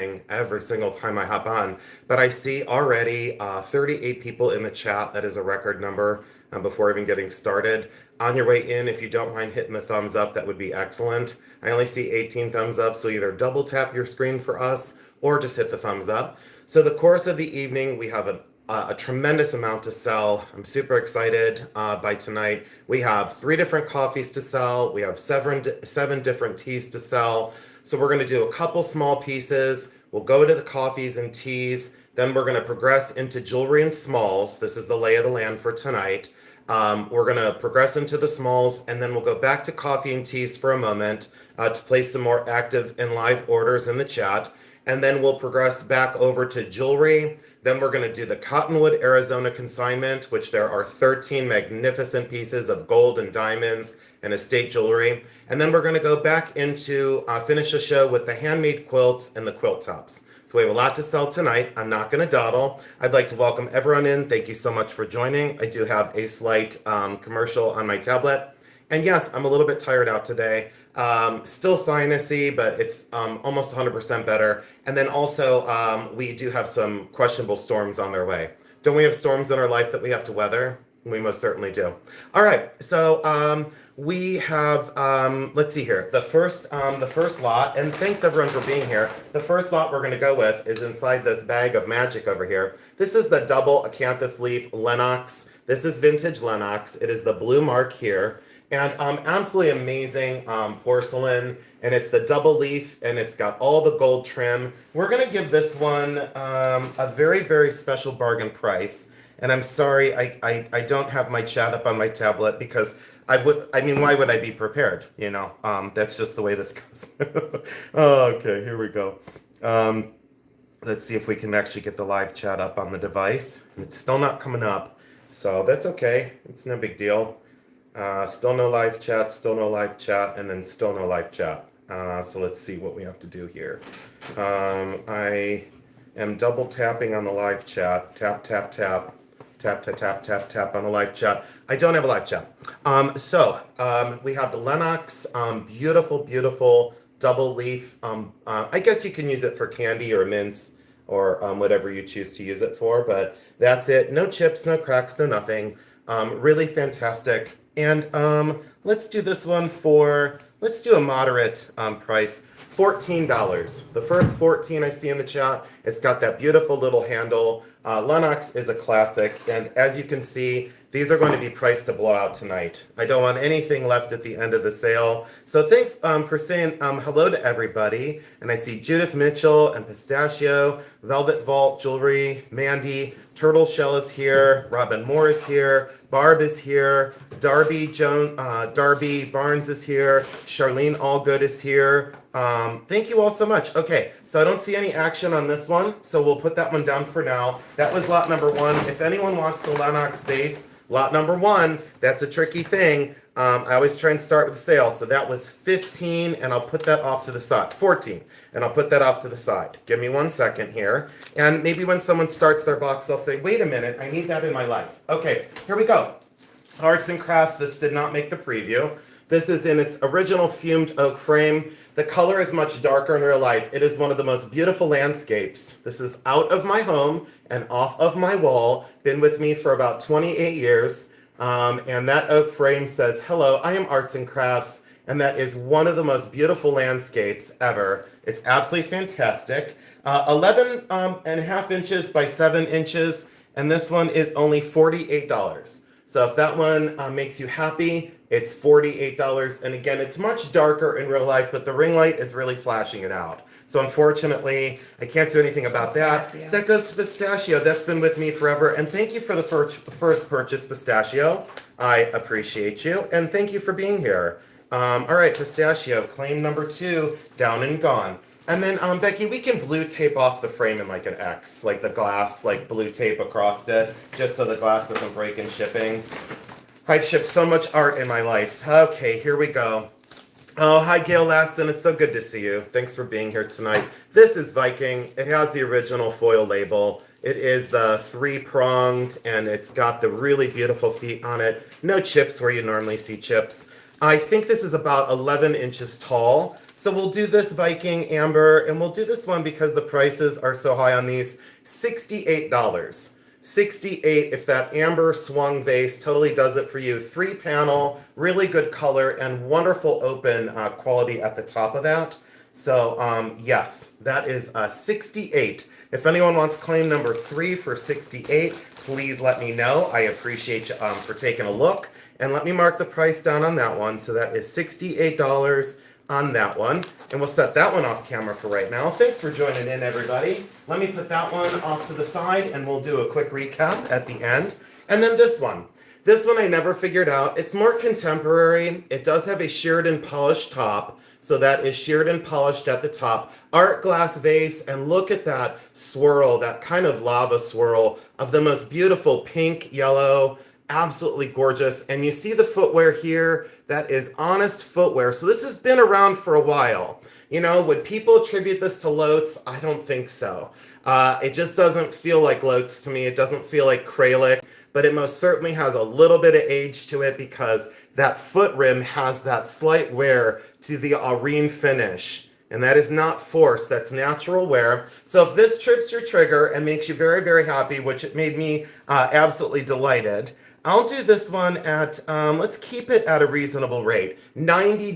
every single time I hop on, but I see already 38 people in the chat. That is a record number before even getting started. On your way in, if you don't mind hitting the thumbs up, that would be excellent. I only see 18 thumbs up, so either double tap your screen for us or just hit the thumbs up. So the course of the evening, we have a tremendous amount to sell. I'm super excited by tonight. We have 3 different coffees to sell. We have seven different teas to sell. So we're going to do a couple small pieces. We'll go to the coffees and teas. Then we're going to progress into jewelry and smalls. This is the lay of the land for tonight. We're going to progress into the smalls, and then we'll go back to coffee and teas for a moment to place some more active and live orders in the chat. And then we'll progress back over to jewelry. Then we're going to do the Cottonwood, Arizona consignment, which there are 13 magnificent pieces of gold and diamonds and estate jewelry. And then we're going to go back into finish the show with the handmade quilts and the quilt tops. So we have a lot to sell tonight. I'm not going to dawdle. I'd like to welcome everyone in. Thank you so much for joining. I do have a slight commercial on my tablet. And yes, I'm a little bit tired out today. Still sinusy, but it's almost 100% better. And then also, we do have some questionable storms on their way. Don't we have storms in our life that we have to weather? We most certainly do. All right, so we have, let's see here, the first lot, and thanks everyone for being here. The first lot we're going to go with is inside this bag of magic over here. This is the double acanthus leaf Lennox. This is vintage Lennox. It is the blue mark here. And absolutely amazing porcelain, and it's the double leaf, and it's got all the gold trim. We're going to give this one a very, very special bargain price. And I'm sorry, I don't have my chat up on my tablet because I mean, why would I be prepared? You know, that's just the way this goes. Okay, here we go. Let's see if we can actually get the live chat up on the device. It's still not coming up, so that's okay. It's no big deal. Still no live chat, and then still no live chat. So let's see what we have to do here. I am double tapping on the live chat. Tap, tap, tap. Tap, tap, tap, tap, tap on the live chat. I don't have a live chat. We have the Lennox, beautiful, beautiful double leaf. I guess you can use it for candy or mints or whatever you choose to use it for, but that's it. No chips, no cracks, no nothing. Really fantastic. And let's do this one for, let's do a moderate price, $14. The first 14 I see in the chat, it's got that beautiful little handle. Lennox is a classic, and as you can see, these are going to be priced to blow out tonight. I don't want anything left at the end of the sale. So thanks for saying hello to everybody. And I see Judith Mitchell and Pistachio, Velvet Vault Jewelry, Mandy, Turtle Shell is here, Robin Moore is here, Barb is here, Darby Barnes is here, Charlene Allgood is here. Thank you all so much. Okay, so I don't see any action on this one, so we'll put that one down for now. That was lot number 1. If anyone wants the Lennox vase, lot number 1, that's a tricky thing. I always try and start with the sale. So that was 15, and I'll put that off to the side. 14, and I'll put that off to the side. Give me 1 second here. And maybe when someone starts their box, they'll say, wait a minute, I need that in my life. Okay, here we go. Arts and Crafts, this did not make the preview. This is in its original fumed oak frame. The color is much darker in real life. It is one of the most beautiful landscapes. This is out of my home and off of my wall. Been with me for about 28 years. And that oak frame says, hello, I am Arts and Crafts. And that is one of the most beautiful landscapes ever. It's absolutely fantastic. 11 and a half inches by 7 inches. And this one is only $48. So if that one makes you happy, it's $48. And again, it's much darker in real life, but the ring light is really flashing it out. So unfortunately, I can't do anything about that. That goes to Pistachio. That's been with me forever. And thank you for the first purchase, Pistachio. I appreciate you. And thank you for being here. All right, Pistachio, claim number 2, down and gone. And then, Becky, we can blue tape off the frame in like an X, like the glass, like blue tape across it, just so the glass doesn't break in shipping. I've shipped so much art in my life. Okay, here we go. Oh, hi, Gail Laston. It's so good to see you. Thanks for being here tonight. This is Viking. It has the original foil label. It is the 3-pronged, and it's got the really beautiful feet on it. No chips where you normally see chips. I think this is about 11 inches tall. So we'll do this Viking amber, and we'll do this one because the prices are so high on these. $68. 68 if that amber swung vase totally does it for you. 3-panel, really good color, and wonderful open quality at the top of that. So yes, that is 68. If anyone wants claim number 3 for 68, please let me know. I appreciate you for taking a look. And let me mark the price down on that one. So that is $68 on that one. And we'll set that one off camera for right now. Thanks for joining in, everybody. Let me put that one off to the side, and we'll do a quick recap at the end. And then this one. This one I never figured out. It's more contemporary. It does have a sheared and polished top. So that is sheared and polished at the top. Art glass vase, and look at that swirl, that kind of lava swirl of the most beautiful pink, yellow, absolutely gorgeous. And you see the footwear here. That is honest footwear. So this has been around for a while. You know, would people attribute this to Lotes? I don't think so. It just doesn't feel like Lotes to me. It doesn't feel like Kralik, but it most certainly has a little bit of age to it because that foot rim has that slight wear to the Arene finish. And that is not force, that's natural wear. So if this trips your trigger and makes you very, very happy, which it made me absolutely delighted, I'll do this one at, let's keep it at a reasonable rate, $90.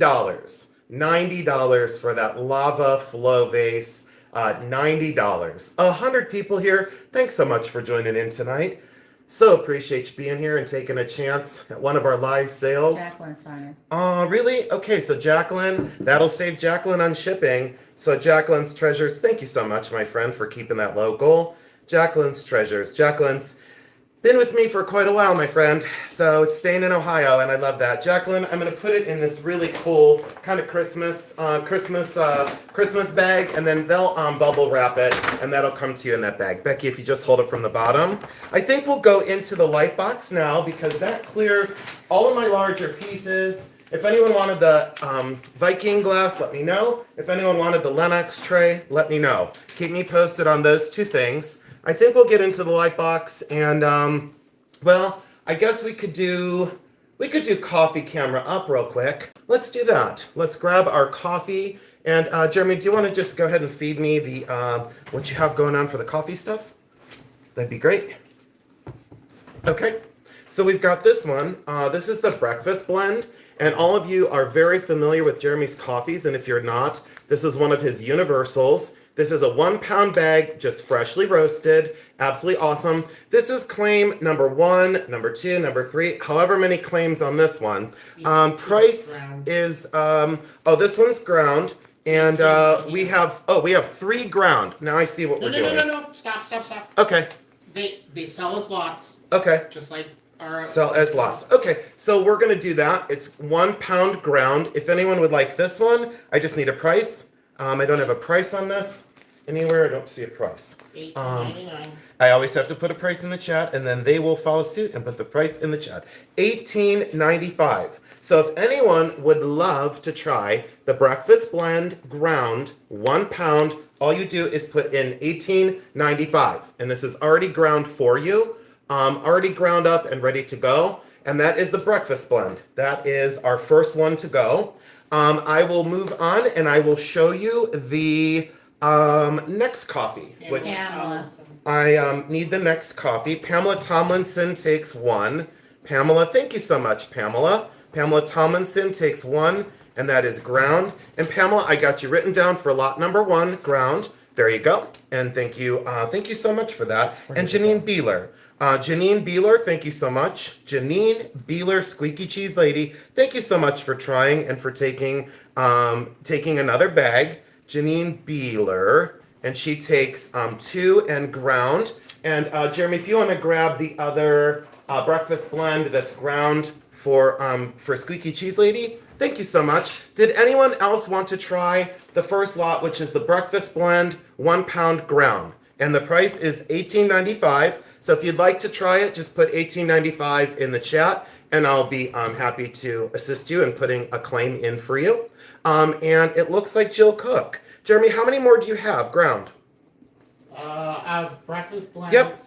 $90 for that lava flow vase, $90. 100 people here. Thanks so much for joining in tonight. So appreciate you being here and taking a chance at one of our live sales. Jacqueline signing. Oh, really? Okay, so Jacqueline, that'll save Jacqueline on shipping. So Jacqueline's Treasures, thank you so much, my friend, for keeping that local. Jacqueline's Treasures. Jacqueline's been with me for quite a while, my friend. So it's staying in Ohio, and I love that. Jacqueline, I'm going to put it in this really cool kind of Christmas bag, and then they'll bubble wrap it, and that'll come to you in that bag. Becky, if you just hold it from the bottom. I think we'll go into the light box now because that clears all of my larger pieces. If anyone wanted the Viking glass, let me know. If anyone wanted the Lennox tray, let me know. Keep me posted on those two things. I think we'll get into the light box, and well, I guess we could do coffee camera up real quick. Let's do that. Let's grab our coffee. And Jeremy, do you want to just go ahead and feed me the what you have going on for the coffee stuff? That'd be great. Okay, so we've got this one. This is the breakfast blend, and all of you are very familiar with Jeremy's coffees, and if you're not, this is one of his universals. This is a 1-pound bag, just freshly roasted. Absolutely awesome. This is claim number 1, number 2, number 3, however many claims on this one. Price is, this one's ground. And we have 3 ground. Now I see what we're doing. No. Stop. Okay. They sell as lots. Okay. Just like our... Sell as lots. Okay, so we're going to do that. It's 1 pound ground. If anyone would like this one, I just need a price. I don't have a price on this anywhere. I don't see a price. $18.99. I always have to put a price in the chat, and then they will follow suit and put the price in the chat. $18.95. So if anyone would love to try the breakfast blend ground 1 pound, all you do is put in $18.95, and this is already ground for you, already ground up and ready to go. And that is the breakfast blend. That is our first one to go. I will move on and I will show you the next coffee, which Pamela. I need the next coffee. Pamela Tomlinson takes 1. Pamela, thank you so much, Pamela. Pamela Tomlinson takes 1, and that is ground. And Pamela, I got you written down for lot number 1, ground. There you go. And thank you so much for that. And Janine Beeler. Janine Beeler, thank you so much. Janine Beeler, Squeaky Cheese Lady, thank you so much for trying and for taking another bag. Janine Beeler, and she takes 2 and ground. And Jeremy, if you want to grab the other breakfast blend that's ground for Squeaky Cheese Lady, thank you so much. Did anyone else want to try the first lot, which is the breakfast blend 1 pound ground? And the price is $18.95. So if you'd like to try it, just put $18.95 in the chat, and I'll be happy to assist you in putting a claim in for you. And it looks like Jill Cook. Jeremy, how many more do you have ground? I have breakfast blends. Yep.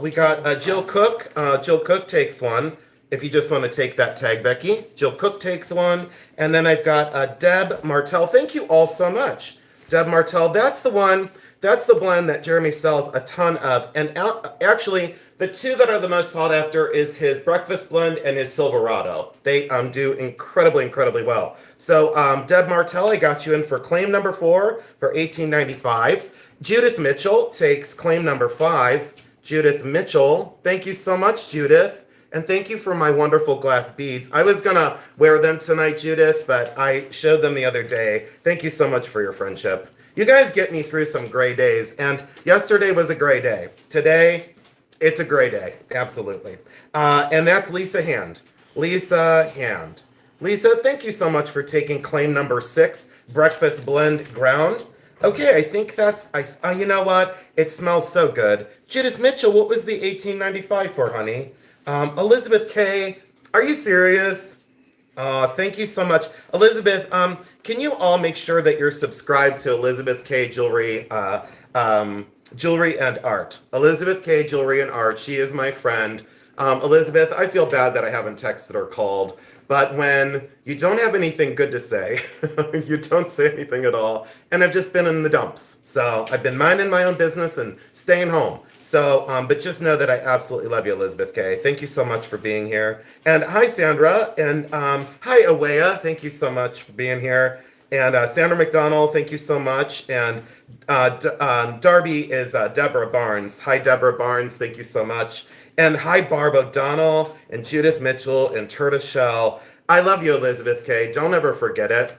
We got Jill Cook. Jill Cook takes 1. if you just want to take that tag, Becky. Jill Cook takes one. And then I've got Deb Martell. Thank you all so much. Deb Martell, that's the one. That's the blend that Jeremy sells a ton of. And actually, the two that are the most sought after is his breakfast blend and his Silverado. They do incredibly, incredibly well. So Deb Martell, I got you in for claim number 4 for $18.95. Judith Mitchell takes claim number 5. Judith Mitchell, thank you so much, Judith. And thank you for my wonderful glass beads. I was gonna wear them tonight, Judith, but I showed them the other day. Thank you so much for your friendship. You guys get me through some gray days, and yesterday was a gray day. Today, it's a gray day, absolutely. And that's Lisa Hand. Lisa Hand. Lisa, thank you so much for taking claim number 6, Breakfast Blend Ground. Okay, I think that's, you know what? It smells so good. Judith Mitchell, what was the $18.95 for, honey? Elizabeth K, are you serious? Thank you so much. Elizabeth, can you all make sure that you're subscribed to Elizabeth K Jewelry, Jewelry and Art? Elizabeth K Jewelry and Art, she is my friend. Elizabeth, I feel bad that I haven't texted or called, but when you don't have anything good to say, you don't say anything at all, and I've just been in the dumps. So I've been minding my own business and staying home. So, but just know that I absolutely love you, Elizabeth K. Thank you so much for being here. And hi, Sandra. And hi, Awea. Thank you so much for being here. And Sandra McDonald, thank you so much. And Darby is Deborah Barnes. Hi, Deborah Barnes. Thank you so much. And hi, Barb O'Donnell and Judith Mitchell and Turtis Shell. I love you, Elizabeth K. Don't ever forget it.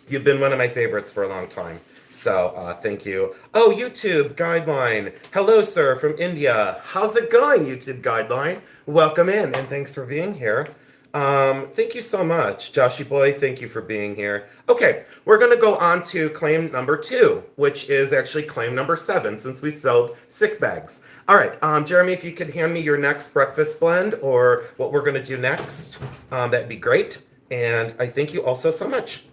You've been one of my favorites for a long time. So thank you. Oh, YouTube Guideline. Hello, sir, from India. How's it going, YouTube Guideline? Welcome in, and thanks for being here. Thank you so much. Joshy Boy, thank you for being here. Okay, we're going to go on to claim number 2, which is actually claim number 7, since we sold 6 bags. All right, Jeremy, if you could hand me your next breakfast blend or what we're going to do next, that'd be great. And I thank you also so much.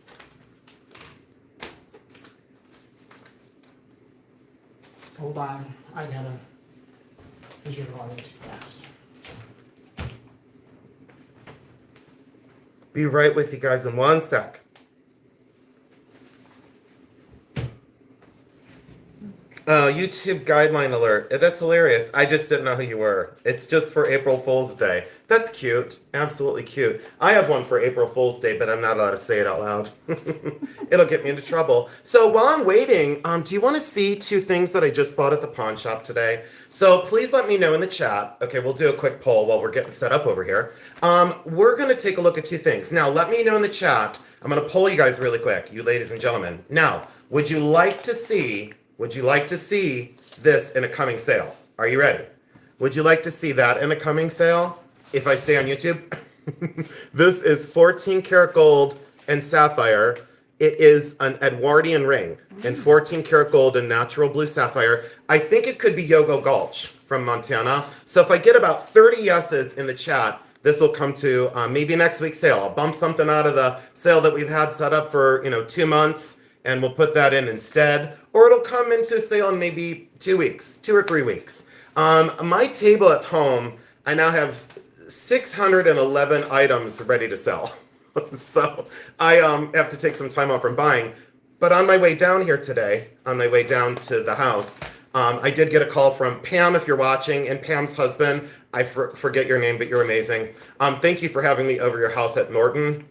Hold on, I gotta visualize this. Be right with you guys in one sec. YouTube guideline alert. That's hilarious. I just didn't know who you were. It's just for April Fool's Day. That's cute. Absolutely cute. I have one for April Fool's Day, but I'm not allowed to say it out loud. It'll get me into trouble. So while I'm waiting, do you want to see 2 things that I just bought at the pawn shop today? So please let me know in the chat. Okay, we'll do a quick poll while we're getting set up over here. We're going to take a look at 2 things. Now, let me know in the chat. I'm going to poll you guys really quick, you ladies and gentlemen. Now, would you like to see this in a coming sale? Are you ready? Would you like to see that in a coming sale if I stay on YouTube? This is 14 karat gold and sapphire. It is an Edwardian ring in 14 karat gold and natural blue sapphire. I think it could be Yogo Gulch from Montana. So if I get about 30 yeses in the chat, this will come to maybe next week's sale. I'll bump something out of the sale that we've had set up for 2 months, and we'll put that in instead. Or it'll come into sale in maybe 2 weeks, 2 or 3 weeks. My table at home, I now have 611 items ready to sell. So I have to take some time off from buying. But on my way down here today, on my way down to the house, I did get a call from Pam, if you're watching, and Pam's husband. I forget your name, but you're amazing. Thank you for having me over your house at Norton.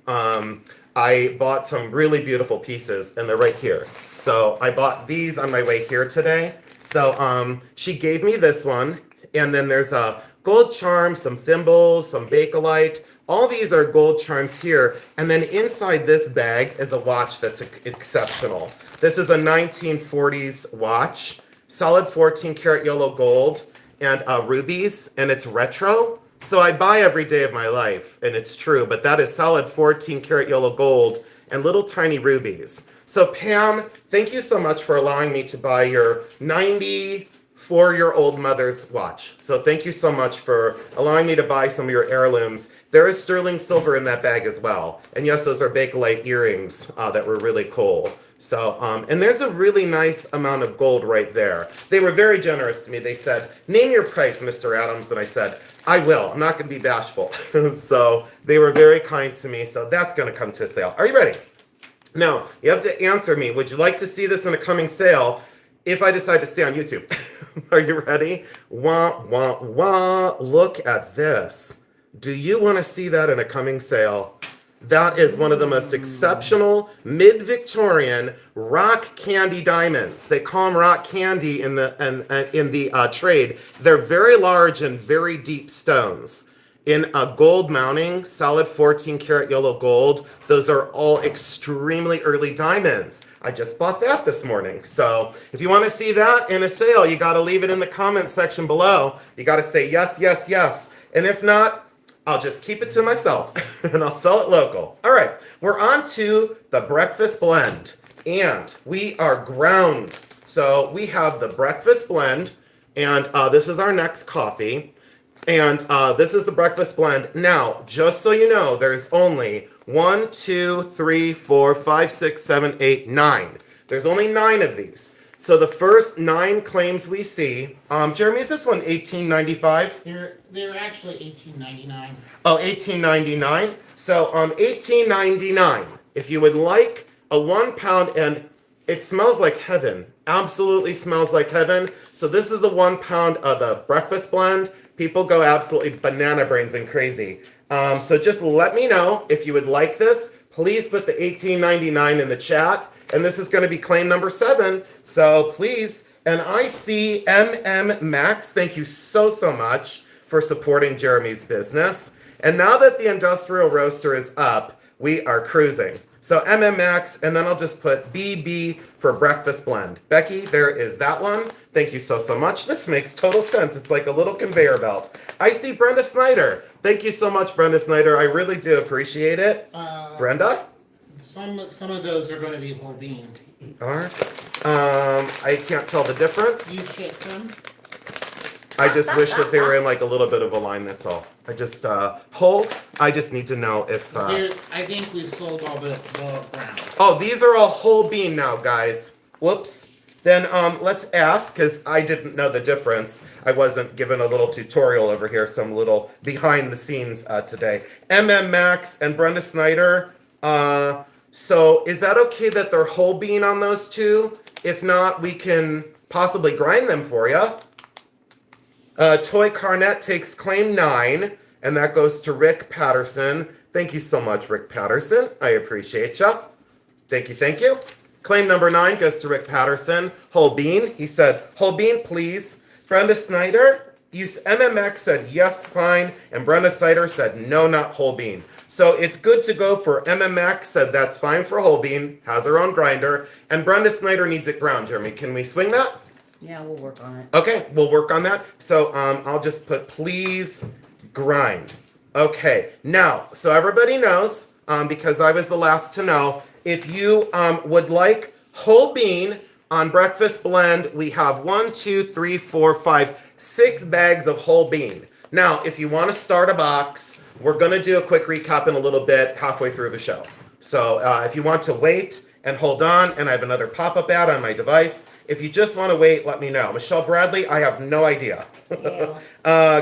I bought some really beautiful pieces, and they're right here. So I bought these on my way here today. So she gave me this one, and then there's a gold charm, some thimbles, some Bakelite. All these are gold charms here. And then inside this bag is a watch that's exceptional. This is a 1940s watch, solid 14 karat yellow gold and rubies, and it's retro. So I buy every day of my life, and it's true, but that is solid 14 karat yellow gold and little tiny rubies. So Pam, thank you so much for allowing me to buy your 94-year-old mother's watch. So thank you so much for allowing me to buy some of your heirlooms. There is sterling silver in that bag as well. And yes, those are Bakelite earrings that were really cool. So, and there's a really nice amount of gold right there. They were very generous to me. They said, name your price, Mr. Adams. And I said, I will. I'm not going to be bashful. So they were very kind to me. So that's going to come to a sale. Are you ready? Now, you have to answer me. Would you like to see this in a coming sale if I decide to stay on YouTube? Are you ready? Wah, wah, wah. Look at this. Do you want to see that in a coming sale? That is one of the most exceptional mid-Victorian rock candy diamonds. They call them rock candy in the trade. They're very large and very deep stones. In a gold mounting, solid 14 karat yellow gold. Those are all extremely early diamonds. I just bought that this morning. So if you want to see that in a sale, you got to leave it in the comment section below. You got to say yes, yes, yes. And if not, I'll just keep it to myself and I'll sell it local. All right, we're on to the breakfast blend and we are ground. So we have the breakfast blend and this is our next coffee and this is the breakfast blend. Now, just so you know, there's only 1, 2, 3, 4, 5, 6, 7, 8, 9. There's only 9 of these. So the first 9 claims we see, Jeremy, is this one $18.95? They're actually $18.99. Oh, $18.99. So $18.99. If you would like a 1 pound, and it smells like heaven. Absolutely smells like heaven. So this is the 1 pound of the breakfast blend. People go absolutely banana brains and crazy. So just let me know if you would like this. Please put the $18.99 in the chat. And this is going to be claim number 7. So please, and I see Max, thank you so, so much for supporting Jeremy's business. And now that the industrial roaster is up, we are cruising. So Max, and then I'll just put BB for breakfast blend. Becky, there is that one. Thank you so, so much. This makes total sense. It's like a little conveyor belt. I see Brenda Snyder. Thank you so much, Brenda Snyder. I really do appreciate it. Brenda? Some of those are going to be whole bean. I can't tell the difference. You shipped them? I just wish that they were in like a little bit of a line, that's all. I just, whole, I just need to know if... I think we've sold all the brown. Oh, these are all whole bean now, guys. Whoops. Then let's ask, because I didn't know the difference. I wasn't given a little tutorial over here, some little behind the scenes today. Max and Brenda Snyder, so is that okay that they're whole bean on those two? If not, we can possibly grind them for you. Toy Carnet takes claim 9, and that goes to Rick Patterson. Thank you so much, Rick Patterson. I appreciate you. Thank you, thank you. Claim number 9 goes to Rick Patterson. Whole bean. He said, whole bean, please. Brenda Snyder, MMX said yes, fine, and Brenda Snyder said no, not whole bean. So it's good to go for MMX, said that's fine for whole bean, has her own grinder, and Brenda Snyder needs it ground, Jeremy. Can we swing that? Yeah, we'll work on it. Okay, we'll work on that. So I'll just put please grind. Okay, now, so everybody knows, because I was the last to know, if you would like whole bean on breakfast blend, we have 1, 2, 3, 4, 5, 6 bags of whole bean. Now, if you want to start a box, we're going to do a quick recap in a little bit halfway through the show. So if you want to wait and hold on, and I have another pop-up ad on my device. If you just want to wait, let me know. Michelle Bradley, I have no idea. Yeah.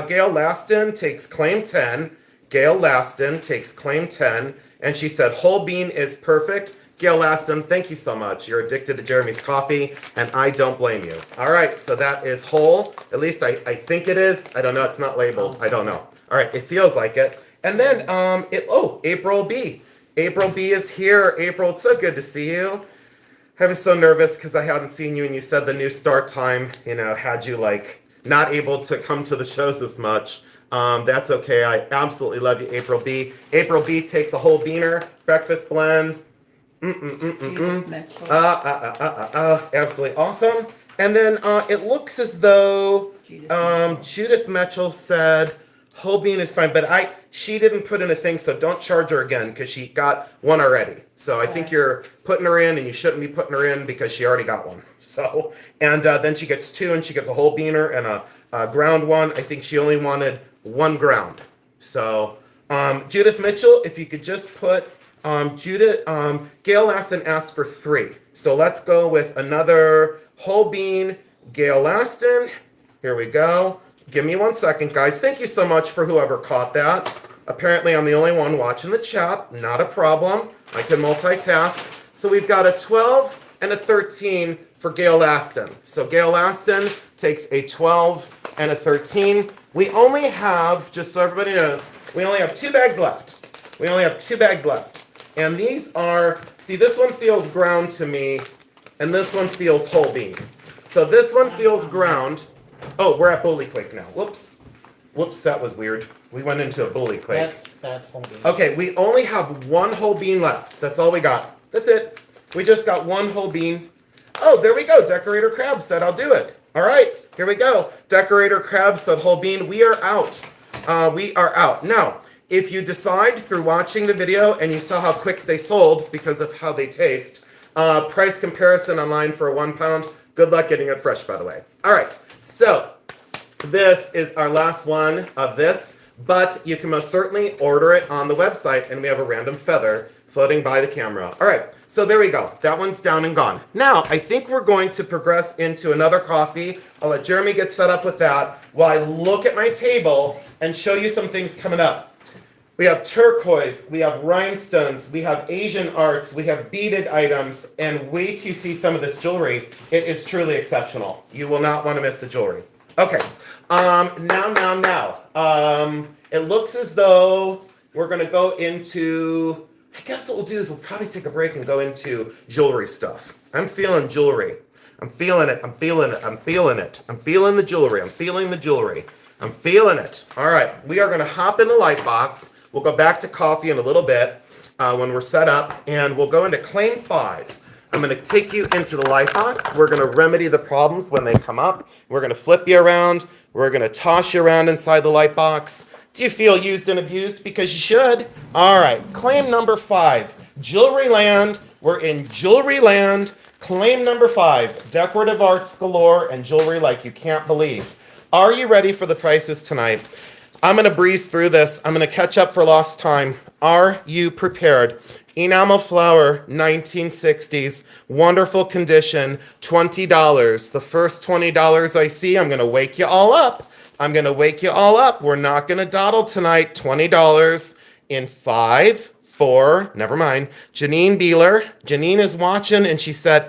Gail Laston takes claim 10. Gail Laston takes claim 10. And she said, whole bean is perfect. Gail Laston, thank you so much. You're addicted to Jeremy's coffee, and I don't blame you. All right, so that is whole. At least I think it is. I don't know. It's not labeled. I don't know. All right, it feels like it. And then, April B. April B is here. April, it's so good to see you. I was so nervous because I hadn't seen you, and you said the new start time, had you not able to come to the shows as much. That's okay. I absolutely love you, April B. April B takes a whole beaner, breakfast blend. Absolutely awesome. And then it looks as though Judith Mitchell said whole bean is fine, but she didn't put in a thing, so don't charge her again because she got one already. So I think you're putting her in, and you shouldn't be putting her in because she already got one. So, and then she gets 2, and she gets a whole beaner and a ground one. I think she only wanted 1 ground. So Judith Mitchell, if you could just put Gail Aston asked for 3. So let's go with another whole bean Gail Laston. Here we go. Give me 1 second, guys. Thank you so much for whoever caught that. Apparently, I'm the only one watching the chat. Not a problem. I can multitask. So we've got a 12 and a 13 for Gail Laston. So Gail Laston takes a 12 and a 13. We only have, just so everybody knows, we only have 2 bags left. We only have 2 bags left. And these are, see, this one feels ground to me, and this one feels whole bean. So this one feels ground. Oh, we're at Bully Quake now. Whoops. Whoops, that was weird. We went into a Bully Quake. That's whole bean. Okay, we only have 1 whole bean left. That's all we got. That's it. We just got 1 whole bean. Oh, there we go. Decorator Crab said I'll do it. All right, here we go. Decorator Crab said whole bean. We are out. We are out. Now, if you decide through watching the video and you saw how quick they sold because of how they taste, price comparison online for a 1 pound. Good luck getting it fresh, by the way. All right, so this is our last one of this, but you can most certainly order it on the website, and we have a random feather floating by the camera. All right, so there we go. That one's down and gone. Now, I think we're going to progress into another coffee. I'll let Jeremy get set up with that while I look at my table and show you some things coming up. We have turquoise, we have rhinestones, we have Asian arts, we have beaded items, and wait till you see some of this jewelry. It is truly exceptional. You will not want to miss the jewelry. Okay, now. It looks as though we're going to go into, I guess what we'll do is we'll probably take a break and go into jewelry stuff. I'm feeling jewelry. I'm feeling it. I'm feeling it. I'm feeling it. I'm feeling the jewelry. I'm feeling the jewelry. I'm feeling it. All right, we are going to hop in the light box. We'll go back to coffee in a little bit when we're set up, and we'll go into claim 5. I'm going to take you into the light box. We're going to remedy the problems when they come up. We're going to flip you around. We're going to toss you around inside the light box. Do you feel used and abused? Because you should. All right, claim number 5, Jewelry Land. We're in Jewelry Land. Claim number 5, decorative arts galore and jewelry like you can't believe. Are you ready for the prices tonight? I'm going to breeze through this. I'm going to catch up for lost time. Are you prepared? Enamel flower, 1960s, wonderful condition, $20. The first $20 I see, I'm going to wake you all up. I'm going to wake you all up. We're not going to dawdle tonight. $20 in 5, 4, never mind. Janine Beeler. Janine is watching, and she said,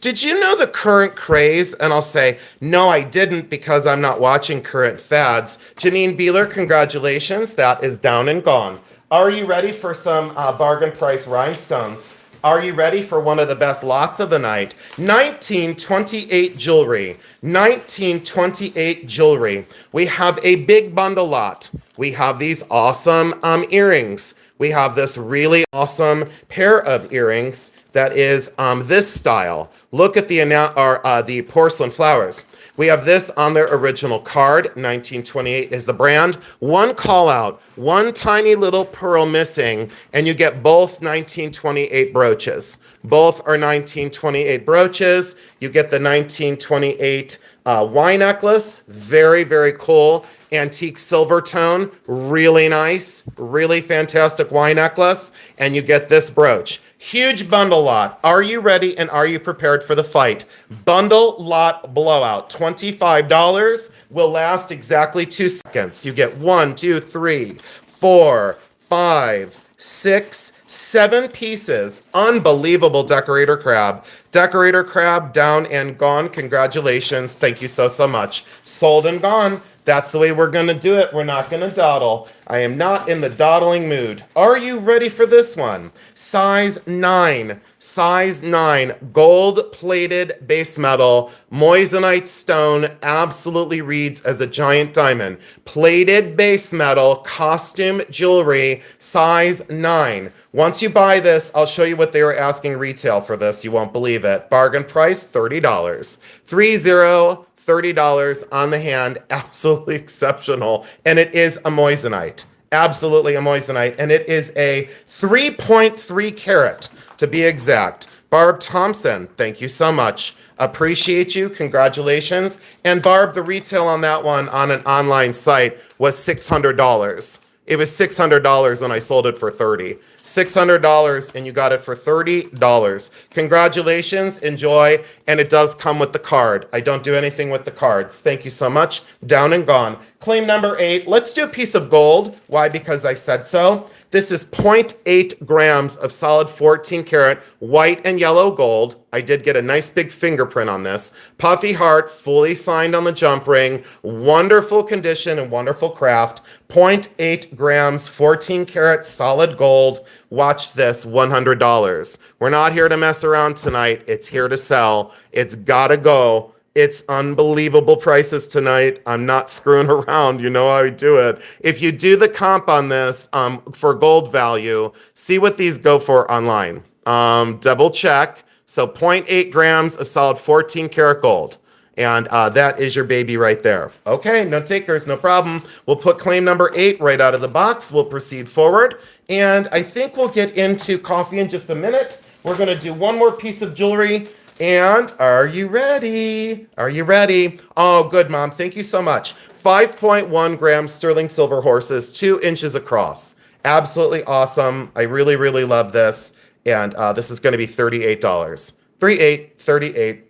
did you know the current craze? And I'll say, no, I didn't, because I'm not watching current fads. Janine Beeler, congratulations. That is down and gone. Are you ready for some bargain price rhinestones? Are you ready for one of the best lots of the night? 1928 jewelry. 1928 jewelry. We have a big bundle lot. We have these awesome earrings. We have this really awesome pair of earrings that is this style. Look at the porcelain flowers. We have this on their original card. 1928 is the brand. One call out, one tiny little pearl missing, and you get both 1928 brooches. Both are 1928 brooches. You get the 1928 Y necklace. Very, very cool. Antique silver tone. Really nice. Really fantastic Y necklace. And you get this brooch. Huge bundle lot. Are you ready and are you prepared for the fight? Bundle lot blowout. $25 will last exactly 2 seconds. You get 1, 2, 3, 4, 5, 6, 7 pieces. Unbelievable decorator crab. Decorator crab down and gone. Congratulations. Thank you so much. Sold and gone. That's the way we're going to do it. We're not going to dawdle. I am not in the dawdling mood. Are you ready for this one? Size 9. Size 9. Gold-plated base metal. Moissanite stone. Absolutely reads as a giant diamond. Plated base metal. Costume jewelry. Size 9. Once you buy this, I'll show you what they were asking retail for this. You won't believe it. Bargain price, $30. 30. $30 on the hand, absolutely exceptional. And it is a moissanite, absolutely a moissanite. And it is a 3.3 carat to be exact. Barb Thompson, thank you so much. Appreciate you, congratulations. And Barb, the retail on that one on an online site was $600. It was $600 and I sold it for $30. $600 and you got it for $30. Congratulations, enjoy, and it does come with the card. I don't do anything with the cards. Thank you so much. Down and gone. Claim number 8. Let's do a piece of gold. Why? Because I said so. This is 0.8 grams of solid 14 karat white and yellow gold. I did get a nice big fingerprint on this. Puffy heart, fully signed on the jump ring. Wonderful condition and wonderful craft. 0.8 grams, 14 karat solid gold. Watch this, $100. We're not here to mess around tonight. It's here to sell. It's gotta go. It's unbelievable prices tonight. I'm not screwing around. You know how I do it. If you do the comp on this for gold value, see what these go for online. Double check. So 0.8 grams of solid 14 karat gold. And that is your baby right there. Okay, no takers, no problem. We'll put claim number 8 right out of the box. We'll proceed forward. And I think we'll get into coffee in just a minute. We're going to do one more piece of jewelry. And are you ready? Are you ready? Oh, good, Mom. Thank you so much. 5.1 grams sterling silver horses, 2 inches across. Absolutely awesome. I really, really love this. And this is going to be $38. 38.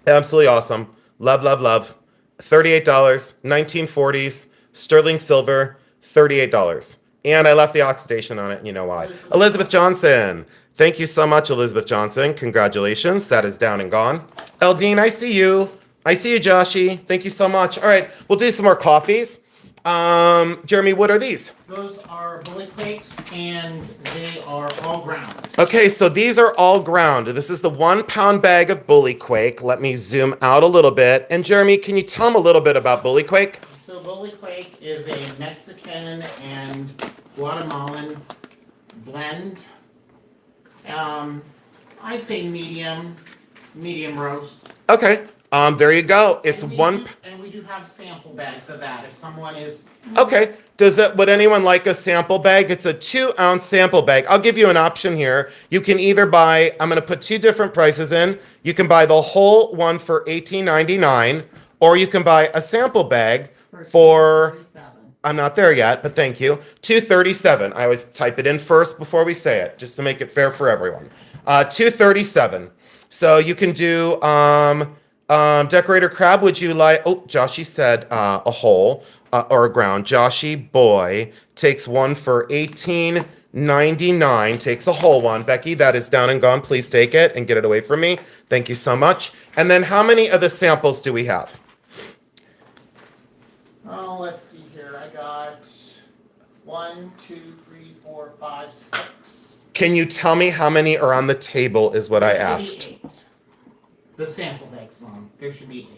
Absolutely awesome. Love, love, love. $38. 1940s. Sterling silver. $38. And I left the oxidation on it. And you know why. Elizabeth Johnson. Thank you so much, Elizabeth Johnson. Congratulations. That is down and gone. Eldine, I see you. I see you, Joshy. Thank you so much. All right, we'll do some more coffees. Jeremy, what are these? Those are Bully Quakes, and they are all ground. Okay, so these are all ground. This is the 1 pound bag of Bully Quake. Let me zoom out a little bit. And Jeremy, can you tell them a little bit about Bully Quake? So Bully Quake is a Mexican and Guatemalan blend. I'd say medium roast. Okay, there you go. It's and one. And we do have sample bags of that if someone is. Okay. Would anyone like a sample bag? It's a 2-ounce sample bag. I'll give you an option here. You can either buy, I'm going to put 2 different prices in. You can buy the whole one for $18.99, or you can buy a sample bag for, I'm not there yet, but thank you, $237. I always type it in first before we say it, just to make it fair for everyone. $237. So you can do decorator crab. Would you like? Oh, Joshy said a whole or a ground. Joshy boy takes one for $18.99. Takes a whole one. Becky, that is down and gone. Please take it and get it away from me. Thank you so much. And then how many of the samples do we have? Oh, let's see here. I got 1, 2, 3, 4, 5, 6. Can you tell me how many are on the table is what I asked. 8. The sample bags, Mom. There should be 8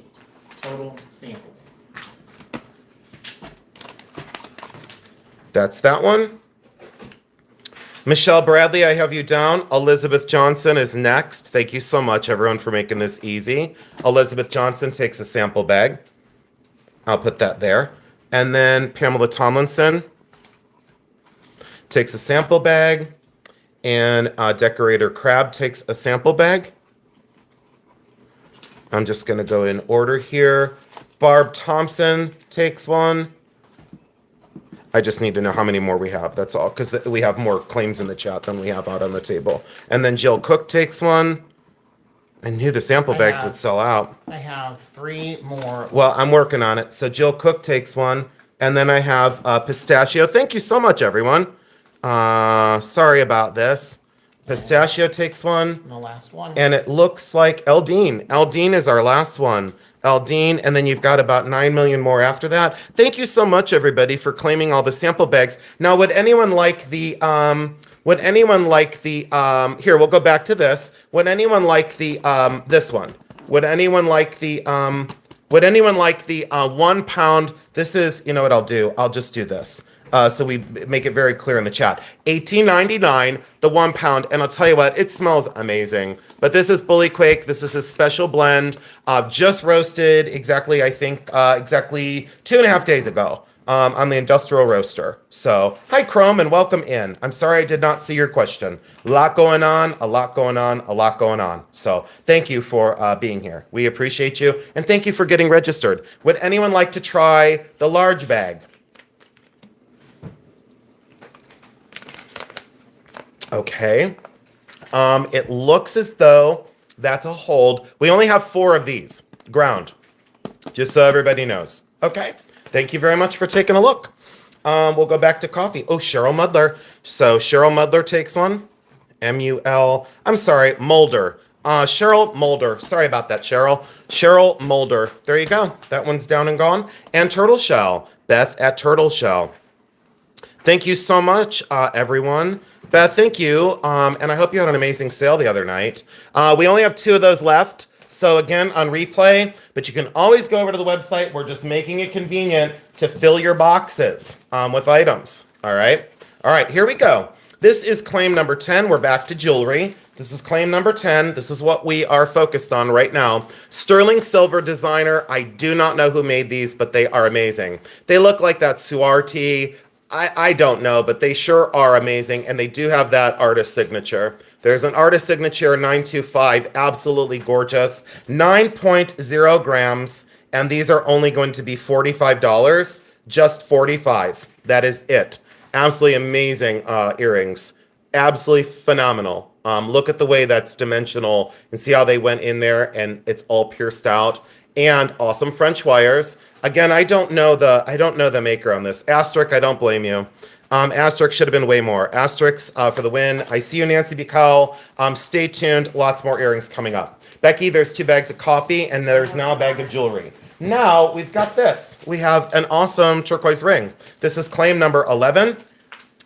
total sample bags. That's that one. Michelle Bradley, I have you down. Elizabeth Johnson is next. Thank you so much, everyone, for making this easy. Elizabeth Johnson takes a sample bag. I'll put that there. And then Pamela Tomlinson takes a sample bag. And Decorator Crab takes a sample bag. I'm just going to go in order here. Barb Thompson takes one. I just need to know how many more we have. That's all, because we have more claims in the chat than we have out on the table. And then Jill Cook takes one. I knew the sample bags would sell out. I have 3 more. Well, I'm working on it. So Jill Cook takes one. And then I have Pistachio. Thank you so much, everyone. Sorry about this. Pistachio takes one. The last one. And it looks like Eldine. Eldine is our last one. Eldine, and then you've got about 9 million more after that. Thank you so much, everybody, for claiming all the sample bags. Now, would anyone like the, here, we'll go back to this. Would anyone like the, this one? Would anyone like the 1 pound? This is, you know what I'll do? I'll just do this. So we make it very clear in the chat. $18.99, the 1 pound. And I'll tell you what, it smells amazing. But this is Bully Quake. This is a special blend, just roasted exactly, I think, exactly 2.5 days ago on the industrial roaster. So, hi, Chrome, and welcome in. I'm sorry I did not see your question. A lot going on, a lot going on, a lot going on. So, thank you for being here. We appreciate you. And thank you for getting registered. Would anyone like to try the large bag? Okay. It looks as though that's a hold. We only have 4 of these. Ground. Just so everybody knows. Okay. Thank you very much for taking a look. We'll go back to coffee. Oh, Cheryl Mudler. So Cheryl Mudler takes one. M-U-L. I'm sorry, Mulder. Cheryl Mulder. Sorry about that, Cheryl. Cheryl Mulder. There you go. That one's down and gone. And Turtle Shell. Beth at Turtle Shell. Thank you so much, everyone. Beth, thank you. And I hope you had an amazing sale the other night. We only have 2 of those left. So again, on replay, but you can always go over to the website. We're just making it convenient to fill your boxes with items. All right. All right, here we go. This is claim number 10. We're back to jewelry. This is claim number 10. This is what we are focused on right now. Sterling silver designer. I do not know who made these, but they are amazing. They look like that Suarte. I don't know, but they sure are amazing, and they do have that artist signature. There's an artist signature 925, absolutely gorgeous. 9.0 grams, and these are only going to be $45, just $45. That is it. Absolutely amazing earrings. Absolutely phenomenal. Look at the way that's dimensional and see how they went in there, and it's all pierced out. And awesome French wires. Again, I don't know the maker on this. Asterisk, I don't blame you. Asterisk should have been way more. Asterisk for the win. I see you, Nancy Bucal. Stay tuned. Lots more earrings coming up. Becky, there's 2 bags of coffee, and there's now a bag of jewelry. Now we've got this. We have an awesome turquoise ring. This is claim number 11.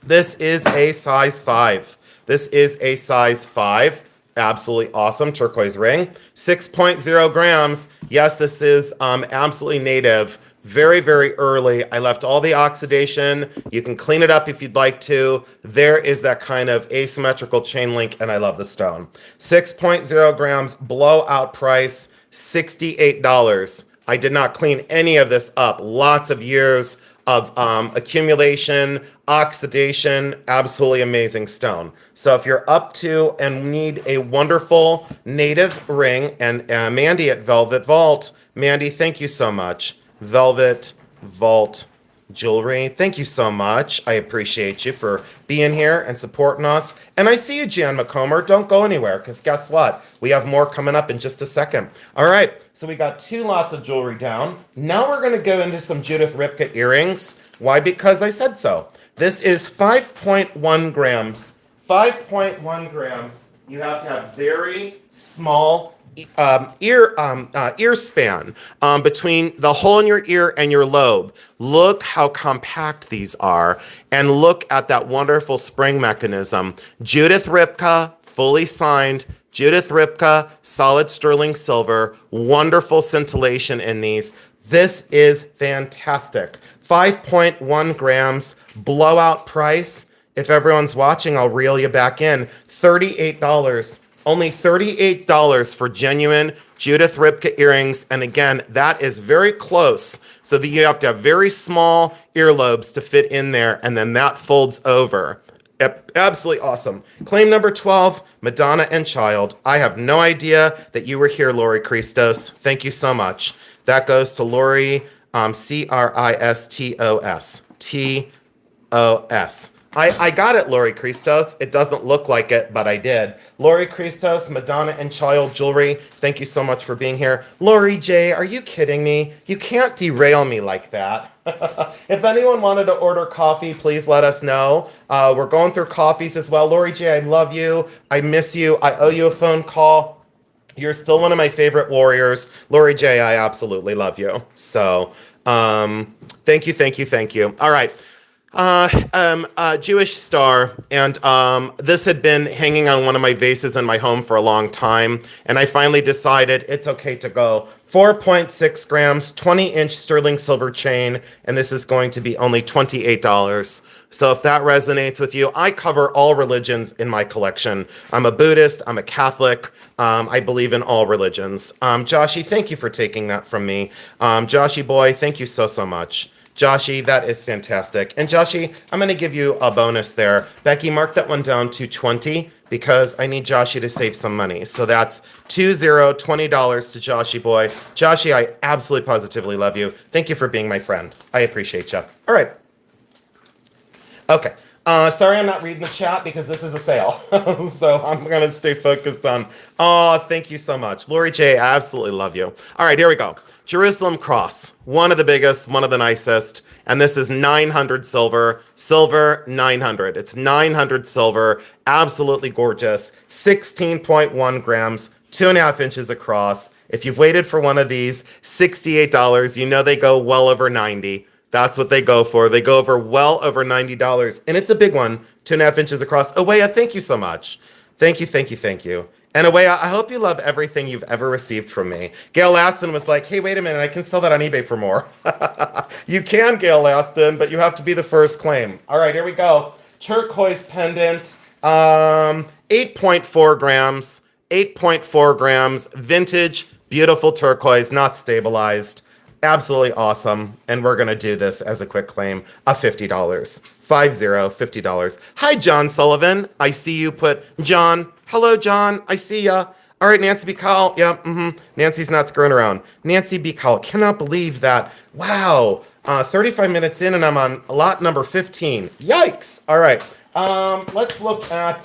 This is a size 5. This is a size 5. Absolutely awesome turquoise ring. 6.0 grams. Yes, this is absolutely native. Very, very early. I left all the oxidation. You can clean it up if you'd like to. There is that kind of asymmetrical chain link, and I love the stone. 6.0 grams, blowout price, $68. I did not clean any of this up. Lots of years of accumulation, oxidation, absolutely amazing stone. So if you're up to and need a wonderful native ring, and Mandy at Velvet Vault, Mandy, thank you so much. Velvet Vault Jewelry, thank you so much. I appreciate you for being here and supporting us. And I see you, Jan McComber. Don't go anywhere, because guess what? We have more coming up in just a second. All right, so we got 2 lots of jewelry down. Now we're going to go into some Judith Ripka earrings. Why? Because I said so. This is 5.1 grams. 5.1 grams. You have to have very small ear span between the hole in your ear and your lobe. Look how compact these are, and look at that wonderful spring mechanism. Judith Ripka, fully signed. Judith Ripka, solid sterling silver, wonderful scintillation in these. This is fantastic. 5.1 grams, blowout price. If everyone's watching, I'll reel you back in. $38. Only $38 for genuine Judith Ripka earrings. And again, that is very close. So that you have to have very small earlobes to fit in there, and then that folds over. Absolutely awesome. Claim number 12, Madonna and Child. I have no idea that you were here, Lori Christos. Thank you so much. That goes to Lori, Christos. T-O-S. I got it, Lori Christos. It doesn't look like it, but I did. Lori Christos, Madonna and Child Jewelry. Thank you so much for being here. Lori J, are you kidding me? You can't derail me like that. If anyone wanted to order coffee, please let us know. We're going through coffees as well. Lori J, I love you. I miss you. I owe you a phone call. You're still one of my favorite warriors. Lori J, I absolutely love you. So, thank you, thank you, thank you. All right. Jewish star, and this had been hanging on one of my vases in my home for a long time, and I finally decided it's okay to go. 4.6 grams, 20-inch sterling silver chain, and this is going to be only $28. So if that resonates with you, I cover all religions in my collection. I'm a Buddhist, I'm a Catholic, I believe in all religions. Joshy, thank you for taking that from me. Joshy boy, thank you so, so much. Joshy, that is fantastic. And Joshy, I'm going to give you a bonus there. Becky, mark that one down to 20 because I need Joshy to save some money. So that's $20 to Joshy boy. Joshy, I absolutely positively love you. Thank you for being my friend. I appreciate you. All right. Okay. Sorry, I'm not reading the chat because this is a sale. So I'm going to stay focused on. Oh, thank you so much. Lori J, I absolutely love you. All right, here we go. Jerusalem Cross, one of the biggest, one of the nicest. And this is 900 silver. Silver, 900. It's 900 silver. Absolutely gorgeous. 16.1 grams, 2.5 inches across. If you've waited for one of these, $68. You know they go well over 90. That's what they go for. They go over well over $90. And it's a big one, 2.5 inches across. Awaya, thank you so much. Thank you, thank you, thank you. And Awaya, I hope you love everything you've ever received from me. Gail Aston was like, hey, wait a minute, I can sell that on eBay for more. You can, Gail Aston, but you have to be the first claim. All right, here we go. Turquoise pendant, 8.4 grams, 8.4 grams, vintage, beautiful turquoise, not stabilized. Absolutely awesome. And we're going to do this as a quick claim of $50. $50. Hi, John Sullivan. I see you put John. Hello, John. I see ya. All right, Nancy B. Cowell. Yeah, Nancy's not screwing around. Nancy B. Cowell. Cannot believe that. Wow. 35 minutes in and I'm on lot number 15. Yikes. All right. Let's look at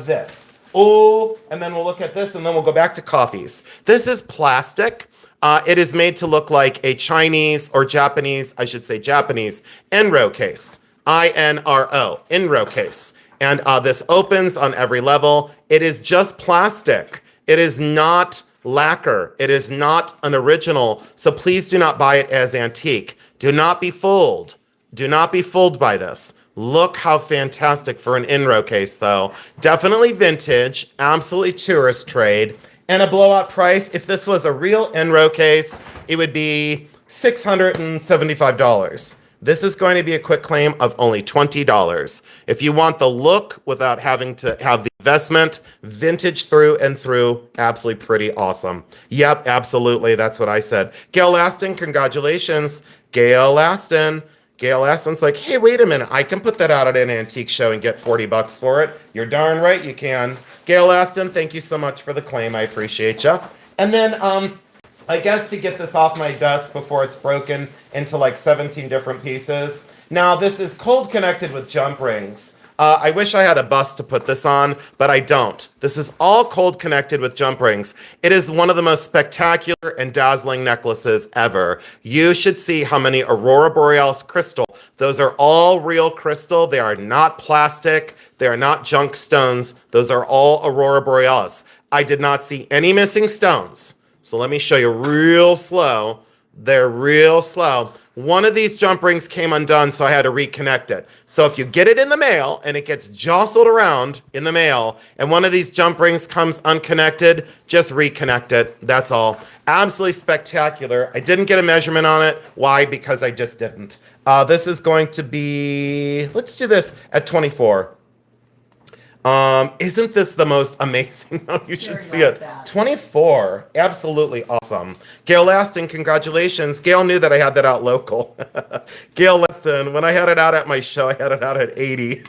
this. Oh, and then we'll look at this and then we'll go back to coffees. This is plastic. It is made to look like a Chinese or Japanese, I should say Japanese, Enro case. INRO, Enro case. And this opens on every level. It is just plastic. It is not lacquer. It is not an original. So please do not buy it as antique. Do not be fooled. Do not be fooled by this. Look how fantastic for an Enro case, though. Definitely vintage, absolutely tourist trade. And a blowout price, if this was a real Enro case, it would be $675. This is going to be a quick claim of only $20. If you want the look without having to have the investment, vintage through and through, absolutely pretty awesome. Yep, absolutely, that's what I said. Gail Aston, congratulations. Gail Aston. Gail Aston's like, hey, wait a minute, I can put that out at an antique show and get $40 for it. You're darn right you can. Gail Aston, thank you so much for the claim. I appreciate you. And then, I guess to get this off my desk before it's broken into like 17 different pieces. Now, this is cold connected with jump rings. I wish I had a bus to put this on, but I don't. This is all cold connected with jump rings. It is one of the most spectacular and dazzling necklaces ever. You should see how many Aurora Borealis crystal. Those are all real crystal. They are not plastic. They are not junk stones. Those are all Aurora Borealis. I did not see any missing stones. So let me show you real slow. They're real slow. One of these jump rings came undone, so I had to reconnect it. So if you get it in the mail and it gets jostled around in the mail and one of these jump rings comes unconnected, just reconnect it. That's all. Absolutely spectacular. I didn't get a measurement on it. Why? Because I just didn't. This is going to be, let's do this at 24. Isn't this the most amazing? No, you should see it. 24. Absolutely awesome. Gail Aston, congratulations. Gail knew that I had that out local. Gail Aston, when I had it out at my show, I had it out at 80.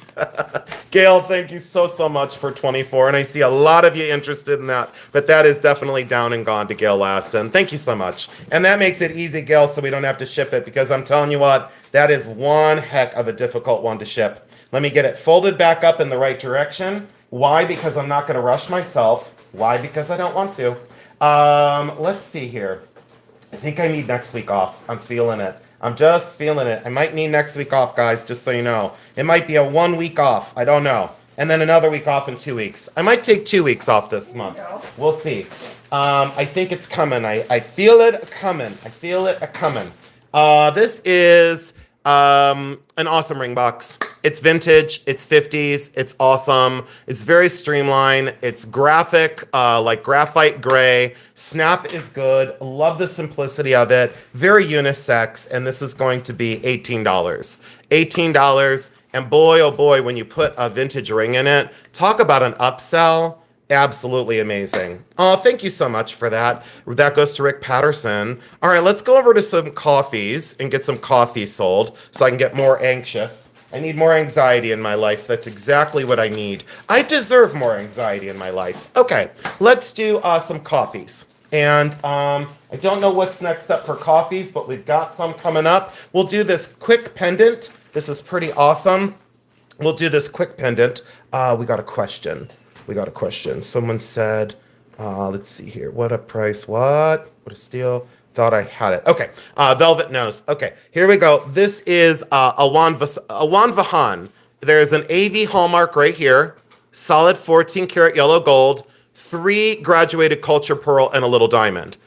Gail, thank you so much for 24. And I see a lot of you interested in that. But that is definitely down and gone to Gail Aston. Thank you so much. And that makes it easy, Gail, so we don't have to ship it. Because I'm telling you what, that is one heck of a difficult one to ship. Let me get it folded back up in the right direction. Why? Because I'm not going to rush myself. Why? Because I don't want to. Let's see here. I think I need next week off. I'm feeling it. I'm just feeling it. I might need next week off, guys, just so you know. It might be a 1 week off. I don't know. And then another week off in 2 weeks. I might take 2 weeks off this month. We'll see. I think it's coming. I feel it coming. I feel it coming. This is an awesome ring box. It's vintage, it's 50s, it's awesome, it's very streamlined, it's graphic, like graphite gray, snap is good, love the simplicity of it, very unisex, and this is going to be $18. $18, and boy, oh boy, when you put a vintage ring in it, talk about an upsell. Absolutely amazing. Oh, thank you so much for that. That goes to Rick Patterson. All right, let's go over to some coffees and get some coffee sold so I can get more anxious. I need more anxiety in my life. That's exactly what I need. I deserve more anxiety in my life. Okay, let's do some coffees. And I don't know what's next up for coffees, but we've got some coming up. We'll do this quick pendant. This is pretty awesome. we'll do this quick pendant. We got a question. Someone said, let's see here. What a price. What a steal. Thought I had it. Okay. Velvet nose. Okay. Here we go. This is Awan Vahan. There's an AV hallmark right here. Solid 14 karat yellow gold. 3 graduated culture pearl and a little diamond.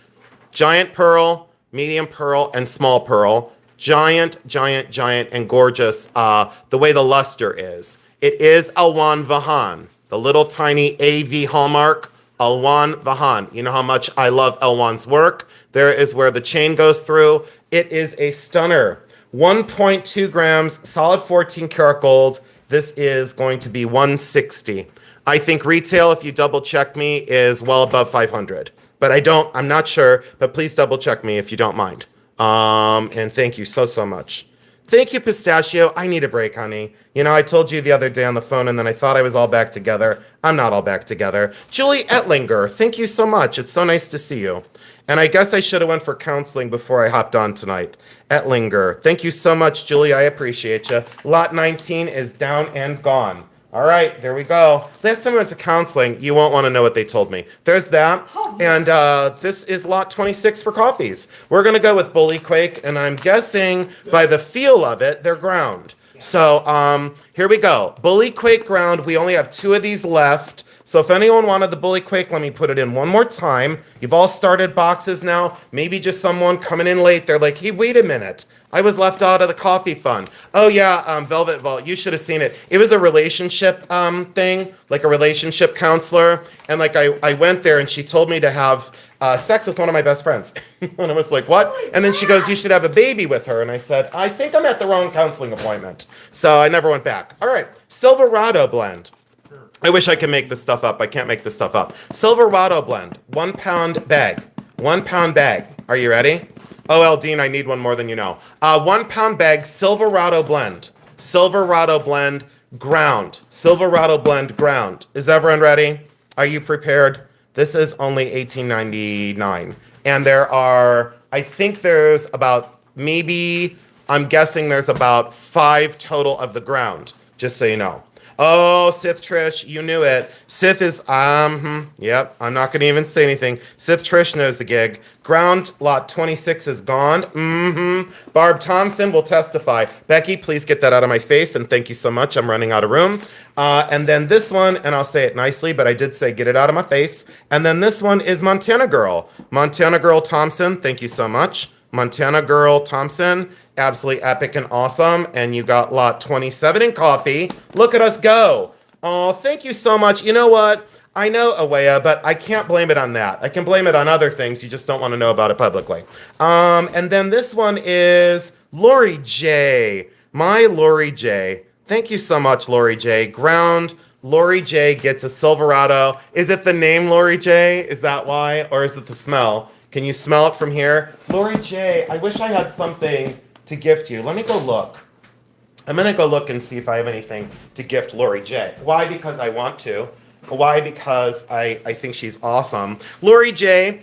Giant pearl, medium pearl, and small pearl. Giant, and gorgeous the way the luster is. It is Alwan Vahan, the little tiny AV hallmark, Alwan Vahan. You know how much I love Alwan's work. There is where the chain goes through. It is a stunner. 1.2 grams, solid 14 karat gold. This is going to be 160. I think retail, if you double check me, is well above 500. But I'm not sure, but please double check me if you don't mind. And thank you so much. Thank you, Pistachio. I need a break, honey. You know, I told you the other day on the phone, and then I thought I was all back together. I'm not all back together. Julie Ettlinger, thank you so much. It's so nice to see you. And I guess I should have went for counseling before I hopped on tonight. Ettlinger, thank you so much, Julie. I appreciate you. Lot 19 is down and gone. All right, there we go. Last time I went to counseling, you won't want to know what they told me. There's that. And this is lot 26 for coffees. We're going to go with Bully Quake, and I'm guessing by the feel of it, they're ground. So here we go. Bully Quake ground. We only have 2 of these left. So if anyone wanted the Bully Quake, let me put it in one more time. You've all started boxes now. Maybe just someone coming in late. They're like, hey, wait a minute. I was left out of the coffee fun. Oh yeah, Velvet Vault, you should have seen it. It was a relationship thing, like a relationship counselor. And like I went there and she told me to have sex with one of my best friends. And I was like, what? And then she goes, you should have a baby with her. And I said, I think I'm at the wrong counseling appointment. So I never went back. All right, Silverado blend. I wish I could make this stuff up. I can't make this stuff up. Silverado blend, 1 pound bag. 1 pound bag. Are you ready? Oh, Dean, I need one more than you know. 1 pound bag, Silverado blend. Silverado blend ground. Silverado blend ground. Is everyone ready? Are you prepared? This is only $18.99. And there are, I think there's about, I'm guessing there's about 5 total of the ground, just so you know. Oh, Sith Trish, you knew it. Sith is, yep, I'm not going to even say anything. Sith Trish knows the gig. Ground lot 26 is gone. Barb Thompson will testify. Becky, please get that out of my face, and thank you so much. I'm running out of room. And then this one, and I'll say it nicely, but I did say get it out of my face. And then this one is Montana Girl. Montana Girl Thompson, thank you so much. Montana Girl Thompson, absolutely epic and awesome. And you got lot 27 in coffee. Look at us go. Oh, thank you so much. You know what? I know Awea, but I can't blame it on that. I can blame it on other things. You just don't want to know about it publicly. And then this one is Lori J. My Lori J. Thank you so much, Lori J. Ground. Lori J gets a Silverado. Is it the name Lori J? Is that why? Or is it the smell? Can you smell it from here? Lori J, I wish I had something to gift you. Let me go look. I'm going to go look and see if I have anything to gift Lori J. Why? Because I want to. Why? Because I think she's awesome. Lori J,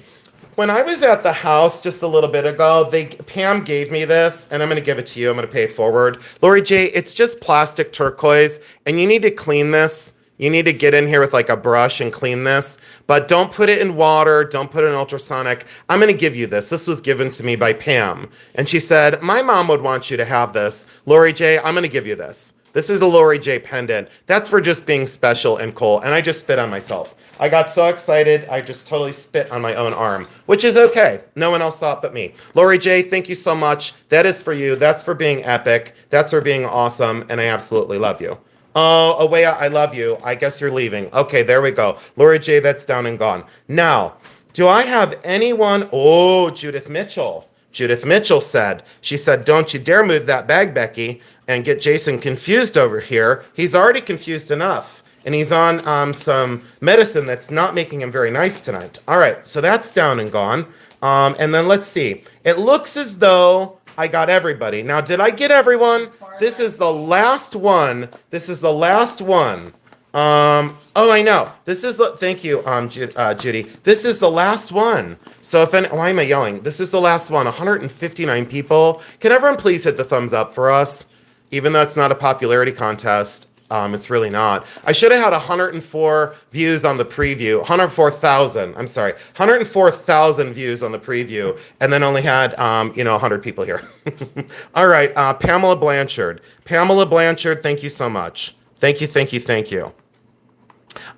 when I was at the house just a little bit ago, Pam gave me this, and I'm going to give it to you. I'm going to pay it forward. Lori J, it's just plastic turquoise, and you need to clean this. You need to get in here with like a brush and clean this, but don't put it in water. Don't put it in ultrasonic. I'm going to give you this. This was given to me by Pam. And she said, my mom would want you to have this. Lori J, I'm going to give you this. This is a Lori J pendant. That's for just being special and cool. And I just spit on myself. I got so excited. I just totally spit on my own arm, which is okay. No one else saw it but me. Lori J, thank you so much. That is for you. That's for being epic. That's for being awesome. And I absolutely love you. Oh, Awea, I love you. I guess you're leaving. Okay, there we go. Lori J, that's down and gone. Now, do I have anyone? Oh, Judith Mitchell. Judith Mitchell said, she said, don't you dare move that bag, Becky, and get Jason confused over here. He's already confused enough. And he's on some medicine that's not making him very nice tonight. All right, so that's down and gone. And then let's see. It looks as though I got everybody. Now, did I get everyone? This is the last one. This is the last one. Oh, I know. This is the, thank you, Judy. This is the last one. So why am I yelling? This is the last one. 159 people. Can everyone please hit the thumbs up for us? Even though it's not a popularity contest, It's really not. I should have had 104 views on the preview, 104,000. I'm sorry, 104,000 views on the preview, and then only had 100 people here. All right, Pamela Blanchard. Pamela Blanchard, thank you so much. Thank you, thank you, thank you.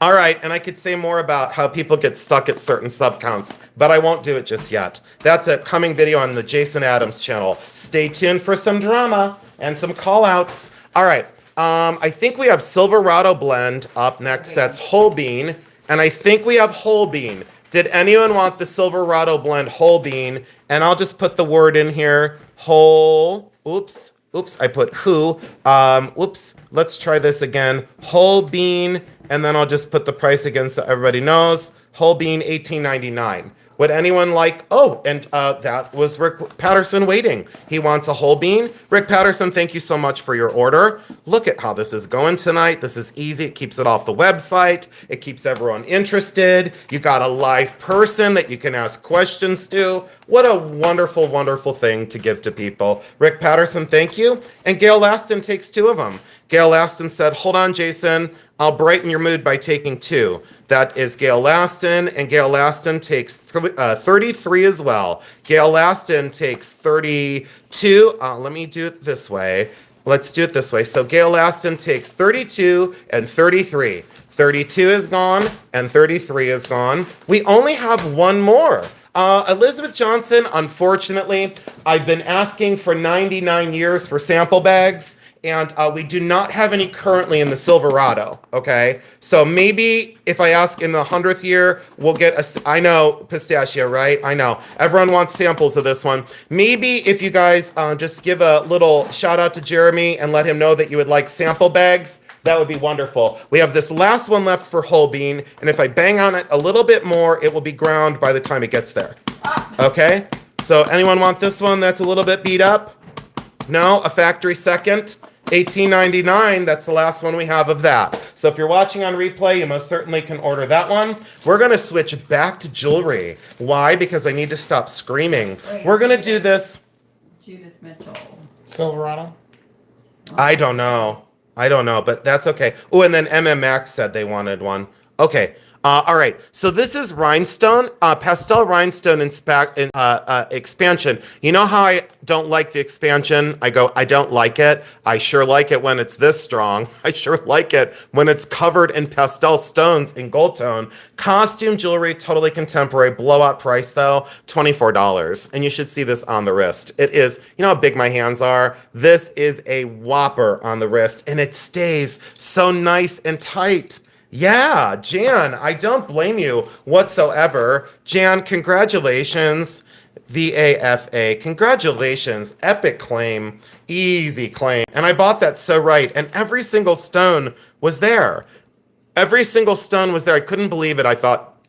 All right, and I could say more about how people get stuck at certain subcounts, but I won't do it just yet. That's a coming video on the Jason Adams channel. Stay tuned for some drama and some call-outs. All right, I think we have Silverado blend up next. That's whole bean, and I think we have whole bean. Did anyone want the Silverado blend whole bean? And I'll just put the word in here, whole, oops, I put who. Oops, let's try this again. Whole bean, and then I'll just put the price again so everybody knows. Whole bean, $18.99. Would anyone like, and that was Rick Patterson waiting. He wants a whole bean. Rick Patterson, thank you so much for your order. Look at how this is going tonight. This is easy. It keeps it off the website. It keeps everyone interested. You got a live person that you can ask questions to. What a wonderful, wonderful thing to give to people. Rick Patterson, thank you. And Gail Laston takes 2 of them. Gail Laston said, hold on, Jason. I'll brighten your mood by taking 2. That is Gail Laston, and Gail Laston takes 33 as well. Gail Laston takes 32. Let me do it this way. Let's do it this way. So Gail Laston takes 32 and 33. 32 is gone, and 33 is gone. We only have one more. Elizabeth Johnson, unfortunately, I've been asking for 99 years for sample bags. And we do not have any currently in the Silverado, okay? So maybe if I ask in the 100th year, we'll get I know, pistachio, right? I know. Everyone wants samples of this one. Maybe if you guys just give a little shout out to Jeremy and let him know that you would like sample bags, that would be wonderful. We have this last one left for whole bean, and if I bang on it a little bit more, it will be ground by the time it gets there. Okay? So anyone want this one that's a little bit beat up? No? A factory second? $18.99, that's the last one we have of that. So if you're watching on replay, you most certainly can order that one. We're going to switch back to jewelry. Why? Because I need to stop screaming. We're going to do this. Judith Mitchell. Silverado. I don't know, but that's okay. Oh, and then MMX said they wanted one. Okay. All right, so this is rhinestone, pastel rhinestone expansion. You know how I don't like the expansion? I don't like it. I sure like it when it's this strong. I sure like it when it's covered in pastel stones in gold tone. Costume jewelry, totally contemporary, blowout price though, $24. And you should see this on the wrist. It is, you know how big my hands are? This is a whopper on the wrist, and it stays so nice and tight. Yeah, Jan, I don't blame you whatsoever. Jan, congratulations. VAFA, congratulations. Epic claim, easy claim. And I bought that so right, and every single stone was there. Every single stone was there. I couldn't believe it. I thought,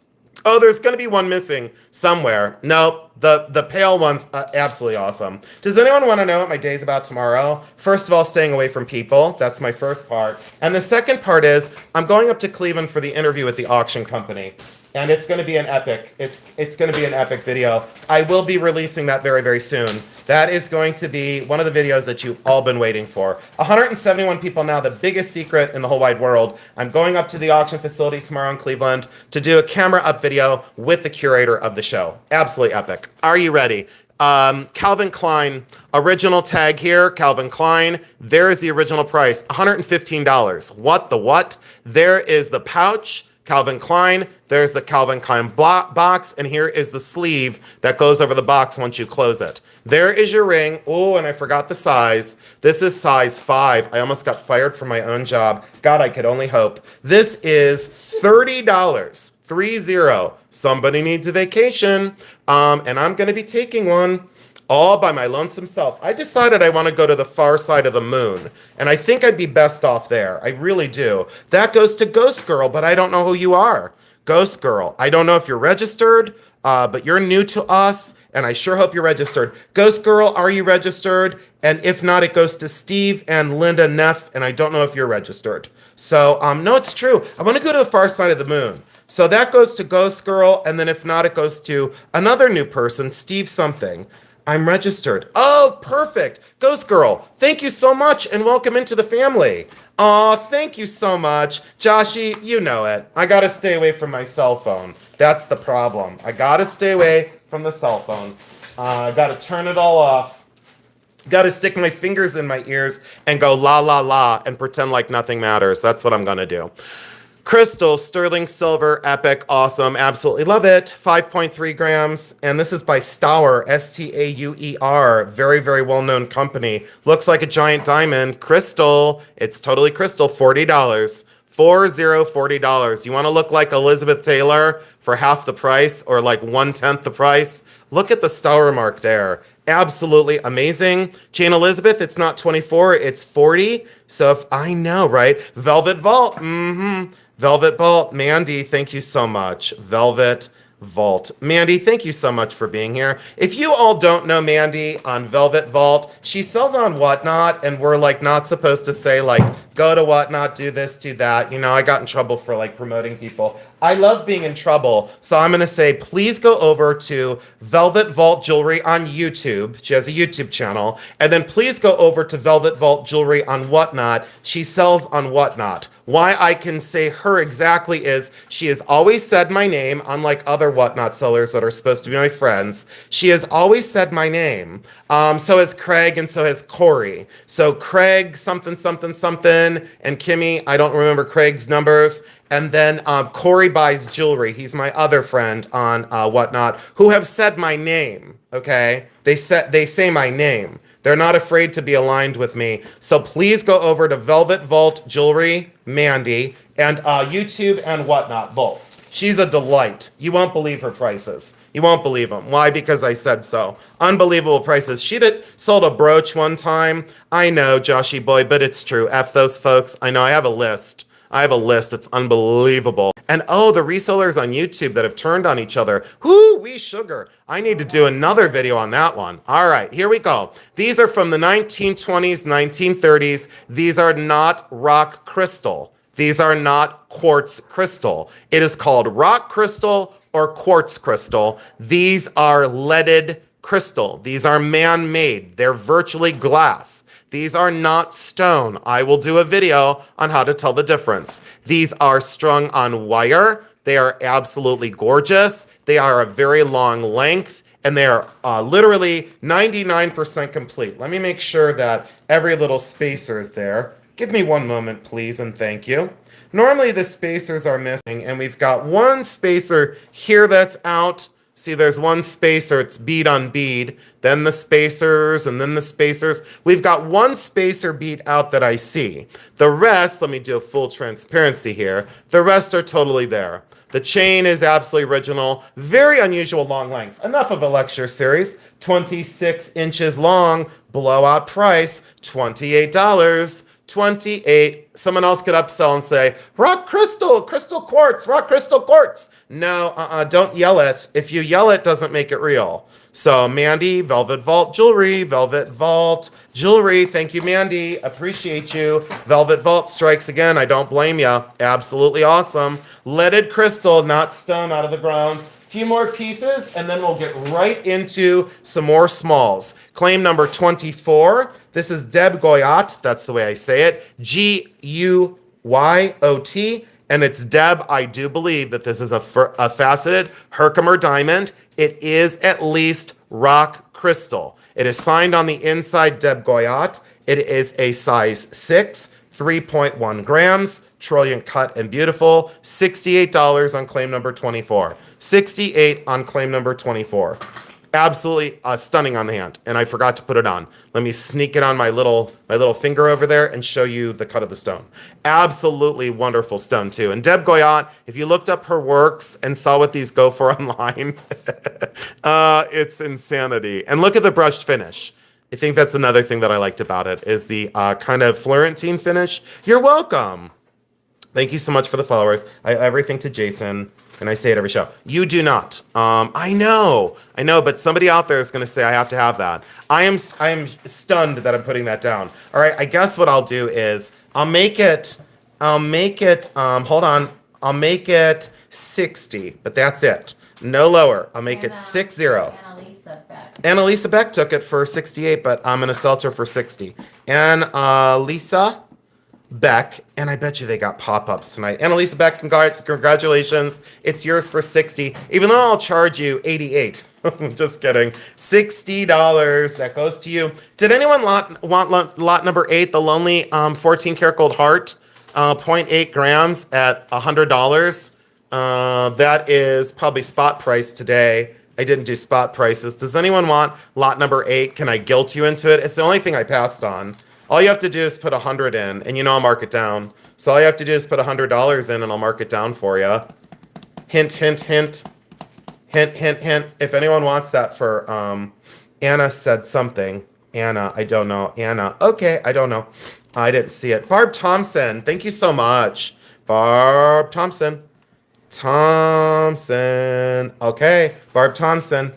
oh, there's going to be one missing somewhere. Nope, the pale one's absolutely awesome. Does anyone want to know what my day's about tomorrow? First of all, staying away from people. That's my first part. And the second part is I'm going up to Cleveland for the interview with the auction company. And it's going to be an epic. It's going to be an epic video. I will be releasing that very, very soon. That is going to be one of the videos that you've all been waiting for. 171 people now, the biggest secret in the whole wide world. I'm going up to the auction facility tomorrow in Cleveland to do a camera up video with the curator of the show. Absolutely epic. Are you ready? Calvin Klein, original tag here, Calvin Klein. There is the original price, $115. What the what? There is the pouch. Calvin Klein, there's the Calvin Klein box, and here is the sleeve that goes over the box once you close it. There is your ring. Oh, and I forgot the size. This is size 5. I almost got fired from my own job. God, I could only hope. This is $30. 30. Somebody needs a vacation, and I'm going to be taking one. All by my lonesome self. I decided I want to go to the far side of the moon, and I think I'd be best off there. I really do. That goes to Ghost Girl, but I don't know who you are. Ghost Girl, I don't know if you're registered, but you're new to us, and I sure hope you're registered. Ghost Girl, are you registered? And if not, it goes to Steve and Linda Neff, and I don't know if you're registered. So, no, it's true. I want to go to the far side of the moon. So that goes to Ghost Girl, and then if not, it goes to another new person, Steve something. I'm registered. Oh, perfect. Ghost Girl, thank you so much and welcome into the family. Aw, thank you so much. Joshy, you know it. I gotta stay away from my cell phone. That's the problem. I gotta stay away from the cell phone. I gotta turn it all off. Gotta stick my fingers in my ears and go la la la and pretend like nothing matters. That's what I'm gonna do. Crystal, sterling silver, epic, awesome, absolutely love it. 5.3 grams, and this is by Stauer, Stauer, very, very well-known company. Looks like a giant diamond. Crystal, it's totally crystal, $40. $40. You want to look like Elizabeth Taylor for half the price or like 1/10 the price? Look at the Stauer mark there. Absolutely amazing. Jane Elizabeth, it's not 24, it's 40. So if I know, right? Velvet Vault, Velvet Vault, Mandy, thank you so much. Velvet Vault. Mandy, thank you so much for being here. If you all don't know Mandy on Velvet Vault, she sells on Whatnot, and we're like not supposed to say like, go to Whatnot, do this, do that. You know, I got in trouble for like promoting people. I love being in trouble, so I'm gonna say, please go over to Velvet Vault Jewelry on YouTube. She has a YouTube channel. And then please go over to Velvet Vault Jewelry on Whatnot. She sells on Whatnot. Why I can say her exactly is she has always said my name, unlike other Whatnot sellers that are supposed to be my friends. She has always said my name. So has Craig and so has Corey. So Craig something, something, something, and Kimmy, I don't remember Craig's numbers. And then Corey buys jewelry. He's my other friend on Whatnot who have said my name. Okay, they say my name. They're not afraid to be aligned with me. So please go over to Velvet Vault Jewelry, Mandy, and YouTube and Whatnot both. She's a delight. You won't believe her prices. You won't believe them. Why? Because I said so. Unbelievable prices. She sold a brooch one time. I know, Joshy boy, but it's true. F those folks. I know. I have a list. It's unbelievable. And oh, the resellers on YouTube that have turned on each other. Whoo-wee sugar. I need to do another video on that one. All right, here we go. These are from the 1920s, 1930s. These are not rock crystal. These are not quartz crystal. It is called rock crystal or quartz crystal. These are leaded crystal. These are man-made. They're virtually glass. These are not stone. I will do a video on how to tell the difference. These are strung on wire. They are absolutely gorgeous. They are a very long length, and they are literally 99% complete. Let me make sure that every little spacer is there. Give me one moment, please, and thank you. Normally the spacers are missing, and we've got one spacer here that's out. See, there's one spacer, it's bead on bead, then the spacers, and then the spacers. We've got one spacer bead out that I see. The rest, let me do a full transparency here, the rest are totally there. The chain is absolutely original, very unusual long length. Enough of a lecture series, 26 inches long, blowout price, $28. 28. Someone else could upsell and say, rock crystal, crystal quartz, rock crystal quartz. No, don't yell it. If you yell it, doesn't make it real. So Mandy, Velvet Vault Jewelry, Velvet Vault Jewelry. Thank you, Mandy. Appreciate you. Velvet Vault strikes again. I don't blame you. Absolutely awesome. Leaded crystal, not stone out of the ground. Few more pieces, and then we'll get right into some more smalls. Claim number 24. This is Deb Goyot. That's the way I say it. Guyot. And it's Deb. I do believe that this is a faceted Herkimer diamond. It is at least rock crystal. It is signed on the inside, Deb Goyot. It is a size 6, 3.1 grams. Trillium cut and beautiful. $68 on claim number 24. $68 on claim number 24. Absolutely stunning on the hand, and I forgot to put it on. Let me sneak it on my little finger over there and show you the cut of the stone. Absolutely wonderful stone too. And Deb Goyot, if you looked up her works and saw what these go for online, it's insanity. And look at the brushed finish. I think that's another thing that I liked about it is the kind of Florentine finish. You're welcome. Thank you so much for the followers. I owe everything to Jason, and I say it every show. You do not. I know, but somebody out there is going to say I have to have that. I am stunned that I'm putting that down. All right, I guess what I'll do is I'll make it, hold on. I'll make it 60, but that's it. No lower. I'll make it 60. Annalisa back. Annalisa Beck took it for 68, but I'm gonna sell it to her for 60. And Lisa Beck, and I bet you they got pop-ups tonight. Annalisa Beck, congratulations. It's yours for 60, even though I'll charge you 88. Just kidding. $60. That goes to you. Did anyone want lot number 8, the lonely 14 karat gold heart? 0.8 grams at $100. That is probably spot price today. I didn't do spot prices. Does anyone want lot number 8? Can I guilt you into it? It's the only thing I passed on. All you have to do is put 100 in, and you know I'll mark it down. So all you have to do is put $100 in, and I'll mark it down for you. Hint, hint, hint. Hint, hint, hint. If anyone wants that for, Anna said something. Anna, I don't know. Anna, okay, I don't know. I didn't see it. Barb Thompson, thank you so much. Barb Thompson. Okay, Barb Thompson.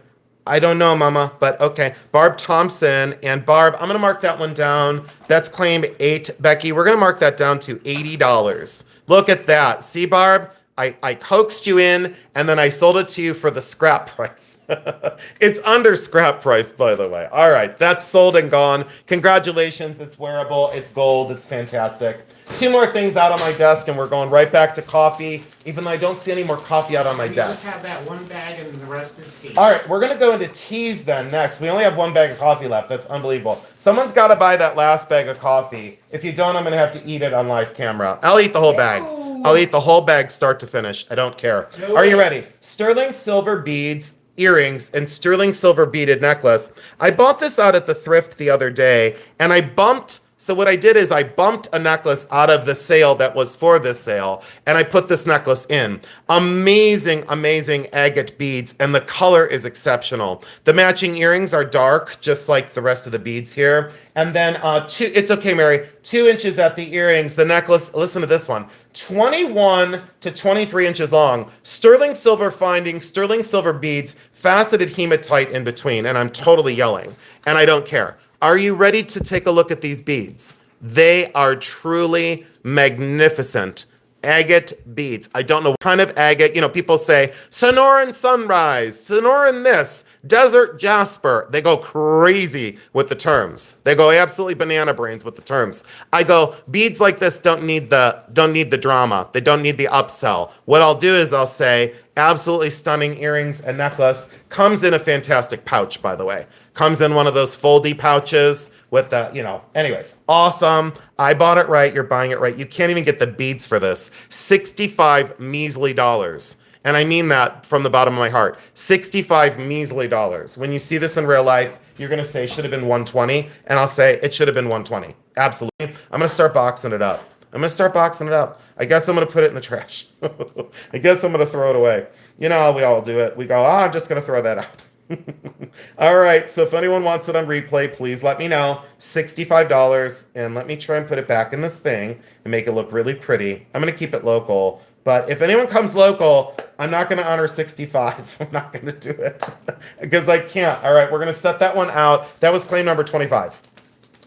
I don't know, Mama, but okay. Barb Thompson, and Barb, I'm gonna mark that one down. That's claim 8. Becky, we're gonna mark that down to $80. Look at that. See, Barb? I coaxed you in, and then I sold it to you for the scrap price. It's under scrap price, by the way. All right, that's sold and gone. Congratulations, it's wearable, it's gold, it's fantastic. 2 more things out on my desk, and we're going right back to coffee, even though I don't see any more coffee out on my We desk. just have that one bag and the rest is tea. All right, we're going to go into teas then next. We only have 1 bag of coffee left. That's unbelievable. Someone's got to buy that last bag of coffee. If you don't, I'm going to have to eat it on live camera. I'll eat the whole bag. I'll eat the whole bag start to finish. I don't care. No Are you way. ready? Sterling silver beads, earrings, and sterling silver beaded necklace. I bought this out at the thrift the other day, and so what I did is I bumped a necklace out of the sale that was for this sale, and I put this necklace in. Amazing, amazing agate beads, and the color is exceptional. The matching earrings are dark, just like the rest of the beads here. And then it's okay, Mary, 2 inches at the earrings. The necklace, listen to this one, 21 to 23 inches long. Sterling silver finding, sterling silver beads, faceted hematite in between, and I'm totally yelling, and I don't care. Are you ready to take a look at these beads? They are truly magnificent. Agate beads. I don't know what kind of agate. You know, people say Sonoran sunrise, Sonoran this, desert jasper. They go crazy with the terms. They go absolutely banana brains with the terms. I go, beads like this don't need the drama. They don't need the upsell. What I'll do is I'll say, absolutely stunning earrings and necklace. Comes in a fantastic pouch, by the way. Comes in one of those foldy pouches with the, anyways, awesome. I bought it right. You're buying it right. You can't even get the beads for this. $65 measly dollars. And I mean that from the bottom of my heart. $65 measly dollars. When you see this in real life, you're going to say, should have been 120. And I'll say, it should have been 120. Absolutely. I'm going to start boxing it up. I guess I'm going to put it in the trash. I guess I'm going to throw it away. You know how we all do it. We go, I'm just going to throw that out. All right, so if anyone wants it on replay, please let me know. $65, and let me try and put it back in this thing and make it look really pretty. I'm going to keep it local, but if anyone comes local, I'm not going to honor 65. I'm not going to do it because I can't. All right, we're going to set that one out. That was claim number 25.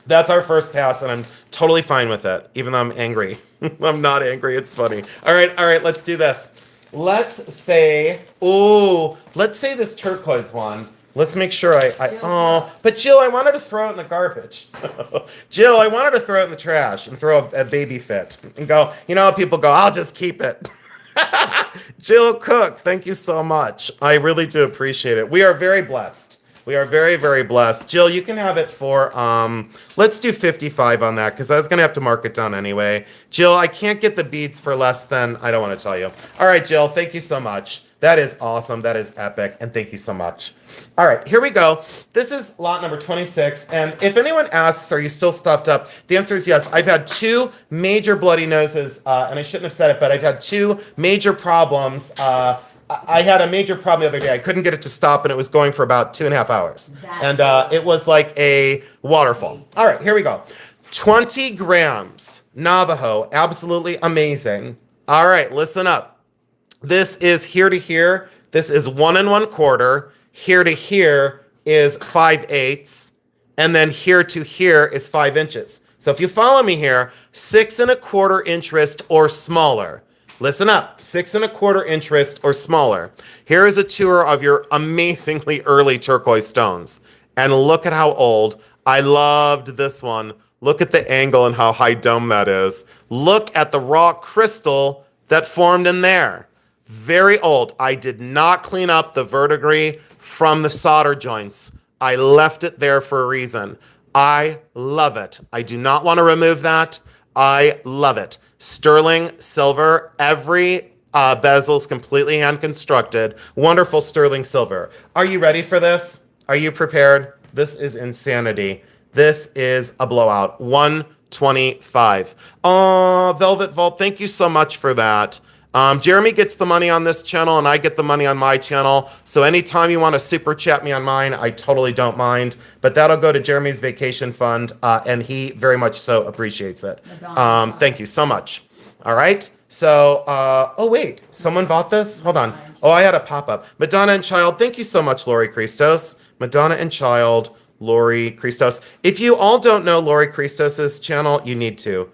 That's our first pass, and I'm totally fine with it, even though I'm angry. I'm not angry. It's funny. All right, let's do this. Let's say this turquoise one. Let's make sure but Jill, I wanted to throw it in the garbage. Jill, I wanted to throw it in the trash and throw a baby fit and go, people go, I'll just keep it. Jill Cook, thank you so much. I really do appreciate it. We are very blessed. We are very, very blessed. Jill, you can have it for, let's do 55 on that because I was going to have to mark it down anyway. Jill, I can't get the beads for less than, I don't want to tell you. All right, Jill, thank you so much. That is awesome. That is epic. And thank you so much. All right, here we go. This is lot number 26. And if anyone asks, are you still stuffed up? The answer is yes. I've had 2 major bloody noses, and I shouldn't have said it, but I've had 2 major problems. I had a major problem the other day. I couldn't get it to stop, and it was going for about 2.5 hours. And it was like a waterfall. All right, here we go. 20 grams, Navajo, absolutely amazing. All right, listen up. This is here to here. This is 1 1/4. Here to here is 5/8. And then here to here is 5 inches. So if you follow me here, 6 1/4 inch wrist or smaller. Listen up, 6¼ wrist or smaller. Here is a tour of your amazingly early turquoise stones. And look at how old. I loved this one. Look at the angle and how high dome that is. Look at the raw crystal that formed in there. Very old. I did not clean up the verdigris from the solder joints. I left it there for a reason. I love it. I do not want to remove that. I love it. Sterling silver. Every bezel is completely hand constructed. Wonderful sterling silver. Are you ready for this? Are you prepared? This is insanity. This is a blowout. 125. Oh, Velvet Vault, thank you so much for that. Jeremy gets the money on this channel and I get the money on my channel. So anytime you want to super chat me on mine, I totally don't mind. But that'll go to Jeremy's vacation fund and he very much so appreciates it. Thank you so much. All right. So, oh wait, someone bought this? Hold on. Oh, I had a pop-up. Madonna and Child, thank you so much, Lori Christos. Madonna and Child, Lori Christos. If you all don't know Lori Christos's channel, you need to.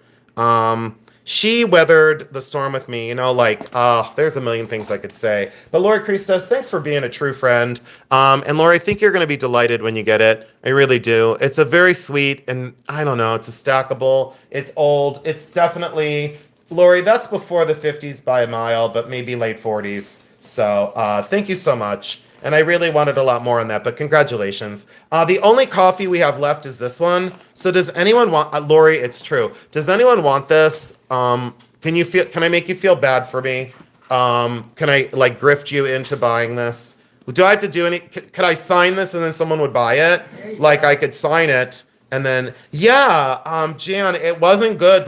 She weathered the storm with me, there's a million things I could say. But Lori Christos, thanks for being a true friend. And Lori, I think you're going to be delighted when you get it. I really do. It's a very sweet, and I don't know, it's a stackable. It's old. It's definitely, Lori, that's before the 50s by a mile, but maybe late 40s. So thank you so much. And I really wanted a lot more on that, but congratulations. The only coffee we have left is this one. So does anyone want, Lori, it's true. Does anyone want this? Can I make you feel bad for me? Can I grift you into buying this? Do I have to do could I sign this and then someone would buy it? I could sign it and then, Jan, it wasn't good.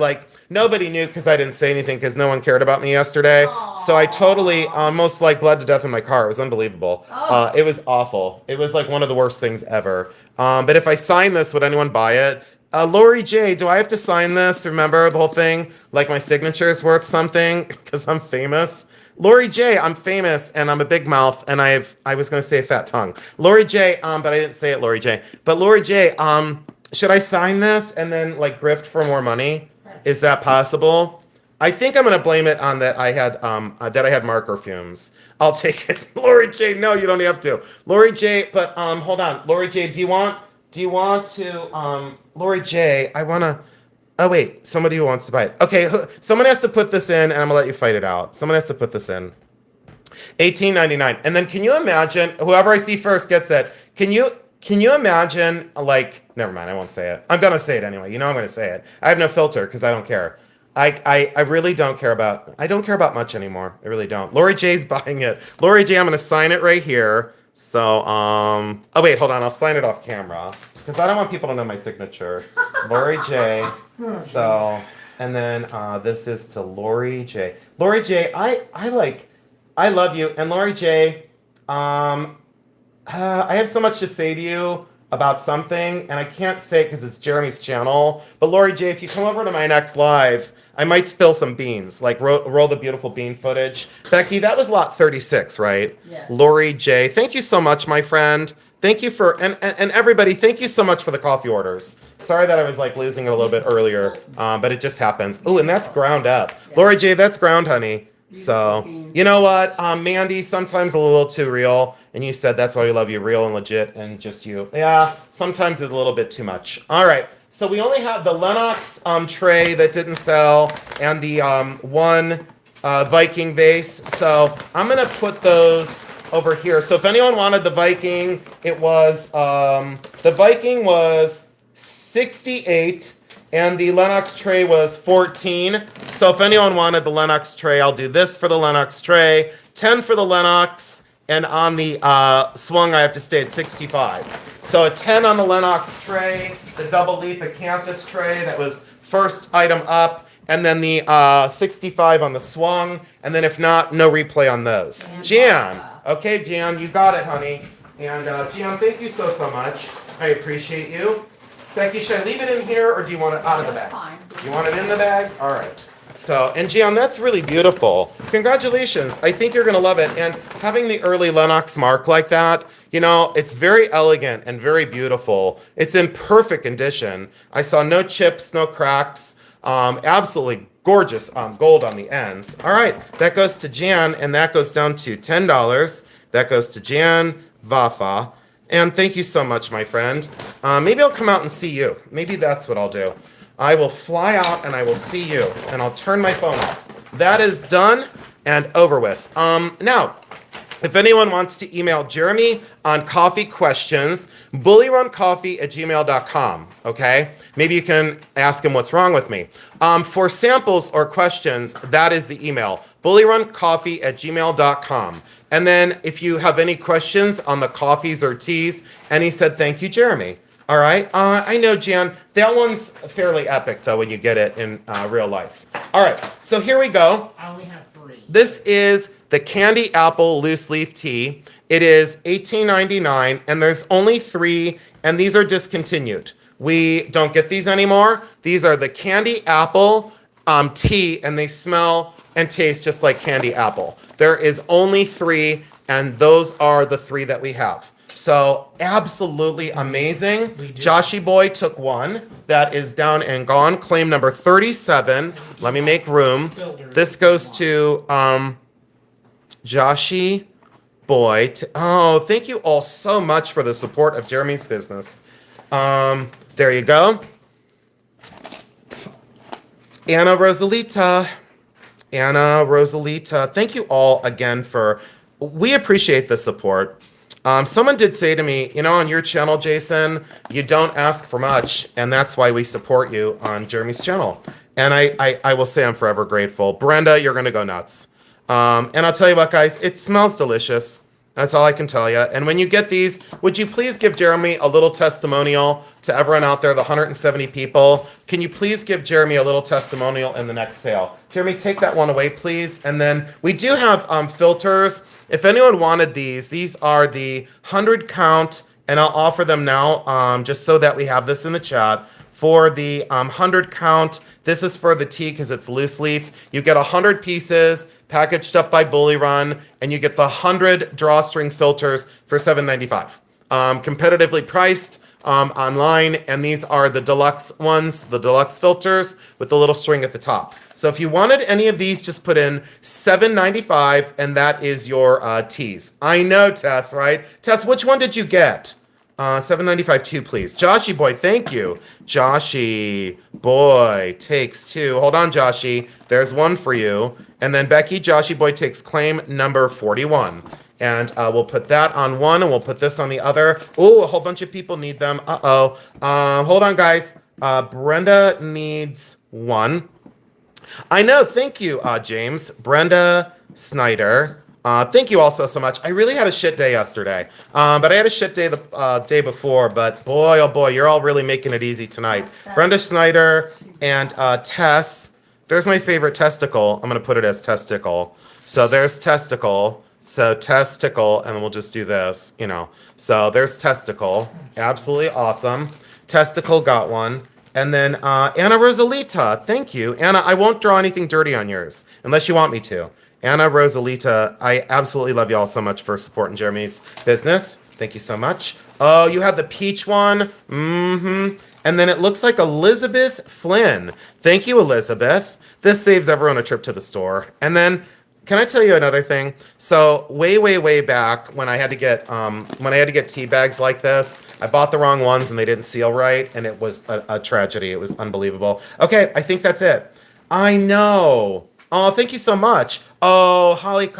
Nobody knew because I didn't say anything because no one cared about me yesterday. Aww. So I totally almost bled to death in my car. It was unbelievable. Oh. It was awful. It was one of the worst things ever. But if I sign this, would anyone buy it? Lori J, do I have to sign this? Remember the whole thing? My signature is worth something because I'm famous. Lori J, I'm famous and I'm a big mouth and I was going to say a fat tongue. Lori J, but I didn't say it, Lori J. But Lori J, should I sign this and then grift for more money? Is that possible? I think I'm going to blame it on that I had marker fumes. I'll take it. Lori J, no, you don't have to. Lori J, but hold on. Lori J, do you want to Lori J, I want to oh wait, somebody who wants to buy it. Okay, someone has to put this in and I'm going to let you fight it out. Someone has to put this in. $18.99. And then can you imagine whoever I see first gets it. Can you imagine, never mind, I won't say it. I'm going to say it anyway. I'm going to say it. I have no filter because I don't care. I really don't care about, I don't care about much anymore. I really don't. Lori J's buying it. Lori J, I'm going to sign it right here. So, oh wait, hold on. I'll sign it off camera because I don't want people to know my signature. Lori J. So, and then this is to Lori J. Lori J, I love you. And Lori J, I have so much to say to you about something, and I can't say it because it's Jeremy's channel. But Lori J, if you come over to my next live, I might spill some beans, roll the beautiful bean footage. Becky, that was lot 36, right? Yes. Lori J, thank you so much, my friend. Thank you for, and everybody, thank you so much for the coffee orders. Sorry that I was losing it a little bit earlier, but it just happens. Oh, and that's ground up. Yeah. Lori J, that's ground, honey. So, you know what, Mandy, sometimes a little too real. And you said that's why we love you, real and legit, and just you. Yeah, sometimes it's a little bit too much. All right, so we only have the Lennox tray that didn't sell and the one Viking vase. So I'm going to put those over here. So if anyone wanted the Viking, it was, the Viking was 68 and the Lennox tray was 14. So if anyone wanted the Lennox tray, I'll do this for the Lennox tray, 10 for the Lennox. And on the swung, I have to stay at 65. So a 10 on the Lennox tray, the double leaf acanthus tray that was first item up, and then the 65 on the swung, and then if not, no replay on those. Jan, okay, Jan, you got it, honey. And Jan, thank you so much. I appreciate you. Becky, should I leave it in here, or do you want it out of the bag? Fine. You want it in the bag? All right. So, and Gian, that's really beautiful. Congratulations. I think you're going to love it. And having the early Lennox mark like that, it's very elegant and very beautiful. It's in perfect condition. I saw no chips, no cracks. Absolutely Gorgeous gold on the ends. All right, that goes to Jan, and that goes down to $10. That goes to Jan Vafa. And thank you so much, my friend. Maybe I'll come out and see you. Maybe that's what I'll do. I will fly out and I will see you, and I'll turn my phone off. That is done and over with. Now, if anyone wants to email Jeremy on coffee questions, bullyruncoffee@gmail.com, okay? Maybe you can ask him what's wrong with me. For samples or questions, that is the email, bullyruncoffee@gmail.com. And then if you have any questions on the coffees or teas, and he said, thank you, Jeremy. All right, I know, Jan. That one's fairly epic, though, when you get it in real life. All right, so here we go. I only have 3. This is the Candy Apple Loose Leaf Tea. It is $18.99, and there's only 3, and these are discontinued. We don't get these anymore. These are the Candy Apple tea, and they smell and taste just like candy apple. There is only 3, and those are the 3 that we have. So absolutely amazing. Joshy Boy took 1. That is down and gone. Claim number 37. Let me make room. This goes to Joshy Boy. Oh, thank you all so much for the support of Jeremy's business. There you go. Anna Rosalita. Thank you all again we appreciate the support. Someone did say to me, on your channel, Jason, you don't ask for much, and that's why we support you on Jeremy's channel. And I will say I'm forever grateful. Brenda, you're going to go nuts. And I'll tell you what, guys, it smells delicious. That's all I can tell you. And when you get these, would you please give Jeremy a little testimonial to everyone out there, the 170 people? Can you please give Jeremy a little testimonial in the next sale? Jeremy, take that one away, please. And then we do have filters. If anyone wanted these are the 100 count, and I'll offer them now just so that we have this in the chat. For the 100 count, this is for the tea because it's loose leaf. You get 100 pieces packaged up by Bully Run, and you get the 100 drawstring filters for $7.95. Competitively priced online, and these are the deluxe ones, the deluxe filters with the little string at the top. So if you wanted any of these, just put in $7.95, and that is your teas. I know, Tess, right? Tess, which one did you get? $7.95 2, please. Joshy Boy, thank you. Joshy Boy takes 2. Hold on, Joshy. There's 1 for you. And then Becky, Joshy Boy takes claim number 41. And we'll put that on 1, and we'll put this on the other. Oh, a whole bunch of people need them. Uh-oh. Hold on, guys. Brenda needs 1. I know. Thank you, James. Brenda Snyder. Thank you all so much. I really had a shit day yesterday, but I had a shit day the day before. But boy, oh boy, you're all really making it easy tonight. Brenda Snyder and Tess. There's my favorite testicle. I'm going to put it as testicle. So there's testicle. So testicle, and then we'll just do this, So there's testicle. Absolutely awesome. Testicle got 1. And then Anna Rosalita. Thank you. Anna, I won't draw anything dirty on yours unless you want me to. Anna Rosalita, I absolutely love you all so much for supporting Jeremy's business. Thank you so much. Oh, you had the peach one. Mm-hmm. And then it looks like Elizabeth Flynn. Thank you, Elizabeth. This saves everyone a trip to the store. And then, can I tell you another thing? So way back when I had to get tea bags like this, I bought the wrong ones and they didn't seal right, and it was a tragedy. It was unbelievable. Okay, I think that's it. I know. Oh, thank you so much. Oh, Holly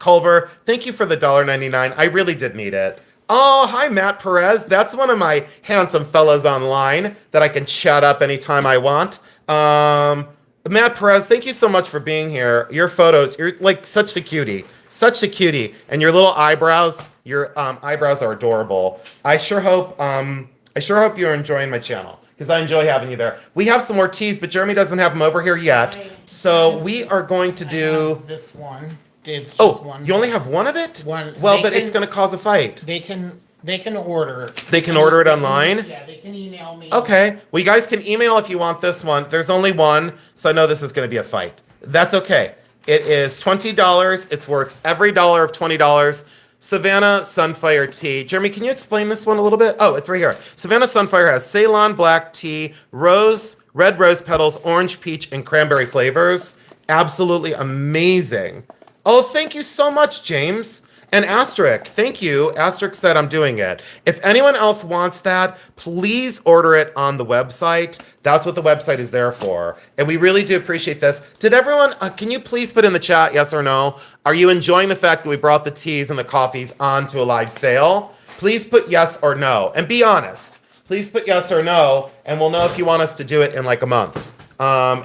Culver, thank you for the $1.99. I really did need it. Oh, hi, Matt Perez. That's one of my handsome fellas online that I can chat up anytime I want. Matt Perez, thank you so much for being here. Your photos, you're like such a cutie. Such a cutie. And your little eyebrows, your eyebrows are adorable. I sure hope you're enjoying my channel, because I enjoy having you there. We have some more teas, but Jeremy doesn't have them over here yet. So we are going to do this one. It's just one. You only have 1 of it? One. Well, but it's going to cause a fight. They can order. They can order it online? Yeah, they can email me. Okay. Well, you guys can email if you want this one. There's only 1, so I know this is going to be a fight. That's okay. It is $20. It's worth every dollar of $20. Savannah Sunfire Tea. Jeremy, can you explain this one a little bit? Oh, it's right here. Savannah Sunfire has Ceylon black tea, rose red rose petals, orange, peach, and cranberry flavors. Absolutely amazing. Oh, thank you so much, James. And Asterisk, thank you. Asterisk said I'm doing it. If anyone else wants that, please order it on the website. That's what the website is there for. And we really do appreciate this. Did everyone, can you please put in the chat, yes or no? Are you enjoying the fact that we brought the teas and the coffees onto a live sale? Please put yes or no. And be honest. Please put yes or no, and we'll know if you want us to do it in like a month.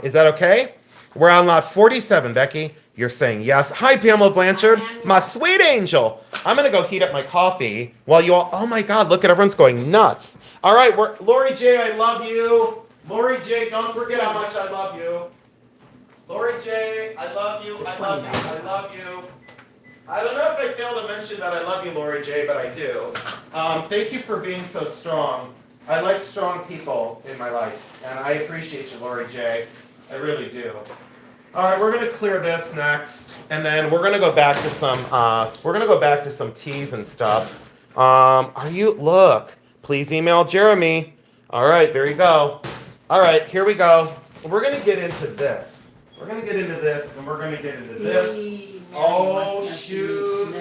Is that okay? We're on lot 47, Becky. You're saying yes. Hi, Pamela Blanchard, my sweet angel. I'm going to go heat up my coffee while you all, oh my God, look at everyone's going nuts. All right, Lori J, I love you. Lori J, don't forget how much I love you. Lori J, I love you, I love you, I love you. I don't know if I failed to mention that I love you, Lori J, but I do. Thank you for being so strong. I like strong people in my life, and I appreciate you, Lori J. I really do. All right, we're gonna clear this next, and then we're gonna go back to some teas and stuff. Look, please email Jeremy. All right, there you go. All right, here we go. We're gonna get into this. We're gonna get into this, and we're gonna get into this. Oh, shoot.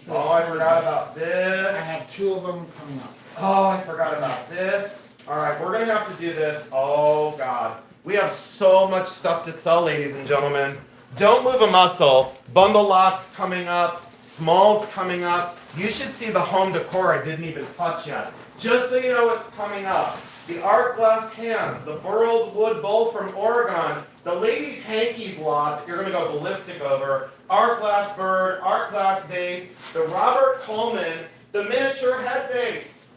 Oh, I forgot about this. I have 2 of them coming up. Oh, I forgot about this. All right, we're gonna have to do this. Oh, God. We have so much stuff to sell, ladies and gentlemen. Don't move a muscle. Bundle lots coming up. Smalls coming up. You should see the home decor I didn't even touch yet. Just so you know what's coming up. The art glass hands. The burled wood bowl from Oregon. The ladies' hankies lot that you're going to go ballistic over. Art glass bird. Art glass vase. The Robert Coleman. The miniature head vase.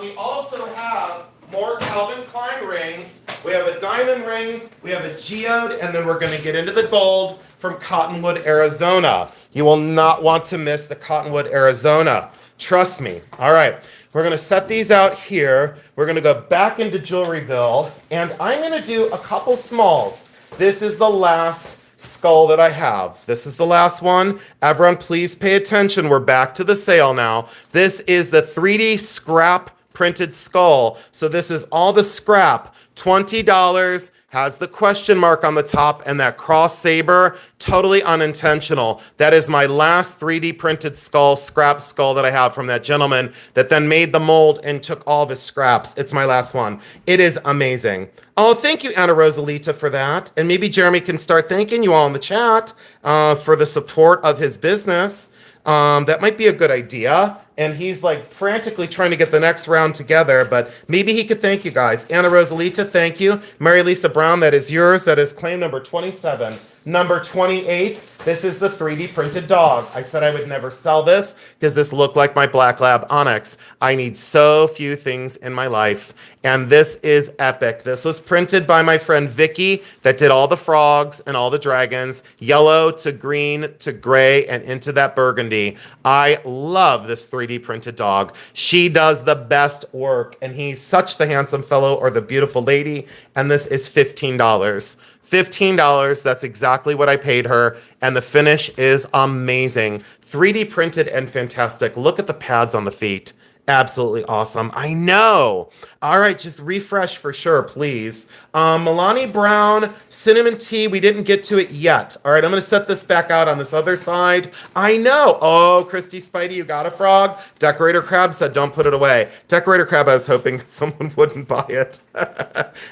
We also have more Calvin Klein rings. We have a diamond ring, we have a geode, and then we're going to get into the gold from Cottonwood, Arizona. You will not want to miss the Cottonwood, Arizona. Trust me. All right, we're going to set these out here. We're going to go back into Jewelryville, and I'm going to do a couple smalls. This is the last skull that I have. This is the last one. Everyone, please pay attention. We're back to the sale now. This is the 3D scrap printed skull. So this is all the scrap. $20, has the question mark on the top and that cross saber, totally unintentional. That is my last 3D printed skull, scrap skull that I have from that gentleman that then made the mold and took all of his scraps. It's my last one. It is amazing. Oh, thank you, Anna Rosalita, for that. And maybe Jeremy can start thanking you all in the chat for the support of his business. That might be a good idea. And he's like frantically trying to get the next round together, but maybe he could thank you guys. Anna Rosalita, thank you. Mary Lisa Brown, that is yours. That is claim number 27. Number 28, this is the 3D printed dog. I said I would never sell this because this looked like my Black Lab Onyx. I need so few things in my life, and this is epic. This was printed by my friend Vicky that did all the frogs and all the dragons, yellow to green to gray and into that burgundy. I love this 3D printed dog. She does the best work, and he's such the handsome fellow or the beautiful lady, and this is $15. $15, that's exactly what I paid her, and the finish is amazing. 3D printed and fantastic. Look at the pads on the feet. Absolutely awesome. I know. All right, just refresh for sure, please. Milani Brown, cinnamon tea. We didn't get to it yet. All right, I'm going to set this back out on this other side. I know. Oh, Christy Spidey, you got a frog? Decorator Crab said don't put it away. Decorator Crab, I was hoping someone wouldn't buy it.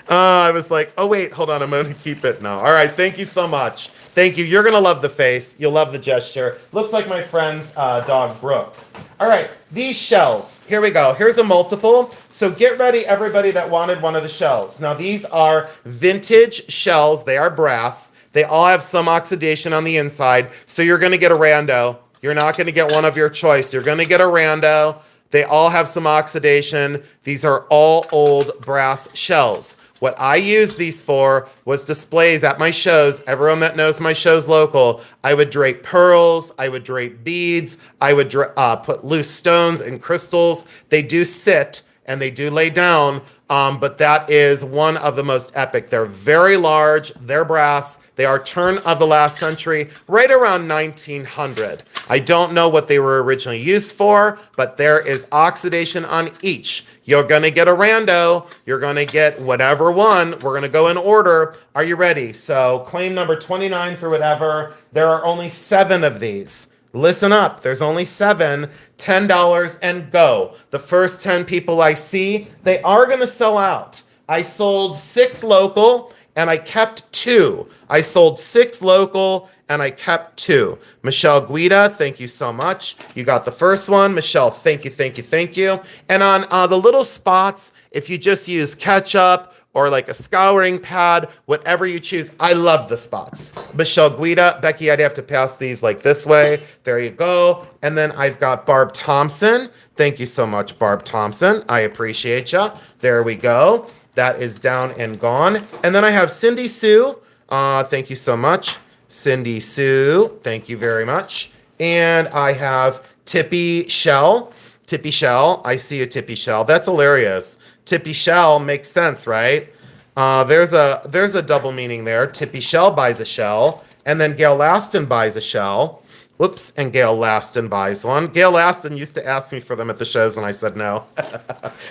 I was like, oh, wait, hold on. I'm going to keep it now. All right, thank you so much. Thank you. You're going to love the face. You'll love the gesture. Looks like my friend's dog, Brooks. All right, these shells. Here we go. Here's a multiple. So get ready, everybody that wanted one of the shells. Now, these are vintage shells. They are brass. They all have some oxidation on the inside. So you're going to get a rando. You're not going to get one of your choice. You're going to get a rando. They all have some oxidation. These are all old brass shells. What I used these for was displays at my shows. Everyone that knows my shows local, I would drape pearls, I would drape beads, I would put loose stones and crystals. They do sit, and they do lay down, but that is one of the most epic. They're very large, they're brass, they are turn of the last century, right around 1900. I don't know what they were originally used for, but there is oxidation on each. You're gonna get a rando, you're gonna get whatever one, we're gonna go in order. Are you ready? So claim number 29 through whatever, there are only 7 of these. Listen up, there's only 7, $10 and go. The first 10 people I see, they are gonna sell out. I sold 6 local and I kept 2. I sold 6 local and I kept 2. Michelle Guida, thank you so much. You got the first one. Michelle, thank you, thank you, thank you. And on the little spots, if you just use ketchup or like a scouring pad, whatever you choose, I love the spots. Michelle Guida, Becky, I'd have to pass these like this way. There you go. And then I've got Barb Thompson. Thank you so much, Barb Thompson. I appreciate you. There we go. That is down and gone. And then I have Cindy Sue. Thank you so much. Cindy Sue, thank you very much. And I have Tippy Shell. Tippy Shell, I see a Tippy Shell. That's hilarious. Tippy Shell makes sense, right? There's a double meaning there. Tippy Shell buys a shell, and then Gail Laston buys a shell. Whoops, and Gail Laston buys one. Gail Laston used to ask me for them at the shows, and I said no.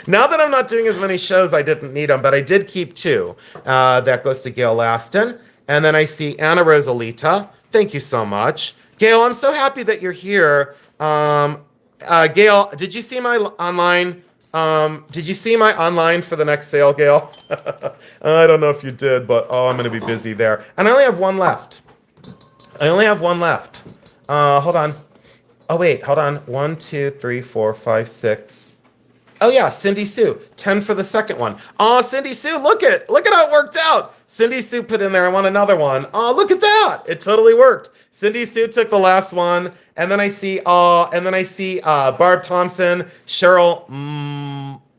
Now that I'm not doing as many shows, I didn't need them, but I did keep 2. That goes to Gail Laston. And then I see Anna Rosalita. Thank you so much. Gail, I'm so happy that you're here. Gail, did you see my online? Did you see my online for the next sale, Gail? I don't know if you did, but I'm going to be busy there. And I only have 1 left. Hold on. Oh, wait, hold on. 1, 2, 3, 4, 5, 6. Oh, yeah, Cindy Sue. 10 for the second one. Oh, Cindy Sue, look at how it worked out. Cindy Sue put in there, I want another one. Oh, look at that. It totally worked. Cindy Sue took the last one. And then I see Barb Thompson, Cheryl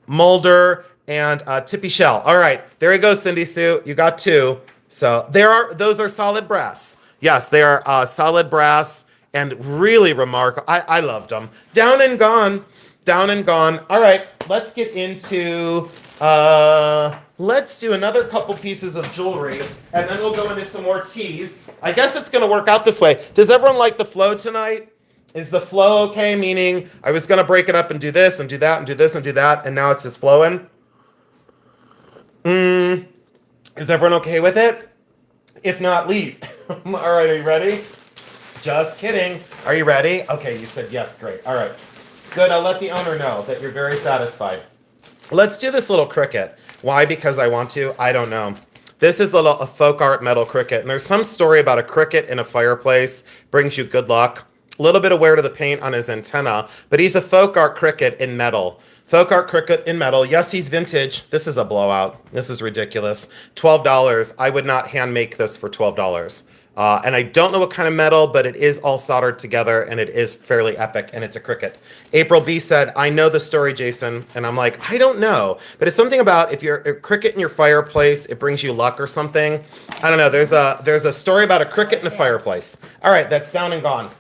Mulder, and Tippy Shell. All right, there you go, Cindy Sue. You got 2. So those are solid brass. Yes, they are solid brass and really remarkable. I loved them. Down and gone. All right, let's get into, let's do another couple pieces of jewelry, and then we'll go into some more teas. I guess it's going to work out this way. Does everyone like the flow tonight? Is the flow okay? Meaning, I was going to break it up and do this and do that and do this and do that, and now it's just flowing? Is everyone okay with it? If not, leave. All right, are you ready? Just kidding. Are you ready? Okay, you said yes. Great. All right. Good. I'll let the owner know that you're very satisfied. Let's do this little cricket. Why? Because I want to? I don't know. This is a folk art metal cricket, and there's some story about a cricket in a fireplace brings you good luck. A little bit of wear to the paint on his antenna, but he's a folk art cricket in metal. Folk art cricket in metal. Yes, he's vintage. This is a blowout. This is ridiculous. $12. I would not hand make this for $12. And I don't know what kind of metal, but it is all soldered together, and it is fairly epic, and it's a cricket. April B said, I know the story, Jason. And I'm like, I don't know. But it's something about if you're a cricket in your fireplace, it brings you luck or something. I don't know. There's a story about a cricket in a fireplace. All right, that's down and gone.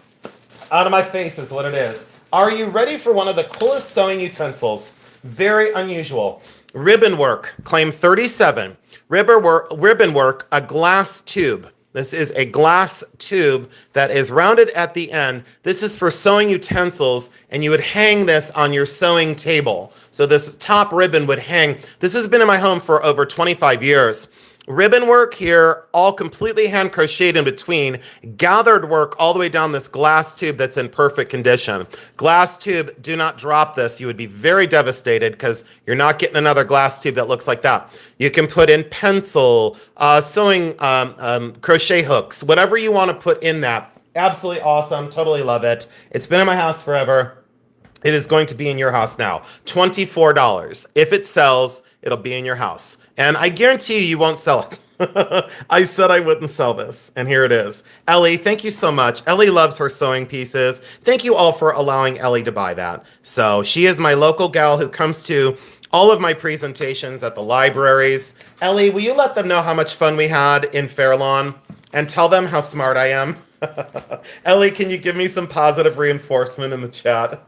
Out of my face is what it is. Are you ready for one of the coolest sewing utensils? Very unusual. Ribbon work, claim 37. Ribbon work, a glass tube. This is a glass tube that is rounded at the end. This is for sewing utensils, and you would hang this on your sewing table. So this top ribbon would hang. This has been in my home for over 25 years. Ribbon work here, all completely hand crocheted in between. Gathered work all the way down this glass tube that's in perfect condition. Glass tube, do not drop this. You would be very devastated because you're not getting another glass tube that looks like that. You can put in pencil, sewing crochet hooks, whatever you want to put in that. Absolutely awesome. Totally love it. It's been in my house forever. It is going to be in your house now. $24. If it sells, it'll be in your house. And I guarantee you won't sell it. I said I wouldn't sell this, and here it is. Ellie, thank you so much. Ellie loves her sewing pieces. Thank you all for allowing Ellie to buy that. So she is my local gal who comes to all of my presentations at the libraries. Ellie, will you let them know how much fun we had in Fairlawn and tell them how smart I am? Ellie, can you give me some positive reinforcement in the chat?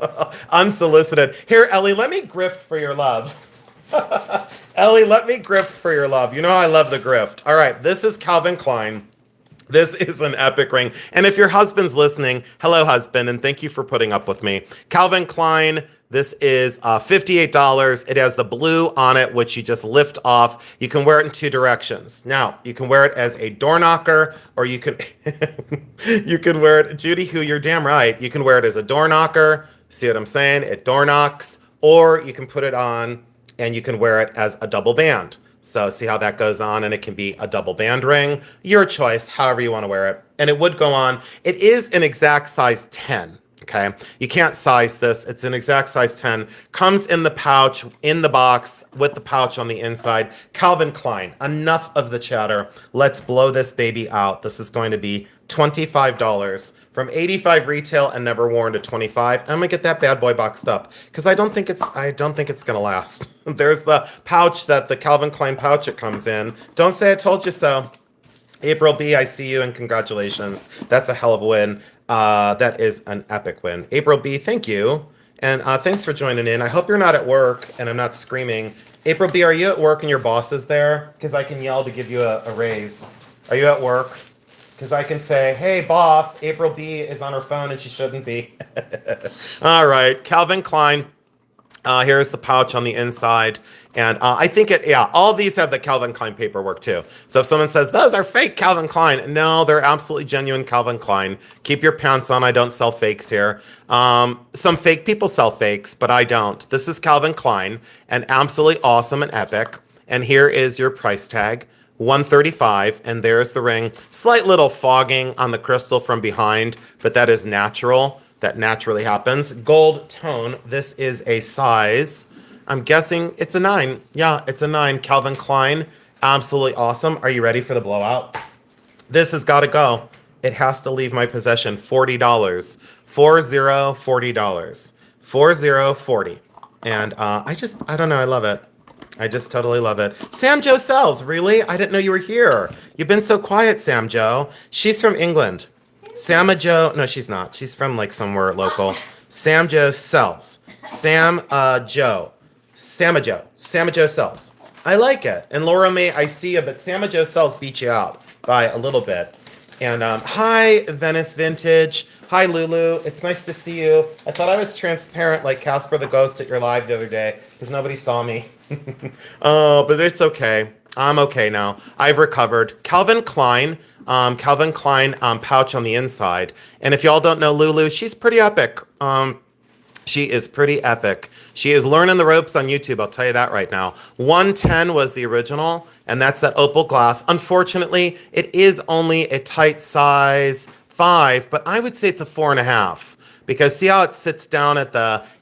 Unsolicited. Here, Ellie, let me grift for your love. Ellie, let me grift for your love. You know I love the grift. All right, this is Calvin Klein. This is an epic ring. And if your husband's listening, hello, husband, and thank you for putting up with me. Calvin Klein, this is $58. It has the blue on it, which you just lift off. You can wear it in two directions. Now, you can wear it as a door knocker, or you can you can wear it, Judy, who you're damn right. You can wear it as a door knocker. See what I'm saying? It door knocks. Or you can put it on and you can wear it as a double band. So see how that goes on, and it can be a double band ring. Your choice, however you want to wear it. And it would go on. It is an exact size 10, okay? You can't size this. It's an exact size 10. Comes in the pouch, in the box, with the pouch on the inside. Calvin Klein, enough of the chatter. Let's blow this baby out. This is going to be $25. From $85 retail and never worn to $25. I'm gonna get that bad boy boxed up because I don't think it's gonna last. There's the pouch, the Calvin Klein pouch it comes in. Don't say I told you so. April B, I see you and congratulations. That's a hell of a win. That is an epic win. April B, thank you. And thanks for joining in. I hope you're not at work and I'm not screaming. April B, are you at work and your boss is there? Because I can yell to give you a raise. Are you at work? Because I can say, hey, boss, April B is on her phone and she shouldn't be. All right, Calvin Klein. Here's the pouch on the inside. And I think all these have the Calvin Klein paperwork too. So if someone says, those are fake Calvin Klein. No, they're absolutely genuine Calvin Klein. Keep your pants on. I don't sell fakes here. Some fake people sell fakes, but I don't. This is Calvin Klein and absolutely awesome and epic. And here is your price tag. $135, and there's the ring. Slight little fogging on the crystal from behind, but that is natural. That naturally happens. Gold tone. This is a size. I'm guessing it's a 9. Yeah, it's a 9. Calvin Klein. Absolutely awesome. Are you ready for the blowout? This has got to go. It has to leave my possession. $40. $40. 40. And I don't know. I love it. I just totally love it. Sam Jo sells. Really? I didn't know you were here. You've been so quiet, Sam Jo. She's from England. Sama Jo. No, she's not. She's from like somewhere local. Sam Jo sells. Sama Jo sells. I like it. And Laura May, I see you, but Sama Jo sells beat you out by a little bit. And hi, Venice Vintage. Hi, Lulu. It's nice to see you. I thought I was transparent like Casper the Ghost at your live the other day because nobody saw me. Oh, but it's okay. I'm okay now. I've recovered. Calvin Klein pouch on the inside. And if y'all don't know Lulu, she's pretty epic. She is pretty epic. She is learning the ropes on YouTube, I'll tell you that right now. 110 was the original, and that's that opal glass. Unfortunately, it is only a tight size 5, but I would say it's a 4.5. Because see how it sits down at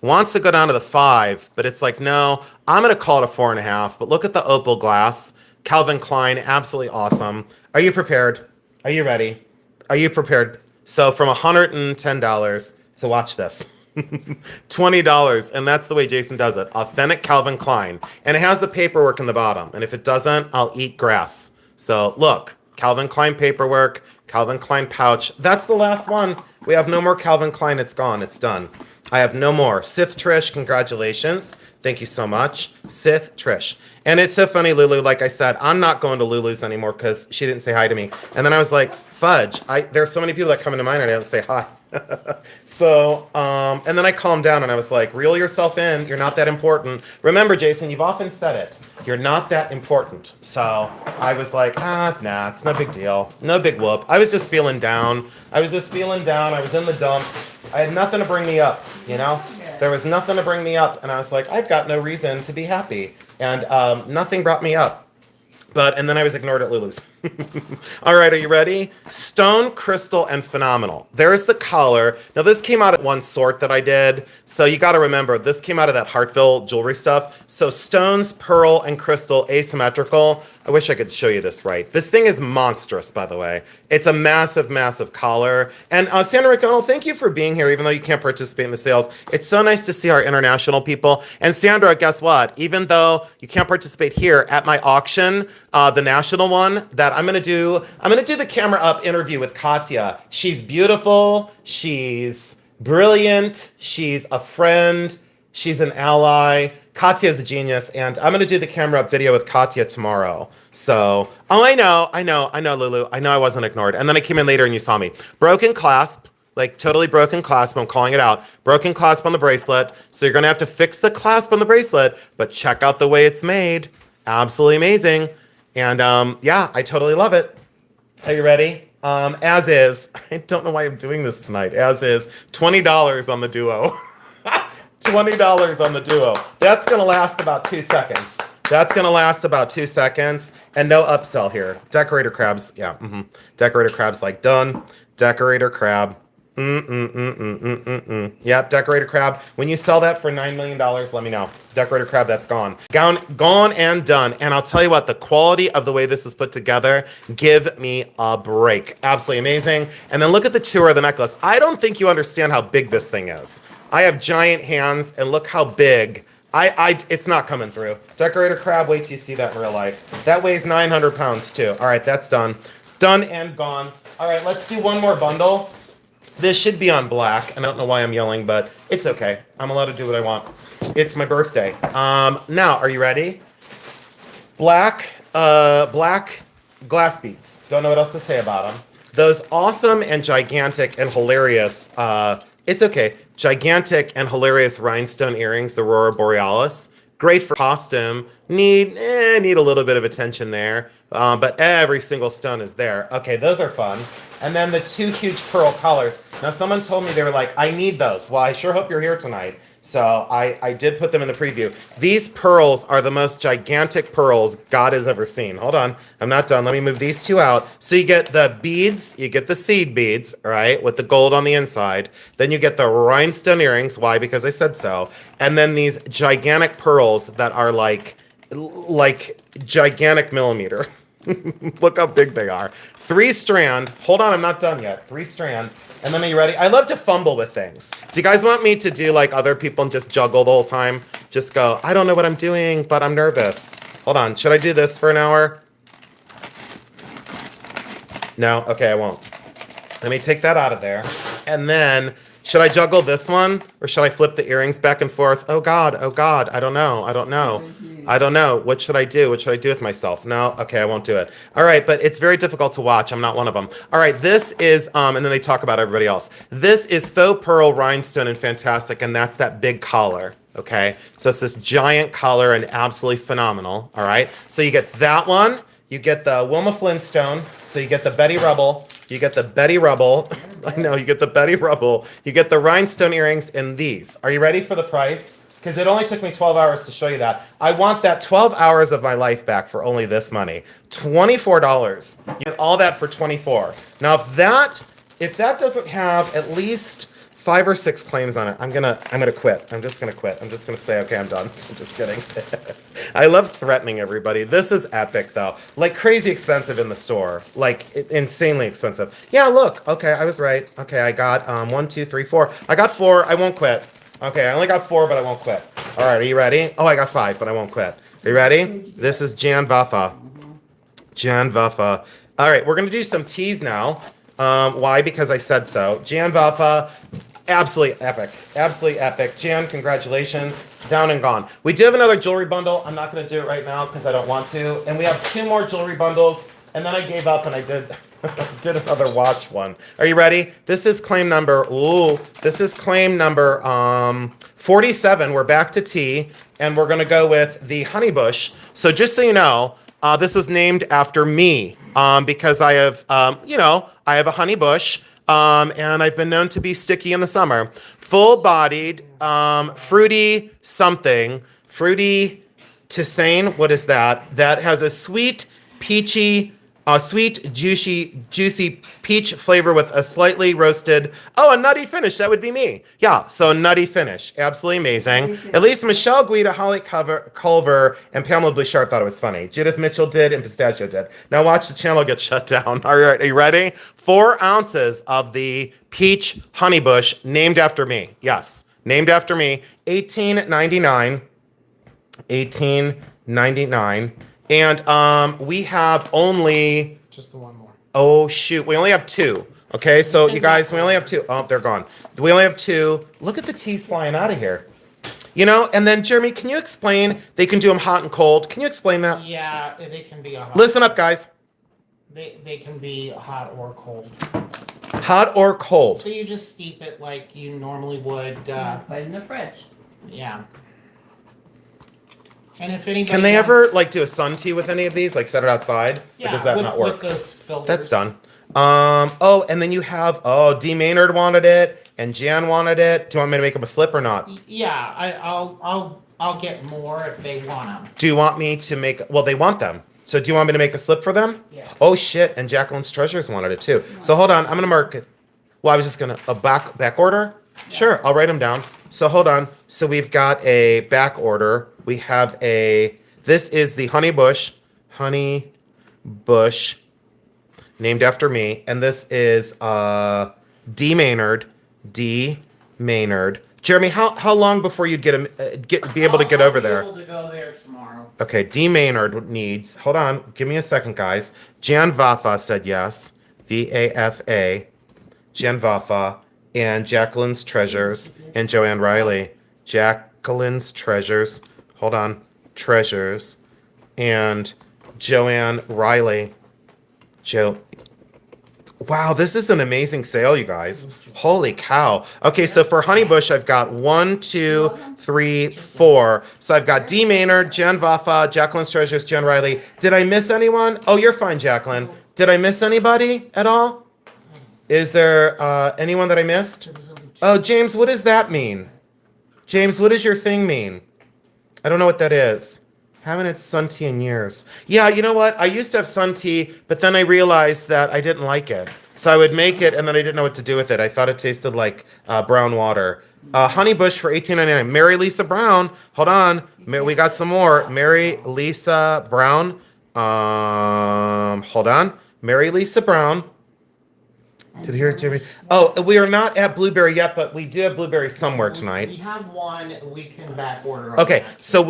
wants to go down to the 5, but it's like, no, I'm going to call it a 4.5. But look at the opal glass. Calvin Klein, absolutely awesome. Are you prepared? Are you ready? Are you prepared? So from $110 to watch this. $20, and that's the way Jason does it. Authentic Calvin Klein. And it has the paperwork in the bottom. And if it doesn't, I'll eat grass. So look, Calvin Klein paperwork, Calvin Klein pouch. That's the last one. We have no more Calvin Klein. It's gone. It's done. I have no more. Sith Trish, congratulations. Thank you so much. Sith Trish. And it's so funny, Lulu. Like I said, I'm not going to Lulu's anymore because she didn't say hi to me. And then I was like, fudge. There's so many people that come into mine and I don't say hi. So, and then I calmed down and I was like, reel yourself in. You're not that important. Remember, Jason, you've often said it. You're not that important. So I was like, nah, it's no big deal. No big whoop. I was just feeling down. I was in the dump. I had nothing to bring me up, you know? There was nothing to bring me up. And I was like, I've got no reason to be happy. And nothing brought me up. And then I was ignored at Lulu's. All right, are you ready? Stone, crystal, and phenomenal. There's the collar. Now, this came out of one sort that I did. So you got to remember, this came out of that Hartville jewelry stuff. So stones, pearl, and crystal, asymmetrical. I wish I could show you this right. This thing is monstrous, by the way. It's a massive, massive collar. And Sandra McDonald, thank you for being here, even though you can't participate in the sales. It's so nice to see our international people. And Sandra, guess what? Even though you can't participate here at my auction, the national one that I'm gonna do the camera up interview with Katya. She's beautiful, she's brilliant, she's a friend, she's an ally. Katya's a genius, and I'm gonna do the camera up video with Katya tomorrow. So, oh, I know, Lulu. I know I wasn't ignored. And then I came in later and you saw me. Broken clasp, like totally broken clasp. I'm calling it out. Broken clasp on the bracelet. So you're gonna have to fix the clasp on the bracelet, but check out the way it's made. Absolutely amazing. And yeah, I totally love it. Are you ready? As is, I don't know why I'm doing this tonight. As is, $20 on the duo. $20 on the duo. That's gonna last about 2 seconds. That's gonna last about 2 seconds, and no upsell here. Decorator crabs, yeah. Decorator crabs, like done. Decorator crab. Yep, decorator crab. When you sell that for $9 million, let me know. Decorator crab, that's gone. Gone and done. And I'll tell you what, the quality of the way this is put together, give me a break. Absolutely amazing. And then look at the tour of the necklace. I don't think you understand how big this thing is. I have giant hands, and look how big. It's not coming through. Decorator crab, wait till you see that in real life. That weighs 900 pounds too. All right, that's done. Done and gone. All right, let's do one more bundle. This should be on black, and I don't know why I'm yelling, but it's okay. I'm allowed to do what I want. It's my birthday. Now, are you ready? Black glass beads. Don't know what else to say about them. Those awesome and gigantic and hilarious, it's okay, gigantic and hilarious rhinestone earrings, the Aurora Borealis. Great for costume. Need a little bit of attention there, but every single stone is there. Okay, those are fun. And then the 2 huge pearl collars. Now, someone told me, they were like, I need those. Well, I sure hope you're here tonight. So I did put them in the preview. These pearls are the most gigantic pearls God has ever seen. Hold on, I'm not done. Let me move these 2 out. So you get the beads, you get the seed beads, right, with the gold on the inside. Then you get the rhinestone earrings. Why? Because I said so. And then these gigantic pearls that are like gigantic millimeter. Look how big they are. 3 strand. Hold on, I'm not done yet. 3 strand. And then are you ready? I love to fumble with things. Do you guys want me to do like other people and just juggle the whole time? Just go, I don't know what I'm doing, but I'm nervous. Hold on. Should I do this for an hour? No? Okay, I won't. Let me take that out of there. And then, should I juggle this one? Or should I flip the earrings back and forth? Oh God, I don't know. I don't know. What should I do? What should I do with myself? No? Okay, I won't do it. All right, but it's very difficult to watch. I'm not one of them. All right, this is, and then they talk about everybody else. This is faux pearl rhinestone and fantastic, and that's that big collar. Okay, so it's this giant collar and absolutely phenomenal. All right, so you get that one. You get the Wilma Flintstone. So you get the Betty Rubble. You get the Betty Rubble. I know, you get the Betty Rubble. You get the rhinestone earrings in these. Are you ready for the price? Because it only took me 12 hours to show you that. I want that 12 hours of my life back for only this money. $24. You get all that for $24. Now, if that doesn't have at least 5 or 6 claims on it, I'm gonna quit. I'm just gonna quit. I'm just gonna say, okay, I'm done. I'm just kidding. I love threatening everybody. This is epic though. Like crazy expensive in the store. Like insanely expensive. Yeah, look. Okay, I was right. Okay, I got 1, 2, 3, 4. I got 4. I won't quit. Okay, I only got 4, but I won't quit. All right, are you ready? Oh, I got 5, but I won't quit. Are you ready? This is Jan Vaffa. Jan Vaffa. All right, we're going to do some teas now. Why? Because I said so. Jan Vaffa, absolutely epic. Absolutely epic. Jan, congratulations. Down and gone. We do have another jewelry bundle. I'm not going to do it right now because I don't want to. And we have 2 more jewelry bundles. And then I gave up and I did another watch one. Are you ready? This is claim number, this is claim number 47. We're back to tea, and we're going to go with the honeybush. So just so you know, this was named after me because I have, I have a honeybush, and I've been known to be sticky in the summer. Full-bodied, fruity something, fruity tisane. What is that? That has a sweet, peachy, sweet, juicy peach flavor with a slightly roasted, a nutty finish. That would be me. Yeah, so nutty finish. Absolutely amazing. At least Michelle Guida, Holly Culver, and Pamela Bouchard thought it was funny. Judith Mitchell did, and Pistachio did. Now watch the channel get shut down. All right, are you ready? 4 ounces of the peach honeybush named after me. Yes, named after me. $18.99. $18.99. And we have only just the one more. Oh, shoot. We only have two. Okay, so you guys, we only have two. Oh, they're gone. We only have two. Look at the teas flying out of here. You know, and then, Jeremy, can you explain? They can do them hot and cold. Can you explain that? Yeah, they can be hot. Listen up, guys. They can be hot or cold. Hot or cold? So you just steep it like you normally would. Put it in the fridge. Yeah. And if anybody Can they wants- ever, like, do a sun tea with any of these? Like, set it outside? Yeah, or does that with, not work? With those filters. That's done. Oh, and then you have, D. Maynard wanted it, and Jan wanted it. Do you want me to make them a slip or not? Yeah, I'll get more if they want them. Do you want me to make, well, they want them. So do you want me to make a slip for them? Yes. Oh, shit, and Jacqueline's Treasures wanted it too. So hold on, I'm gonna mark it. Well, I was just gonna, a back order? Sure, I'll write them down. So hold on, so we've got a back order. We have this is the Honey Bush, named after me. And this is D. Maynard. Jeremy, how long before you'd be able to get over there? I'll be able to go there tomorrow. Okay, D. Maynard needs. Hold on, give me a second, guys. Jan Vafa said yes. VAFA. Jan Vafa. And Jacqueline's Treasures. And Joanne Riley. Jacqueline's Treasures. Hold on. Treasures. And Joanne Riley. Wow, this is an amazing sale, you guys. Holy cow. Okay, so for Honeybush, I've got 1, 2, 3, 4. So I've got D. Maynard, Jan Vafa, Jacqueline's Treasures, Jen Riley. Did I miss anyone? Oh, you're fine, Jacqueline. Did I miss anybody at all? Is there anyone that I missed? Oh, James, what does that mean? James, what does your thing mean? I don't know what that is. Haven't had sun tea in years. Yeah, you know what? I used to have sun tea, but then I realized that I didn't like it. So I would make it, and then I didn't know what to do with it. I thought it tasted like brown water. Honey Bush for $18.99. Mary Lisa Brown. Hold on. We got some more. Mary Lisa Brown. Hold on. Mary Lisa Brown. Did you hear it, Jimmy? Oh, we are not at Blueberry yet, but we do have Blueberry somewhere tonight. We have one we can back order. Okay, so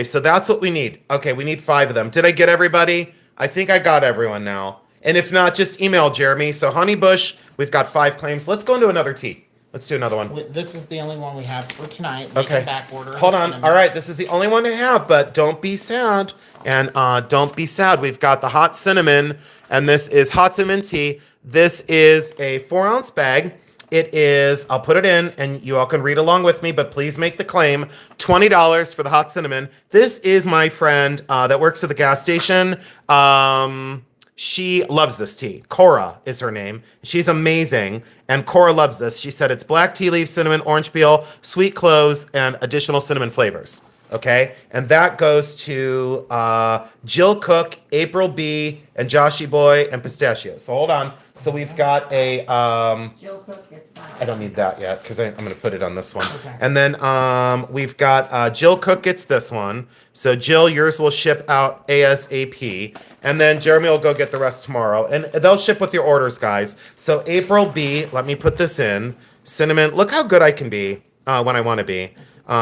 so that's what we need. Okay, we need 5 of them. Did I get everybody? I think I got everyone now. And if not, just email Jeremy. So Honey Bush, we've got 5 claims. Let's go into another tea. Let's do another one. This is the only one we have for tonight. We Okay. can back order. Hold on. All right, this is the only one to have, but don't be sad. And don't be sad. We've got the hot cinnamon, and this is hot cinnamon tea. This is a 4-ounce bag. It is, I'll put it in, and you all can read along with me, but please make the claim. $20 for the hot cinnamon. This is my friend that works at the gas station. She loves this tea. Cora is her name. She's amazing, and Cora loves this. She said it's black tea leaf, cinnamon, orange peel, sweet cloves, and additional cinnamon flavors. Okay, and that goes to Jill Cook, April B, and Joshy Boy, and Pistachio. So hold on. So we've got a. Jill Cook gets that. I don't need that yet because I'm going to put it on this one. Okay. And then we've got Jill Cook gets this one. So Jill, yours will ship out ASAP. And then Jeremy will go get the rest tomorrow. And they'll ship with your orders, guys. So April B, let me put this in. Cinnamon. Look how good I can be when I want to be.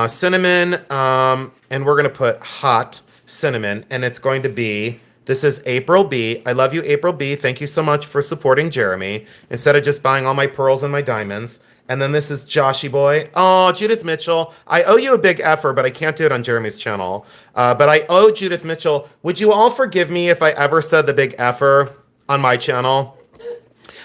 Cinnamon, and we're going to put hot cinnamon. And it's going to be, this is April B. I love you, April B. Thank you so much for supporting Jeremy instead of just buying all my pearls and my diamonds. And then this is Joshy Boy. Oh, Judith Mitchell. I owe you a big effer, but I can't do it on Jeremy's channel. But I owe Judith Mitchell. Would you all forgive me if I ever said the big effer on my channel?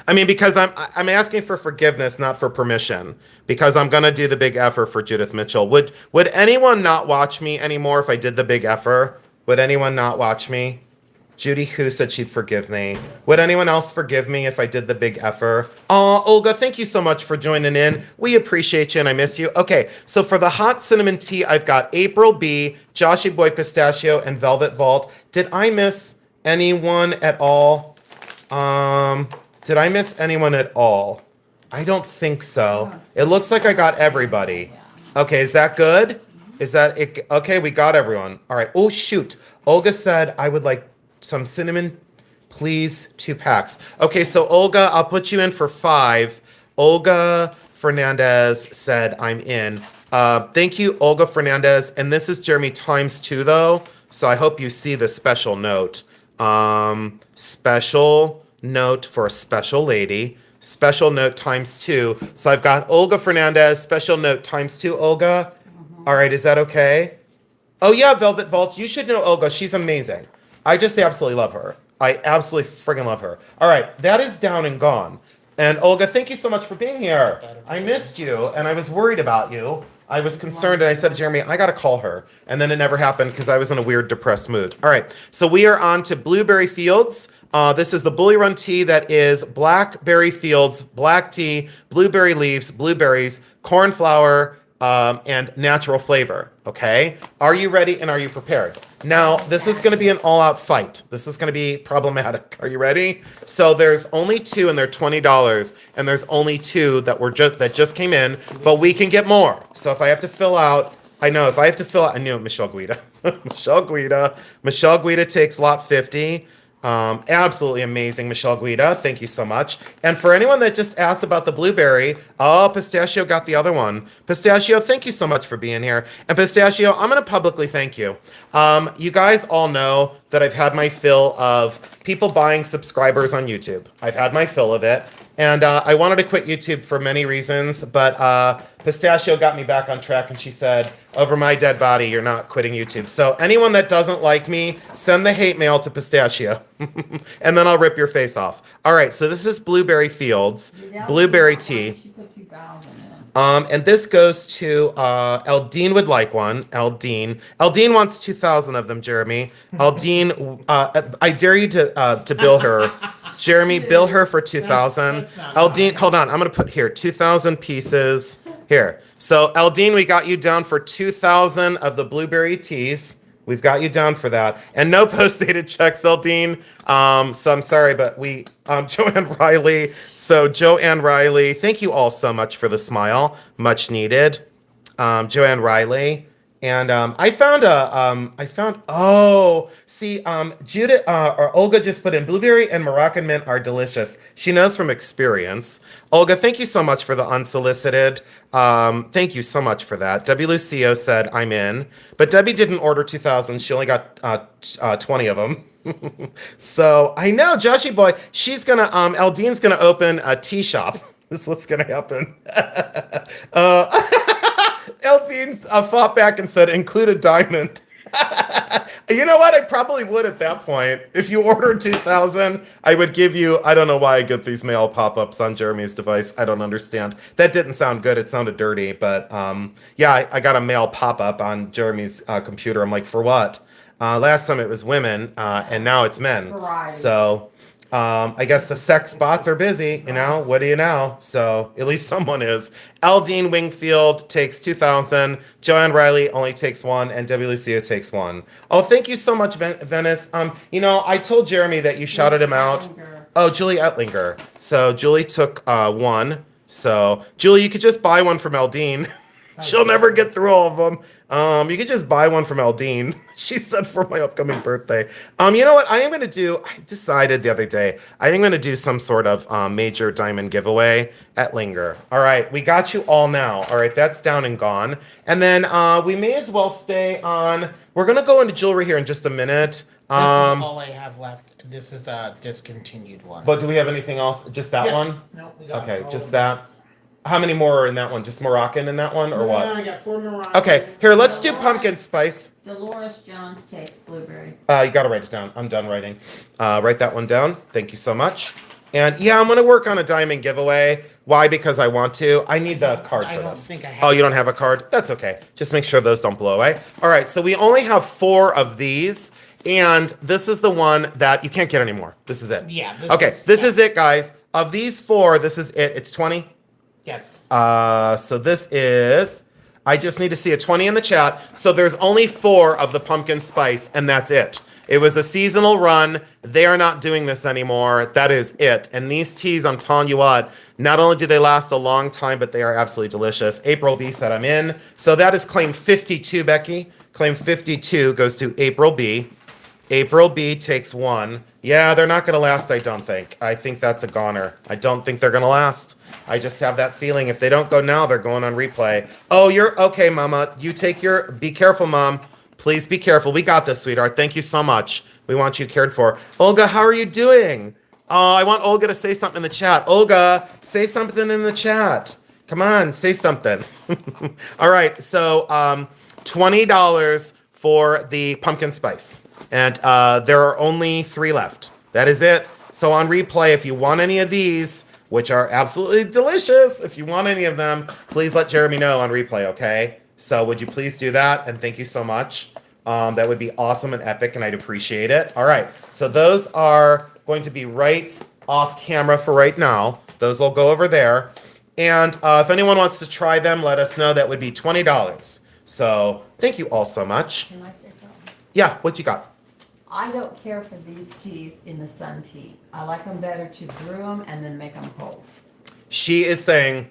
I mean, because I'm asking for forgiveness, not for permission. Because I'm gonna do the big effer for Judith Mitchell. Would anyone not watch me anymore if I did the big effer? Would anyone not watch me? Judy Who said she'd forgive me. Would anyone else forgive me if I did the big effer? Oh, Olga, thank you so much for joining in. We appreciate you and I miss you. Okay, so for the hot cinnamon tea, I've got April B, Joshy Boy Pistachio, and Velvet Vault. Did I miss anyone at all? Did I miss anyone at all? I don't think so. It looks like I got everybody. Okay, is that good? Is that it? Okay, we got everyone. All right. Oh, shoot. Olga said I would like some cinnamon, please, 2 packs. Okay, so Olga, I'll put you in for 5. Olga Fernandez said I'm in. Thank you, Olga Fernandez. And this is Jeremy times 2, though. So I hope you see the special note. Special note for a special lady. Special note times 2. So I've got Olga Fernandez, special note times 2, Olga. All right, is that okay? Oh yeah, Velvet Vault. You should know Olga. She's amazing. I just absolutely love her. I absolutely friggin' love her. All right, that is down and gone. And Olga, thank you so much for being here. I missed you, and I was worried about you. I was concerned, and I said to Jeremy, I gotta call her. And then it never happened because I was in a weird, depressed mood. All right, so we are on to Blueberry Fields. This is the Bully Run tea that is blackberry fields, black tea, blueberry leaves, blueberries, corn flour, and natural flavor. Okay, are you ready and are you prepared? Now, this is going to be an all-out fight. This is going to be problematic. Are you ready? So there's only 2 and they're $20, and there's only 2 that just came in, but we can get more. So if I have to fill out, I knew it, Michelle Guida. Michelle Guida takes lot 50. Absolutely amazing, Michelle Guida. Thank you so much. And for anyone that just asked about the blueberry, Pistachio got the other one. Pistachio, thank you so much for being here. And Pistachio, I'm going to publicly thank you. You guys all know that I've had my fill of people buying subscribers on YouTube. I've had my fill of it. And I wanted to quit YouTube for many reasons, but Pistachio got me back on track, and she said, over my dead body, you're not quitting YouTube. So anyone that doesn't like me, send the hate mail to Pistachio, and then I'll rip your face off. All right, so this is Blueberry Fields, blueberry tea. She put 2,000 in. And this goes to Eldine would like one. Eldine wants 2,000 of them, Jeremy. Eldine, I dare you to bill her. Jeremy, bill her for 2,000. Eldine, hold on. I'm gonna put here 2,000 pieces. Here. So Eldine, we got you down for 2,000 of the blueberry teas. We've got you down for that. And no post-dated checks, Eldine. So I'm sorry, but Joanne Riley. So Joanne Riley, thank you all so much for the smile. Much needed. Joanne Riley. And Judith, or Olga just put in blueberry and Moroccan mint are delicious. She knows from experience. Olga, thank you so much for the unsolicited. Thank you so much for that. Debbie Lucio said, I'm in. But Debbie didn't order 2,000. She only got 20 of them. So I know, Joshy boy, Eldine's gonna open a tea shop. This is what's gonna happen. Eldine's fought back and said, include a diamond. You know what? I probably would at that point. If you ordered 2,000, I would give you, I don't know why I get these mail pop-ups on Jeremy's device. I don't understand. That didn't sound good. It sounded dirty. But yeah, I got a mail pop-up on Jeremy's computer. I'm like, for what? Last time it was women, and now it's men. Variety. So I guess the sex bots are busy, you know? What do you know? So at least someone is. Aldine Wingfield takes 2,000. Joanne Riley only takes 1, and Debbie Lucia takes 1. Oh, thank you so much, Venice. You know, I told Jeremy that you shouted him out. Oh, Julie Etlinger. So Julie took 1. So Julie, you could just buy one from Aldine. She'll never get through all of them. You could just buy one from Eldine. She said for my upcoming birthday. You know what I am going to do? I decided the other day, I am going to do some sort of major diamond giveaway at Linger. All right, we got you all now. All right, that's down and gone. And then we may as well stay on. We're going to go into jewelry here in just a minute. This is all I have left. This is a discontinued one. But do we have anything else? Just that one? No, we got Okay, all just of that. this. How many more are in that one? Just Moroccan in that one, or what? I got 4 Moroccan. Okay, here, let's do pumpkin spice. Dolores Jones takes blueberry. You gotta write it down. I'm done writing. Write that one down. Thank you so much. And yeah, I'm gonna work on a diamond giveaway. Why? Because I want to. I need the card for this. Think I have Oh, you don't have a card? That's okay. Just make sure those don't blow away. All right, so we only have 4 of these, and this is the one that you can't get anymore. This is it. Yeah. This is it, guys. Of these 4, this is it. It's 20. Yes. So this is, I just need to see a 20 in the chat. So there's only 4 of the pumpkin spice, and that's it. It was a seasonal run. They are not doing this anymore. That is it. And these teas, I'm telling you what, not only do they last a long time, but they are absolutely delicious. April B said I'm in. So that is claim 52, Becky. Claim 52 goes to April B. April B takes 1. Yeah, they're not going to last, I don't think. I think that's a goner. I don't think they're going to last. I just have that feeling if they don't go now, they're going on replay. Oh, you're okay, Mama. You take your, be careful, Mom. Please be careful. We got this, sweetheart. Thank you so much. We want you cared for. Olga, how are you doing? Oh, I want Olga to say something in the chat. Olga, say something in the chat. Come on, say something. All right, so $20 for the pumpkin spice. And there are only 3 left. That is it. So on replay, if you want any of these, which are absolutely delicious, if you want any of them, please let Jeremy know on replay, okay? So would you please do that? And thank you so much. That would be awesome and epic, and I'd appreciate it. All right, so those are going to be right off camera for right now. Those will go over there. And if anyone wants to try them, let us know. That would be $20. So thank you all so much. Can I say something? Yeah, what you got? I don't care for these teas in the sun tea. I like them better to brew them and then make them cold. She is saying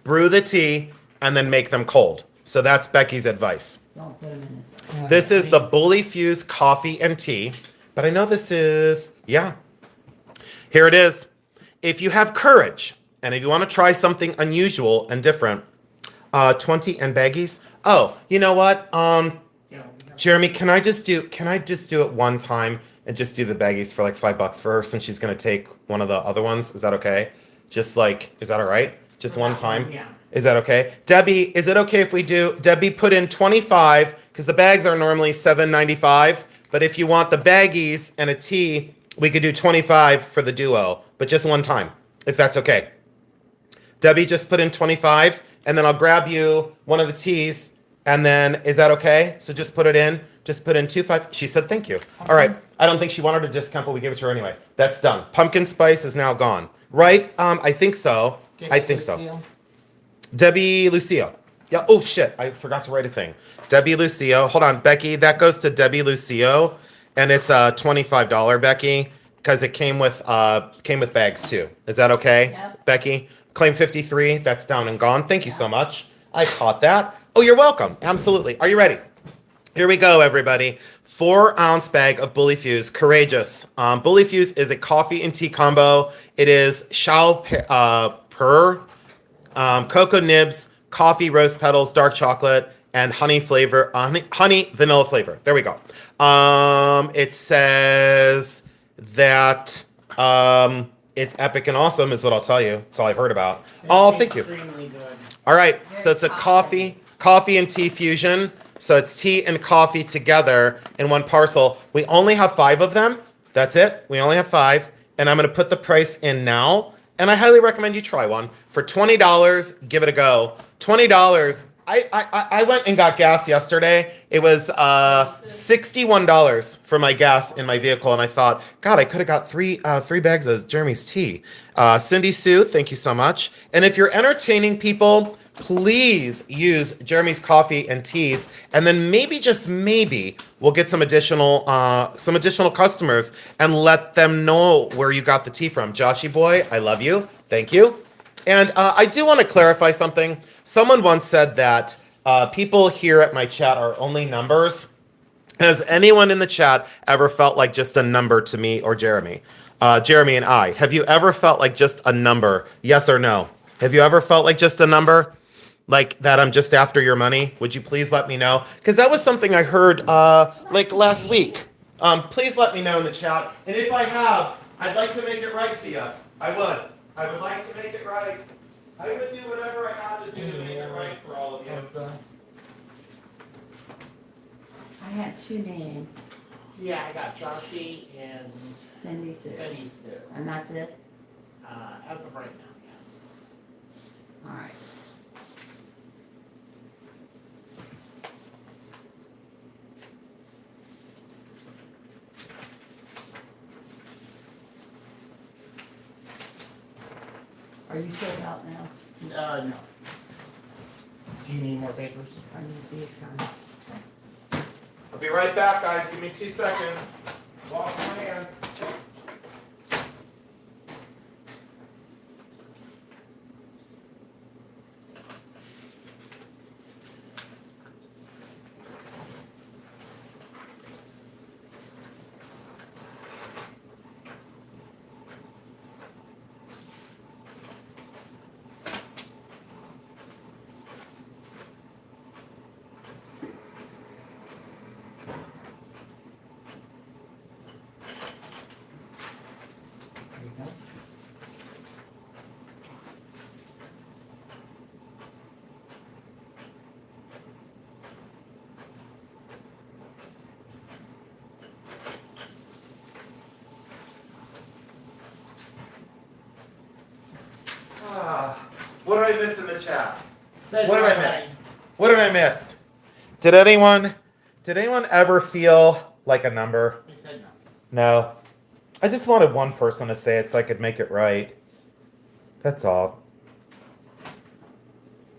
brew the tea and then make them cold. So that's Becky's advice. Don't put them in the sun. This is the Bully Fuse coffee and tea. But I know this is, yeah. Here it is. If you have courage and if you want to try something unusual and different, 20 and baggies. Oh, you know what? Jeremy, can I just do it one time and just do the baggies for like $5 for her since she's gonna take one of the other ones? Is that okay? Just like, is that all right? Just one time? Yeah. Is that okay? Debbie, is it okay if we do, Debbie put in 25, because the bags are normally $7.95, but if you want the baggies and a tea, we could do 25 for the duo, but just one time, if that's okay. Debbie just put in 25, and then I'll grab you one of the teas. And then, is that okay? So just put it in. Just put in 25. She said thank you. All right. I don't think she wanted a discount, but we gave it to her anyway. That's done. Pumpkin spice is now gone. Right? I think so. I think so. Debbie Lucio. Yeah. Oh, shit. I forgot to write a thing. Debbie Lucio. Hold on, Becky. That goes to Debbie Lucio. And it's $25, Becky, because it came with bags, too. Is that okay, Yep. Becky? Claim 53. That's down and gone. Thank you so much. I caught that. Oh, you're welcome. Absolutely. Are you ready? Here we go, everybody. 4-ounce bag of Bully Fuse. Courageous. Bully Fuse is a coffee and tea combo. It is cocoa nibs, coffee, rose petals, dark chocolate, and honey vanilla flavor. There we go. It says that it's epic and awesome is what I'll tell you. That's all I've heard about. Oh, thank you. Extremely good. All right, so it's a coffee and tea fusion. So it's tea and coffee together in one parcel. We only have 5 of them. That's it. We only have 5. And I'm going to put the price in now. And I highly recommend you try one. For $20, give it a go. $20. I went and got gas yesterday. It was $61 for my gas in my vehicle. And I thought, God, I could have got three bags of Jeremy's tea. Cindy Sue, thank you so much. And if you're entertaining people, please use Jeremy's coffee and teas, and then maybe, just maybe, we'll get some additional customers and let them know where you got the tea from. Joshy boy, I love you. Thank you. And I do want to clarify something. Someone once said that people here at my chat are only numbers. Has anyone in the chat ever felt like just a number to me or Jeremy? Jeremy and I. Have you ever felt like just a number? Yes or no? Have you ever felt like just a number? Like that I'm just after your money? Would you please let me know? Because that was something I heard like last week. Please let me know in the chat. And if I have, I'd like to make it right to you. I would. I would like to make it right. I would do whatever I had to do to make it right for all of you. I had 2 names. Yeah, I got Joshy and Cindy Sue. Cindy Sue. And that's it? As of right now, yes. All right. Are you sold out now? No. Do you need more papers? I need these kind. I'll be right back, guys. Give me 2 seconds. Wash my hands. did I miss in the chat? Say What did I hi. miss? What did I miss? Did anyone ever feel like a number? He said no. No. I just wanted one person to say it so I could make it right. That's all.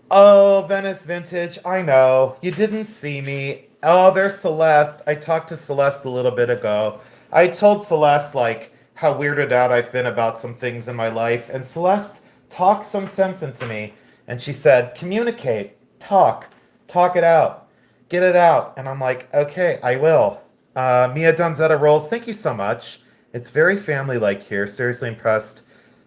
Oh, Venice Vintage, I know. You didn't see me. Oh, there's Celeste. I talked to Celeste a little bit ago. I told Celeste, like, how weirded out I've been about some things in my life. And Celeste talked some sense into me. And she said, communicate, talk it out, get it out. And I'm like, okay, I will. Mia Donzetta Rolls, thank you so much. It's very family-like here. Seriously impressed.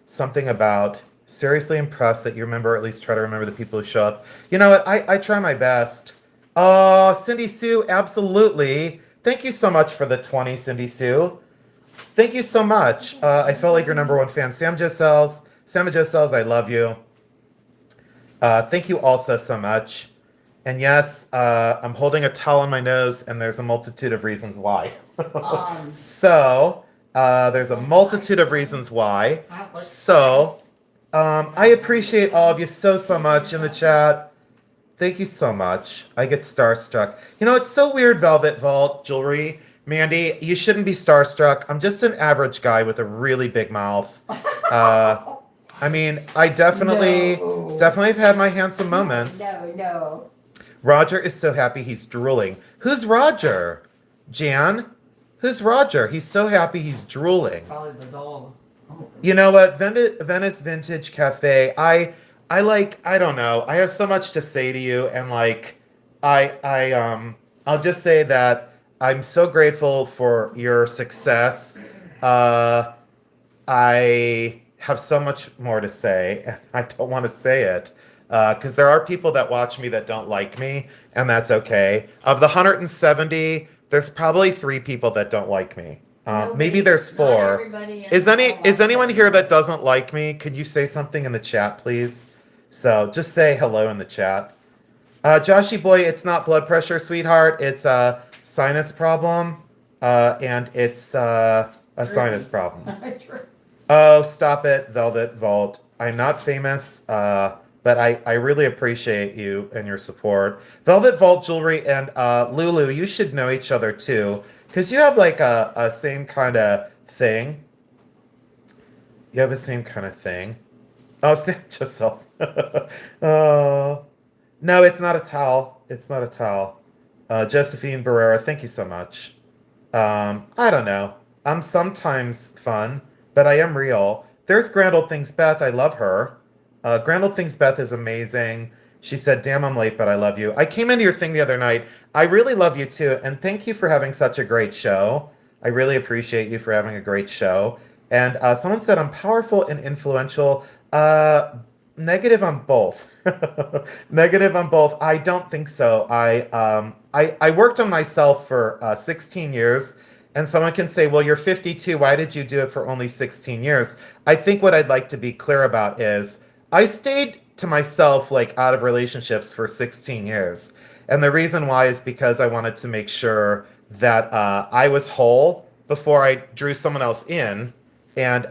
Seriously impressed that you remember, or at least try to remember the people who show up. You know what? I try my best. Oh, Cindy Sue, absolutely. Thank you so much for the 20, Cindy Sue. Thank you so much. I felt like your number one fan. Sam Sells, I love you. Thank you also so much. And yes, I'm holding a towel on my nose, and there's a multitude of reasons why. There's a multitude of reasons why. I appreciate all of you so much in the chat. Thank you so much. I get starstruck. You know, it's so weird, Velvet Vault Jewelry. Mandy, you shouldn't be starstruck. I'm just an average guy with a really big mouth. I mean, I definitely have had my handsome moments. No. Roger is so happy he's drooling. Who's Roger? Jan? Who's Roger? He's so happy he's drooling. Probably the dog. You know what? Venice Vintage Cafe. I don't know. I have so much to say to you, and like, I'll just say that I'm so grateful for your success. I have so much more to say, and I don't want to say it because there are people that watch me that don't like me, and that's okay. Of the 170, there's probably 3 people that don't like me. Maybe there's 4. Is anyone here that doesn't like me? Could you say something in the chat, please? So just say hello in the chat. Joshy boy, it's not blood pressure, sweetheart. It's a sinus problem, and it's a sinus problem. Oh, stop it, Velvet Vault. I'm not famous, but I really appreciate you and your support. Velvet Vault Jewelry and Lulu, you should know each other too, because you have like a same kind of thing. You have the same kind of thing. Oh, Sam just sells. Oh, no, it's not a towel. It's not a towel. Josephine Barrera, thank you so much. I don't know. I'm sometimes fun, but I am real. There's Grand Old Things Beth. I love her. Grand Old Things Beth is amazing. She said, damn, I'm late, but I love you. I came into your thing the other night. I really love you too, and thank you for having such a great show. I really appreciate you for having a great show. And someone said I'm powerful and influential. Negative on both. Negative on both. I don't think so. I worked on myself for 16 years, and someone can say, well, you're 52. Why did you do it for only 16 years? I think what I'd like to be clear about is I stayed to myself, like, out of relationships for 16 years. And the reason why is because I wanted to make sure that I was whole before I drew someone else in. And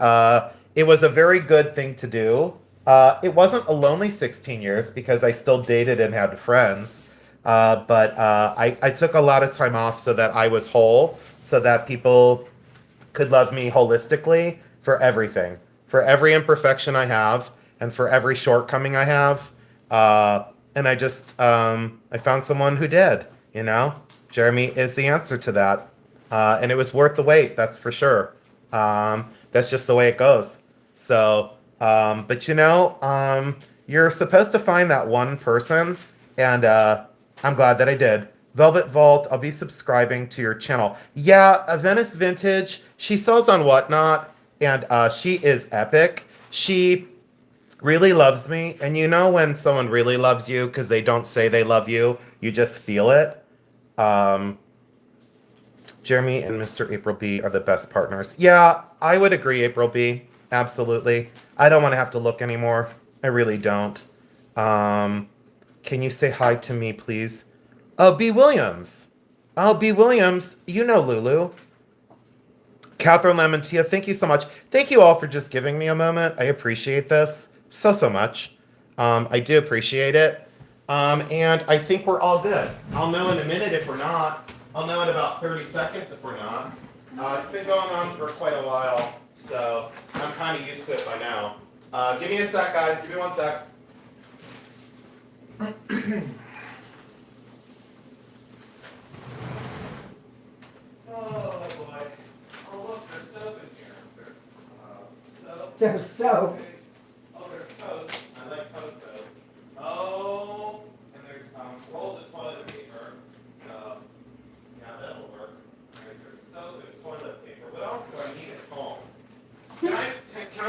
it was a very good thing to do. It wasn't a lonely 16 years because I still dated and had friends. But I took a lot of time off so that I was whole, so that people could love me holistically for everything, for every imperfection I have, and for every shortcoming I have. And I just, I found someone who did, you know? Jeremy is the answer to that. And it was worth the wait, that's for sure. That's just the way it goes. So, but you know, you're supposed to find that one person, and I'm glad that I did. Velvet Vault, I'll be subscribing to your channel. Yeah, Venice Vintage, she sells on Whatnot, and she is epic. She really loves me, and you know when someone really loves you because they don't say they love you, you just feel it. Jeremy and Mr. April B are the best partners. Yeah, I would agree, April B. Absolutely. I don't want to have to look anymore. I really don't. Can you say hi to me, please? Oh, B. Williams. Oh, B. Williams. You know Lulu. Catherine Lamantia, thank you so much. Thank you all for just giving me a moment. I appreciate this so much. I do appreciate it. And I think we're all good. I'll know in a minute if we're not. I'll know in about 30 seconds if we're not. It's been going on for quite a while, so I'm kind of used to it by now. Give me a sec, guys. Give me 1 sec. Oh boy. Oh look, there's soap in here. There's soap. There's soap. Oh, there's Post. I like Post soap. Oh, and there's rolls of toilet paper. So, yeah, that'll work. Alright, there's soap and toilet paper. What else do I need at home? Can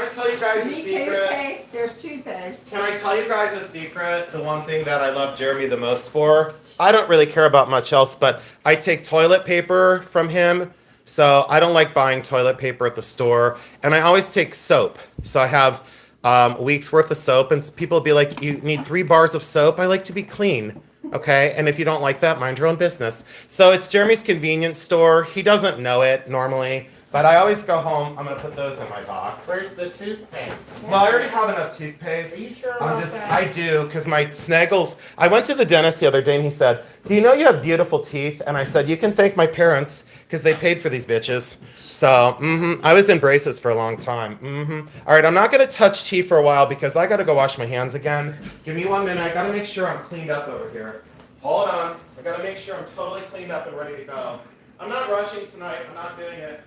I tell you guys a Need secret? toothpaste, there's toothpaste. Can I tell you guys a secret? The one thing that I love Jeremy the most for? I don't really care about much else, but I take toilet paper from him. So I don't like buying toilet paper at the store. And I always take soap. So I have a week's worth of soap. And people will be like, you need 3 bars of soap? I like to be clean. Okay? And if you don't like that, mind your own business. So it's Jeremy's convenience store. He doesn't know it normally. But I always go home. I'm going to put those in my box. Where's the toothpaste? Well, I already have enough toothpaste. Are you sure about that? I do, because my snaggles. I went to the dentist the other day and he said, "Do you know you have beautiful teeth?" And I said, "You can thank my parents because they paid for these bitches." So, I was in braces for a long time. All right, I'm not going to touch tea for a while because I got to go wash my hands again. Give me 1 minute. I got to make sure I'm cleaned up over here. Hold on. I got to make sure I'm totally cleaned up and ready to go. I'm not rushing tonight. I'm not doing it.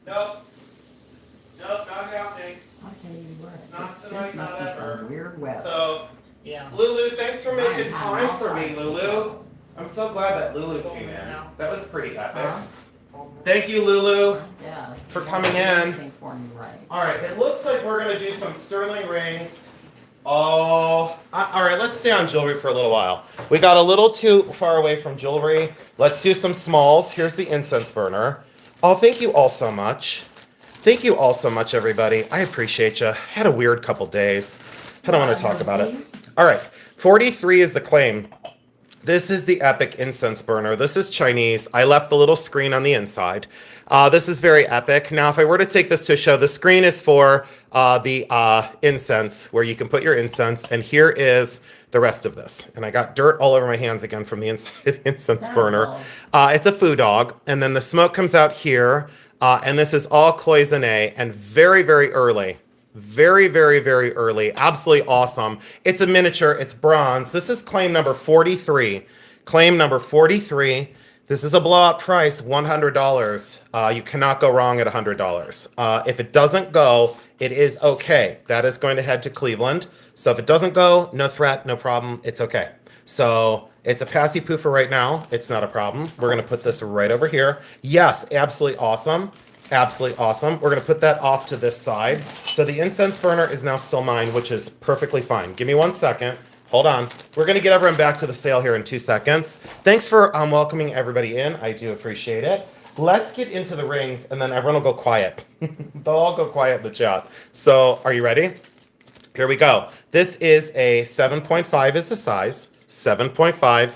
Nope. Nope, not happening. I'll tell you what. Not this tonight, must not be ever. some weird weather. So, Yeah. Lulu, thanks for making Fine, time for me, Lulu. I'm so glad that Lulu came in. Yeah. That was pretty epic. Huh? Thank you, Lulu. Yeah. For you coming won't do in. anything for me, right? All right, it looks like we're gonna do some sterling rings. Oh, all right, let's stay on jewelry for a little while. We got a little too far away from jewelry. Let's do some smalls. Here's the incense burner. Oh, thank you all so much. Thank you all so much, everybody. I appreciate you. Had a weird couple days. I don't want to talk about it. All right, 43 is the claim. This is the epic incense burner. This is Chinese. I left the little screen on the inside. This is very epic. Now, if I were to take this to a show, the screen is for the incense, where you can put your incense, and here is the rest of this. And I got dirt all over my hands again from the inside of the incense burner. It's a foo dog, and then the smoke comes out here. And this is all cloisonne and very, very early. Very, very, very early. Absolutely awesome. It's a miniature. It's bronze. This is claim number 43. Claim number 43. This is a blowout price, $100. You cannot go wrong at $100. If it doesn't go, it is okay. That is going to head to Cleveland. So if it doesn't go, no threat, no problem. It's okay. So it's a passy poo for right now. It's not a problem. We're going to put this right over here. Yes, absolutely awesome. Absolutely awesome. We're going to put that off to this side. So the incense burner is now still mine, which is perfectly fine. Give me 1 second. Hold on. We're going to get everyone back to the sale here in 2 seconds. Thanks for welcoming everybody in. I do appreciate it. Let's get into the rings, and then everyone will go quiet. They'll all go quiet in the chat. So are you ready? Here we go. This is a 7.5 is the size. 7.5.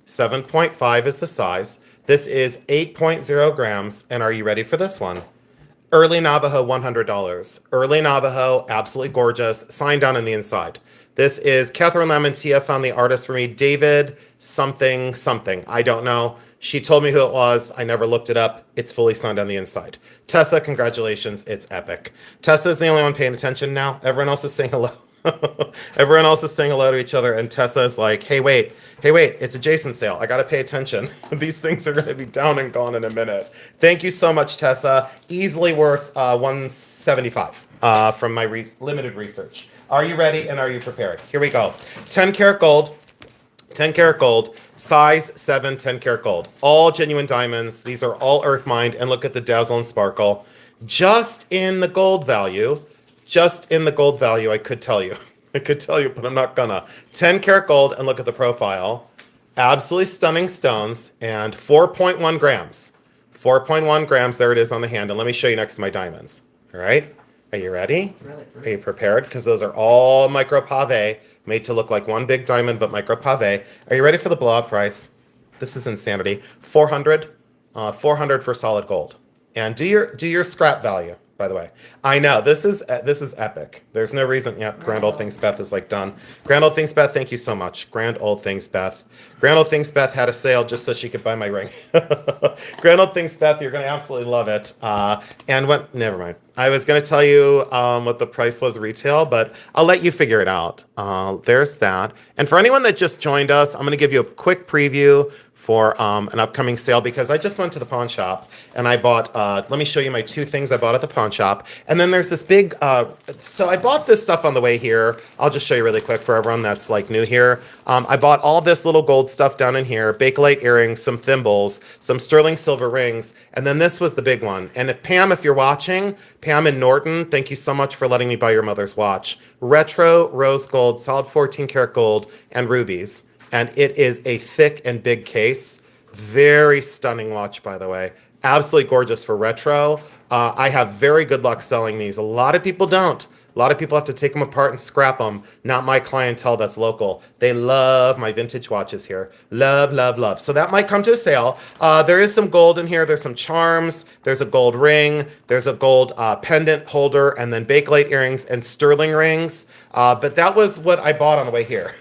7.5 is the size. This is 8.0 grams. And are you ready for this one? Early Navajo, $100. Early Navajo, absolutely gorgeous. Sign down on the inside. This is Catherine Lamantia, found the artist for me. David something something. I don't know. She told me who it was. I never looked it up. It's fully signed on the inside. Tessa, congratulations. It's epic. Tessa is the only one paying attention now. Everyone else is saying hello. Everyone else is saying hello to each other, and Tessa is like, hey, wait, it's a Jason sale. I got to pay attention. These things are going to be down and gone in a minute. Thank you so much, Tessa. Easily worth $175 from my limited research. Are you ready and are you prepared? Here we go. 10 karat gold. 10 karat gold. Size 7, 10 karat gold. All genuine diamonds. These are all earth mined, and look at the dazzle and sparkle. Just in the gold value, I could tell you. But I'm not gonna. 10 karat gold, and look at the profile. Absolutely stunning stones, and 4.1 grams. 4.1 grams, there it is on the hand. And let me show you next to my diamonds. All right? Are you ready? Really Are you prepared? Because those are all micro pave, made to look like one big diamond, but micro pave. Are you ready for the blowout price? This is insanity. 400 for solid gold. And do your scrap value. by the way. I know this is epic. There's no reason. Yeah, Grand Old Things Beth is like done. Grand Old Things Beth, thank you so much. Grand Old Things Beth. Grand Old Things Beth had a sale just so she could buy my ring. Grand Old Things Beth, you're gonna absolutely love it. And what? Never mind. I was gonna tell you what the price was retail, but I'll let you figure it out. There's that. And for anyone that just joined us, I'm gonna give you a quick preview for an upcoming sale because I just went to the pawn shop and I bought, let me show you my 2 things I bought at the pawn shop. And then there's this big, so I bought this stuff on the way here. I'll just show you really quick for everyone that's like new here. I bought all this little gold stuff down in here, Bakelite earrings, some thimbles, some sterling silver rings, and then this was the big one. And if Pam, if you're watching, Pam in Norton, thank you so much for letting me buy your mother's watch. Retro, rose gold, solid 14 karat gold, and rubies. And it is a thick and big case. Very stunning watch, by the way. Absolutely gorgeous for retro. I have very good luck selling these. A lot of people don't. A lot of people have to take them apart and scrap them. Not my clientele that's local. They love my vintage watches here. Love, love, love. So that might come to a sale. There is some gold in here. There's some charms. There's a gold ring. There's a gold pendant holder, and then Bakelite earrings and sterling rings. But that was what I bought on the way here.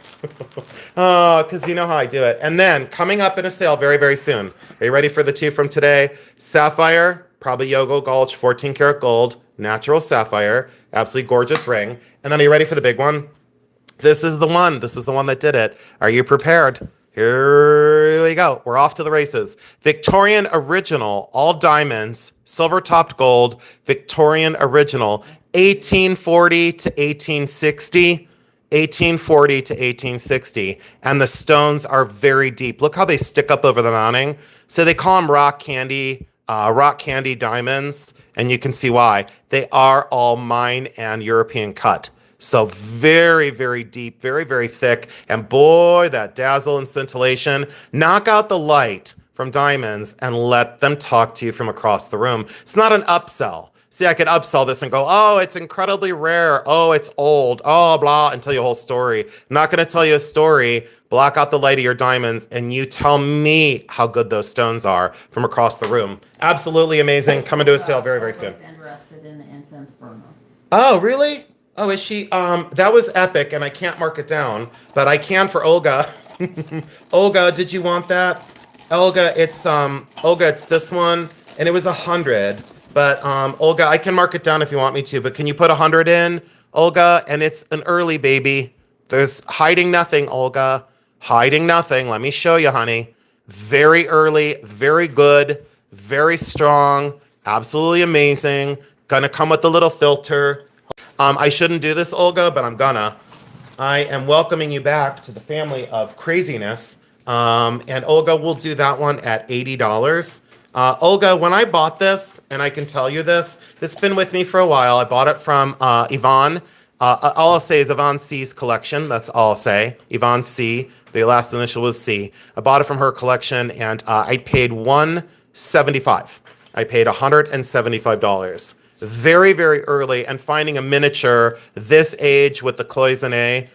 Because you know how I do it. And then coming up in a sale very, very soon. Are you ready for the 2 from today? Sapphire, probably Yogo Gulch, 14 karat gold, natural sapphire, absolutely gorgeous ring. And then are you ready for the big one? This is the one. This is the one that did it. Are you prepared? Here we go. We're off to the races. Victorian original, all diamonds, silver topped gold, Victorian original, 1840 to 1860. 1840 to 1860, and the stones are very deep. Look how they stick up over the mounting. So they call them rock candy diamonds, and you can see why. They are all mine and European cut. So very, very deep, very, very thick, and boy, that dazzle and scintillation. Knock out the light from diamonds and let them talk to you from across the room. It's not an upsell. See, I could upsell this and go, oh, it's incredibly rare. Oh, it's old. Oh, blah, and tell you a whole story. I'm not going to tell you a story. Block out the light of your diamonds, and you tell me how good those stones are from across the room. Absolutely amazing. Coming to a sale very, very soon. Interested in the incense burner. Oh, really? Oh, is she? That was epic, and I can't mark it down, but I can for Olga. Olga, did you want that? Olga, it's this one, and it was 100. But Olga, I can mark it down if you want me to, but can you put 100 in, Olga? And it's an early baby. There's hiding nothing, Olga. Hiding nothing. Let me show you, honey. Very early, very good, very strong, absolutely amazing. Gonna come with a little filter. I shouldn't do this, Olga, but I'm gonna. I am welcoming you back to the family of craziness. And Olga, we'll do that one at $80. Olga, when I bought this, and I can tell you this has been with me for a while. I bought it from Yvonne. All I'll say is Yvonne C's collection. That's all I'll say. Yvonne C. The last initial was C. I bought it from her collection, and I paid $175. I paid $175. Very, very early, and finding a miniature this age with the cloisonné.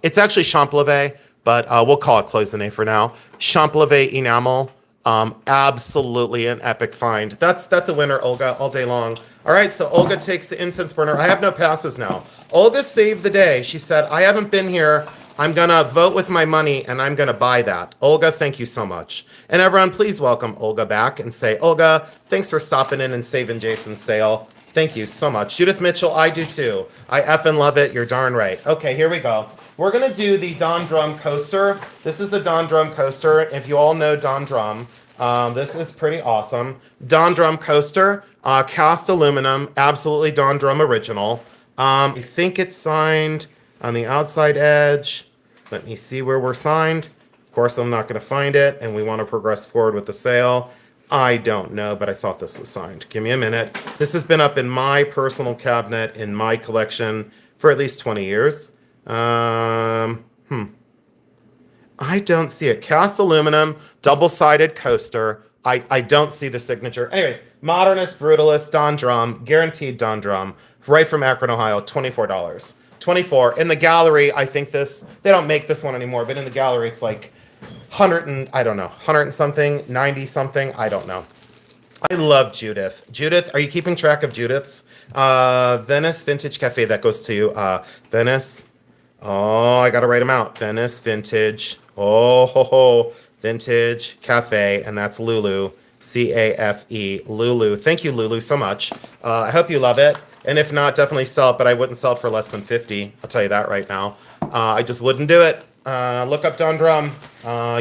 It's actually Champlevé, but we'll call it cloisonné for now. Champlevé enamel. Absolutely an epic find. That's a winner, Olga, all day long. All right, so Olga takes the incense burner. I have no passes now. Olga saved the day. She said, I haven't been here. I'm going to vote with my money, and I'm going to buy that. Olga, thank you so much. And everyone, please welcome Olga back and say, Olga, thanks for stopping in and saving Jason's sale. Thank you so much. Judith Mitchell, I do too. I effing love it. You're darn right. Okay, here we go. We're going to do the Don Drum coaster. This is the Don Drum coaster. If you all know Don Drum, this is pretty awesome. Don Drum coaster, cast aluminum, absolutely Don Drum original. I think it's signed on the outside edge. Let me see where we're signed. Of course, I'm not going to find it, and we want to progress forward with the sale. I don't know, but I thought this was signed. Give me a minute. This has been up in my personal cabinet in my collection for at least 20 years. I don't see it. Cast aluminum, double-sided coaster. I don't see the signature. Anyways, modernist, brutalist, Don Drum, guaranteed Don Drum, right from Akron, Ohio, $24. $24. In the gallery, I think this, they don't make this one anymore, but in the gallery, it's like 100 and, I don't know, 100 and something, 90 something, I don't know. I love Judith. Judith, are you keeping track of Judith's? Venice Vintage Cafe. That goes to Venice. Oh, I gotta write them out. Venice Vintage. Oh, ho, ho. Vintage Cafe. And that's Lulu. Cafe. Lulu. Thank you, Lulu, so much. I hope you love it. And if not, definitely sell it, but I wouldn't sell it for less than 50. I'll tell you that right now. I just wouldn't do it. Look up Don Drum.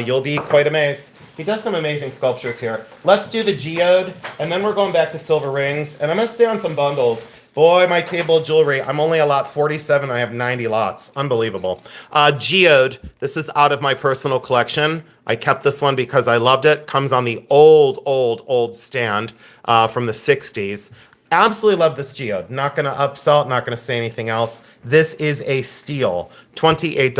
You'll be quite amazed. He does some amazing sculptures here. Let's do the geode, and then we're going back to silver rings, and I'm gonna stay on some bundles. Boy, my table of jewelry, I'm only a lot 47, I have 90 lots. Unbelievable. Geode, this is out of my personal collection. I kept this one because I loved it. Comes on the old stand from the 60s. Absolutely love this geode. Not gonna upsell it, not gonna say anything else. This is a steal. $28.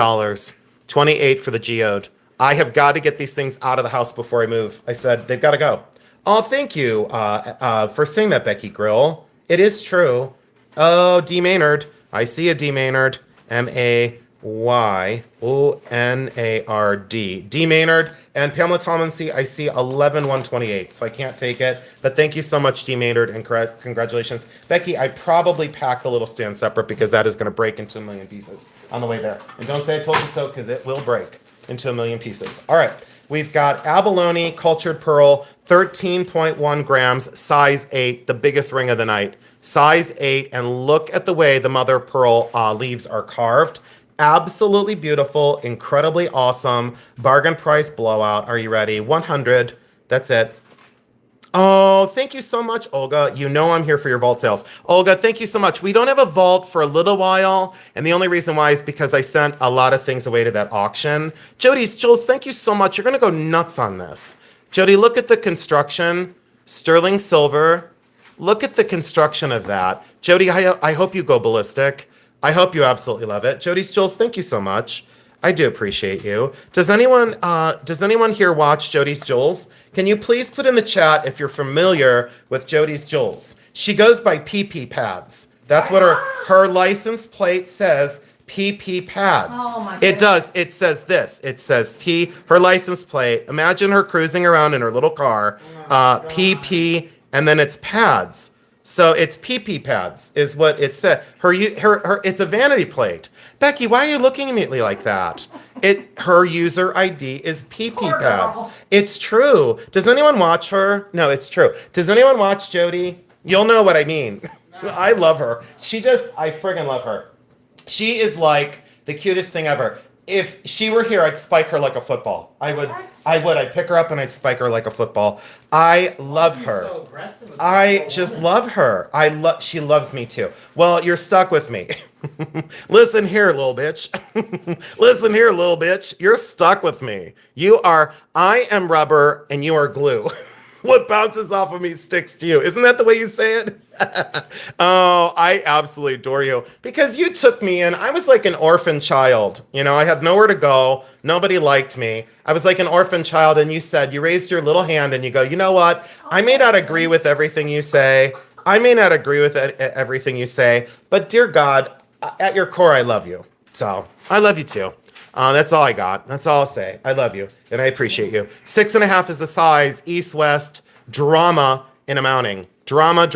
$28 for the geode. I have got to get these things out of the house before I move. I said, they've got to go. Oh, thank you for saying that, Becky Grill. It is true. Oh, D. Maynard. I see a D. Maynard. Maynard. D. Maynard. And Pamela Tomlinson, I see 11128. So I can't take it. But thank you so much, D. Maynard, and congratulations. Becky, I probably packed the little stand separate because that is going to break into a million pieces on the way there. And don't say I told you so, because it will break into a million pieces. All right, we've got abalone, cultured pearl, 13.1 grams, size 8, the biggest ring of the night. Size 8, and look at the way the mother of pearl leaves are carved. Absolutely beautiful, incredibly awesome. Bargain price blowout. Are you ready? 100. That's it. Oh, thank you so much, Olga. You know I'm here for your vault sales. Olga, thank you so much. We don't have a vault for a little while, and the only reason why is because I sent a lot of things away to that auction. Jody's Jules, thank you so much. You're going to go nuts on this. Jody, look at the construction. Sterling silver. Look at the construction of that. Jody, I hope you go ballistic. I hope you absolutely love it. Jody's Jules, thank you so much. I do appreciate you. Does anyone here watch Jody's Jules? Can you please put in the chat if you're familiar with Jody's Jules? She goes by PP Pads. That's what her license plate says, PP Pads. Oh my It does. It says this. It says her license plate. Imagine her cruising around in her little car, PP, and then it's pads. So it's PP Pads is what it said. Her it's a vanity plate. Becky, why are you looking at me like that? Her user ID is PP Pads. It's true. Does anyone watch her? No, it's true. Does anyone watch Jody? You'll know what I mean. I love her. I friggin' love her. She is like the cutest thing ever. If she were here, I'd spike her like a football. I would. I'd pick her up and I'd spike her like a football. I love her. So aggressive with I people. just love her. She loves me too. Well, you're stuck with me. Listen here, little bitch. Listen here, little bitch. You're stuck with me. I am rubber and you are glue. What bounces off of me sticks to you. Isn't that the way you say it? Oh, I absolutely adore you because you took me in. I was like an orphan child. I had nowhere to go. Nobody liked me. I was like an orphan child, and you raised your little hand and you go, you know what? I may not agree with everything you say. But dear God, at your core, I love you. So I love you too. That's all I got. That's all I'll say. I love you, and I appreciate you. 6.5 is the size. East-west. Drama in a mounting. Drama.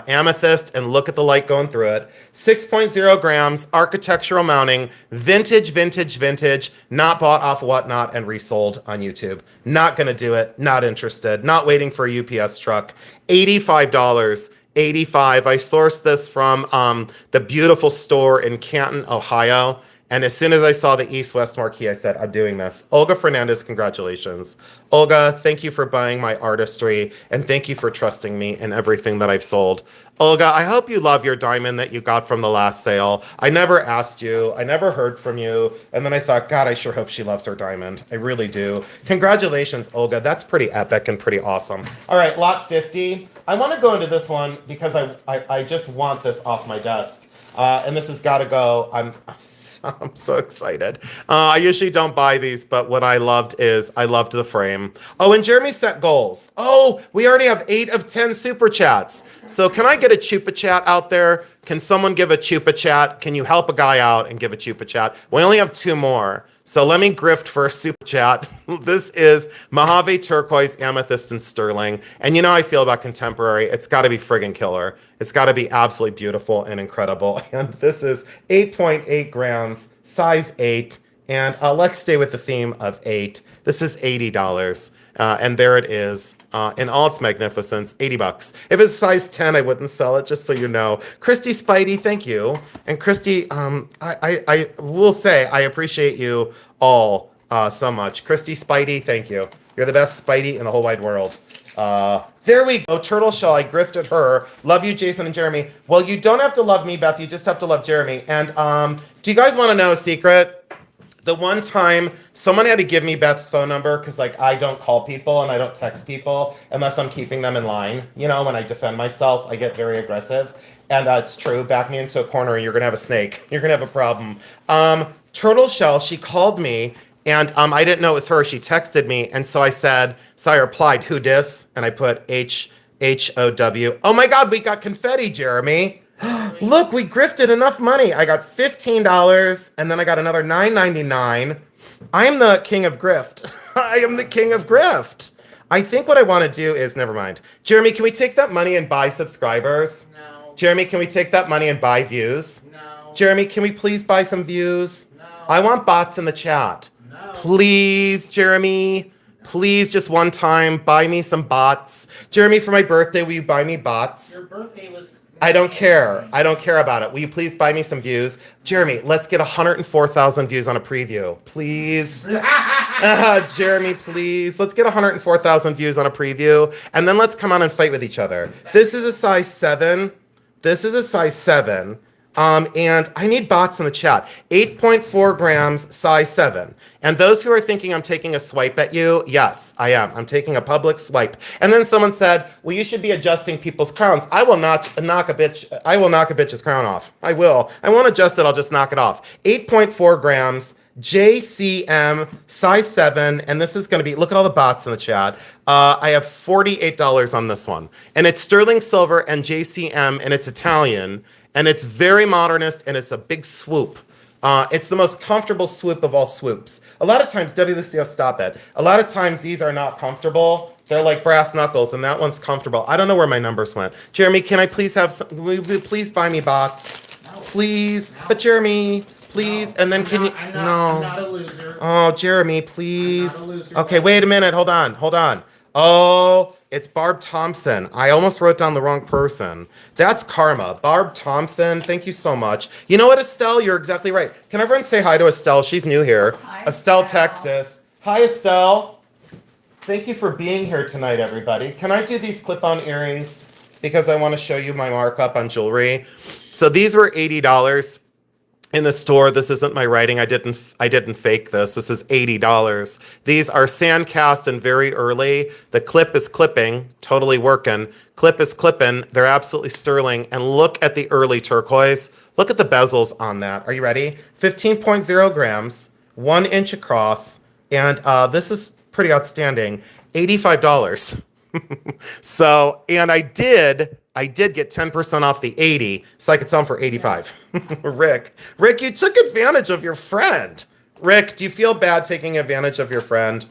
Amethyst, and look at the light going through it. 6.0 grams. Architectural mounting. Vintage. Not bought off Whatnot and resold on YouTube. Not gonna do it. Not interested. Not waiting for a UPS truck. $85. 85. I sourced this from the beautiful store in Canton, Ohio. And as soon as I saw the East-West marquee, I said, I'm doing this. Olga Fernandez, congratulations. Olga, thank you for buying my artistry, and thank you for trusting me in everything that I've sold. Olga, I hope you love your diamond that you got from the last sale. I never asked you. I never heard from you. And then I thought, God, I sure hope she loves her diamond. I really do. Congratulations, Olga. That's pretty epic and pretty awesome. All right, lot 50. I want to go into this one because I just want this off my desk. And this has got to go. I'm so excited. I usually don't buy these, but what I loved the frame. Oh, and Jeremy set goals. Oh, we already have 8 of 10 super chats. So can I get a chupa chat out there? Can someone give a chupa chat? Can you help a guy out and give a chupa chat? We only have 2 more. So let me grift for a super chat. This is Mojave Turquoise, Amethyst, and Sterling. And you know how I feel about contemporary. It's got to be friggin' killer. It's got to be absolutely beautiful and incredible. And this is 8.8 grams, size 8. And let's stay with the theme of 8. This is $80. And there it is in all its magnificence, $80. If it's size 10, I wouldn't sell it, just so you know. Christy Spidey, thank you. And Christy, I will say I appreciate you all so much. Christy Spidey, thank you. You're the best Spidey in the whole wide world. There we go. Turtle Shell, I grifted her. Love you, Jason and Jeremy. Well, you don't have to love me, Beth. You just have to love Jeremy. And do you guys want to know a secret? The one time someone had to give me Beth's phone number because, like, I don't call people and I don't text people unless I'm keeping them in line. You know, when I defend myself, I get very aggressive. And it's true. Back me into a corner and you're going to have a snake. You're going to have a problem. Turtle Shell, she called me and I didn't know it was her. She texted me. And so I said, so I replied, who dis? And I put H-O-W. Oh my God, we got confetti, Jeremy. Look, we grifted enough money. I got $15 and then I got another $9.99. I'm the king of grift. I am the king of grift. I think what I want to do is, never mind. Jeremy, can we take that money and buy subscribers? No. Jeremy, can we take that money and buy views? No. Jeremy, can we please buy some views? No. I want bots in the chat. No. Please, Jeremy. Please, just one time, buy me some bots. Jeremy, for my birthday, will you buy me bots? Your birthday was... I don't care. I don't care about it. Will you please buy me some views? Jeremy, let's get 104,000 views on a preview. Please. Jeremy, please. Let's get 104,000 views on a preview. And then let's come on and fight with each other. This is a size 7. This is a size 7. And I need bots in the chat. 8.4 grams, size 7. And those who are thinking I'm taking a swipe at you, yes, I am. I'm taking a public swipe. And then someone said, well, you should be adjusting people's crowns. I will not knock a bitch. I will knock a bitch's crown off. I will. I won't adjust it. I'll just knock it off. 8.4 grams, JCM, size 7. And this is going to be, look at all the bots in the chat. I have $48 on this one. And it's sterling silver and JCM, and it's Italian. And it's very modernist, and it's a big swoop. It's the most comfortable swoop of all swoops. A lot of times, WCO, stop it. A lot of times, these are not comfortable. They're like brass knuckles, and that one's comfortable. I don't know where my numbers went. Jeremy, can I please have some? Will you please buy me bots? No. Please. No. But Jeremy, please. No. And then I'm not a loser. Oh, Jeremy, please. I'm not a loser. Okay, wait a minute. Hold on. Oh, it's Barb Thompson. I almost wrote down the wrong person. That's karma. Barb Thompson, thank you so much. You know what, Estelle? You're exactly right. Can everyone say hi to Estelle? She's new here. Hi, Estelle, Estelle. Texas. Hi, Estelle. Thank you for being here tonight, everybody. Can I do these clip-on earrings? Because I want to show you my markup on jewelry. So these were $80. In the store, this isn't my writing. I didn't fake this. This is $80. These are sand cast and very early. The clip is clipping, totally working. Clip is clipping. They're absolutely sterling. And look at the early turquoise. Look at the bezels on that. Are you ready? 15.0 grams, 1 inch across, and this is pretty outstanding. $85. So, and I did get 10% off the 80, so I could sell them for 85. Rick, you took advantage of your friend. Rick, do you feel bad taking advantage of your friend?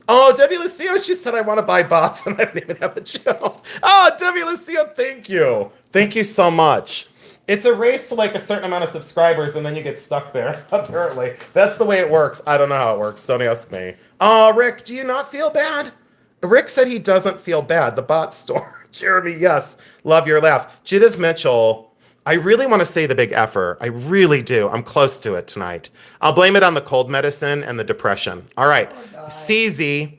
Oh, Debbie Lucio, she said I want to buy bots and I don't even have a channel. Oh, Debbie Lucio, thank you. Thank you so much. It's a race to like a certain amount of subscribers and then you get stuck there, apparently. That's the way it works. I don't know how it works. Don't ask me. Oh, Rick, do you not feel bad? Rick said he doesn't feel bad. The bot store. Jeremy, yes. Love your laugh. Judith Mitchell, I really want to say the big effer. I really do. I'm close to it tonight. I'll blame it on the cold medicine and the depression. All right. Oh, CZ,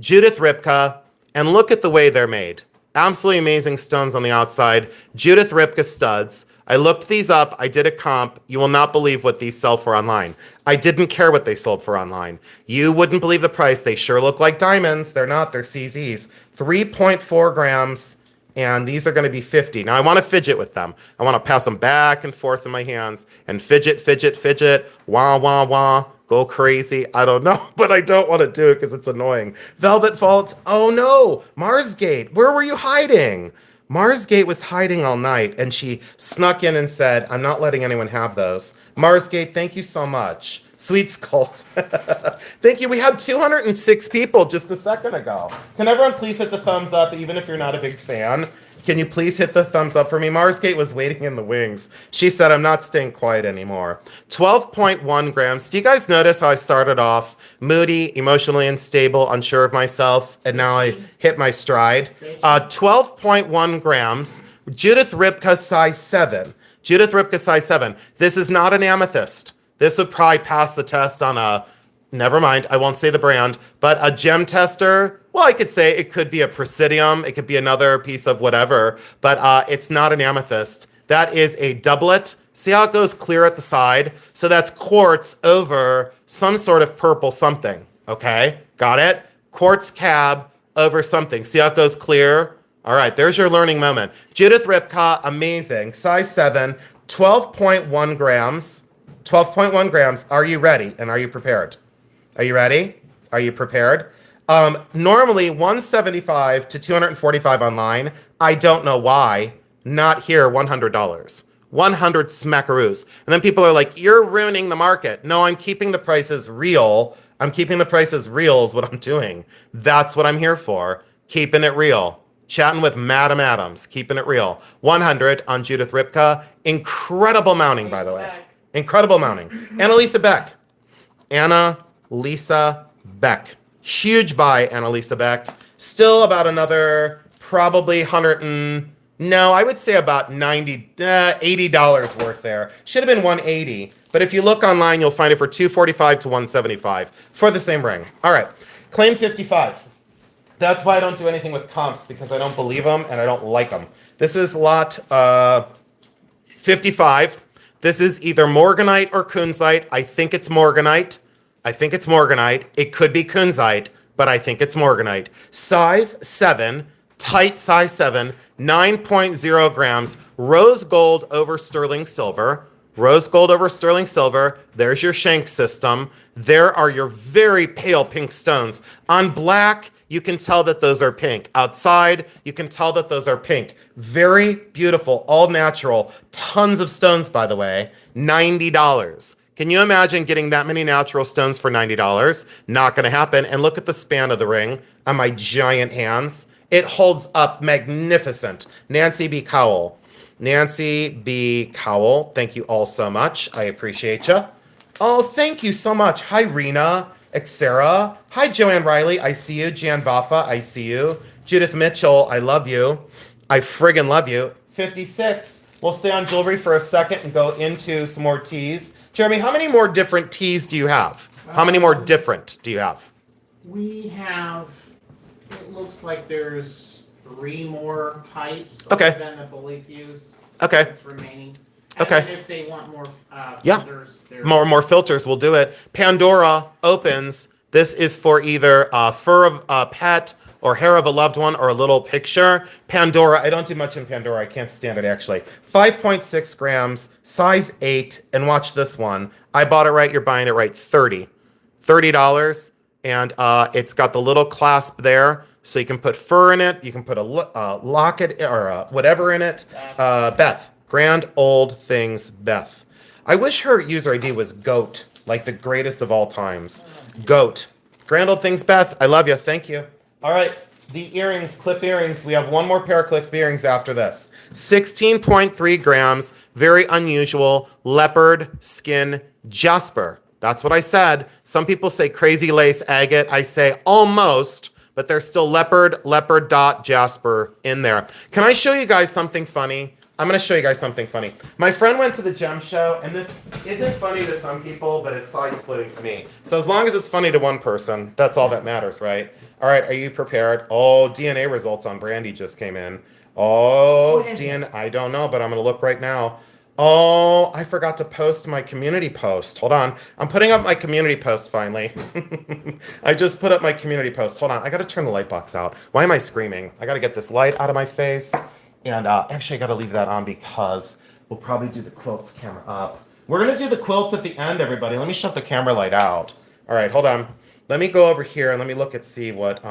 Judith Ripka, and look at the way they're made. Absolutely amazing stones on the outside. Judith Ripka studs. I looked these up. I did a comp. You will not believe what these sell for online. I didn't care what they sold for online. You wouldn't believe the price. They sure look like diamonds. They're not. They're CZs. 3.4 grams. And these are going to be 50. Now, I want to fidget with them. I want to pass them back and forth in my hands and fidget. Wah, wah, wah. Go crazy. I don't know, but I don't want to do it because it's annoying. Velvet Vault. Oh, no. Marsgate. Where were you hiding? Marsgate was hiding all night and she snuck in and said, I'm not letting anyone have those. Marsgate, thank you so much. Sweet skulls. Thank you. We had 206 people just a second ago. Can everyone please hit the thumbs up, even if you're not a big fan? Can you please hit the thumbs up for me? Marsgate was waiting in the wings. She said, I'm not staying quiet anymore. 12.1 grams. Do you guys notice how I started off moody, emotionally unstable, unsure of myself, and now I hit my stride? 12.1 grams. Judith Ripka, size 7. Judith Ripka, size 7. This is not an amethyst. This would probably pass the test on a, never mind, I won't say the brand, but a gem tester. Well, I could say it could be a Presidium. It could be another piece of whatever, but it's not an amethyst. That is a doublet. See how it goes clear at the side? So that's quartz over some sort of purple something, okay? Got it? Quartz cab over something. See how it goes clear? All right, there's your learning moment. Judith Ripka, amazing. Size 7, 12.1 grams. 12.1 grams. Are you ready? And are you prepared? Are you ready? Are you prepared? Normally 175 to 245 online. I don't know why. Not here, $100. 100 smackaroos. And then people are like, you're ruining the market. No, I'm keeping the prices real. I'm keeping the prices real is what I'm doing. That's what I'm here for. Keeping it real. Chatting with Madam Adams. Keeping it real. 100 on Judith Ripka. Incredible mounting, by the way. Incredible mounting. Annalisa Beck. Annalisa Beck. Huge buy, Annalisa Beck. Still about another probably 100 and... No, I would say about $80 worth there. Should have been 180. But if you look online, you'll find it for 245 to 175 for the same ring. All right. Claim 55. That's why I don't do anything with comps, because I don't believe them and I don't like them. This is lot 55. This is either morganite or kunzite. I think it's morganite. I think it's morganite. It could be kunzite, but I think it's morganite. Size 7, tight size 7, 9.0 grams, rose gold over sterling silver. Rose gold over sterling silver. There's your shank system. There are your very pale pink stones. On black, you can tell that those are pink. Outside, you can tell that those are pink. Very beautiful, all natural. Tons of stones, by the way. $90. Can you imagine getting that many natural stones for $90? Not going to happen. And look at the span of the ring on my giant hands. It holds up magnificent. Nancy B. Cowell. Nancy B. Cowell, thank you all so much. I appreciate you. Oh, thank you so much. Hi, Rena. Xera. Hi, Joanne Riley. I see you. Jan Vafa. I see you. Judith Mitchell. I love you. I friggin' love you. 56. We'll stay on jewelry for a second and go into some more teas. Jeremy, how many more different teas do you have? How many more different do you have? We have, it looks like there's 3 more types Okay. other than the Bully Fuse. Okay. That's remaining. And Okay. then if they want more Yeah. filters, there's More filters, we'll do it. Pandora opens. This is for either fur of a pet or hair of a loved one or a little picture. Pandora, I don't do much in Pandora. I can't stand it, actually. 5.6 grams, size 8. And watch this one. I bought it right. You're buying it right. $30. And it's got the little clasp there. So you can put fur in it. You can put a locket or whatever in it. Beth. Grand Old Things Beth. I wish her user ID was GOAT, like the greatest of all times. GOAT. Grand Old Things Beth. I love you. Thank you. All right. The earrings, clip earrings. We have one more pair of clip earrings after this. 16.3 grams. Very unusual. Leopard skin jasper. That's what I said. Some people say crazy lace agate. I say almost, but there's still leopard dot jasper in there. Can I show you guys something funny? I'm going to show you guys something funny. My friend went to the gem show, and this isn't funny to some people, but it's side-splitting to me. So as long as it's funny to one person, that's all that matters, right? All right, are you prepared? Oh, DNA results on Brandy just came in. Oh, DNA, I don't know, but I'm going to look right now. Oh, I forgot to post my community post. Hold on. I'm putting up my community post finally. I just put up my community post. Hold on. I got to turn the light box out. Why am I screaming? I got to get this light out of my face. And actually, I got to leave that on because we'll probably do the quilts camera up. We're going to do the quilts at the end, everybody. Let me shut the camera light out. All right, hold on. Let me go over here and let me look and see what...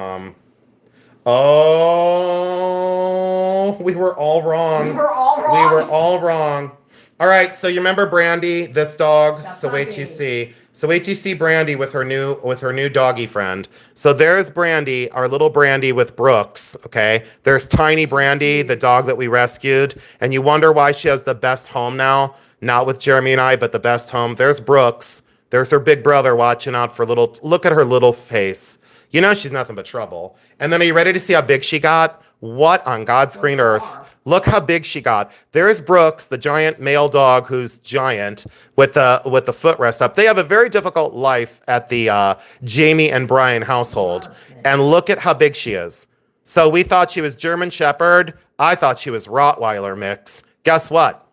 Oh, we were all wrong. We were all wrong. We were all wrong. All right, so you remember Brandy, this dog? The So wait till you puppy. see. So wait till you see Brandy with her new doggy friend. So there's Brandy, our little Brandy with Brooks, okay? There's Tiny Brandy, the dog that we rescued, and you wonder why she has the best home now, not with Jeremy and I, but the best home. There's Brooks. There's her big brother watching out for little, look at her little face. You know she's nothing but trouble. And then are you ready to see how big she got? What on God's green earth? Look how big she got. There's Brooks, the giant male dog who's giant with the footrest up. They have a very difficult life at the Jamie and Brian household. And look at how big she is. So we thought she was German Shepherd. I thought she was Rottweiler mix. Guess what?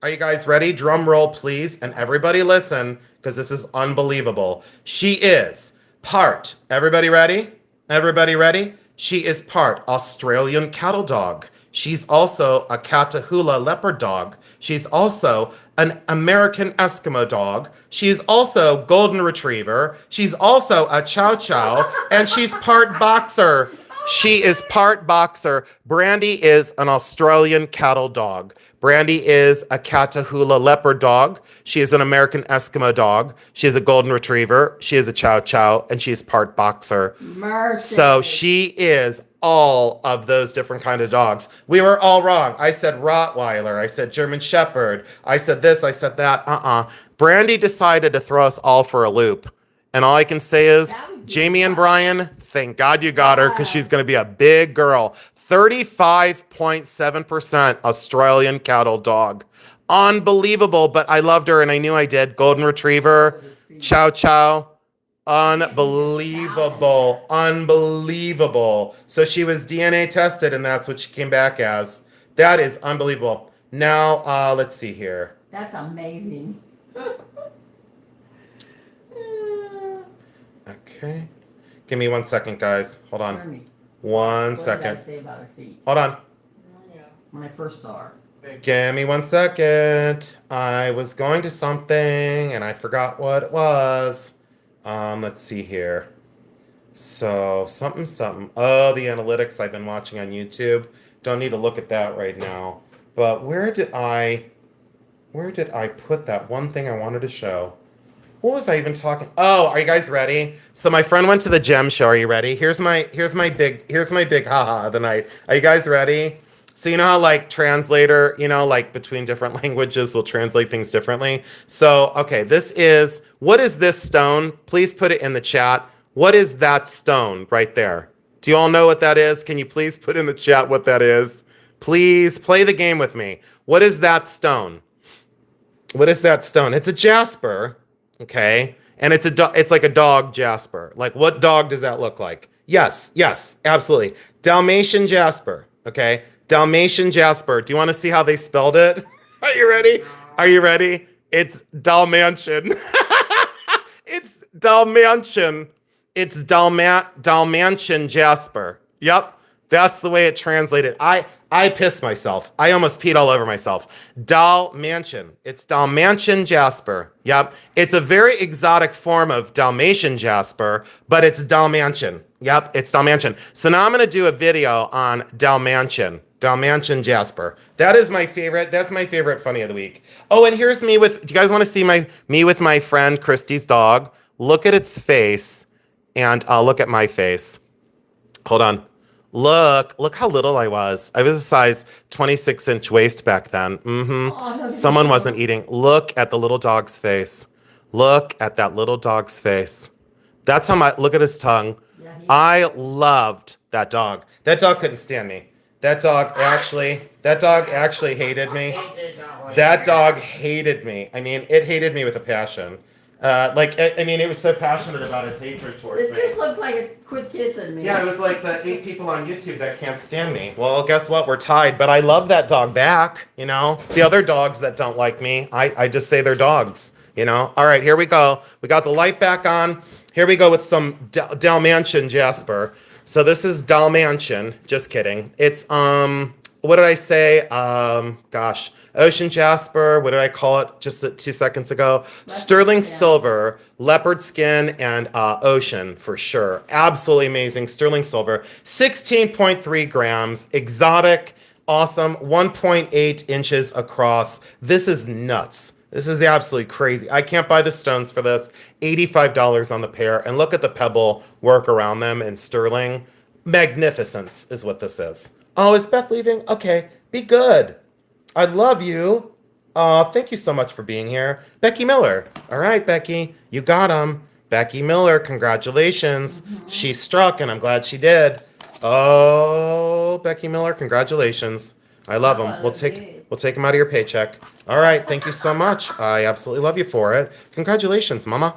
Are you guys ready? Drum roll, please. And everybody listen, because this is unbelievable. She is part, everybody ready? Everybody ready? She is part Australian cattle dog. She's also a Catahoula leopard dog. She's also an American Eskimo dog. She's also golden retriever. She's also a chow chow, and she's part boxer. She is part boxer. Brandy is an Australian cattle dog. Brandy is a Catahoula leopard dog. She is an American Eskimo dog. She is a golden retriever. She is a chow chow, and she's part boxer. Mercy. So she is all of those different kind of dogs. We were all wrong. I said Rottweiler. I said German Shepherd. I said this. I said that. Brandy decided to throw us all for a loop. And all I can say is, Jamie and Brian, thank God you got her, because she's going to be a big girl. 35.7% Australian cattle dog. Unbelievable, but I loved her and I knew I did. Golden Retriever, Chow Chow. Unbelievable. Unbelievable. So she was DNA tested and that's what she came back as. That is unbelievable. Now, let's see here. That's amazing. Okay. Give me 1 second, guys. Hold on. Jeremy, 1 what second. did I say about her feet Hold on. when I first saw her? Give me 1 second. I was going to something and I forgot what it was. Let's see here. So something. Oh, the analytics I've been watching on YouTube. Don't need to look at that right now. But where did I put that one thing I wanted to show? What was I even talking? Oh, are you guys ready? So my friend went to the gem show. Are you ready? Here's my big haha of the night. Are you guys ready? So you know how like translator, like between different languages will translate things differently. So, okay, what is this stone? Please put it in the chat. What is that stone right there? Do you all know what that is? Can you please put in the chat what that is? Please play the game with me. What is that stone? What is that stone? It's a jasper. Okay, and it's like a dog jasper. Like, what dog does that look like? Yes, absolutely. Dalmatian jasper. Okay, Dalmatian jasper. Do you want to see how they spelled it? Are you ready? Are you ready? It's Dalmatian. It's Dalmatian. It's Dalmatian jasper. Yep, that's the way it translated. I pissed myself. I almost peed all over myself. Dalmatian. It's Dalmatian jasper. Yep. It's a very exotic form of Dalmatian jasper, but it's Dalmatian. Yep, it's Dalmatian. So now I'm going to do a video on Dalmatian jasper. That is my favorite. That's my favorite funny of the week. Oh, and here's me with, do you guys want to see me with my friend Christy's dog? Look at its face, and I'll look at my face. Hold on. Look how little I was. I was a size 26-inch waist back then. Oh, Someone wasn't eating. Look at the little dog's face. Look at that little dog's face. That's how look at his tongue. Yeah, I loved that dog. That dog couldn't stand me. That dog actually hated me. That dog hated me. I mean, it hated me with a passion. It was so passionate about its hatred towards me. It just looks like it's quit kissing me. Yeah, it was like the 8 people on YouTube that can't stand me. Well, guess what? We're tied, but I love that dog back, The other dogs that don't like me, I just say they're dogs, All right, here we go. We got the light back on. Here we go with some Dalmatian jasper. So this is Dalmatian. Just kidding. It's what did I say? Gosh, ocean jasper. What did I call it just 2 seconds ago? Sterling skin. silver, leopard skin, and ocean for sure. Absolutely amazing. Sterling silver, 16.3 grams, exotic, awesome, 1.8 inches across. This is nuts. This is absolutely crazy. I can't buy the stones for this. $85 on the pair. And look at the pebble work around them in sterling. Magnificence is what this is. Oh, is Beth leaving? Okay, be good. I love you. Thank you so much for being here. Becky Miller. All right, Becky, you got him. Becky Miller, congratulations. She struck, and I'm glad she did. Oh, Becky Miller, congratulations. I love them. We'll take them out of your paycheck. All right, thank you so much. I absolutely love you for it. Congratulations, Mama.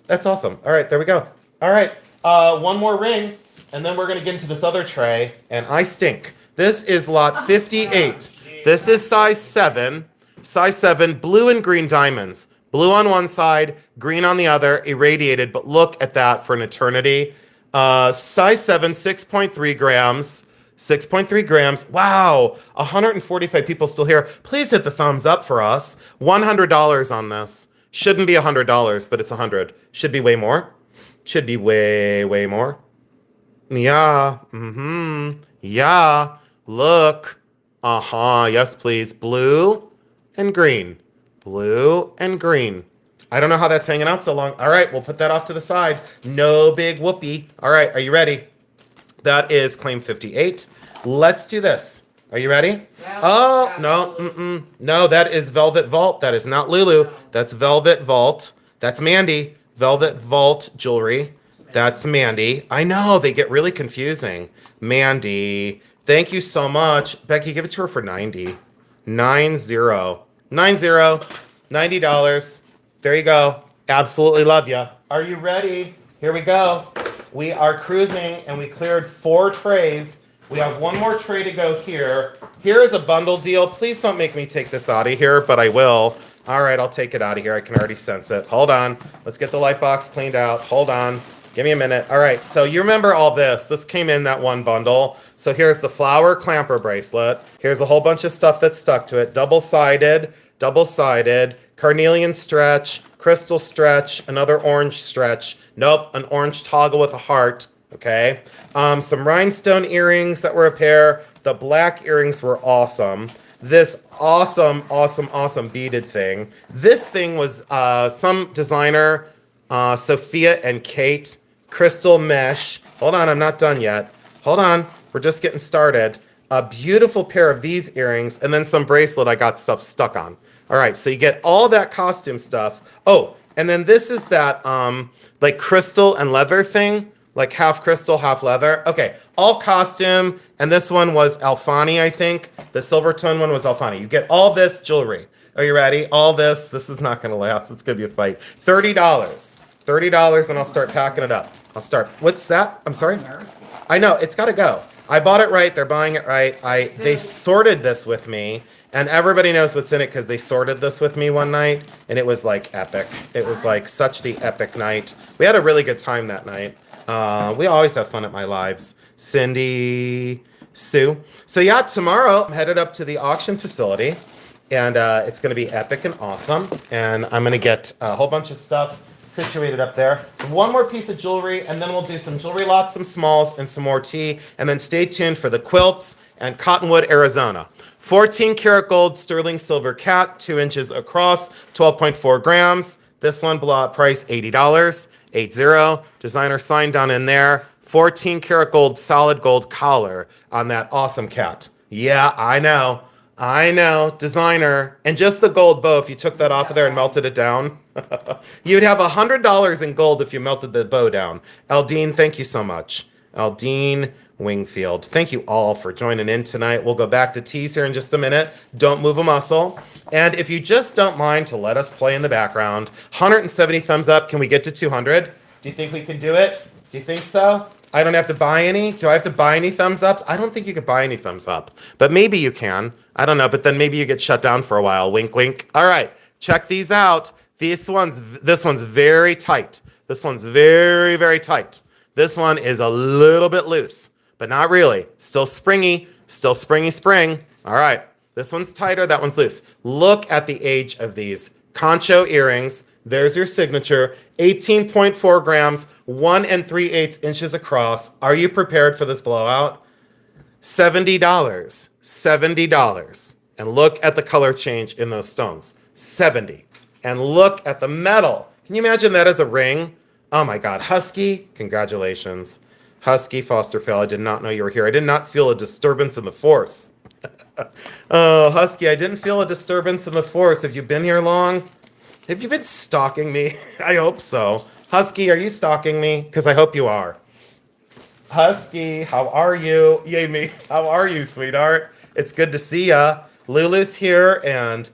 That's awesome. All right, there we go. All right, one more ring, and then we're gonna get into this other tray. And I stink. This is lot 58. This is size 7. Size 7, blue and green diamonds. Blue on one side, green on the other, irradiated. But look at that for an eternity. Size 7, 6.3 grams. 6.3 grams. Wow, 145 people still here. Please hit the thumbs up for us. $100 on this. Shouldn't be $100, but it's 100. Should be way more. Should be way, way more. Yeah. Yeah. Look. Yes, please. Blue and green. Blue and green. I don't know how that's hanging out so long. All right, we'll put that off to the side. No big whoopee. All right, are you ready? That is claim 58. Let's do this. Are you ready? Oh, no. No, that is Velvet Vault. That is not Lulu. That's Velvet Vault. That's Mandy. Velvet Vault jewelry. That's Mandy. I know, they get really confusing. Mandy. Thank you so much. Becky, give it to her for 90. 90. $90. There you go. Absolutely love ya. Are you ready? Here we go. We are cruising and we cleared 4 trays. We have one more tray to go here. Here is a bundle deal. Please don't make me take this out of here, but I will. All right, I'll take it out of here. I can already sense it. Hold on. Let's get the light box cleaned out. Hold on. Give me a minute. All right, so you remember all this. This came in that one bundle. So here's the flower clamper bracelet. Here's a whole bunch of stuff that's stuck to it. Double-sided, carnelian stretch, crystal stretch, another orange stretch. Nope, an orange toggle with a heart. Okay. Some rhinestone earrings that were a pair. The black earrings were awesome. This awesome beaded thing. This thing was some designer, Sophia and Kate, crystal mesh. Hold on, I'm not done yet. Hold on, we're just getting started. A beautiful pair of these earrings, and then some bracelet I got stuff stuck on. All right, so you get all that costume stuff. Oh, and then this is that like crystal and leather thing, like half crystal, half leather. Okay, all costume, and this one was Alfani, I think. The silver tone one was Alfani. You get all this jewelry. Are you ready? All this. This is not going to last. It's going to be a fight. $30. $30, and I'll start packing it up. I'll start. What's that? I'm sorry? I know. It's got to go. I bought it right. They're buying it right. They sorted this with me, and everybody knows what's in it because they sorted this with me one night, and it was like epic. It was like such the epic night. We had a really good time that night. We always have fun at my lives. Cindy, Sue. So yeah, tomorrow I'm headed up to the auction facility, and it's going to be epic and awesome. And I'm going to get a whole bunch of stuff situated up there. One more piece of jewelry, and then we'll do some jewelry lots, some smalls, and some more tea. And then stay tuned for the quilts and Cottonwood, Arizona. 14 karat gold sterling silver cat, 2 inches across, 12.4 grams. This one blowout price $80, 80. Designer sign down in there. 14 karat gold solid gold collar on that awesome cat. Yeah, I know. Designer. And just the gold bow, if you took that off of there and melted it down, you'd have $100 in gold if you melted the bow down. Aldine, thank you so much. Aldine Wingfield. Thank you all for joining in tonight. We'll go back to teas here in just a minute. Don't move a muscle. And if you just don't mind to let us play in the background, 170 thumbs up. Can we get to 200? Do you think we can do it? Do you think so? I don't have to buy any. Do I have to buy any thumbs ups? I don't think you could buy any thumbs up, but maybe you can. I don't know, but then maybe you get shut down for a while. Wink, wink. All right, check these out. This one's very tight. This one's very, very tight. This one is a little bit loose, but not really. Still springy, Still springy spring. All right. This one's tighter. That one's loose. Look at the age of these. Concho earrings. There's your signature. 18.4 grams, 1 3/8 inches across. Are you prepared for this blowout? $70. $70. And look at the color change in those stones. 70. And look at the metal. Can you imagine that as a ring? Oh my God. Husky, congratulations. Husky Foster Phil, I did not know you were here. I did not feel a disturbance in the force. Oh, Husky, I didn't feel a disturbance in the force. Have you been here long? Have you been stalking me? I hope so. Husky, are you stalking me? Because I hope you are. Husky, how are you? Yay me. How are you, sweetheart? It's good to see ya. Lulu's here, and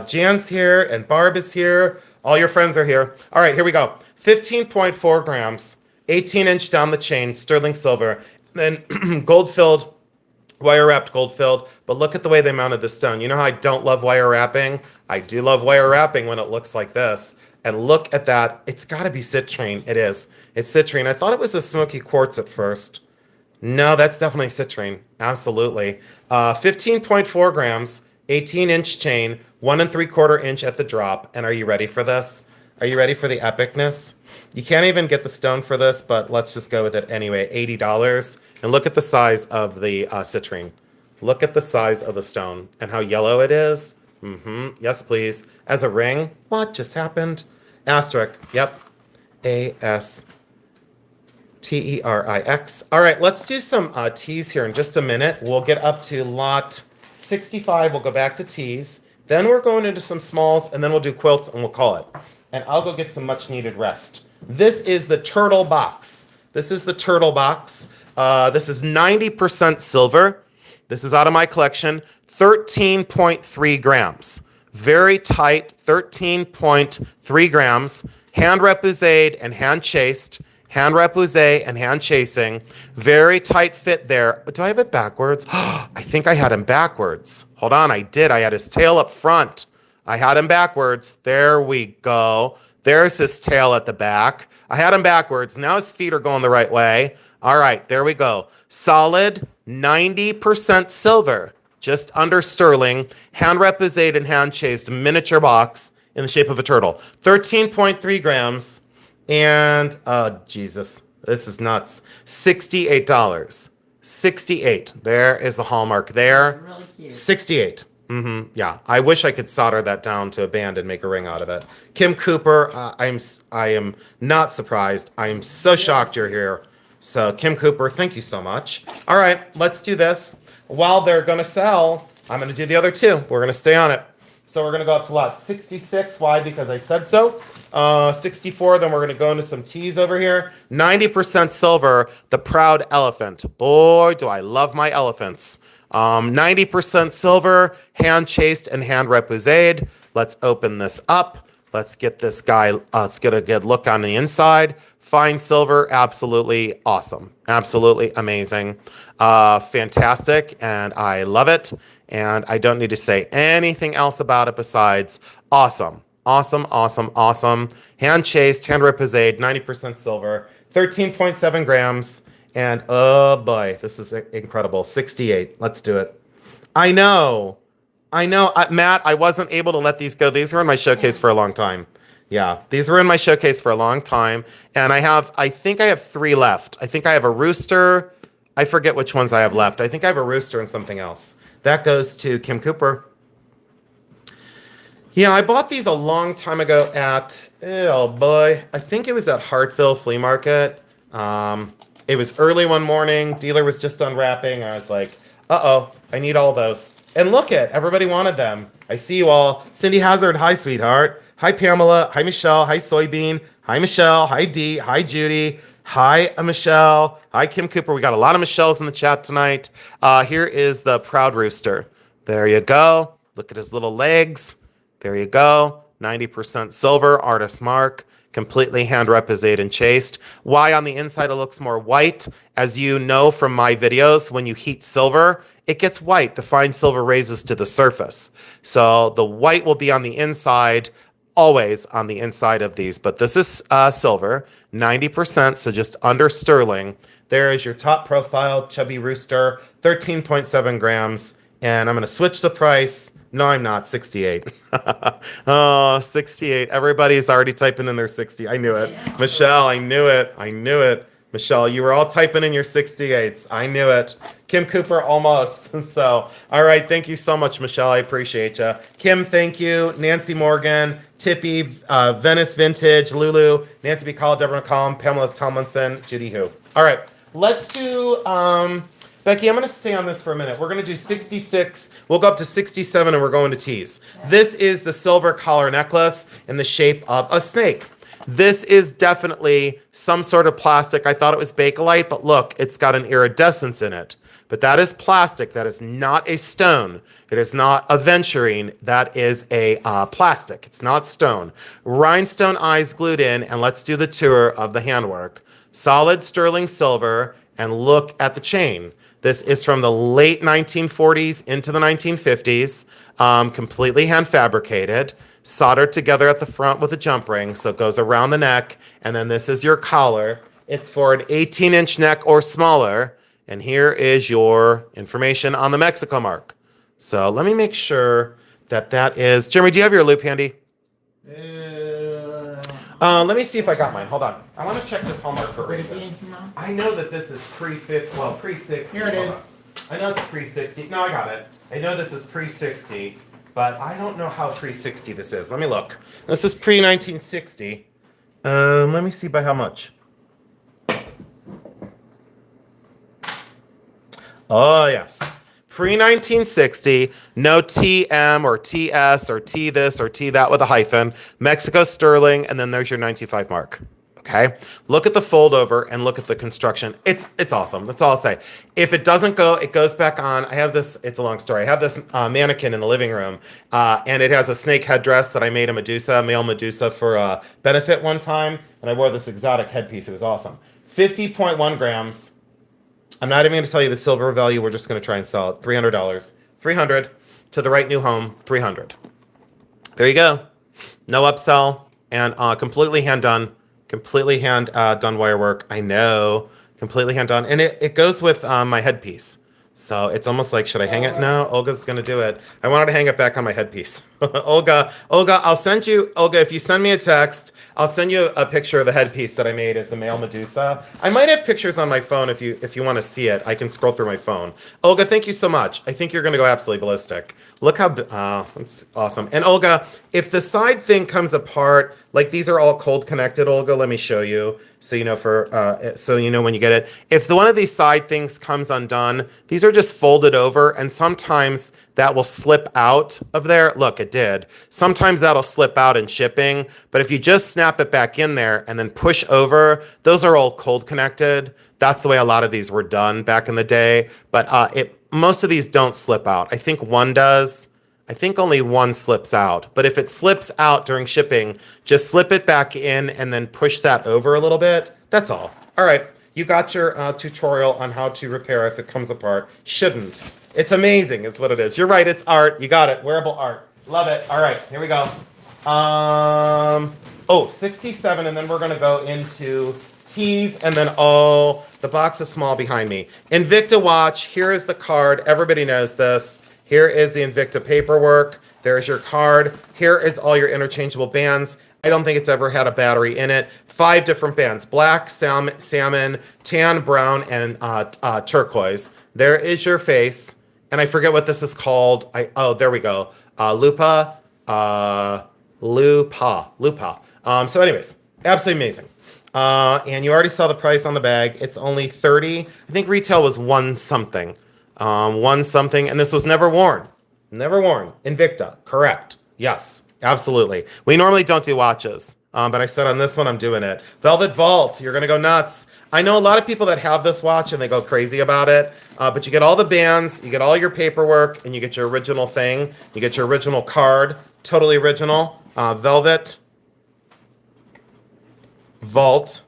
Jan's here, and Barb is here. All your friends are here. All right, here we go. 15.4 grams, 18-inch down the chain, sterling silver. Then gold-filled, wire-wrapped gold-filled. But look at the way they mounted the stone. You know how I don't love wire wrapping? I do love wire wrapping when it looks like this. And look at that. It's got to be citrine. It is. It's citrine. I thought it was a smoky quartz at first. No, that's definitely citrine. Absolutely. 15.4 grams, 18-inch chain, 1 3/4 inch at the drop. And are you ready for this? Are you ready for the epicness? You can't even get the stone for this, but let's just go with it anyway. $80. And look at the size of the citrine. Look at the size of the stone and how yellow it is. Yes, please. As a ring. What just happened? Asterisk. Yep. ASTERIX. All right, let's do some teas here in just a minute. We'll get up to lot 65. We'll go back to teas. Then we're going into some smalls, and then we'll do quilts, and we'll call it. And I'll go get some much-needed rest. This is the turtle box. This is the turtle box. This is 90% silver. This is out of my collection. 13.3 grams. Very tight, 13.3 grams. Hand repoussé and hand chased. Hand repoussé and hand chasing. Very tight fit there. Do I have it backwards? I think I had him backwards. Hold on, I did. I had his tail up front. I had him backwards. There we go. There's his tail at the back. I had him backwards. Now his feet are going the right way. All right, there we go. Solid 90% silver, just under sterling, hand repoussé and hand chased miniature box in the shape of a turtle. 13.3 grams. And, Jesus, this is nuts. $68. 68. There is the hallmark there. Really cute. 68. Yeah, I wish I could solder that down to a band and make a ring out of it. Kim Cooper, I am not surprised. I am so shocked you're here. So Kim Cooper, thank you so much. All right, let's do this. While they're going to sell, I'm going to do the other two. We're going to stay on it. So we're going to go up to lot 66. Why? Because I said so. 64, then we're going to go into some teas over here. 90% silver, the proud elephant. Boy, do I love my elephants. 90% silver, hand chased and hand repoussé. Let's open this up. Let's get this guy, let's get a good look on the inside. Fine silver, absolutely awesome. Absolutely amazing. Fantastic, and I love it. And I don't need to say anything else about it besides awesome. Awesome, awesome, awesome. Hand chased, hand repoussé, 90% silver, 13.7 grams. And oh boy, this is incredible. 68. Let's do it. I know. Matt, I wasn't able to let these go. These were in my showcase for a long time. Yeah, these were in my showcase for a long time. And I think I have 3 left. I think I have a rooster. I forget which ones I have left. I think I have a rooster and something else. That goes to Kim Cooper. Yeah, I bought these a long time ago at, oh boy, I think it was at Hartville Flea Market. It was early one morning. Dealer was just unwrapping. I was like, uh-oh, I need all those. And look it, everybody wanted them. I see you all. Cindy Hazard, hi, sweetheart. Hi, Pamela. Hi, Michelle. Hi, Soybean. Hi, Michelle. Hi, Dee. Hi, Judy. Hi, Michelle. Hi, Kim Cooper. We got a lot of Michelles in the chat tonight. Here is the Proud Rooster. There you go. Look at his little legs. There you go. 90% silver, artist mark. Completely hand repoussé and chased. Why on the inside it looks more white? As you know from my videos, when you heat silver, it gets white. The fine silver raises to the surface. So the white will be on the inside. always on the inside of these, but this is silver, 90%, so just under sterling. There is your top profile, chubby rooster, 13.7 grams. And I'm going to switch the price. No, I'm not. 68. Oh, 68. Everybody's already typing in their 60. I knew it. Michelle, I knew it. I knew it. Michelle, you were all typing in your 68s. I knew it. Kim Cooper, almost. So, all right. Thank you so much, Michelle. I appreciate you. Kim, thank you. Nancy Morgan, Tippy, Venice Vintage, Lulu, Nancy B. Call, Deborah McCollum, Pamela Tomlinson, Judy Who. All right. Let's do... Becky, I'm going to stay on this for a minute. We're going to do 66. We'll go up to 67 and we're going to tease. This is the silver collar necklace in the shape of a snake. This is definitely some sort of plastic. I thought it was Bakelite, but look, it's got an iridescence in it. But that is plastic. That is not a stone. It is not aventurine. That is a plastic. It's not stone. Rhinestone eyes glued in, and let's do the tour of the handwork. Solid sterling silver, and look at the chain. This is from the late 1940s into the 1950s, completely hand fabricated, soldered together at the front with a jump ring, so it goes around the neck, and then this is your collar. It's for an 18-inch neck or smaller, and here is your information on the Mexico mark. So let me make sure that that is... Jeremy, do you have your loop handy? Let me see if I got mine. Hold on. I want to check this Hallmark for a reason. I know that this is pre-50, well, pre-60. Here it is. I know it's pre-60. No, I got it. I know this is pre-60, but I don't know how pre-60 this is. Let me look. This is pre-1960. Let me see by how much. Oh, yes. Pre-1960, no TM or TS or T this or T that with a hyphen. Mexico sterling, and then there's your 95 mark. Okay? Look at the fold over and look at the construction. It's awesome. That's all I'll say. If it doesn't go, it goes back on. I have this, it's a long story. I have this mannequin in the living room, and it has a snake headdress that I made a Medusa, male Medusa, for a benefit one time, and I wore this exotic headpiece. It was awesome. 50.1 grams. I'm not even going to tell you the silver value. We're just going to try and sell it. $300. $300 to the right new home. $300. There you go. No upsell, and completely hand done. Completely hand done wire work. I know. Completely hand done. And it goes with my headpiece. So it's almost like, should I hang it? No, Olga's going to do it. I wanted to hang it back on my headpiece. Olga, I'll send you, Olga, if you send me a text, I'll send you a picture of the headpiece that I made as the male Medusa. I might have pictures on my phone if you want to see it. I can scroll through my phone. Olga, thank you so much. I think you're going to go absolutely ballistic. Look how, that's awesome. And Olga, if the side thing comes apart, like these are all cold connected, Olga, let me show you. So you know so you know when you get it. If one of these side things comes undone, these are just folded over, and sometimes that will slip out of there. Look, it did. Sometimes that'll slip out in shipping, but if you just snap it back in there and then push over, those are all cold connected. That's the way a lot of these were done back in the day. But most of these don't slip out. I think one does. I think only one slips out. But if it slips out during shipping, just slip it back in and then push that over a little bit. That's all. All right. You got your tutorial on how to repair if it comes apart. Shouldn't. It's amazing is what it is. You're right. It's art. You got it. Wearable art. Love it. All right. Here we go. 67. And then we're going to go into tees. And then, the box is small behind me. Invicta watch. Here is the card. Everybody knows this. Here is the Invicta paperwork. There's your card. Here is all your interchangeable bands. I don't think it's ever had a battery in it. 5 different bands: black, salmon, tan, brown, and turquoise. There is your face. And I forget what this is called. There we go. Lupa. So anyways, absolutely amazing. And you already saw the price on the bag. It's only $30. I think retail was $1 something. $1 something, and this was never worn. Never worn. Invicta, correct. Yes, absolutely. We normally don't do watches, but I said on this one I'm doing it. Velvet Vault, you're gonna go nuts. I know a lot of people that have this watch and they go crazy about it, but you get all the bands, you get all your paperwork, and you get your original thing. You get your original card, totally original. Velvet Vault.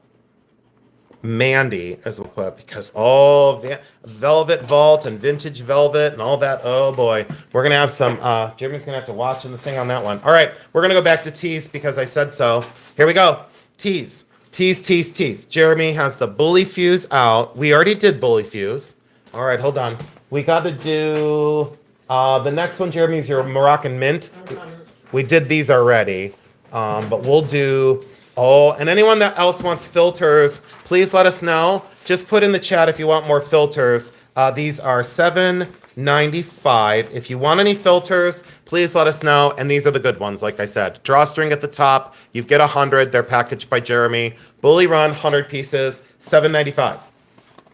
Mandy, as we'll put, because all velvet vault and vintage velvet and all that. Oh boy, we're gonna have some. Jeremy's gonna have to watch in the thing on that one. All right, we're gonna go back to tees because I said so. Here we go. Tees, tees, tees, tees. Jeremy has the Bully Fuse out. We already did Bully Fuse. All right, hold on. We got to do the next one. Jeremy's your Moroccan Mint. We did these already, but we'll do. Oh, and anyone that else wants filters, please let us know. Just put in the chat if you want more filters. These are $7.95. If you want any filters, please let us know. And these are the good ones, like I said. Drawstring at the top. You get 100. They're packaged by Jeremy. Bully Run, 100 pieces, $7.95.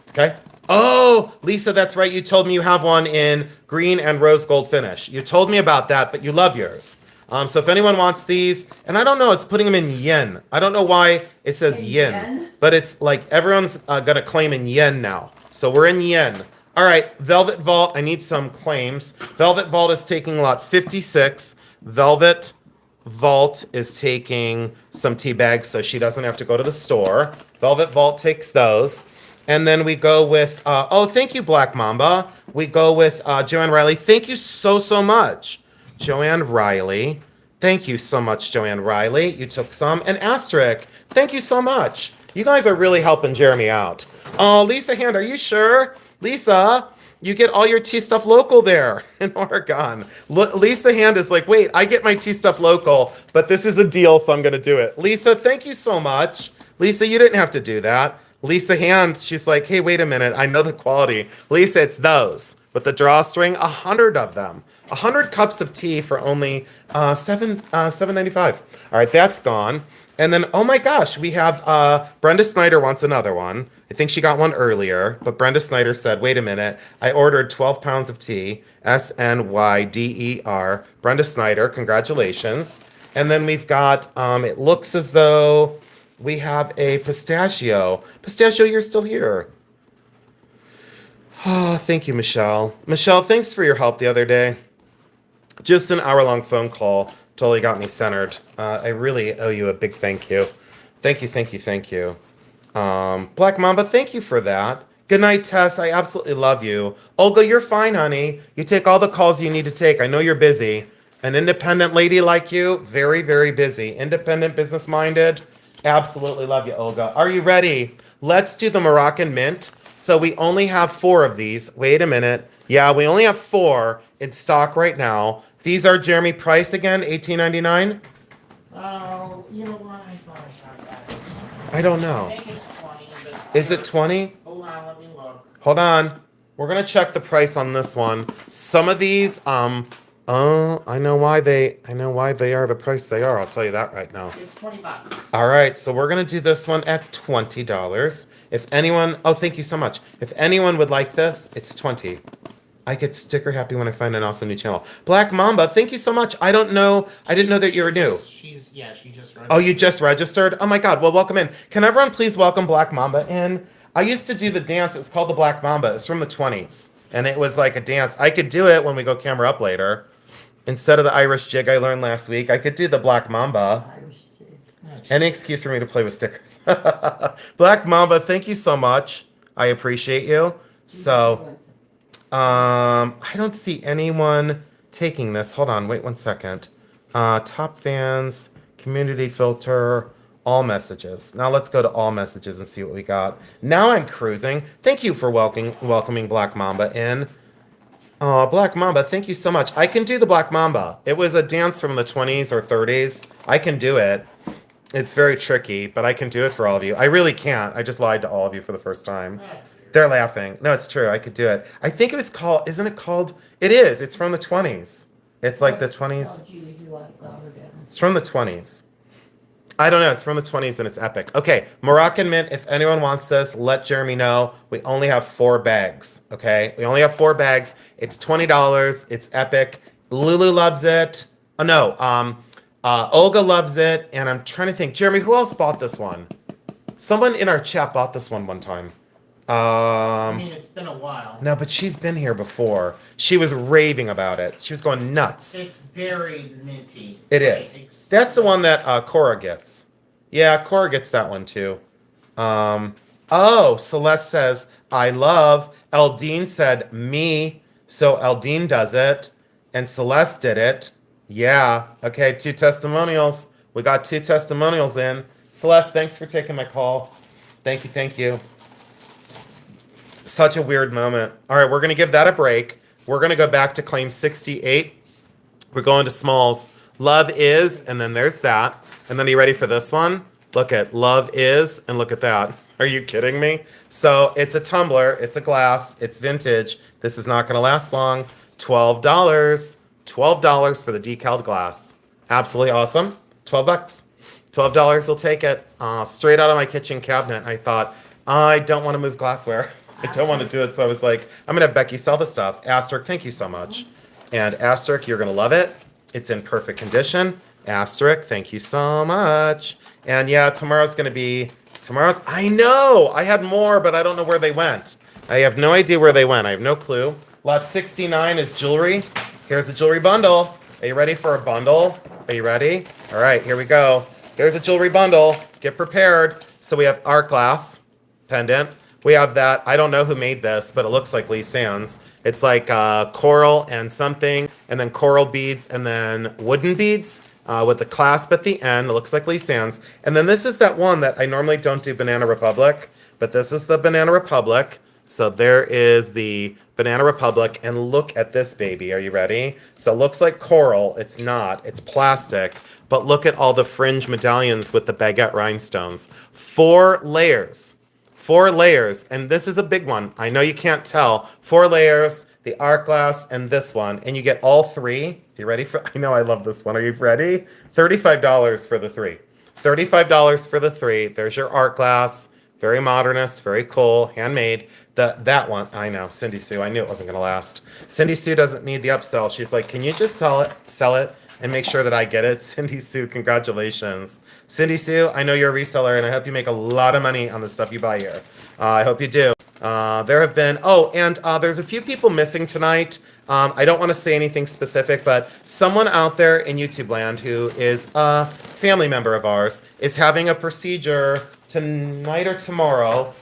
Okay? Oh, Lisa, that's right. You told me you have one in green and rose gold finish. You told me about that, but you love yours. So if anyone wants these, and I don't know, it's putting them in yen. I don't know why it says yen, but it's like everyone's gonna claim in yen now. So we're in yen. All right, Velvet Vault, I need some claims. Velvet Vault is taking lot 56. Velvet Vault is taking some tea bags so she doesn't have to go to the store. Velvet Vault takes those. And then we go with, oh, thank you, Black Mamba. We go with Joanne Riley. Thank you so, so much. Joanne Riley. Thank you so much, Joanne Riley. You took some. And Asterisk, thank you so much. You guys are really helping Jeremy out. Oh, Lisa Hand, are you sure? Lisa, you get all your tea stuff local there in Oregon. Lisa Hand is like, wait, I get my tea stuff local, but this is a deal, so I'm going to do it. Lisa, thank you so much. Lisa, you didn't have to do that. Lisa Hand, she's like, hey, wait a minute. I know the quality. Lisa, it's those. With the drawstring, 100 of them. 100 cups of tea for only $7.95. All right, that's gone. And then, oh my gosh, we have Brenda Snyder wants another one. I think she got one earlier, but Brenda Snyder said, wait a minute, I ordered 12 pounds of tea, SNYDER. Brenda Snyder, congratulations. And then we've got, it looks as though we have a pistachio. Pistachio, you're still here. Oh, thank you, Michelle. Michelle, thanks for your help the other day. Just an hour-long phone call totally got me centered. I really owe you a big thank you. Thank you, thank you, thank you. Black Mamba, thank you for that. Good night, Tess. I absolutely love you. Olga, you're fine, honey. You take all the calls you need to take. I know you're busy. An independent lady like you, very, very busy. Independent, business-minded. Absolutely love you, Olga. Are you ready? Let's do the Moroccan Mint. So we only have 4 of these. Wait a minute. Yeah, we only have 4 in stock right now. These are Jeremy Price again, $18.99. Oh, you know what? I thought I saw that. I don't know. I think it's 20, but Is it 20? hold on, let me look. Hold on. We're gonna check the price on this one. Some of these, I know why they are the price they are. I'll tell you that right now. It's $20. All right, so we're gonna do this one at $20. If anyone, oh, thank you so much. If anyone would like this, it's 20. I get sticker happy when I find an awesome new channel. Black Mamba, thank you so much. I didn't know that you were new. She just registered. Oh, you just registered? Oh my God, well, welcome in. Can everyone please welcome Black Mamba in? I used to do the dance, it's called the Black Mamba. It's from the 20s. And it was like a dance. I could do it when we go camera up later. Instead of the Irish jig I learned last week, I could do the Black Mamba. Any excuse for me to play with stickers. Black Mamba, thank you so much. I appreciate you. So, I don't see anyone taking this. Hold on, wait one second. Top fans, community filter, all messages. Now let's go to all messages and see what we got. Now I'm cruising. Thank you for welcoming Black Mamba in. Black Mamba, thank you so much. I can do the Black Mamba. It was a dance from the 20s or 30s. I can do it. It's very tricky, but I can do it for all of you. I really can't. I just lied to all of you for the first time. They're laughing. No, it's true. I could do it. I think it was called, isn't it called? It is. It's from the 20s. It's like the 20s. It's from the 20s. I don't know. It's from the 20s and it's epic. Okay, Moroccan Mint. If anyone wants this, let Jeremy know. We only have 4 bags. Okay, we only have 4 bags. It's $20. It's epic. Lulu loves it. Oh no. Olga loves it, and I'm trying to think. Jeremy, who else bought this one? Someone in our chat bought this one time. I mean, it's been a while. No, but she's been here before. She was raving about it. She was going nuts. It's very minty. It is. That's the one that Cora gets. Yeah, Cora gets that one too. Oh, Celeste says, I love. Eldine said, me. So Eldine does it. And Celeste did it. Yeah. Okay, 2 testimonials. We got 2 testimonials in. Celeste, thanks for taking my call. Thank you, thank you. Such a weird moment. All right, we're going to give that a break. We're going to go back to claim 68. We're going to smalls. Love is, and then there's that. And then are you ready for this one? Look at love is, and look at that. Are you kidding me? So it's a tumbler, it's a glass, it's vintage. This is not going to last long. $12. $12 for the decaled glass. Absolutely awesome. 12 bucks. $12 will take it. Straight out of my kitchen cabinet. I thought, I don't want to move glassware. I don't want to do it. So I was like, I'm going to have Becky sell the stuff. Asterisk, thank you so much. And Asterisk, you're going to love it. It's in perfect condition. Asterisk, thank you so much. And yeah, tomorrow's, I know, I had more, but I don't know where they went. I have no idea where they went. I have no clue. Lot 69 is jewelry. Here's the jewelry bundle. Are you ready for a bundle? Are you ready? All right, here we go. There's a jewelry bundle. Get prepared. So we have art glass pendant. We have that. I don't know who made this, but it looks like Lee Sands. It's like coral and something, and then coral beads, and then wooden beads with the clasp at the end. It looks like Lee Sands. And then this is that one that I normally don't do, Banana Republic, but this is the Banana Republic. So there is the Banana Republic, and look at this baby. Are you ready? So it looks like coral. It's not. It's plastic. But look at all the fringe medallions with the baguette rhinestones. 4 layers. 4 layers, and this is a big one. I know you can't tell. 4 layers, the art glass, and this one, and you get all 3. You ready for? I know I love this one. Are you ready? $35 for the 3. $35 for the 3. There's your art glass. Very modernist, very cool, handmade. That one, I know, Cindy Sue. I knew it wasn't gonna last. Cindy Sue doesn't need the upsell. She's like, can you just sell it, and make sure that I get it? Cindy Sue, congratulations. Cindy Sue, I know you're a reseller, and I hope you make a lot of money on the stuff you buy here. I hope you do. There have been, there's a few people missing tonight. I don't want to say anything specific, but someone out there in YouTube land who is a family member of ours is having a procedure tonight or tomorrow,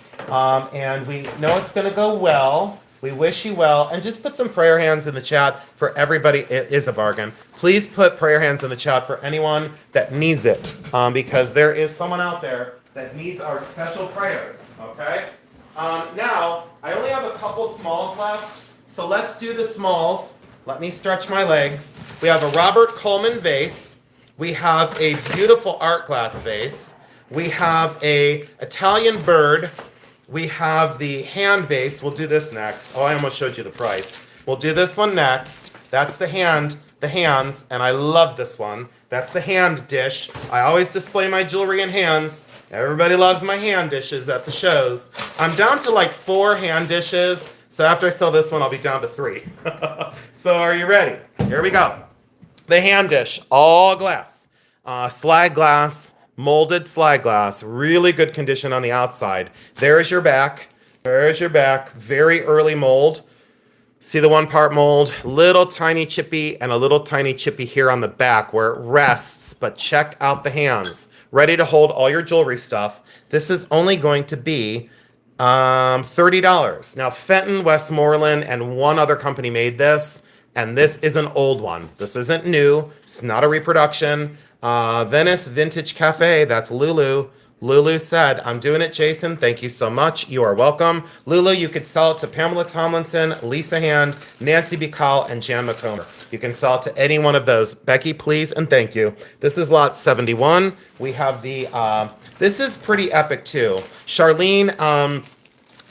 and we know it's going to go well. We wish you well, and just put some prayer hands in the chat for everybody. It is a bargain. Please put prayer hands in the chat for anyone that needs it, because there is someone out there that needs our special prayers, okay? Now, I only have a couple smalls left, so let's do the smalls. Let me stretch my legs. We have a Robert Coleman vase. We have a beautiful art glass vase. We have a Italian bird. We have the hand vase. We'll do this next. Oh, I almost showed you the price. We'll do this one next. That's the hands, and I love this one. That's the hand dish. I always display my jewelry in hands. Everybody loves my hand dishes at the shows. I'm down to like 4 hand dishes, so after I sell this one, I'll be down to 3. So are you ready? Here we go. The hand dish, all glass. Slag glass. Molded slag glass, really good condition on the outside. There's your back. There's your back. Very early mold. See the 1-part mold? Little tiny chippy and a little tiny chippy here on the back where it rests, but check out the hands. Ready to hold all your jewelry stuff. This is only going to be $30. Now, Fenton, Westmoreland, and one other company made this, and this is an old one. This isn't new. It's not a reproduction. Venice Vintage Cafe, that's Lulu. Lulu said, I'm doing it, Jason. Thank you so much. You are welcome. Lulu, you could sell it to Pamela Tomlinson, Lisa Hand, Nancy Bicall, and Jan McComber. You can sell it to any one of those. Becky, please, and thank you. This is lot 71. We have the, this is pretty epic too. Charlene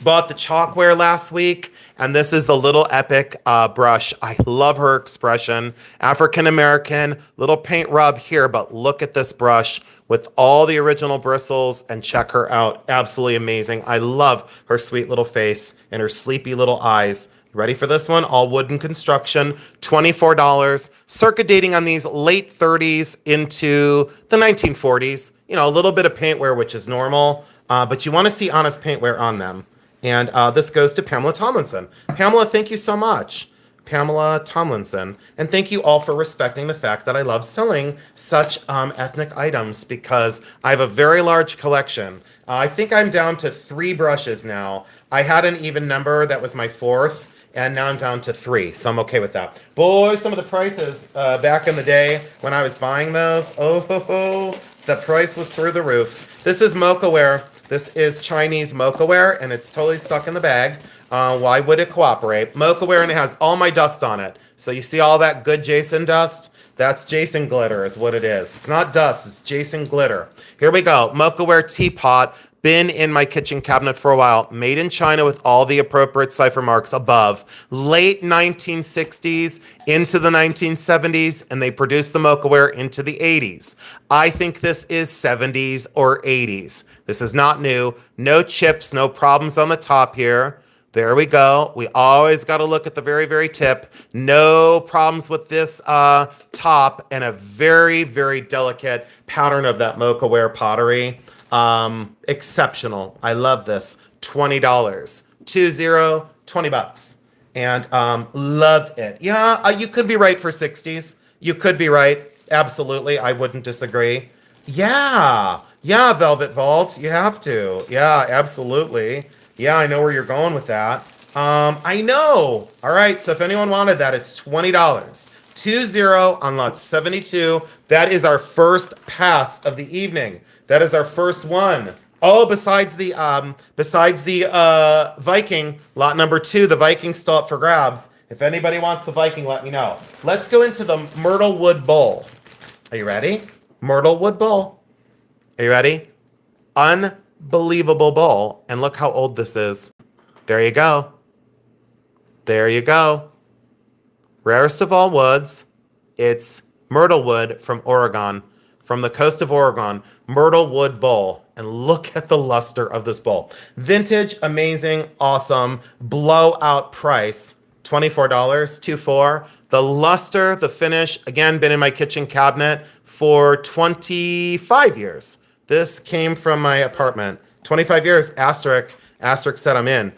bought the chalkware last week. And this is the little epic brush. I love her expression. African-American, little paint rub here, but look at this brush with all the original bristles, and check her out. Absolutely amazing. I love her sweet little face and her sleepy little eyes. Ready for this one? All wooden construction, $24. Circa dating on these late 30s into the 1940s. You know, a little bit of paint wear, which is normal, but you want to see honest paint wear on them. And this goes to Pamela Tomlinson. Pamela, thank you so much. Pamela Tomlinson. And thank you all for respecting the fact that I love selling such ethnic items because I have a very large collection. I think I'm down to 3 brushes now. I had an even number that was my 4th, and now I'm down to 3, so I'm okay with that. Boy, some of the prices back in the day when I was buying those, the price was through the roof. This is mochaware. This is Chinese mochaware, and it's totally stuck in the bag. Why would it cooperate? Mochaware, and it has all my dust on it. So you see all that good Jason dust? That's Jason glitter is what it is. It's not dust, it's Jason glitter. Here we go. Mochaware teapot. Been in my kitchen cabinet for a while. Made in China with all the appropriate cipher marks above. Late 1960s into the 1970s, and they produced the mochaware into the 80s. I think this is 70s or 80s. This is not new. No chips, no problems on the top here. There we go. We always got to look at the very, very tip. No problems with this top, and a very, very delicate pattern of that mochaware pottery. Exceptional. I love this. $20. 20 $20. And love it. Yeah, you could be right for 60s. You could be right. Absolutely. I wouldn't disagree. Yeah. Yeah, Velvet Vault. You have to. Yeah, absolutely. Yeah, I know where you're going with that. I know. All right, so if anyone wanted that, it's $20. 20 on lot 72. That is our first pass of the evening. That is our first one. Oh, besides the Viking, lot number 2, the Viking's still up for grabs. If anybody wants the Viking, let me know. Let's go into the Myrtle Wood Bowl. Are you ready? Myrtle Wood Bowl. Are you ready? Unbelievable bowl. And look how old this is. There you go. There you go. Rarest of all woods. It's myrtle wood from Oregon. From the coast of Oregon. Myrtle Wood Bowl. And look at the luster of this bowl. Vintage, amazing, awesome, blowout price. $24, $24. The luster, the finish, again, been in my kitchen cabinet for 25 years. This came from my apartment. 25 years, asterisk said I'm in.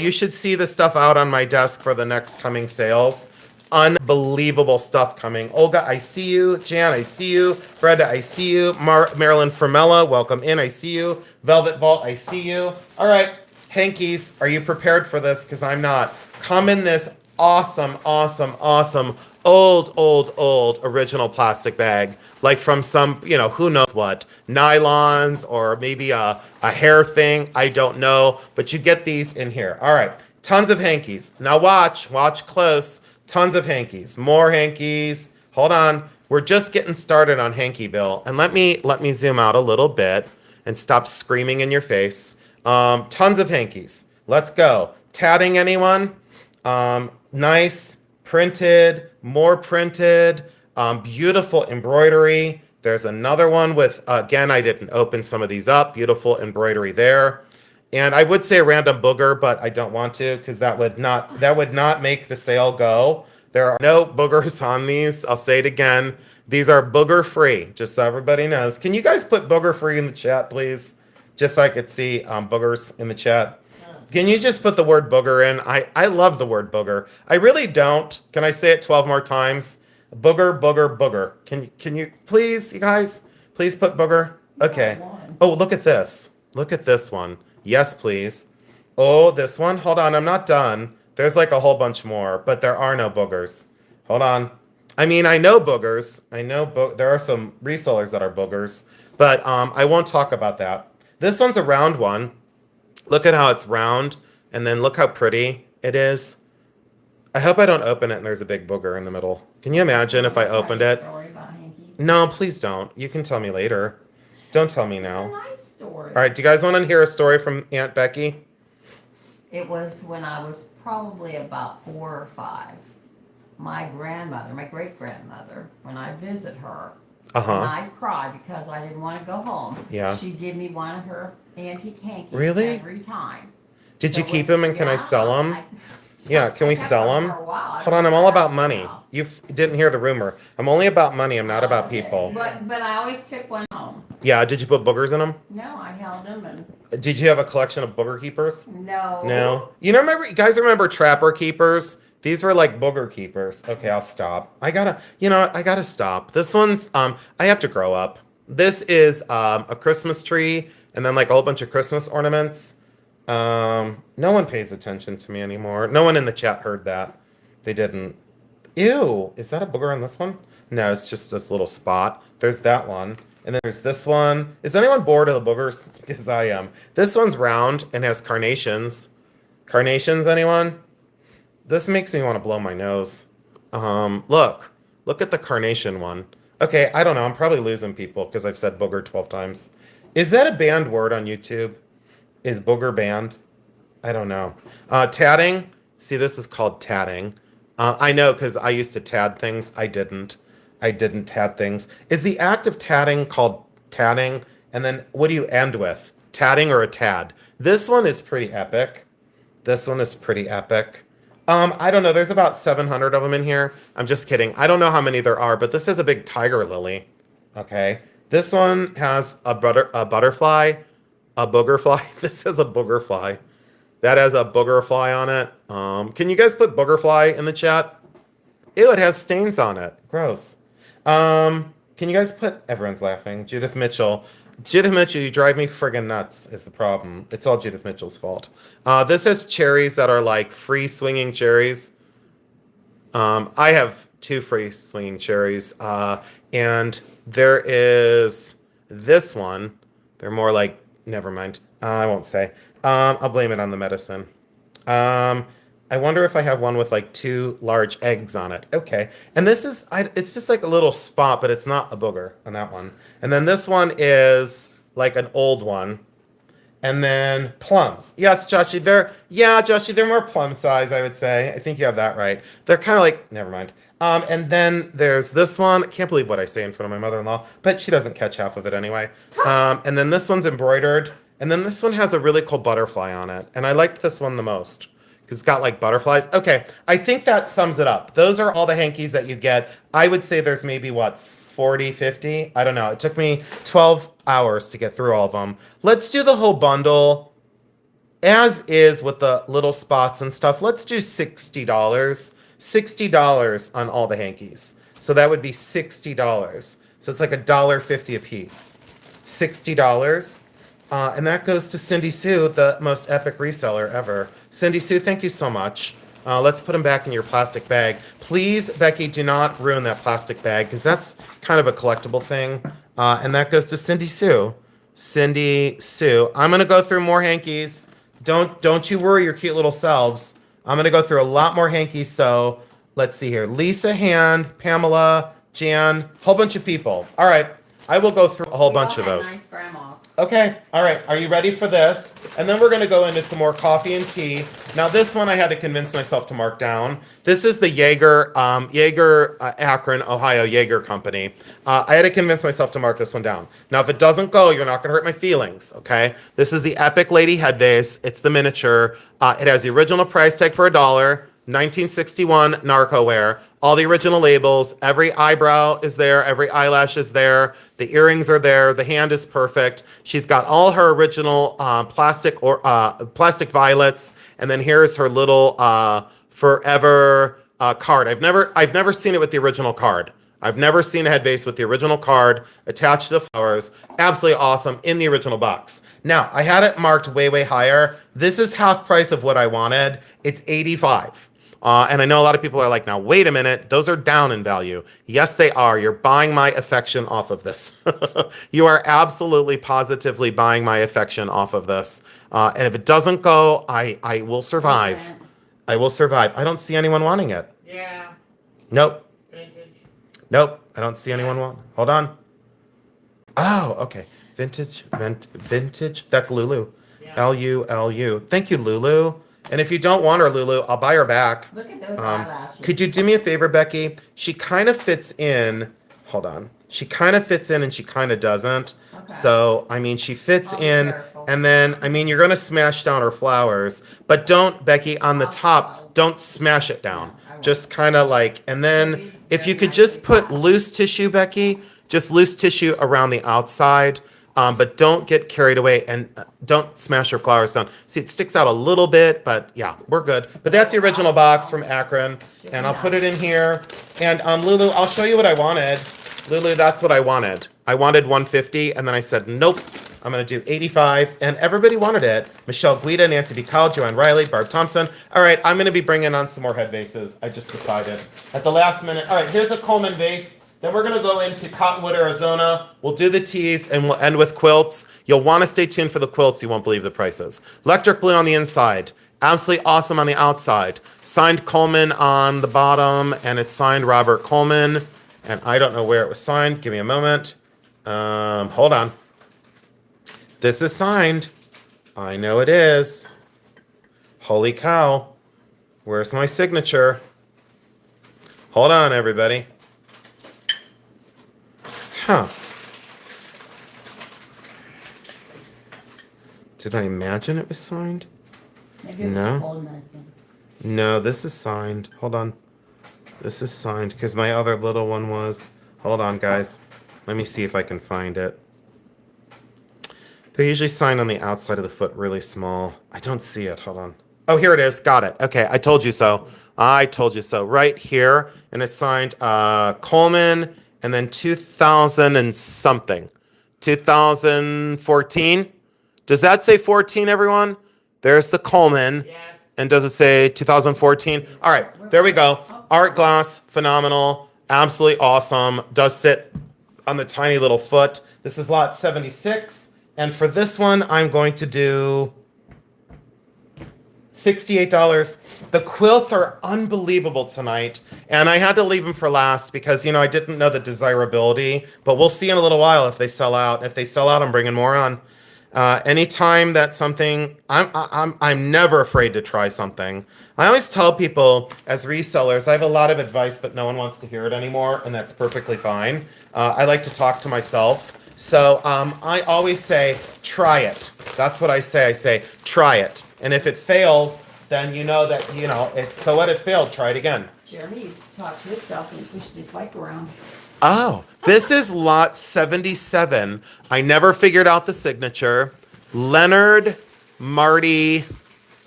You should see this stuff out on my desk for the next coming sales. Unbelievable stuff coming. Olga, I see you. Jan, I see you. Brenda, I see you. Marilyn Fermella, welcome in. I see you. Velvet Vault, I see you. All right, hankies, are you prepared for this? Because I'm not. Come in this awesome, awesome, awesome, old original plastic bag. Like from some, who knows what. Nylons or maybe a hair thing. I don't know. But you get these in here. All right, tons of hankies. Now watch close. Tons of hankies, more hankies. Hold on, we're just getting started on Hankyville. And let me zoom out a little bit and stop screaming in your face. Tons of hankies. Let's go. Tatting, anyone? Nice, printed, more printed, beautiful embroidery. There's another one with, again, I didn't open some of these up. Beautiful embroidery there. And I would say a random booger, but I don't want to because that would not make the sale go. There are no boogers on these. I'll say it again. These are booger free, just so everybody knows. Can you guys put booger free in the chat, please? Just so I could see boogers in the chat. Can you just put the word booger in? I love the word booger. I really don't. Can I say it 12 more times? Booger, booger, booger. Can you please, you guys, please put booger? Okay. Oh, look at this. Look at this one. Yes, please. Oh, this one. Hold on, I'm not done. There's like a whole bunch more, but there are no boogers. Hold on. I mean, I know boogers. I know there are some resellers that are boogers, but I won't talk about that. This one's a round one. Look at how it's round, and then look how pretty it is. I hope I don't open it and there's a big booger in the middle. Can you imagine if I opened it? No, please don't. You can tell me later. Don't tell me now. All right, do you guys want to hear a story from Aunt Becky? It was when I was probably about 4 or 5. My grandmother, my great-grandmother, when I visit her, and I'd cry because I didn't want to go home. Yeah. She'd give me one of her antique hankies Really? every time. Did you keep them and can I sell them? Yeah, can we sell them? Hold on, I'm all about money. You didn't hear the rumor. I'm only about money. I'm not about people. But I always took one home. Yeah, did you put boogers in them? No, I held them and... Did you have a collection of booger keepers? No. No? You guys remember Trapper Keepers? These were like booger keepers. Okay, I'll stop. I gotta stop. This one's, I have to grow up. This is a Christmas tree and then like a whole bunch of Christmas ornaments. No one pays attention to me anymore. No one in the chat heard that. They didn't. Ew, is that a booger on this one? No, it's just this little spot. There's that one. And then there's this one. Is anyone bored of the boogers? Because I am. This one's round and has carnations. Carnations, anyone? This makes me want to blow my nose. Look at the carnation one. Okay, I don't know. I'm probably losing people because I've said booger 12 times. Is that a banned word on YouTube? Is booger banned? I don't know. Tatting. See, this is called tatting. I know because I used to tad things. I didn't tad things. Is the act of tatting called tatting? And then what do you end with? Tatting or a tad? This one is pretty epic. This one is pretty epic. I don't know. There's about 700 of them in here. I'm just kidding. I don't know how many there are, but this is a big tiger lily. Okay. This one has a butterfly, a booger fly. This has a booger fly. That has a booger fly on it. Can you guys put booger fly in the chat? Ew, it has stains on it. Gross. Can you guys put... Everyone's laughing. Judith Mitchell. Judith Mitchell, you drive me friggin' nuts is the problem. It's all Judith Mitchell's fault. This has cherries that are like free swinging cherries. I have 2 free swinging cherries. And there is this one. They're more like... Never mind. I won't say. I'll blame it on the medicine. I wonder if I have one with like 2 large eggs on it. Okay. And this is, it's just like a little spot, but it's not a booger on that one. And then this one is like an old one. And then plums. Yes, Joshie, they're more plum size, I would say. I think you have that right. They're kind of like, never mind. And then there's this one. I can't believe what I say in front of my mother-in-law, but she doesn't catch half of it anyway. And then this one's embroidered. And then this one has a really cool butterfly on it. And I liked this one the most because it's got like butterflies. Okay, I think that sums it up. Those are all the hankies that you get. I would say there's maybe, what, 40, 50? I don't know. It took me 12 hours to get through all of them. Let's do the whole bundle as is with the little spots and stuff. Let's do $60. $60 on all the hankies. So that would be $60. So it's like $1.50 a piece. $60. And that goes to Cindy Sue, the most epic reseller ever. Cindy Sue, thank you so much. Let's put them back in your plastic bag. Please, Becky, do not ruin that plastic bag because that's kind of a collectible thing. And that goes to Cindy Sue. Cindy Sue. I'm going to go through more hankies. Don't you worry your cute little selves. I'm going to go through a lot more hankies. So let's see here. Lisa Hand, Pamela, Jan, whole bunch of people. All right. I will go through a whole bunch of those. Nice grandmas. Okay, all right. Are you ready for this? And then we're going to go into some more coffee and tea. Now, this one I had to convince myself to mark down. This is the Jaeger, Akron, Ohio Jaeger Company. I had to convince myself to mark this one down. Now, if it doesn't go, you're not going to hurt my feelings, okay? This is the Epic Lady Head Vase. It's the miniature. It has the original price tag for $1. 1961 Narco-Wear. All the original labels. Every eyebrow is there. Every eyelash is there. The earrings are there. The hand is perfect. She's got all her original plastic violets. And then here's her little forever card. I've never seen it with the original card. I've never seen a head vase with the original card attached to the flowers. Absolutely awesome in the original box. Now, I had it marked way, way higher. This is half price of what I wanted. It's $85. And I know a lot of people are like, now, wait a minute. Those are down in value. Yes, they are. You're buying my affection off of this. You are absolutely, positively buying my affection off of this. And if it doesn't go, I will survive. I will survive. I don't see anyone wanting it. Yeah. Nope. Vintage. Nope. I don't see anyone want. Hold on. Oh, okay. Vintage. That's Lulu. Yeah. Lulu. Thank you, Lulu. And if you don't want her, Lulu, I'll buy her back. Look at those eyelashes. Could you do me a favor, Becky? She kind of fits in. Hold on. She kind of fits in and she kind of doesn't. Okay. So, I mean, she fits I'll be in. careful. And then, I mean, you're going to smash down her flowers. But don't, Becky, on the top, don't smash it down. I won't. Just kind of like, and then Maybe if you very could just nicely put loose tissue, Becky, just loose tissue around the outside. but don't get carried away and don't smash your flowers down. See, it sticks out a little bit, but yeah, we're good. But that's the original box from Akron, and I'll put it in here. And Lulu, I'll show you what I wanted. Lulu, that's what I wanted. I wanted 150, and then I said, nope, I'm going to do 85, and everybody wanted it. Michelle Guida, Nancy B. Cowell, Joanne Riley, Barb Thompson. All right, I'm going to be bringing on some more head vases. I just decided at the last minute. All right, here's a Coleman vase. Then we're going to go into Cottonwood, Arizona. We'll do the teas, and we'll end with quilts. You'll want to stay tuned for the quilts. You won't believe the prices. Electric blue on the inside. Absolutely awesome on the outside. Signed Coleman on the bottom, and it's signed Robert Coleman. And I don't know where it was signed. Give me a moment. Hold on. This is signed. I know it is. Holy cow. Where's my signature? Hold on, everybody. Huh. Did I imagine it was signed? Maybe it was No. cold medicine. No, this is signed. Hold on. This is signed because my other little one was. Hold on, guys. Let me see if I can find it. They're usually signed on the outside of the foot really small. I don't see it. Hold on. Oh, here it is. Got it. Okay, I told you so. I told you so. Right here. And it's signed Coleman and then 2000 and something. 2014. Does that say 14, everyone? There's the Coleman. Yes. And does it say 2014? All right, there we go. Art glass, phenomenal, absolutely awesome. Does sit on the tiny little foot. This is lot 76. And for this one, I'm going to do $68. The quilts are unbelievable tonight. And I had to leave them for last because, I didn't know the desirability. But we'll see in a little while if they sell out. If they sell out, I'm bringing more on. Anytime that something, I'm never afraid to try something. I always tell people as resellers, I have a lot of advice, but no one wants to hear it anymore, and that's perfectly fine. I like to talk to myself. So I always say, try it. That's what I say. I say, try it. And if it fails, then you know that, so what, it failed, try it again. Jeremy used to talk to himself and he pushed his bike around. Oh, this is lot 77. I never figured out the signature. Leonard, Marty,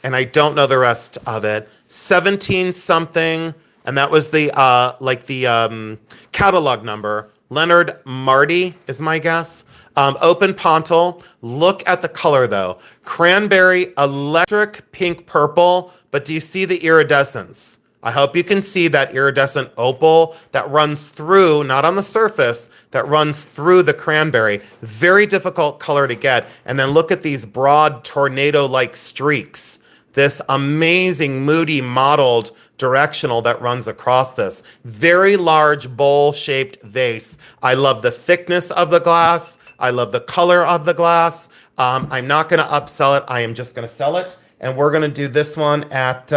and I don't know the rest of it. 17 something, and that was the catalog number. Leonard Marty is my guess. Open pontal. Look at the color though. Cranberry, electric pink purple, but do you see the iridescence? I hope you can see that iridescent opal that runs through, not on the surface, that runs through the cranberry. Very difficult color to get. And then look at these broad tornado-like streaks. This amazing, moody, mottled directional that runs across this. Very large bowl-shaped vase. I love the thickness of the glass. I love the color of the glass. I'm not going to upsell it. I am just going to sell it. And we're going to do this one at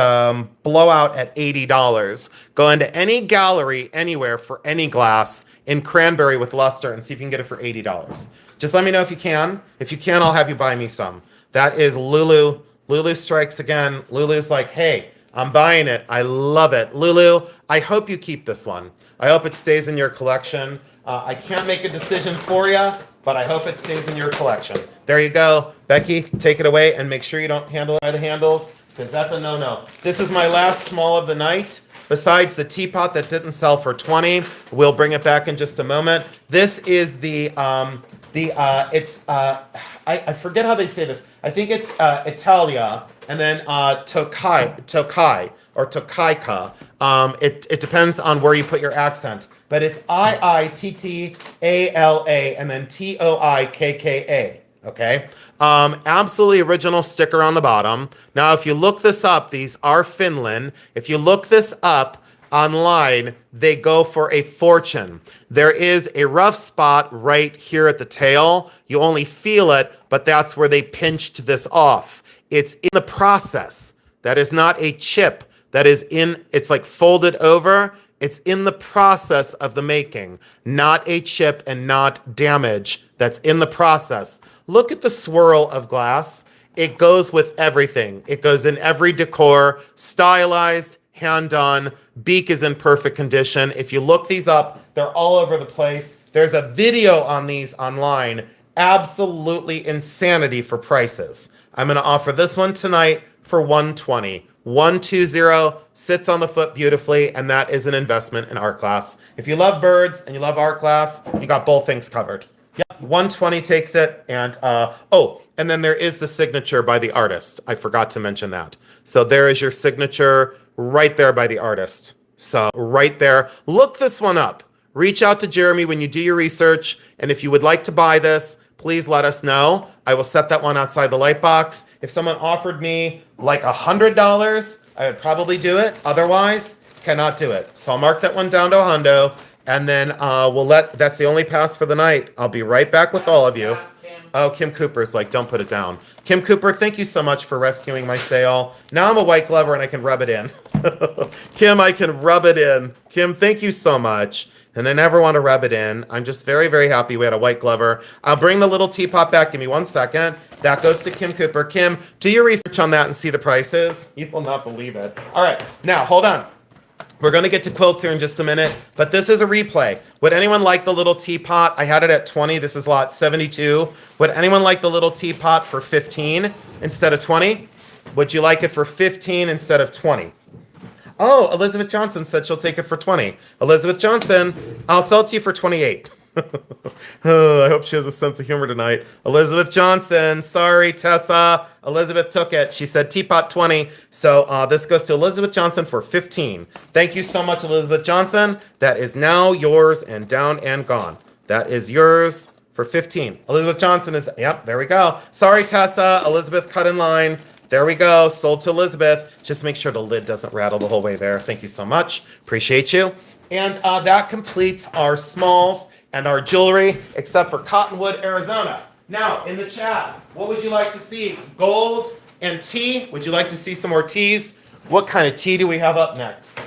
blowout at $80. Go into any gallery anywhere for any glass in cranberry with luster and see if you can get it for $80. Just let me know if you can. If you can, I'll have you buy me some. That is Lulu. Lulu strikes again. Lulu's like, hey, I'm buying it. I love it. Lulu, I hope you keep this one. I hope it stays in your collection. I can't make a decision for you, but I hope it stays in your collection. There you go. Becky, take it away and make sure you don't handle it by the handles because that's a no-no. This is my last small of the night. Besides the teapot that didn't sell for $20, we'll bring it back in just a moment. This is I forget how they say this. I think it's Italia and then Tokai or Tokaika. It depends on where you put your accent. But it's IITTALA and then TOIKKA. Okay. Absolutely original sticker on the bottom. Now, if you look this up, these are Finland. If you look this up online, they go for a fortune. There is a rough spot right here at the tail. You only feel it, but that's where they pinched this off. It's in the process. That is not a chip. It's like folded over. It's in the process of the making, not a chip and not damage. That's in the process. Look at the swirl of glass. It goes with everything. It goes in every decor, stylized, hand done. Beak is in perfect condition. If you look these up, they're all over the place. There's a video on these online. Absolutely insanity for prices. I'm going to offer this one tonight for $120. 120 sits on the foot beautifully, and that is an investment in art class. If you love birds and you love art class, you got both things covered. Yep, 120 takes it, and and then there is the signature by the artist. I forgot to mention that. So there is your signature right there by the artist. So right there, look this one up. Reach out to Jeremy when you do your research, and if you would like to buy this, please let us know. I will set that one outside the light box. If someone offered me like $100, I would probably do it. Otherwise, cannot do it. So I'll mark that one down to a hundo, and then that's the only pass for the night. I'll be right back with all of you. Oh, Kim Cooper's like, don't put it down. Kim Cooper, thank you so much for rescuing my sale. Now I'm a white glover and I can rub it in. Kim, I can rub it in. Kim, thank you so much. And I never want to rub it in. I'm just very, very happy we had a white glover. I'll bring the little teapot back. Give me 1 second. That goes to Kim Cooper. Kim, do your research on that and see the prices. You will not believe it. All right, now hold on. We're going to get to quilts here in just a minute, but this is a replay. Would anyone like the little teapot? I had it at 20. This is lot 72. Would anyone like the little teapot for 15 instead of 20? Would you like it for 15 instead of 20? Oh, Elizabeth Johnson said she'll take it for 20. Elizabeth Johnson, I'll sell it to you for 28. Oh, I hope she has a sense of humor tonight. Elizabeth Johnson, sorry, Tessa. Elizabeth took it. She said teapot 20. So this goes to Elizabeth Johnson for 15. Thank you so much, Elizabeth Johnson. That is now yours and down and gone. That is yours for 15. Elizabeth Johnson is, yep, there we go. Sorry, Tessa. Elizabeth cut in line. There we go. Sold to Elizabeth. Just make sure the lid doesn't rattle the whole way there. Thank you so much. Appreciate you. And that completes our smalls and our jewelry, except for Cottonwood, Arizona. Now, in the chat, what would you like to see? Gold and tea? Would you like to see some more teas? What kind of tea do we have up next?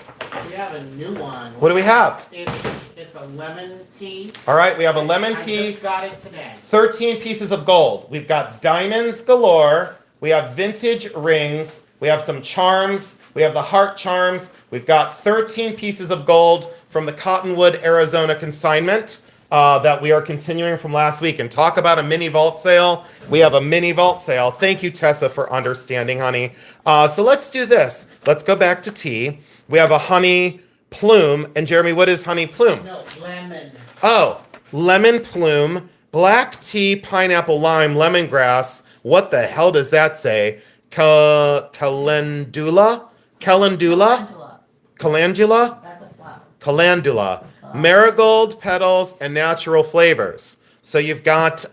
We have a new one. What do we have? It's a lemon tea. All right, we have a lemon tea. I just got it today. 13 pieces of gold. We've got diamonds galore. We have vintage rings. We have some charms. We have the heart charms. We've got 13 pieces of gold from the Cottonwood, Arizona consignment that we are continuing from last week. And talk about a mini vault sale. We have a mini vault sale. Thank you, Tessa, for understanding, honey. So let's do this. Let's go back to tea. We have a honey plume. And Jeremy, what is honey plume? No, lemon. Oh, lemon plume, black tea, pineapple, lime, lemongrass. What the hell does that say? Calendula? Angela, Calendula? that's a flower. Calendula. Marigold petals and natural flavors. So you've got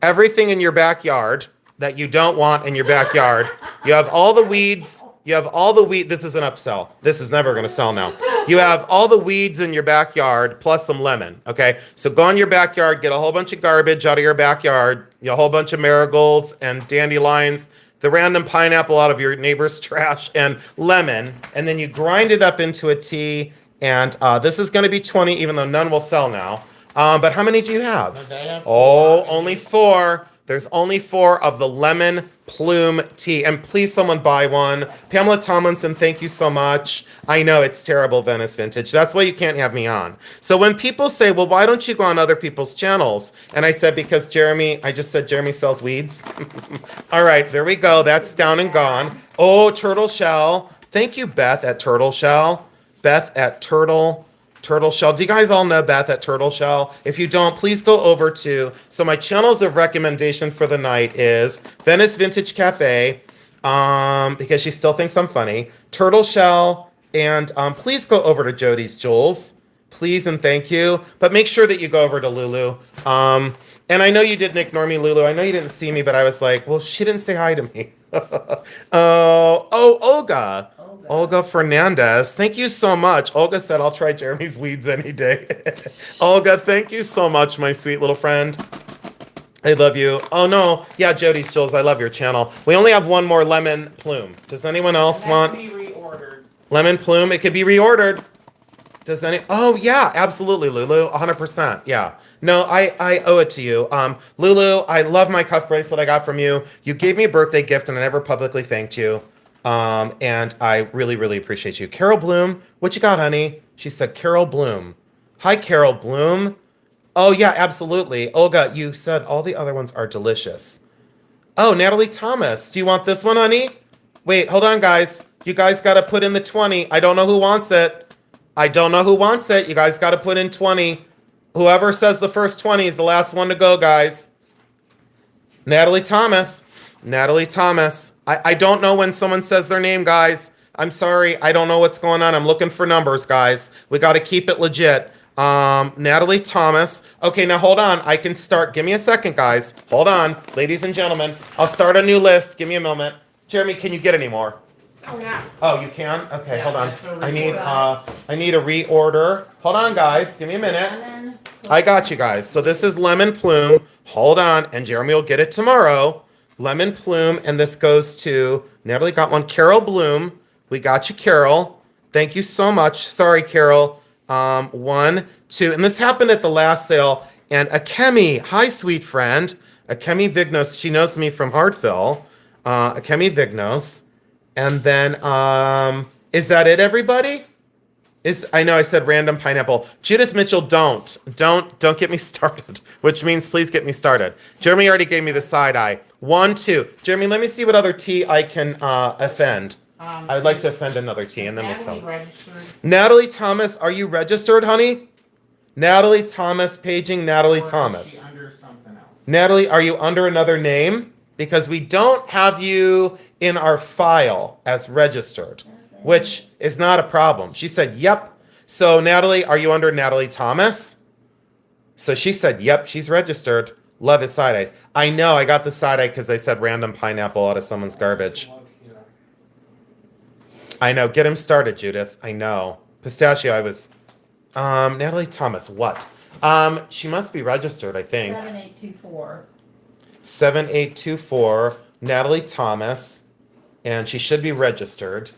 everything in your backyard that you don't want in your backyard. You have all the weeds. You have all the weed. This is an upsell. This is never going to sell now. You have all the weeds in your backyard plus some lemon. Okay. So go in your backyard, get a whole bunch of garbage out of your backyard, a whole bunch of marigolds and dandelions, the random pineapple out of your neighbor's trash, and lemon. And then you grind it up into a tea. And this is going to be 20, even though none will sell now. But how many do you have? Oh, only 4. There's only 4 of the lemon plume tea. And please, someone buy one. Pamela Tomlinson, thank you so much. I know it's terrible, Venice Vintage. That's why you can't have me on. So when people say, well, why don't you go on other people's channels? And I said, because I just said Jeremy sells weeds. All right, there we go. That's down and gone. Oh, Turtle Shell. Thank you, Beth at Turtle Shell. Beth at Turtle Shell. Do you guys all know Beth at Turtle Shell? If you don't, please go over to, so my channels of recommendation for the night is Venice Vintage Cafe, because she still thinks I'm funny, Turtle Shell, and please go over to Jody's Jewels. Please and thank you. But make sure that you go over to Lulu. And I know you didn't ignore me, Lulu. I know you didn't see me, but I was like, well, she didn't say hi to me. Olga. Olga Fernandez, thank you so much. Olga said, I'll try Jeremy's weeds any day. Olga, thank you so much, my sweet little friend. I love you. Oh, no. Yeah, Jody's Jules, I love your channel. We only have one more lemon plume. Does anyone else want? Be reordered. Lemon plume, it could be reordered. Does any? Oh, yeah, absolutely, Lulu. 100%. Yeah. No, I owe it to you. Lulu, I love my cuff bracelet I got from you. You gave me a birthday gift and I never publicly thanked you. And I really, really appreciate you. Carol Bloom, what you got, honey? She said, Carol Bloom. Hi, Carol Bloom. Oh, yeah, absolutely. Olga, you said all the other ones are delicious. Oh, Natalie Thomas. Do you want this one, honey? Wait, hold on, guys. You guys got to put in the 20. I don't know who wants it. I don't know who wants it. You guys got to put in 20. Whoever says the first 20 is the last one to go, guys. Natalie Thomas. Natalie Thomas. I don't know when someone says their name, guys. I'm sorry. I don't know what's going on. I'm looking for numbers, guys. We got to keep it legit. Natalie Thomas. Okay, now hold on. I can start. Give me a second, guys. Hold on. Ladies and gentlemen. I'll start a new list. Give me a moment. Jeremy, can you get any more? Oh, yeah. Oh, you can? Okay, Yeah, hold on. that's a I need reorder. a reorder. Hold on, guys. Give me a minute. Lemon. I got you guys. So this is lemon plume. Hold on, and Jeremy will get it tomorrow. Lemon plume, and this goes to Natalie. Got one. Carol Bloom. We got you, Carol. Thank you so much. Sorry, Carol. 1, 2, and this happened at the last sale. And Akemi, hi, sweet friend. Akemi Vignos. She knows me from Hartville. Akemi Vignos. And then, is that it, everybody? I know I said random pineapple. Judith Mitchell, don't get me started. Which means please get me started. Jeremy already gave me the side eye. 1, 2. Jeremy, let me see what other tea I can offend. I'd like to offend another tea, and then we'll Natalie sell. registered? Natalie Thomas, are you registered, honey? Natalie Thomas, paging Natalie Or is Thomas. she under something else? Natalie, are you under another name? Because we don't have you in our file as registered, which is not a problem. She said, yep. So Natalie, are you under Natalie Thomas? So she said, yep, she's registered. Love his side eyes. I know, I got the side eye because I said random pineapple out of someone's garbage. I know, get him started, Judith. I know. Pistachio, I was... Natalie Thomas, what? She must be registered, I think. 7824. 7824, Natalie Thomas, and she should be registered.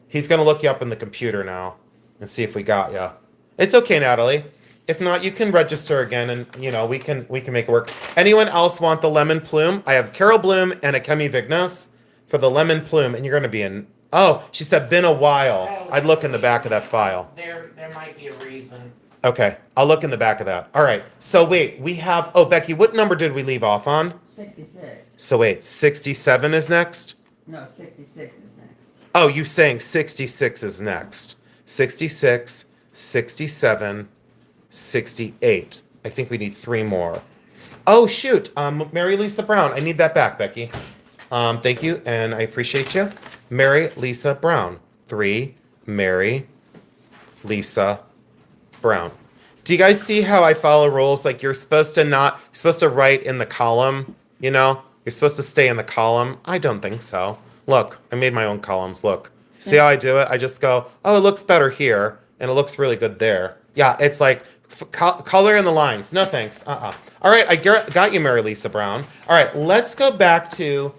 He's going to look you up in the computer now and see if we got you. It's okay, Natalie. If not, you can register again, and we can make it work. Anyone else want the lemon plume? I have Carol Bloom and Akemi Vignos for the lemon plume, and you're going to be in. Oh, she said been a while. I'd look in the back of that file. There might be a reason. Okay, I'll look in the back of that. All right. So wait, we have. Oh, Becky, what number did we leave off on? 66. So wait, 67 is next? No, 66 is next. Oh, you saying 66 is next. 66, 67, 68. I think we need 3 more. Oh, shoot. Mary Lisa Brown. I need that back, Becky. Thank you, and I appreciate you. Mary Lisa Brown. 3, Mary Lisa Brown. Do you guys see how I follow rules? Like you're supposed to write in the column, You're supposed to stay in the column. I don't think so. Look, I made my own columns. Look. See how I do it? I just go, oh, it looks better here, and it looks really good there. Yeah, it's like color in the lines. No thanks. All right, I got you, Mary Lisa Brown. All right, let's go back to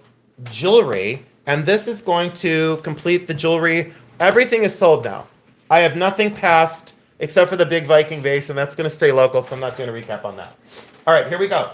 jewelry, and this is going to complete the jewelry. Everything is sold now. I have nothing past except for the big Viking vase, and that's going to stay local, so I'm not doing a recap on that. All right, here we go.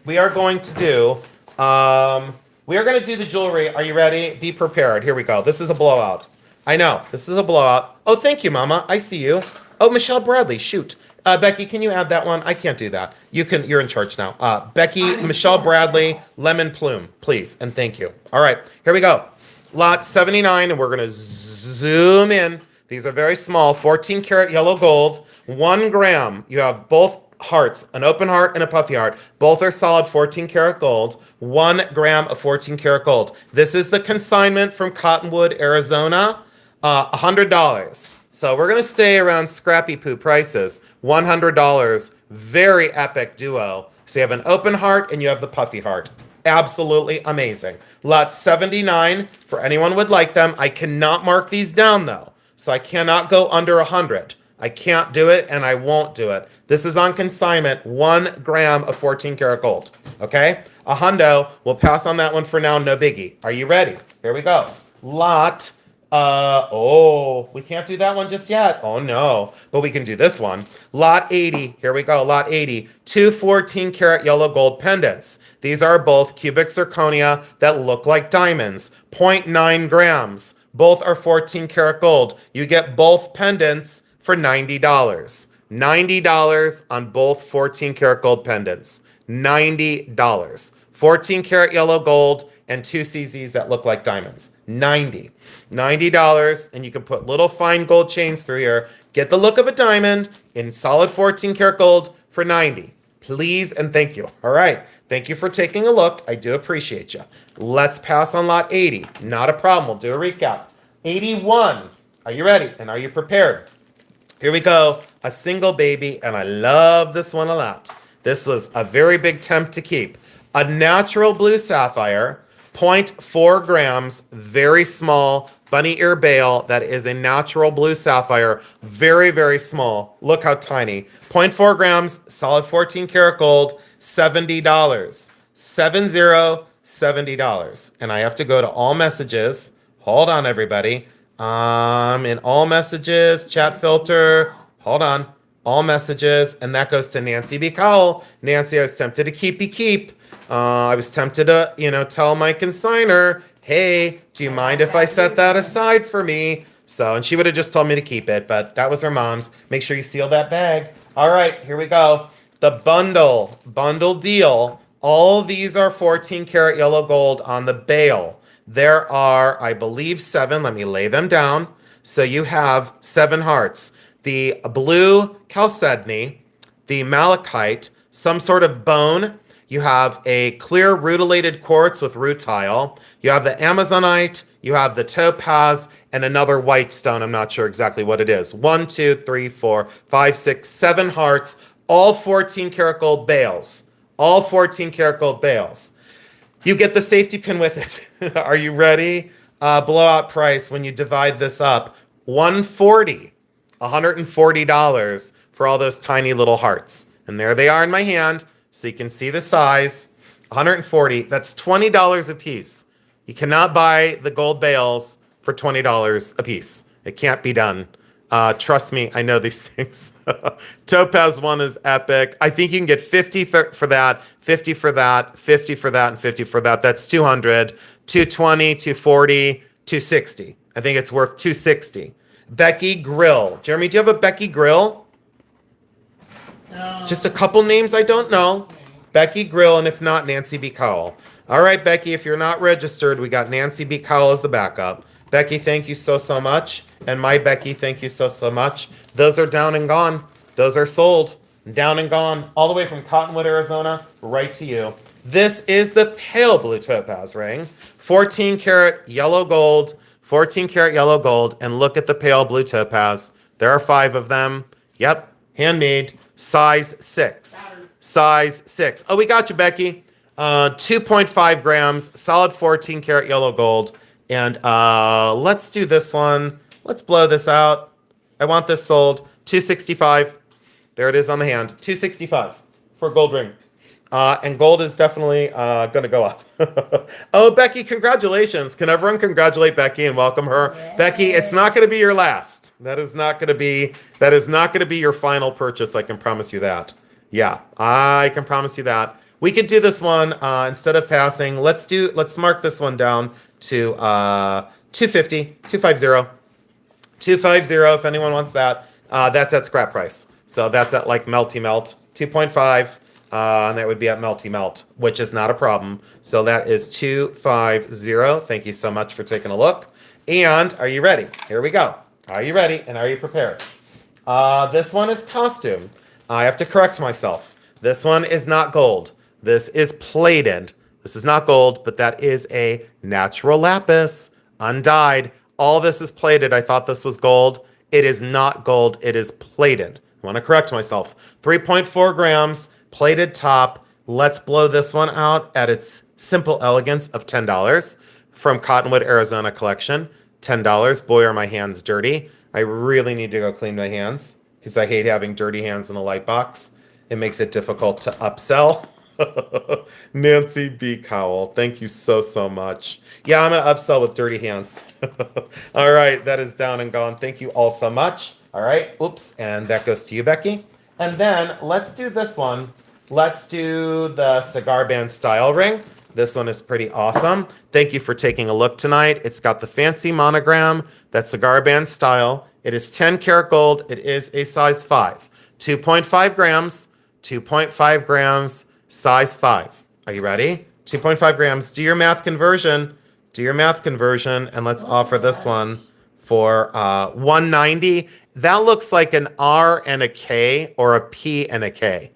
We are going to do the jewelry. Are you ready? Be prepared. Here we go. This is a blowout. I know, this is a blowout. Oh, thank you, Mama. I see you. Oh, Michelle Bradley, shoot. Becky, can you add that one? I can't do that. You're in charge now. Becky, Michelle Bradley, lemon plume, please, and thank you. All right, here we go. Lot 79, and we're going to zoom in. These are very small, 14 karat yellow gold, 1 gram. You have both hearts, an open heart and a puffy heart. Both are solid 14 karat gold, 1 gram of 14 karat gold. This is the consignment from Cottonwood, Arizona, $100. So we're going to stay around scrappy poo prices, $100, very epic duo. So you have an open heart and you have the puffy heart. Absolutely amazing. Lot 79, for anyone who would like them. I cannot mark these down though. So I cannot go under 100. I can't do it, and I won't do it. This is on consignment, 1 gram of 14 karat gold. Okay? A hundo. We'll pass on that one for now, no biggie. Are you ready? Here we go. Lot, we can't do that one just yet. Oh no, but we can do this one. Lot 80, here we go, lot 80. 2 14 karat yellow gold pendants. These are both cubic zirconia that look like diamonds. 0.9 grams. Both are 14 karat gold. You get both pendants for $90. $90 on both 14 karat gold pendants. $90. 14 karat yellow gold and 2 CZs that look like diamonds. $90. And you can put little fine gold chains through here. Get the look of a diamond in solid 14 karat gold for 90. Please and thank you. All right. Thank you for taking a look. I do appreciate you. Let's pass on lot 80. Not a problem. We'll do a recap. 81. Are you ready? And are you prepared? Here we go. A single baby, and I love this one a lot. This was a very big tempt to keep. A natural blue sapphire, 0.4 grams, very small bunny ear bale. That is a natural blue sapphire, very, very small. Look how tiny. 0.4 grams, solid 14 karat gold, $70. $70. And I have to go to all messages. Hold on, everybody. In all messages, chat filter. Hold on. All messages. And that goes to Nancy B. Cowell. Nancy, I was tempted to keep. I was tempted to, tell my consigner, hey, do you mind if I set that aside for me? So, and she would have just told me to keep it, but that was her mom's. Make sure you seal that bag. All right, here we go. The bundle deal. All these are 14 karat yellow gold on the bale. There are, I believe, 7. Let me lay them down. So you have 7 hearts. The blue chalcedony, the malachite, some sort of bone. You have a clear rutilated quartz with rutile. You have the amazonite. You have the topaz and another white stone. I'm not sure exactly what it is. 1, 2, 3, 4, 5, 6, 7 hearts. All 14 karat gold bales. All 14 karat gold bales. You get the safety pin with it. Are you ready? Blowout price when you divide this up. $140 for all those tiny little hearts. And there they are in my hand, so you can see the size. $140. That's $20 a piece. You cannot buy the gold bales for $20 a piece. It can't be done. Trust me, I know these things. Topaz one is epic. I think you can get 50 for that, 50 for that, 50 for that, and 50 for that. That's 200, 220, 240, 260. I think it's worth 260. Becky Grill. Jeremy, do you have a Becky Grill? Just a couple names I don't know. Okay. Becky Grill, and if not, Nancy B. Cowell. All right, Becky, if you're not registered, we got Nancy B. Cowell as the backup. Becky, thank you so much. And my Becky, thank you so much. Those are down and gone. Those are sold. Down and gone. All the way from Cottonwood, Arizona, right to you. This is the pale blue topaz ring. 14 karat yellow gold. 14 karat yellow gold. And look at the pale blue topaz. There are 5 of them. Yep. Handmade. Size 6. Size 6. Oh, we got you, Becky. 2.5 grams. Solid 14 karat yellow gold. And let's do this one. Let's blow this out. I want this sold. $265. There it is on the hand. $265 for a gold ring. And gold is definitely going to go up. Oh, Becky, congratulations. Can everyone congratulate Becky and welcome her? Yay. Becky, it's not going to be your last. That is not going to be your final purchase. I can promise you that. Yeah, I can promise you that. We could do this one instead of passing. Let's mark this one down to 250, 250. 250 if anyone wants that. That's at scrap price. So that's at like melty melt. 2.5. And that would be at melty melt, which is not a problem. So that is 250. Thank you so much for taking a look. And are you ready? Here we go. Are you ready? And are you prepared? This one is costume. I have to correct myself. This one is not gold. This is plated. This is not gold, but that is a natural lapis, undyed. All this is plated. I thought this was gold. It is not gold. It is plated. I want to correct myself. 3.4 grams, plated top. Let's blow this one out at its simple elegance of $10 from Cottonwood, Arizona collection. $10. Boy, are my hands dirty. I really need to go clean my hands because I hate having dirty hands in the light box. It makes it difficult to upsell. Nancy B. Cowell, thank you so much. Yeah, I'm going to upsell with dirty hands. All right, that is down and gone. Thank you all so much. All right, oops, and that goes to you, Becky. And then let's do this one. Let's do the cigar band style ring. This one is pretty awesome. Thank you for taking a look tonight. It's got the fancy monogram, that cigar band style. It is 10 karat gold. It is a size 5. 2.5 grams, 2.5 grams, size 5. Are you ready? 2.5 grams. Do your math conversion. Do your math conversion, and let's offer this one for $190. That looks like an R and a K or a P and a K.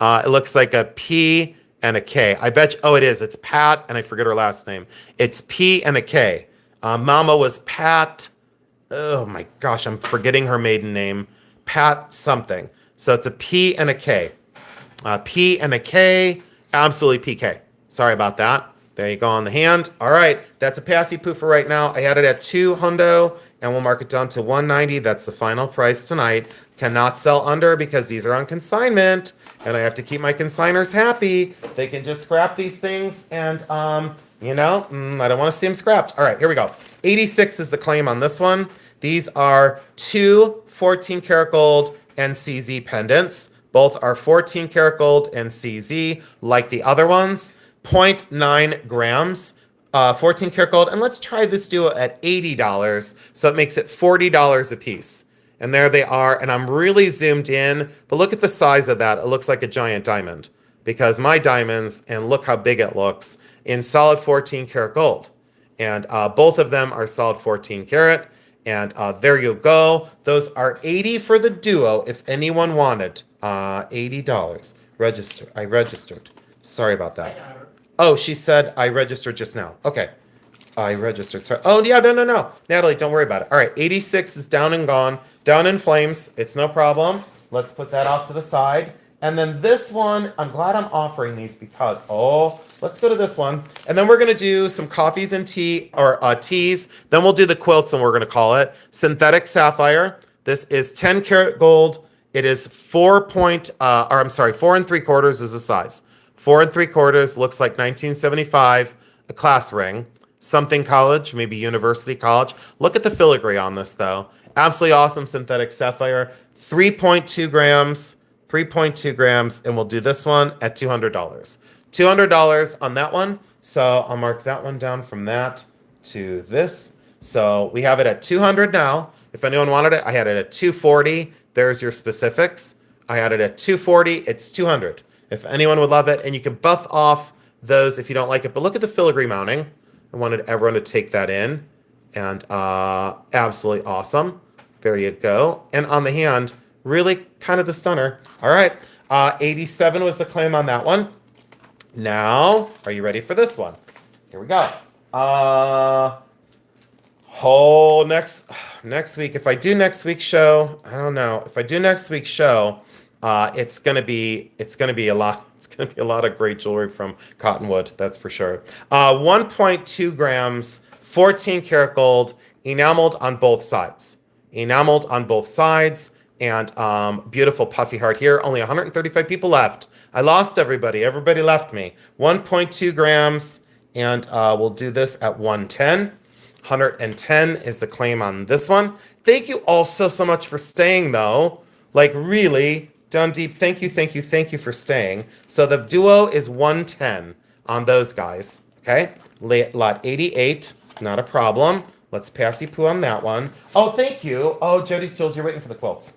It looks like a P and a K. I bet you, oh, it is. It's Pat, and I forget her last name. It's P and a K. Mama was Pat. Oh my gosh, I'm forgetting her maiden name. Pat something. So it's a P and a K. P and a K. Absolutely PK. Sorry about that. There you go on the hand. All right, that's a passy poo for right now. I had it at $200, and we'll mark it down to $190. That's the final price tonight. Cannot sell under because these are on consignment, and I have to keep my consigners happy. They can just scrap these things, and I don't want to see them scrapped. All right, here we go. 86 is the claim on this one. These are two 14 karat gold and CZ pendants. Both are 14 karat gold and CZ, like the other ones. 0.9 grams, 14 karat gold. And let's try this duo at $80. So it makes it $40 a piece. And there they are. And I'm really zoomed in. But look at the size of that. It looks like a giant diamond. Because my diamonds, and look how big it looks, in solid 14 karat gold. And both of them are solid 14 karat. And there you go. Those are $80 for the duo if anyone wanted. $80. Register. I registered. Sorry about that. Oh, she said I registered just now. Okay. I registered. Sorry. Oh, yeah, no. Natalie, don't worry about it. All right, 86 is down and gone. Down in flames. It's no problem. Let's put that off to the side. And then this one, I'm glad I'm offering these because, let's go to this one. And then we're going to do some coffees and teas. Then we'll do the quilts, and we're going to call it synthetic sapphire. This is 10 karat gold. It is 4 3/4 is the size. 4 3/4 looks like 1975, a class ring. Something college, maybe university college. Look at the filigree on this, though. Absolutely awesome synthetic sapphire. 3.2 grams. 3.2 grams, and we'll do this one at $200. $200 on that one. So I'll mark that one down from that to this. So we have it at $200 now. If anyone wanted it, I had it at $240. There's your specifics. I had it at $240. It's $200. If anyone would love it, and you can buff off those if you don't like it. But look at the filigree mounting. I wanted everyone to take that in. And absolutely awesome. There you go. And on the hand, really kind of the stunner. All right. 87 was the claim on that one. Now, are you ready for this one? Here we go. Next week. If I do next week's show, I don't know. If I do next week's show, it's gonna be a lot. It's gonna be a lot of great jewelry from Cottonwood. That's for sure. 1.2 grams, 14 karat gold, enameled on both sides. Enameled on both sides. And beautiful puffy heart here. Only 135 people left. I lost everybody. Everybody left me. 1.2 grams. And we'll do this at 110. 110 is the claim on this one. Thank you all so much for staying, though. Like, really, down deep, thank you for staying. So the duo is 110 on those guys. Okay? Lot 88, not a problem. Let's passy poo on that one. Oh, thank you. Oh, Jody's Jewels, you're waiting for the quilts.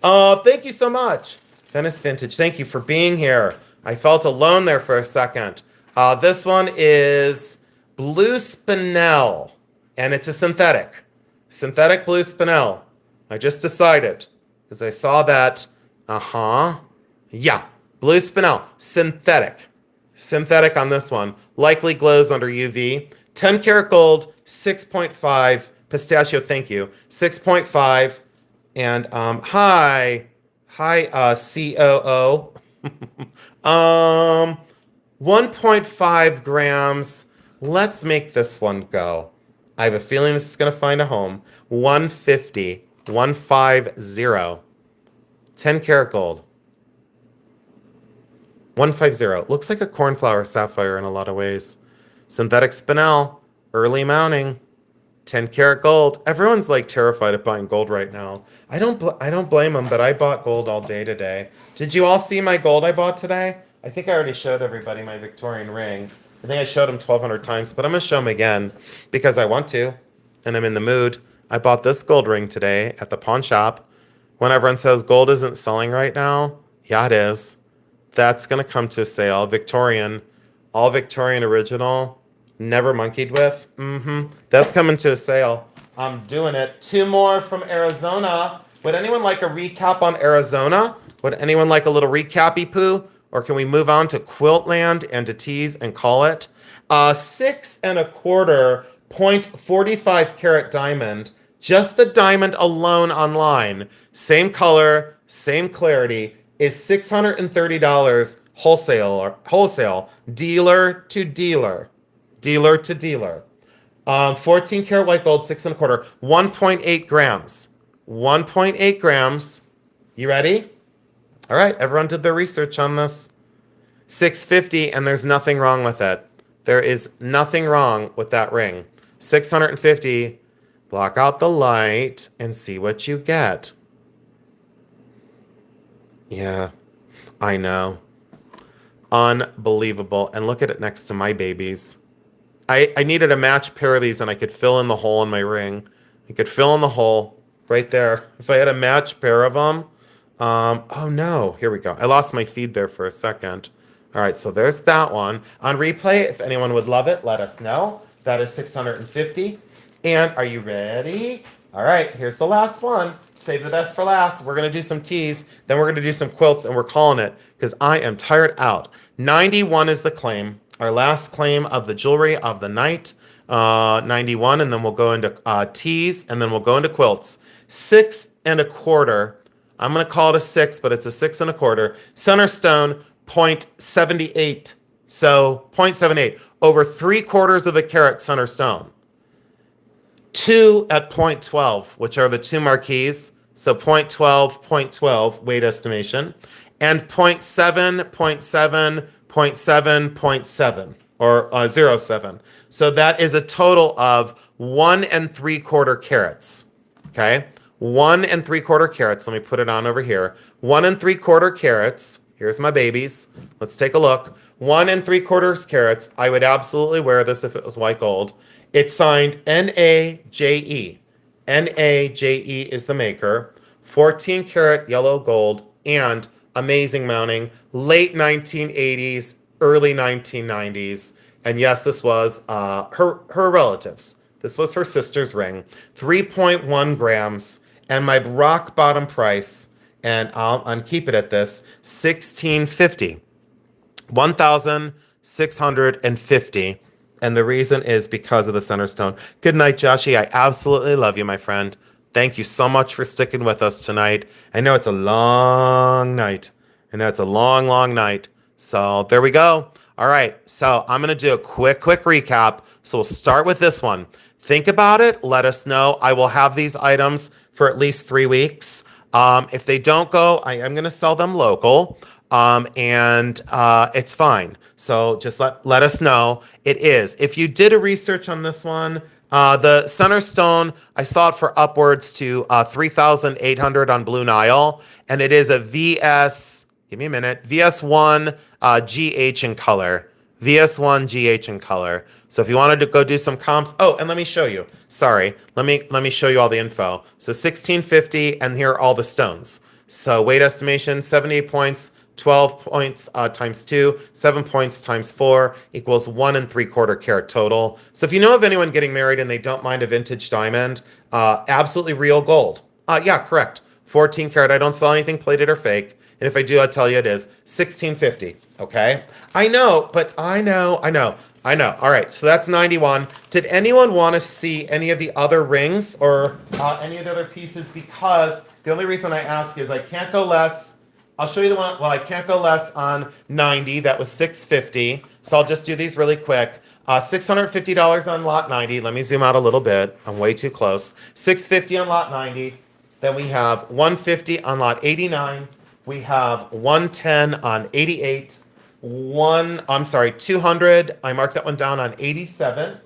Oh, thank you so much. Venice Vintage, thank you for being here. I felt alone there for a second. This one is Blue Spinel, and it's a synthetic. Synthetic Blue Spinel. I just decided, because I saw that. Yeah, Blue Spinel, synthetic. Synthetic on this one. Likely glows under UV. 10 karat gold, 6.5 pistachio. Thank you. 6.5 and hi COO. 1.5 grams. Let's make this one go. I have a feeling this is gonna find a home. 150. 150. 10 karat gold. 150. Looks like a cornflower sapphire in a lot of ways. Synthetic spinel, early mounting, 10 karat gold. Everyone's like terrified of buying gold right now. I don't blame them, but I bought gold all day today. Did you all see my gold I bought today? I think I already showed everybody my Victorian ring. I think I showed them 1,200 times, but I'm gonna show them again because I want to, and I'm in the mood. I bought this gold ring today at the pawn shop. When everyone says gold isn't selling right now, yeah, it is. That's going to come to a sale. Victorian, all Victorian original, never monkeyed with. That's coming to a sale. I'm doing it. 2 more from Arizona. Would anyone like a recap on Arizona? Would anyone like a little recappy poo? Or can we move on to quilt land and to tease and call it? 6 1/4 0.45 carat diamond. Just the diamond alone online. Same color, same clarity, is $630 wholesale, dealer to dealer. Dealer to dealer. 14 karat white gold, 6 1/4, 1.8 grams. 1.8 grams. You ready? All right, everyone did their research on this. $650, and there's nothing wrong with it. There is nothing wrong with that ring. $650. Block out the light and see what you get. Yeah, I know. Unbelievable. And look at it next to my babies. I needed a match pair of these, and I could fill in the hole in my ring. I could fill in the hole right there. If I had a match pair of them. Oh no, here we go. I lost my feed there for a second. All right, so there's that one. On replay, if anyone would love it, let us know. That is $650. And are you ready? All right, here's the last one. Save the best for last. We're going to do some teas, then we're going to do some quilts, and we're calling it because I am tired out. 91 is the claim. Our last claim of the jewelry of the night. 91, and then we'll go into teas, and then we'll go into quilts. 6 1/4. I'm going to call it a 6, but it's a 6 1/4. Center stone, 0.78. So 0.78. Over 3/4 of a carat center stone. 2 at 0.12, which are the 2 marquees. So 0.12, 0.12 weight estimation. And 0.7, 0.7, 0.7, 0.7, or 0.7. So that is a total of 1 3/4 carats. Okay? 1 3/4 carats. Let me put it on over here. 1 3/4 carats. Here's my babies. Let's take a look. 1 3/4 carats. I would absolutely wear this if it was white gold. It's signed NAJE. NAJE is the maker. 14 karat yellow gold and amazing mounting. Late 1980s, early 1990s. And yes, this was her relatives. This was her sister's ring. 3.1 grams. And my rock bottom price, and I'll keep it at this, $1,650. $1,650. And the reason is because of the center stone. Good night, Joshy. I absolutely love you, my friend. Thank you so much for sticking with us tonight. I know it's a long night. I know it's a long, long night. So there we go. All right. So I'm going to do a quick recap. So we'll start with this one. Think about it. Let us know. I will have these items for at least 3 weeks. If they don't go, I am going to sell them local. And it's fine. So just let us know. It is. If you did a research on this one, the center stone, I saw it for upwards to 3,800 on Blue Nile, and it is a VS. Give me a minute. VS1 GH in color. VS1 GH in color. So if you wanted to go do some comps, oh, and let me show you. Sorry, let me show you all the info. So 1650, and here are all the stones. So weight estimation, 78 points. 12 points times 2, 7 points times 4 equals 1 3/4 carat total. So if you know of anyone getting married and they don't mind a vintage diamond, absolutely real gold. Yeah, correct. 14 karat. I don't sell anything plated or fake. And if I do, I'll tell you it is $1,650. Okay? I know, but I know. All right, so that's 91. Did anyone want to see any of the other rings or any of the other pieces? Because the only reason I ask is I can't go less. I'll show you the one. Well, I can't go less on 90. That was $650. So I'll just do these really quick. $650 on lot 90. Let me zoom out a little bit. I'm way too close. $650 on lot 90. Then we have $150 on lot 89. We have $110 on 88. $200. I marked that one down on 87.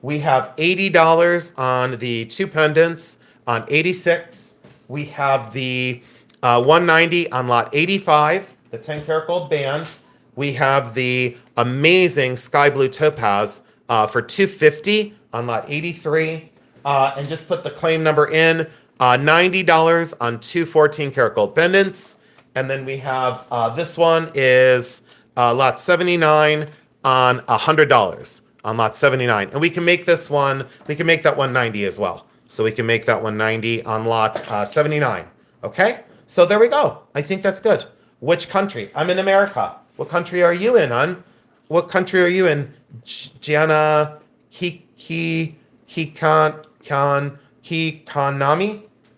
We have $80 on the 2 pendants on 86. We have the 190 on lot 85, the 10 karat gold band. We have the amazing sky blue topaz for 250 on lot 83. And just put the claim number in. $90 on two 14-karat gold pendants. And then we have this one is lot 79 on $100 on lot 79. And we can make this one, we can make that one 90 as well. So we can make that one 90 on lot 79. Okay? So there we go. I think that's good. Which country? I'm in America. What country are you in, hon? What country are you in? Gianna Hikanami?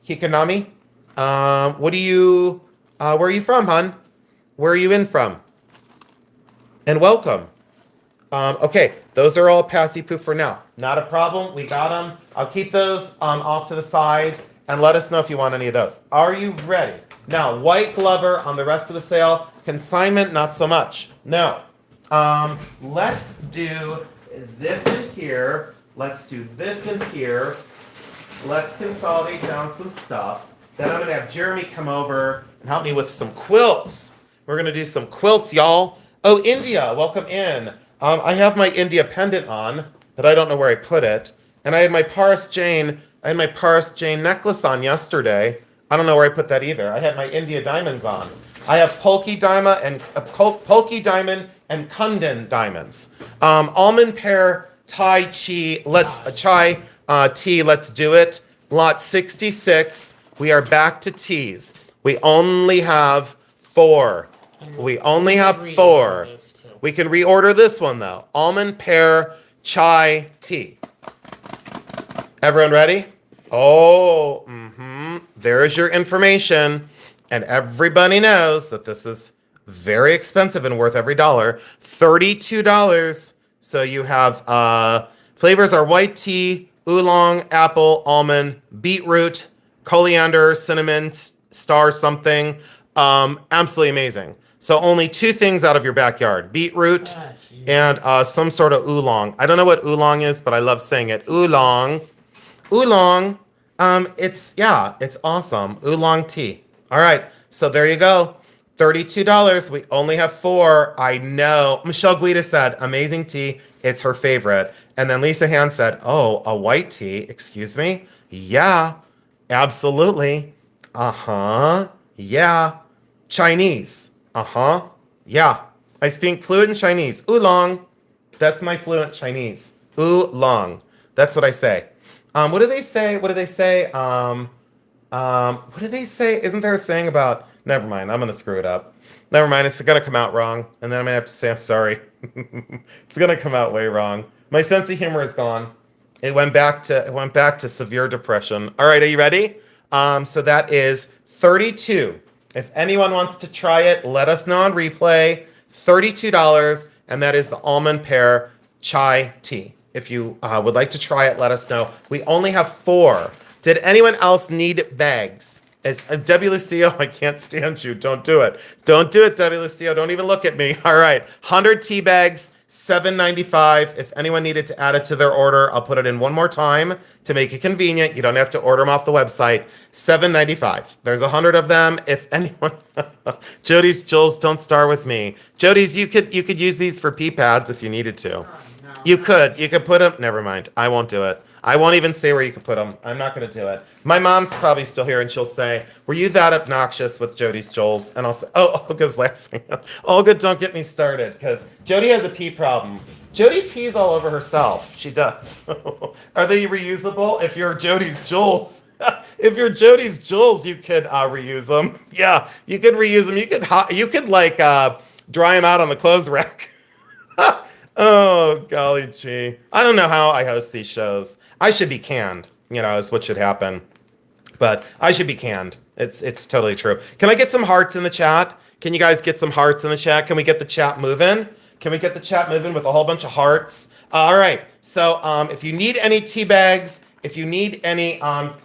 Hikanami? What do you, where are you from, hon? Where are you in from? And welcome. Okay, those are all passy poo for now. Not a problem. We got them. I'll keep those off to the side and let us know if you want any of those. Are you ready? Now, white glover on the rest of the sale. Consignment, not so much. No. Let's do this in here. Let's do this in here. Let's consolidate down some stuff. Then I'm going to have Jeremy come over and help me with some quilts. We're going to do some quilts, y'all. Oh, India, welcome in. I have my India pendant on, but I don't know where I put it. And I had my Paris Jane necklace on yesterday. I don't know where I put that either. I had my India diamonds on. I have Polki diamond and Kundan diamonds. Almond pear Thai tea. Let's do it. Lot 66. We are back to teas. We only have 4. We only have 4. We can reorder this one though. Almond pear chai tea. Everyone ready? Oh, there's your information. And everybody knows that this is very expensive and worth every dollar. $32. So you have flavors are white tea, oolong, apple, almond, beetroot, coriander, cinnamon, star something. Absolutely amazing. So only 2 things out of your backyard. Beetroot and some sort of oolong. I don't know what oolong is, but I love saying it. Oolong. Oolong. It's awesome. Oolong tea. All right. So there you go. $32. We only have 4. I know. Michelle Guida said, amazing tea. It's her favorite. And then Lisa Hand said, oh, a white tea. Excuse me? Yeah, absolutely. Uh-huh. Yeah. Chinese. Uh-huh. Yeah. I speak fluent Chinese. Oolong. That's my fluent Chinese. Oolong. That's what I say. What do they say? What do they say? What do they say? Isn't there a saying about... Never mind. I'm going to screw it up. Never mind. It's going to come out wrong. And then I'm going to have to say, I'm sorry. It's going to come out way wrong. My sense of humor is gone. It went back to severe depression. All right. Are you ready? So that is 32. If anyone wants to try it, let us know on replay. $32. And that is the almond pear chai tea. If you would like to try it, let us know. We only have 4. Did anyone else need bags? As Debbie Lucio, I can't stand you. Don't do it. Don't do it, Debbie Lucio. Don't even look at me. All right. 100 tea bags, $7.95. If anyone needed to add it to their order, I'll put it in one more time to make it convenient. You don't have to order them off the website. $7.95. There's 100 of them. If anyone, Jody's Jules, don't start with me. Jody's, you could use these for pee pads if you needed to. No. You could put them. Never mind. I won't do it. I won't even say where you could put them. I'm not going to do it. My mom's probably still here, and she'll say, were you that obnoxious with Jody's Joel's? And I'll say, oh, Olga's laughing. Olga, don't get me started, because Jody has a pee problem. Jody pees all over herself. She does. Are they reusable? If you're Jody's Joel's, if you're Jody's Joel's, you could reuse them. Yeah, you could reuse them. You could like dry them out on the clothes rack. Oh, golly gee. I don't know how I host these shows. I should be canned, is what should happen. But I should be canned. It's totally true. Can I get some hearts in the chat? Can you guys get some hearts in the chat? Can we get the chat moving? Can we get the chat moving with a whole bunch of hearts? All right. So if you need any tea bags, if you need any of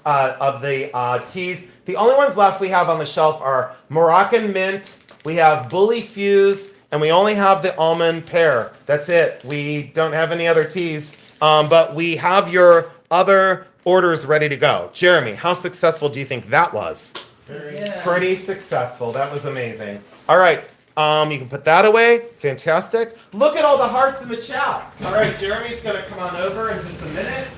the teas, the only ones left we have on the shelf are Moroccan Mint, we have Bully Fuse, and we only have the almond pear. That's it. We don't have any other teas, but we have your other orders ready to go. Jeremy, how successful do you think that was? Pretty successful. That was amazing. All right. You can put that away. Fantastic. Look at all the hearts in the chat. All right, Jeremy's going to come on over in just a minute.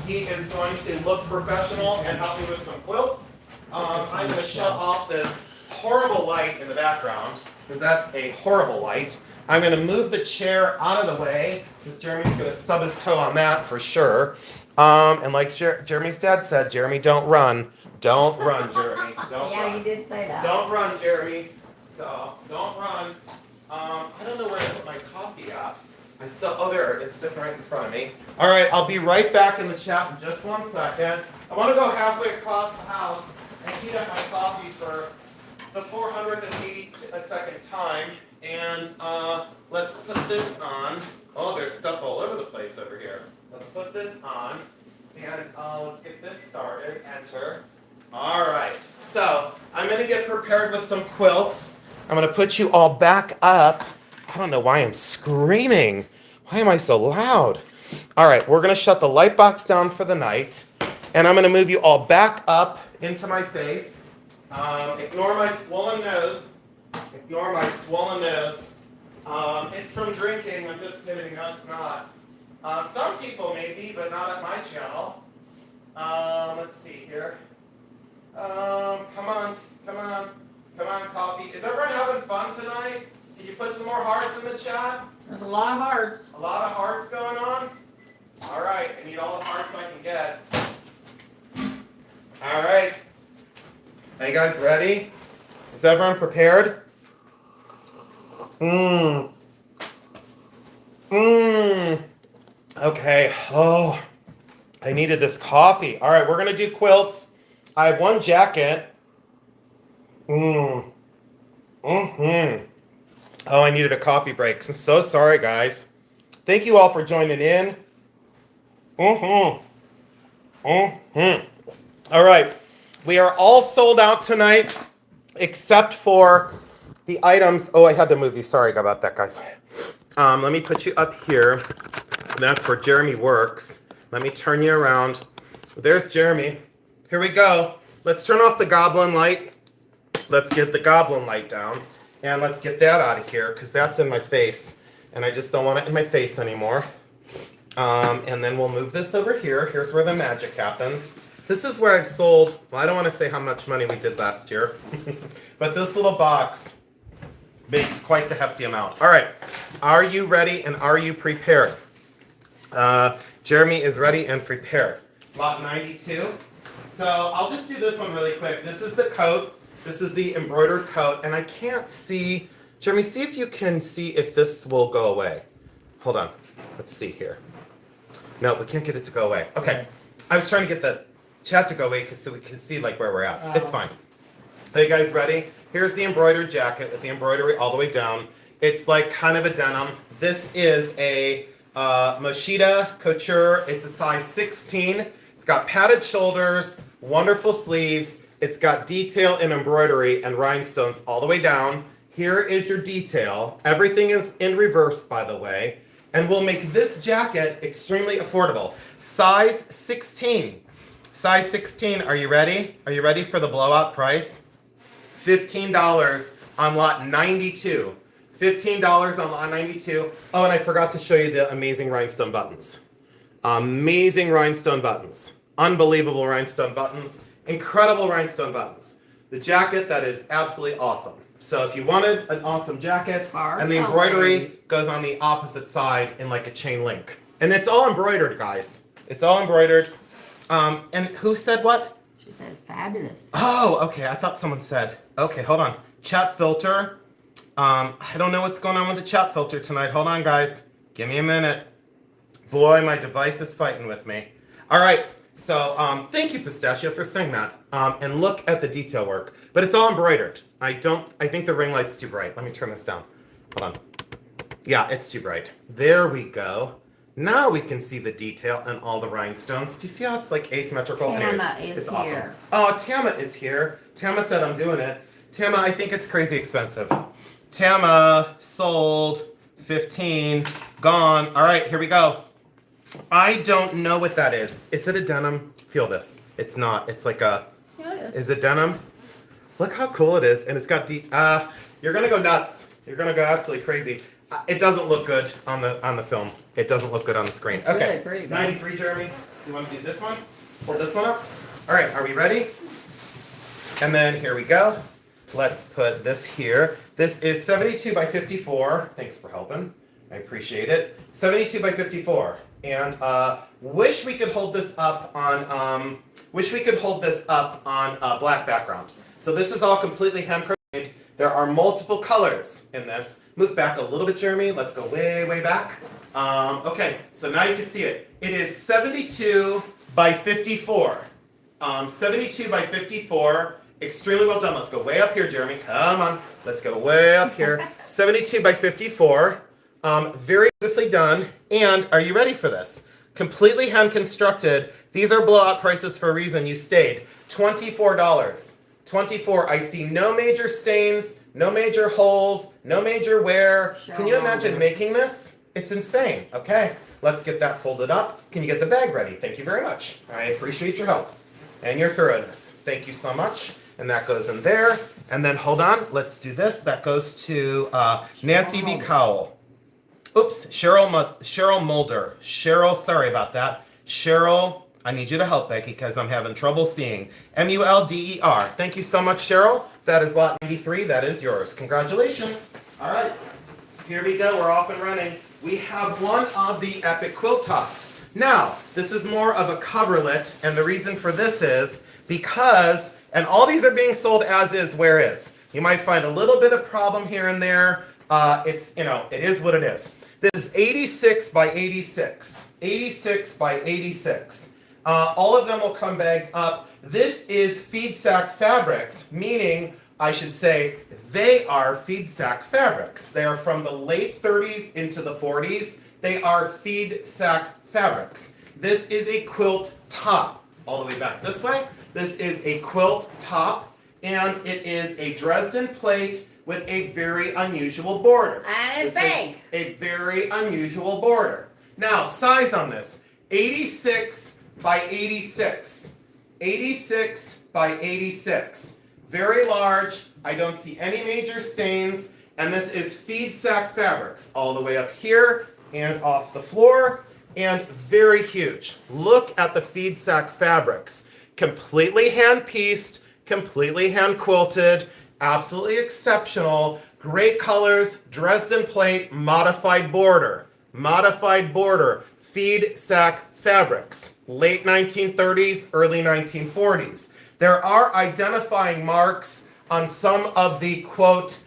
He is going to look professional and help me with some quilts. I'm going to shut off this horrible light in the background, because that's a horrible light. I'm going to move the chair out of the way, because Jeremy's going to stub his toe on that for sure. And like Jeremy's dad said, Jeremy, don't run. Don't run, Jeremy. Don't Yeah, run. you did say that. Don't run, Jeremy. So, don't run. I don't know where to put my coffee at. Oh, there it is, sitting right in front of me. All right, I'll be right back in the chat in just 1 second. I want to go halfway across the house and heat up my coffee for the 482nd time. And let's put this on. Oh, there's stuff all over the place over here. Let's put this on, and let's get this started. Enter. All right, so I'm going to get prepared with some quilts. I'm going to put you all back up. I don't know why I'm screaming. Why am I so loud? All right, we're going to shut the light box down for the night, and I'm going to move you all back up into my face. Ignore my swollen nose. Ignore my swollen nose. It's from drinking. I'm just kidding. No, it's not. Some people maybe, but not at my channel. Let's see here. Come on, coffee. Is everyone having fun tonight? Can you put some more hearts in the chat? There's a lot of hearts. A lot of hearts going on? All right, I need all the hearts I can get. All right. Are you guys ready? Is everyone prepared? Okay. Oh, I needed this coffee. All right, we're going to do quilts. I have one jacket. Oh, I needed a coffee break. I'm so sorry, guys. Thank you all for joining in. All right. We are all sold out tonight, except for the items. Oh, I had to move these. Sorry about that, guys. Let me put you up here. That's where Jeremy works. Let me turn you around. There's Jeremy. Here we go. Let's turn off the goblin light. Let's get the goblin light down. And let's get that out of here, because that's in my face. And I just don't want it in my face anymore. And then we'll move this over here. Here's where the magic happens. This is where I've sold, well, I don't want to say how much money we did last year. But this little box makes quite the hefty amount. All right. Are you ready and are you prepared? Jeremy is ready and prepared. Lot 92. So I'll just do this one really quick. This is the coat. This is the embroidered coat. And I can't see. Jeremy, see if you can see if this will go away. Hold on. Let's see here. No, we can't get it to go away. Okay. I was trying to get the chat to go away so we can see like where we're at. It's fine. Are you guys ready? Here's the embroidered jacket with the embroidery all the way down. It's like kind of a denim. This is a Moschita couture. It's a size 16. It's got padded shoulders, wonderful sleeves. It's got detail and embroidery and rhinestones all the way down. Here is your detail. Everything is in reverse, by the way. And we'll make this jacket extremely affordable. Size 16. Size 16, are you ready? Are you ready for the blowout price? $15 on lot 92. $15 on lot 92. Oh, and I forgot to show you the amazing rhinestone buttons. Amazing rhinestone buttons. Unbelievable rhinestone buttons. Incredible rhinestone buttons. The jacket that is absolutely awesome. So if you wanted an awesome jacket, and the embroidery goes on the opposite side in like a chain link. And it's all embroidered, guys. It's all embroidered. And who said what? She said fabulous. Oh, okay. I thought someone said. Okay, hold on. Chat filter. I don't know what's going on with the chat filter tonight. Hold on, guys. Give me a minute. Boy, my device is fighting with me. All right. So thank you, Pistachio, for saying that. And look at the detail work. But it's all embroidered. I think the ring light's too bright. Let me turn this down. Hold on. Yeah, it's too bright. There we go. Now we can see the detail and all the rhinestones. Do you see how it's like asymmetrical? Tama is it's here. Awesome. Oh, Tama is here. Tama said I'm doing it. Tama, I think it's crazy expensive. Tama sold 15, gone. All right, here we go. I don't know what that is. Is it a denim? Feel this. It's not. It's like a. Yeah, it Is it denim? Look how cool it is, and it's got you're gonna go nuts. You're gonna go absolutely crazy. It doesn't look good on the film. It doesn't look good on the screen. It's Okay. really pretty, though. 93, Jeremy. You want to do this one? Hold this one up. All right. Are we ready? And then here we go. Let's put this here. This is 72 by 54. Thanks for helping. I appreciate it. 72 by 54. And wish we could hold this up on a black background. So this is all completely hand crocheted. There are multiple colors in this. Move back a little bit, Jeremy. Let's go way, way back. Okay, so now you can see it. It is 72 by 54. 72 by 54. Extremely well done. Let's go way up here, Jeremy. Come on. Let's go way up here. 72 by 54. Very beautifully done. And are you ready for this? Completely hand constructed. These are blowout prices for a reason. You stayed. $24. 24. I see no major stains, no major holes, no major wear. Can you imagine making this? It's insane. Okay, let's get that folded up. Can you get the bag ready? Thank you very much. I appreciate your help and your thoroughness. Thank you so much. And that goes in there. And then hold on, let's do this. That goes to Nancy B. Cowell. Oops, Cheryl Mulder. Cheryl, sorry about that. Cheryl, I need you to help, Becky, because I'm having trouble seeing. Mulder. Thank you so much, Cheryl. That is lot 93. That is yours. Congratulations. All right, here we go. We're off and running. We have one of the epic quilt tops. Now, this is more of a coverlet, and the reason for this is because, and all these are being sold as is, where is. You might find a little bit of problem here and there. It is what it is. This is 86 by 86. 86 by 86. All of them will come bagged up. This is feed sack fabrics, meaning, I should say, they are feed sack fabrics. They are from the late 30s into the 40s. They are feed sack fabrics. This is a quilt top. All the way back this way. This is a quilt top, and it is a Dresden plate with a very unusual border. And it's This is big. a very unusual border. Now, size on this, 86 by 86. 86 by 86. Very large. I don't see any major stains. And this is feed sack fabrics all the way up here and off the floor. And very huge. Look at the feed sack fabrics. Completely hand-pieced, completely hand-quilted, absolutely exceptional. Great colors, Dresden plate, modified border. Modified border, feed sack fabrics. Late 1930s, early 1940s. There are identifying marks on some of the, quote,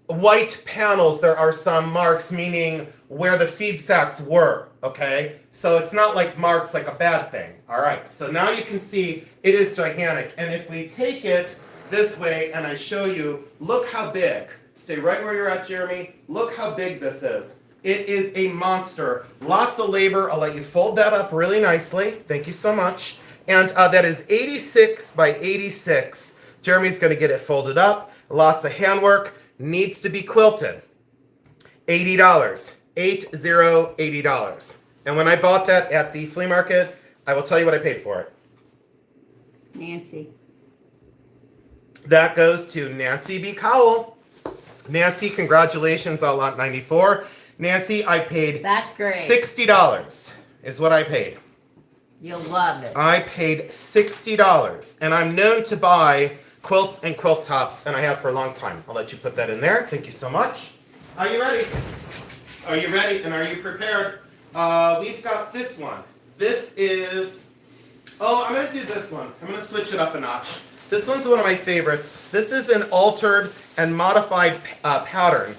white panels. There are some marks meaning where the feed sacks were, okay? So it's not like marks like a bad thing. All right, so now you can see it is gigantic. And if we take it this way and I show you, look how big. Stay right where you're at, Jeremy. Look how big this is. It is a monster. Lots of labor. I'll let you fold that up really nicely. Thank you so much. And that is 86 by 86. Jeremy's going to get it folded up. Lots of handwork. Needs to be quilted. $80. $80. And when I bought that at the flea market, I will tell you what I paid for it. Nancy. That goes to Nancy B. Cowell. Nancy, congratulations on lot 94. Nancy, I paid That's great. $60 is what I paid. You'll love it. I paid $60. And I'm known to buy quilts and quilt tops, and I have for a long time. I'll let you put that in there. Thank you so much. Are you ready? Are you ready and are you prepared? We've got this one. This is, I'm going to do this one. I'm going to switch it up a notch. This one's one of my favorites. This is an altered and modified pattern.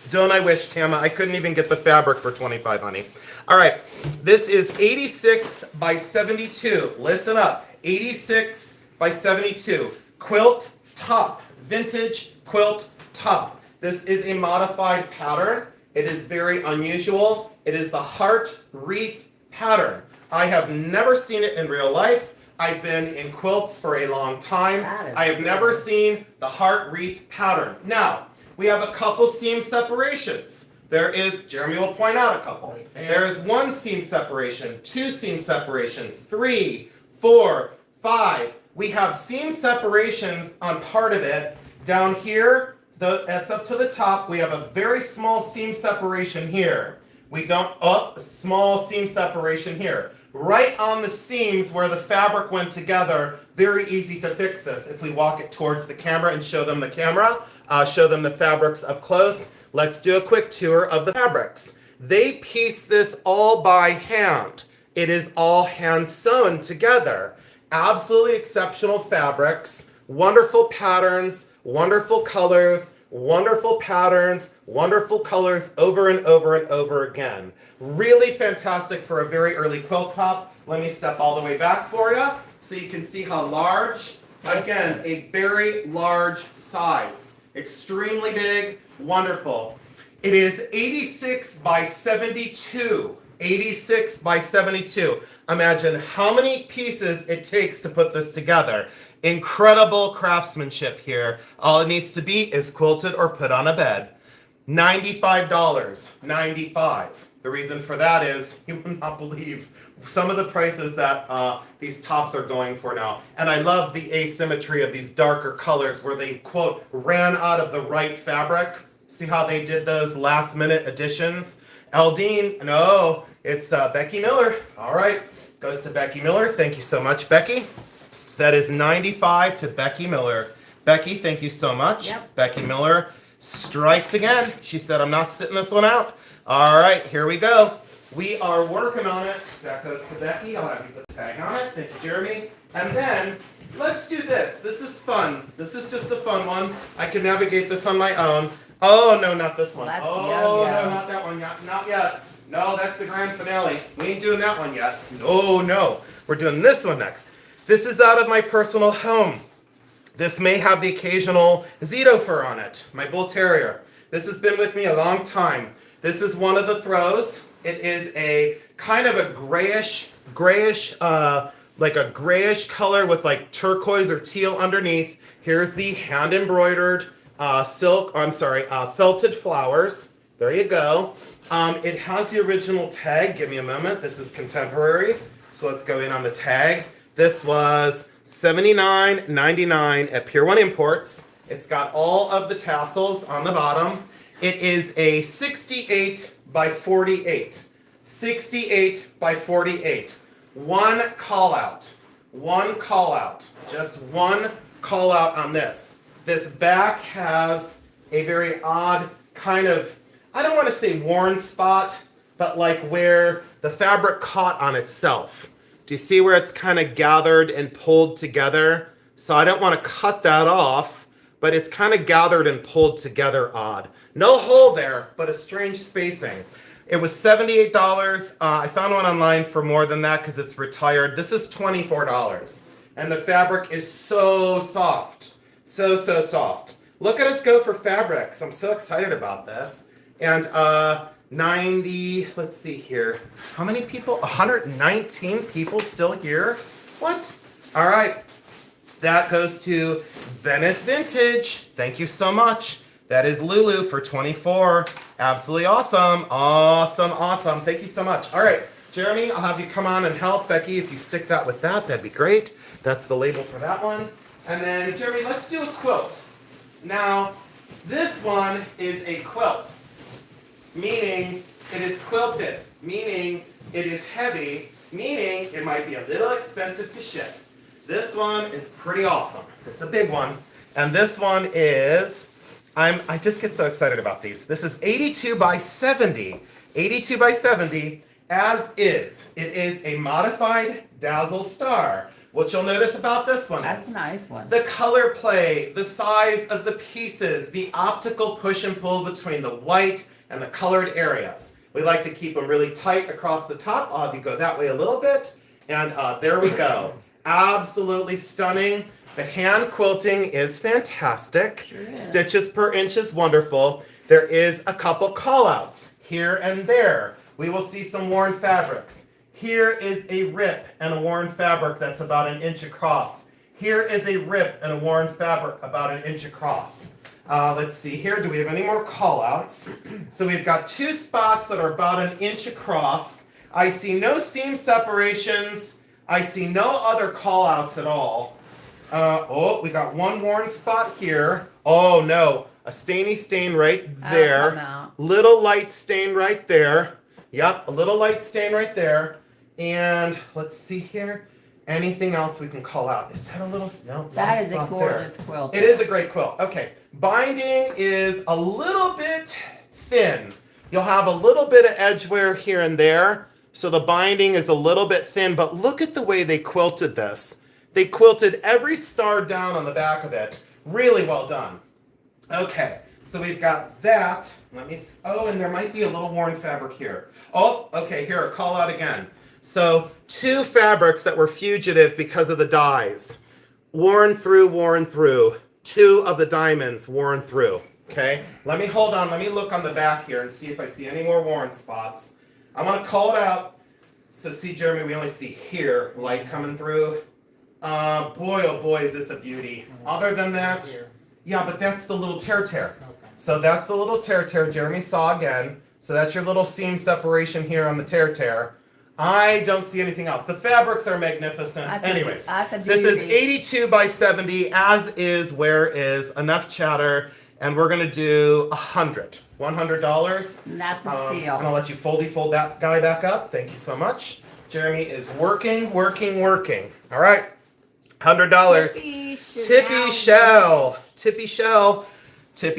Don't I wish, Tama, I couldn't even get the fabric for $25, honey. All right, this is 86 by 72. Listen up, 86 by 72. Quilt top, vintage quilt top. This is a modified pattern. It is very unusual. It is the heart wreath pattern. I have never seen it in real life. I've been in quilts for a long time. I have never seen the heart wreath pattern. Now, we have a couple seam separations. There is, Jeremy will point out a couple. There is one seam separation, two seam separations, 3, 4, 5. We have seam separations on part of it down here That's up to the top. We have a very small seam separation here. We don't, small seam separation here. Right on the seams where the fabric went together, very easy to fix this. If we walk it towards the camera and show them the camera, show them the fabrics up close. Let's do a quick tour of the fabrics. They piece this all by hand. It is all hand sewn together. Absolutely exceptional fabrics, wonderful patterns, wonderful colors, wonderful patterns, wonderful colors over and over and over again. Really fantastic for a very early quilt top. Let me step all the way back for you so you can see how large. Again, a very large size. Extremely big, wonderful. It is 86 by 72. 86 by 72. Imagine how many pieces it takes to put this together. Incredible craftsmanship here. All it needs to be is quilted or put on a bed. $95. $95. The reason for that is you would not believe some of the prices that these tops are going for now. And I love the asymmetry of these darker colors where they, quote, ran out of the right fabric. See how they did those last minute additions? Eldine, no, it's Becky Miller. All right, goes to Becky Miller. Thank you so much, Becky. That is 95 to Becky Miller. Becky, thank you so much. Yep. Becky Miller strikes again. She said, I'm not sitting this one out. All right, here we go. We are working on it. That goes to Becky. I'll have you put the tag on it. Thank you, Jeremy. And then let's do this. This is fun. This is just a fun one. I can navigate this on my own. Oh, no, not this one. That's Oh, yo-yo. no, not that one yet. Not yet. No, that's the grand finale. We ain't doing that one yet. No, no. We're doing this one next. This is out of my personal home. This may have the occasional Zito fur on it, my bull terrier. This has been with me a long time. This is one of the throws. It is a kind of a grayish, like a grayish color with like turquoise or teal underneath. Here's the hand embroidered felted flowers. There you go. It has the original tag. Give me a moment. This is contemporary. So let's go in on the tag. This was $79.99 at Pier 1 Imports. It's got all of the tassels on the bottom. It is a 68 by 48. 68 by 48. One call out. One call out. Just one call out on this. This back has a very odd kind of, I don't want to say worn spot, but like where the fabric caught on itself. Do you see where it's kind of gathered and pulled together? So I don't want to cut that off, but it's kind of gathered and pulled together odd. No hole there, but a strange spacing. It was $78. I found one online for more than that because it's retired. This is $24. And the fabric is so soft. So soft. Look at us go for fabrics. I'm so excited about this. And 90, let's see here. How many people? 119 people still here? What? All right. That goes to Venice Vintage. Thank you so much. That is Lulu for 24. Absolutely awesome. Awesome. Thank you so much. All right, Jeremy, I'll have you come on and help. Becky, if you stick that with that, that'd be great. That's the label for that one. And then, Jeremy, let's do a quilt. Now, this one is a quilt, meaning it is quilted, meaning it is heavy, meaning it might be a little expensive to ship. This one is pretty awesome. It's a big one. And this one is, I just get so excited about these. This is 82 by 70. 82 by 70, as is. It is a modified Dazzle Star. What you'll notice about this one That's is a nice one. the color play, the size of the pieces, the optical push and pull between the white and the colored areas. We like to keep them really tight across the top. I'll have you go that way a little bit. And there we go. Absolutely stunning. The hand quilting is fantastic. Sure is. Stitches per inch is wonderful. There is a couple call-outs here and there. We will see some worn fabrics. Here is a rip and a worn fabric that's about 1 inch across. Here is a rip and a worn fabric about 1 inch across. Let's see here. Do we have any more call-outs? So we've got 2 spots that are about 1 inch across. I see no seam separations. I see no other call-outs at all. We got one worn spot here. Oh no, a stainy stain right Come there, out. little light stain right there. Yep, a little light stain right there. And let's see here. Anything else we can call out? Is that a little, no, That is a spot gorgeous there. quilt. It is a great quilt. Okay, binding is a little bit thin. You'll have a little bit of edge wear here and there. So the binding is a little bit thin, but look at the way they quilted this. They quilted every star down on the back of it. Really well done. Okay, so we've got that. Let me, oh, and there might be a little worn fabric here. Oh, okay, here, a call out again. So 2 fabrics that were fugitive because of the dyes. Worn through, worn through. 2 of the diamonds worn through. Okay, let me hold on. Let me look on the back here and see if I see any more worn spots. I want to call it out. So see, Jeremy, we only see here light coming through. Boy, oh boy, is this a beauty. Other than that, yeah, but that's the little tear. Okay. So that's the little tear Jeremy saw again. So that's your little seam separation here on the tear. I don't see anything else. The fabrics are magnificent. Anyways, this is 82 by 70, as is, where is, enough chatter, and we're gonna do $100. $100. And that's a And steal. I'll let you fold that guy back up. Thank you so much. Jeremy is working. All right, $100. Tippy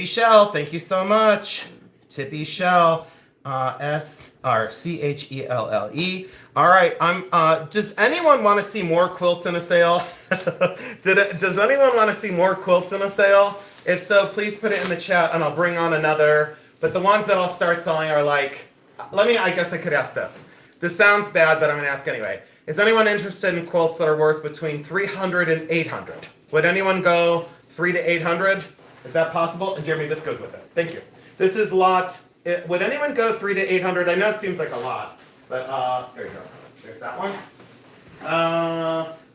Shell. Thank you so much. Tippy Shell. SRCHELLE. All right. Does anyone want to see more quilts in a sale? Does anyone want to see more quilts in a sale? If so, please put it in the chat and I'll bring on another. But the ones that I'll start selling are like, I guess I could ask this. This sounds bad, but I'm going to ask anyway. Is anyone interested in quilts that are worth between $300 and $800? Would anyone go $300 to $800? Is that possible? And Jeremy, this goes with it. Thank you. This is lot. Would anyone go $300 to $800? I know it seems like a lot, but there you go. There's that one.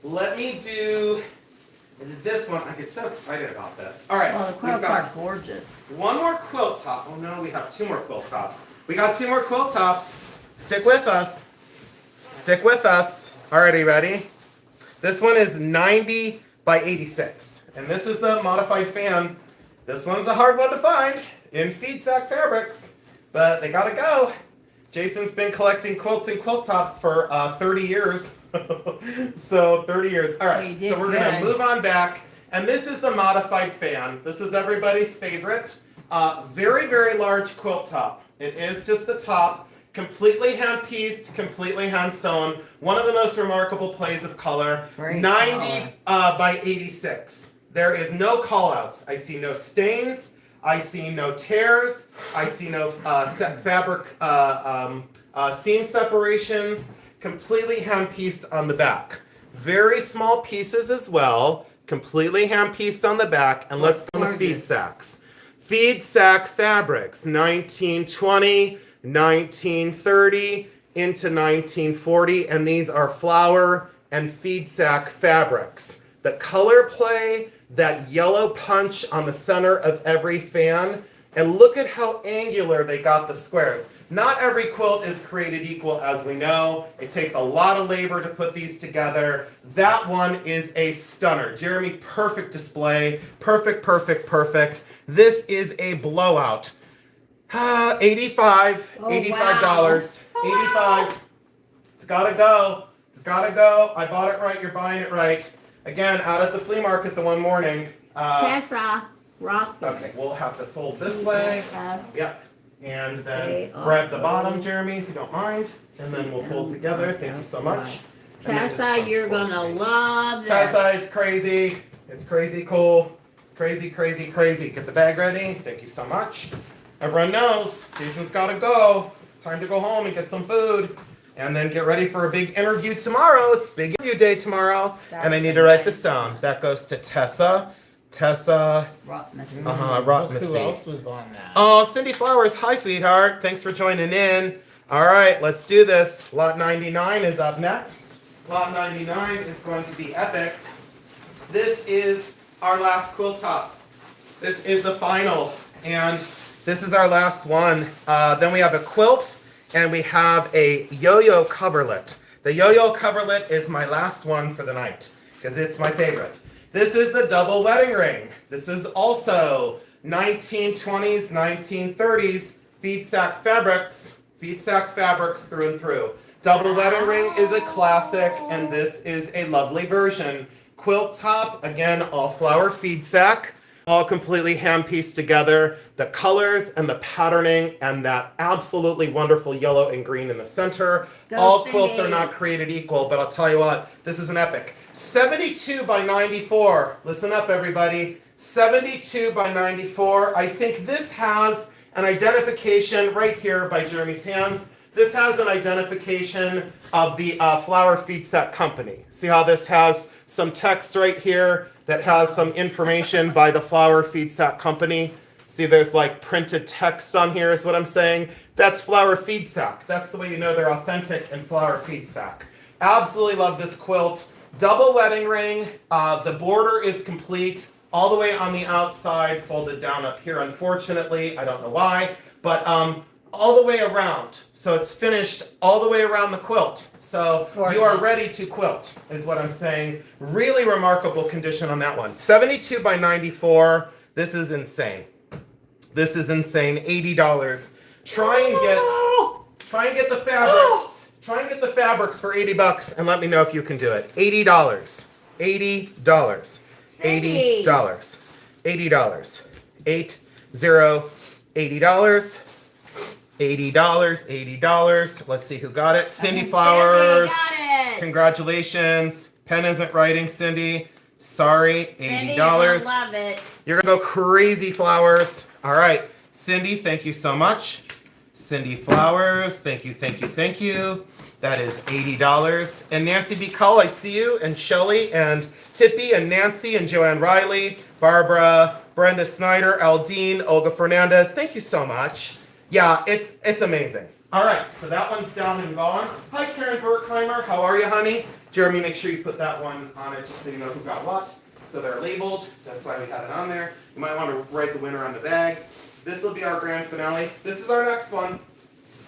Let me do this one. I get so excited about this. All right. Well, the quilts are gorgeous. One more quilt top. Oh no, we have 2 more quilt tops. We got 2 more quilt tops. Stick with us. Alrighty, ready? This one is 90 by 86. And this is the modified fan. This one's a hard one to find in feed sack fabrics, but they gotta go. Jason's been collecting quilts and quilt tops for 30 years. So 30 years. All right, so we're gonna move on back. And this is the modified fan. This is everybody's favorite. Very, very large quilt top. It is just the top, completely hand-pieced, completely hand-sewn. One of the most remarkable plays of color. Great 90 by 86. There is no call-outs. I see no stains. I see no tears. I see no fabric seam separations. Completely hand-pieced on the back. Very small pieces as well. Completely hand-pieced on the back. And let's go to feed sacks. Feed sack fabrics, 1920, 1930 into 1940. And these are flower and feed sack fabrics. The color play, that yellow punch on the center of every fan, and look at how angular they got the squares. Not every quilt is created equal, as we know. It takes a lot of labor to put these together. That one is a stunner. Jeremy, perfect display. Perfect. This is a blowout. $85. Wow. $85. It's gotta go. I bought it right, you're buying it right. Again, out at the flea market the one morning. Tessa, rock. Okay, we'll have to fold this way. Yep. And then grab the bottom, Jeremy, if you don't mind. And then we'll fold together. Thank you so much. Tessa, you're gonna love this. Tessa, it's crazy. It's crazy cool. Crazy. Get the bag ready. Thank you so much. Everyone knows Jason's gotta go. It's time to go home and get some food. And then get ready for a big interview tomorrow. It's big interview day tomorrow. And I need to write this down. That goes to Tessa. Look who else was on that? Oh, Cindy Flowers. Hi, sweetheart. Thanks for joining in. All right, let's do this. Lot 99 is up next. Lot 99 is going to be epic. This is our last quilt top. This is the final. And this is our last one. Then we have a quilt. And we have a yo-yo coverlet. The yo-yo coverlet is my last one for the night because it's my favorite. This is the double wedding ring. This is also 1920s, 1930s feed sack fabrics through and through. Double lettering is a classic, and this is a lovely version. Quilt top, again, all flower feed sack, all completely hand pieced together. The colors and the patterning and that absolutely wonderful yellow and green in the center. Go All Cindy. quilts are not created equal, but I'll tell you what, this is an epic. 72 by 94. Listen up, everybody. 72 by 94. I think this has an identification right here by Jeremy's hands. This has an identification of the flower feed set company. See how this has some text right here that has some information by the flower feed set company? See, there's like printed text on here is what I'm saying. That's flower feed sack. That's the way you know they're authentic and flower feed sack. Absolutely love this quilt. Double wedding ring. The border is complete all the way on the outside, folded down up here. Unfortunately, I don't know why, but all the way around. So it's finished all the way around the quilt. So Gorgeous. You are ready to quilt, is what I'm saying. Really remarkable condition on that one. 72 by 94. This is insane. This is insane. $80. Try and get the fabrics. Try and get the fabrics for $80 and let me know if you can do it. $80. $80. $80. $80. $80. $80. $80. Let's see who got it. Cindy Flowers. Cindy got it. Congratulations. Pen isn't writing, Cindy. Sorry. Cindy, $80. I love it. You're going to go crazy, Flowers. All right. Cindy, thank you so much. Cindy Flowers, thank you, thank you, thank you. That is $80. And Nancy B. Cull, I see you. And Shelly and Tippy and Nancy and Joanne Riley, Barbara, Brenda Snyder, Aldine, Olga Fernandez. Thank you so much. Yeah, it's amazing. All right, so that one's down and gone. Hi, Karen Berkheimer. How are you, honey? Jeremy, make sure you put that one on it just so you know who got what. So they're labeled. That's why we have it on there. You might want to write the winner on the bag. This will be our grand finale. This is our next one.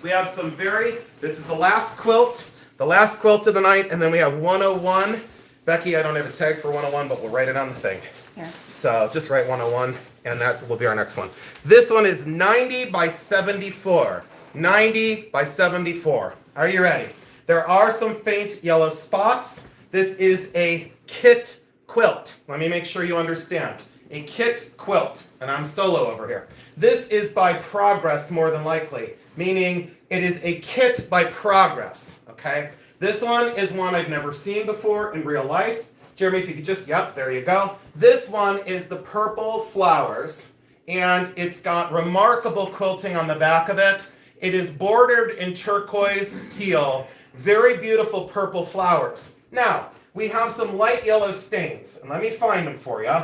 We have some this is the last quilt of the night, and then we have 101. Becky, I don't have a tag for 101, but we'll write it on the thing. Here. So just write 101, and that will be our next one. This one is 90 by 74. 90 by 74. Are you ready? There are some faint yellow spots. This is a kit quilt. Let me make sure you understand. A kit quilt, and I'm solo over here. This is by Progress more than likely, meaning it is a kit by Progress, okay? This one is one I've never seen before in real life. Jeremy, if you could just, yep, there you go. This one is the purple flowers, and it's got remarkable quilting on the back of it. It is bordered in turquoise teal, very beautiful purple flowers. Now, we have some light yellow stains, and let me find them for you.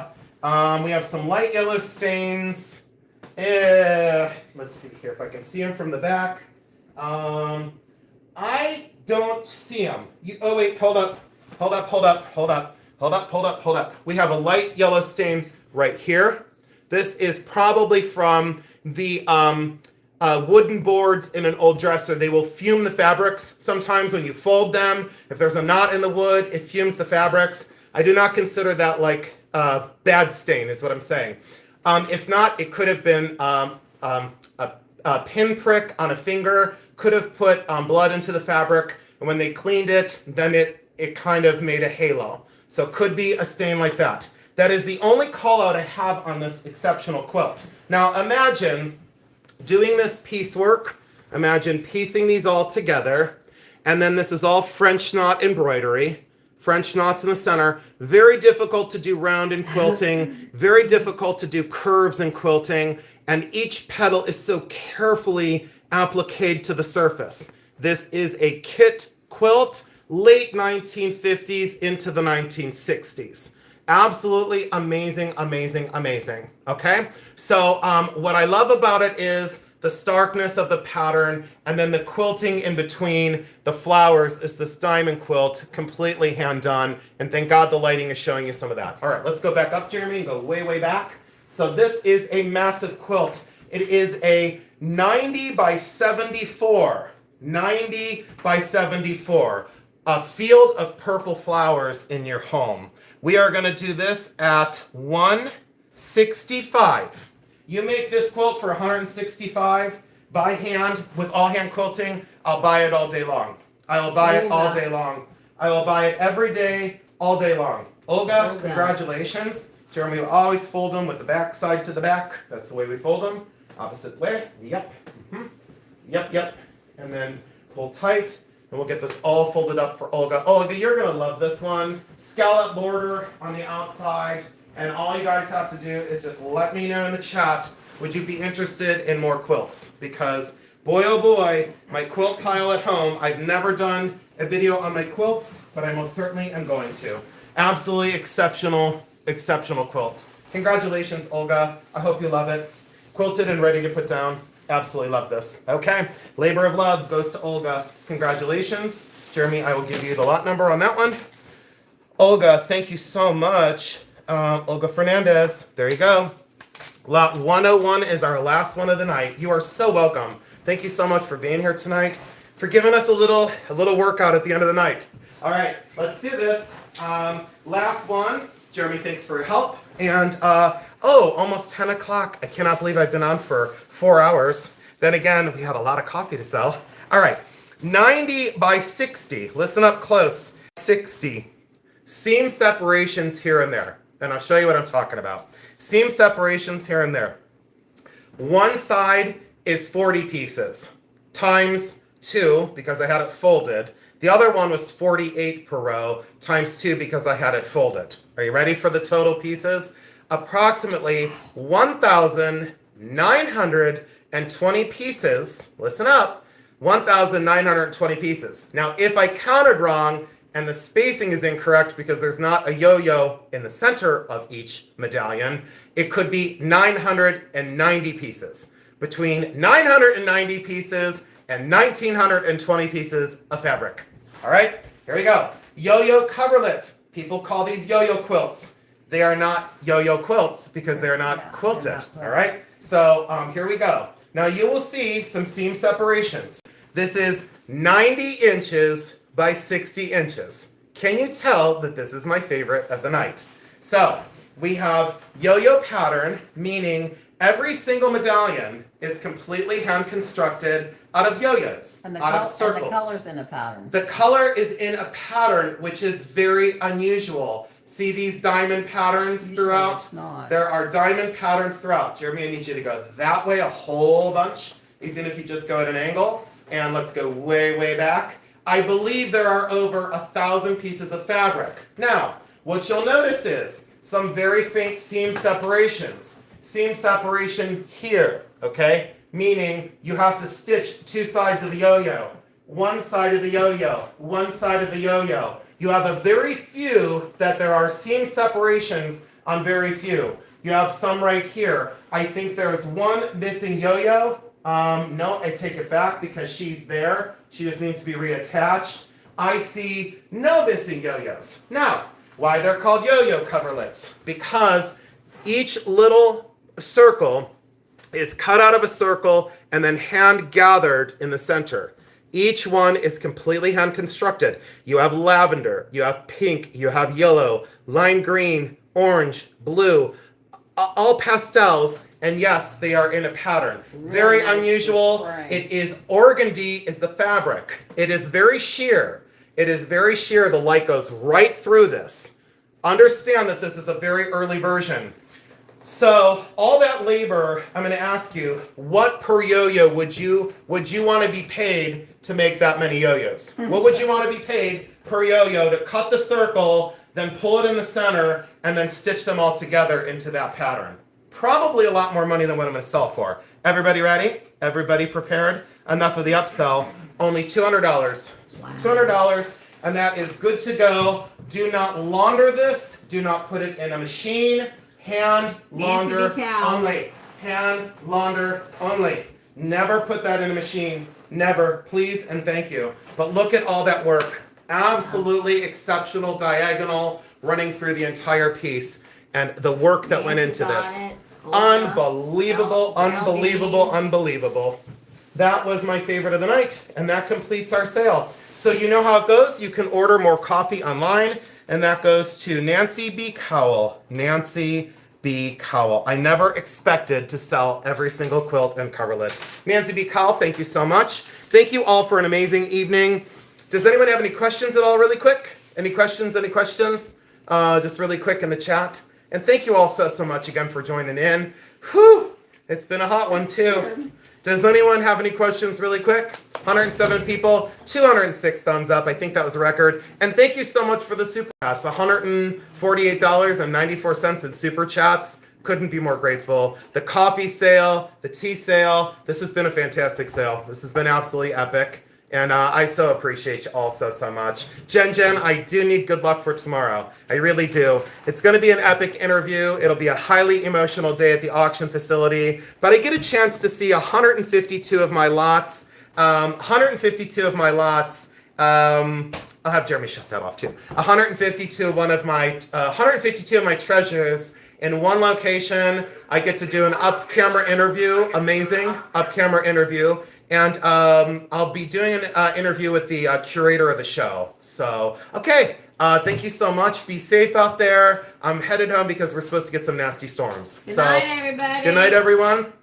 We have some light yellow stains. Let's see here if I can see them from the back. I don't see them. Oh wait, hold up. We have a light yellow stain right here. This is probably from the wooden boards in an old dresser. They will fume the fabrics. Sometimes when you fold them, if there's a knot in the wood, it fumes the fabrics. I do not consider that like bad stain is what I'm saying. If not, it could have been a pinprick on a finger, could have put blood into the fabric, and when they cleaned it, then it kind of made a halo. So could be a stain like that. That is the only call out I have on this exceptional quilt. Now imagine doing this piecework, imagine piecing these all together, and then this is all French knot embroidery. French knots in the center. Very difficult to do round in quilting, very difficult to do curves in quilting, and each petal is so carefully appliqued to the surface. This is a kit quilt, late 1950s into the 1960s. Absolutely amazing, amazing, amazing. Okay? So what I love about it is the starkness of the pattern, and then the quilting in between the flowers is this diamond quilt, completely hand done, and thank God the lighting is showing you some of that. All right, let's go back up, Jeremy, and go way, way back. So this is a massive quilt. It is a 90 by 74. 90 by 74. A field of purple flowers in your home. We are going to do this at 165. You make this quilt for $165 by hand with all hand quilting, I'll buy it all day long. I will buy it all day long. I will buy it every day, all day long. Olga, congratulations. Jeremy will always fold them with the back side to the back. That's the way we fold them. Opposite way. Yep. Yep. And then pull tight. And we'll get this all folded up for Olga. Olga, you're going to love this one. Scallop border on the outside. And all you guys have to do is just let me know in the chat, would you be interested in more quilts? Because boy, oh boy, my quilt pile at home, I've never done a video on my quilts, but I most certainly am going to. Absolutely exceptional quilt. Congratulations, Olga. I hope you love it. Quilted and ready to put down. Absolutely love this. Okay, labor of love goes to Olga. Congratulations. Jeremy, I will give you the lot number on that one. Olga, thank you so much. Olga Fernandez, there you go. Lot 101 is our last one of the night. You are so welcome. Thank you so much for being here tonight, for giving us a little workout at the end of the night. All right, let's do this. Last one. Jeremy, thanks for your help. And almost 10 o'clock. I cannot believe I've been on for 4 hours. Then again, we had a lot of coffee to sell. All right, 90 by 60. Listen up close. 60. Seam separations here and there. And I'll show you what I'm talking about. Seam separations here and there. One side is 40 pieces times 2 because I had it folded. The other one was 48 per row times 2 because I had it folded. Are you ready for the total pieces? Approximately 1,920 pieces. Listen up. 1,920 pieces. Now, if I counted wrong and the spacing is incorrect because there's not a yo-yo in the center of each medallion, it could be 990 pieces. Between 990 pieces and 1,920 pieces of fabric. All right, here we go. Yo-yo coverlet. People call these yo-yo quilts. They are not yo-yo quilts because they're not quilted. All right, so here we go. Now you will see some seam separations. This is 90 inches by 60 inches. Can you tell that this is my favorite of the night? So we have yo-yo pattern, meaning every single medallion is completely hand constructed out of yo-yos, out of circles. And the color's in a pattern. The color is in a pattern which is very unusual. See these diamond patterns throughout? There are diamond patterns throughout. Jeremy, I need you to go that way a whole bunch, even if you just go at an angle. And let's go way, way back. I believe there are over 1,000 pieces of fabric. Now, what you'll notice is some very faint seam separations. Seam separation here, okay? Meaning you have to stitch 2 sides of the yo-yo. One side of the yo-yo, one side of the yo-yo. You have a very few that there are seam separations on very few. You have some right here. I think there's one missing yo-yo. No, I take it back because she's there. She just needs to be reattached. I see no missing yo-yos. Now, why they're called yo-yo coverlets? Because each little circle is cut out of a circle and then hand gathered in the center. Each one is completely hand constructed. You have lavender, you have pink, you have yellow, lime green, orange, blue, all pastels. And yes, they are in a pattern. Very unusual. It is organdy is the fabric. It is very sheer. It is very sheer. The light goes right through this. Understand that this is a very early version. So all that labor, I'm going to ask you, what per yo-yo would you want to be paid to make that many yo-yos? What would you want to be paid per yo-yo to cut the circle, then pull it in the center, and then stitch them all together into that pattern? Probably a lot more money than what I'm going to sell for. Everybody ready? Everybody prepared? Enough of the upsell. Only $200. Wow. $200, and that is good to go. Do not launder this. Do not put it in a machine. Hand launder only. Hand launder only. Never put that in a machine. Never. Please and thank you. But look at all that work. Absolutely exceptional diagonal running through the entire piece. And the work that went into this. Unbelievable, unbelievable, unbelievable. That was my favorite of the night. And that completes our sale. So you know how it goes. You can order more coffee online. And that goes to Nancy B. Cowell. Nancy B. Cowell. I never expected to sell every single quilt and coverlet. Nancy B. Cowell, thank you so much. Thank you all for an amazing evening. Does anyone have any questions at all really quick? Any questions? Just really quick in the chat. And thank you all so much again for joining in. Whew, it's been a hot one too. Does anyone have any questions really quick? 107 people, 206 thumbs up. I think that was a record. And thank you so much for the super chats. $148.94 in super chats. Couldn't be more grateful. The coffee sale, the tea sale. This has been a fantastic sale. This has been absolutely epic. And I so appreciate you all so much. Jen, I do need good luck for tomorrow. I really do. It's going to be an epic interview. It'll be a highly emotional day at the auction facility. But I get a chance to see 152 of my lots. 152 of my lots. I'll have Jeremy shut that off too. 152 of my treasures in one location. I get to do an up-camera interview. Amazing up-camera interview. And I'll be doing an interview with the curator of the show. So, okay, thank you so much. Be safe out there. I'm headed home because we're supposed to get some nasty storms. Good night, everybody. Good night, everyone.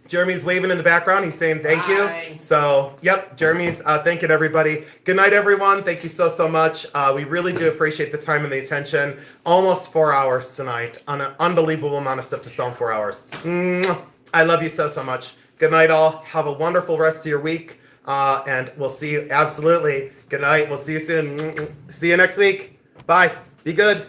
Jeremy's waving in the background. He's saying thank you. So, yep, Jeremy's thanking everybody. Good night, everyone. Thank you so much. We really do appreciate the time and the attention. Almost 4 hours tonight on an unbelievable amount of stuff to sell in 4 hours. Mwah. I love you so much. Good night, all. Have a wonderful rest of your week. And we'll see you. Absolutely. Good night. We'll see you soon. See you next week. Bye. Be good.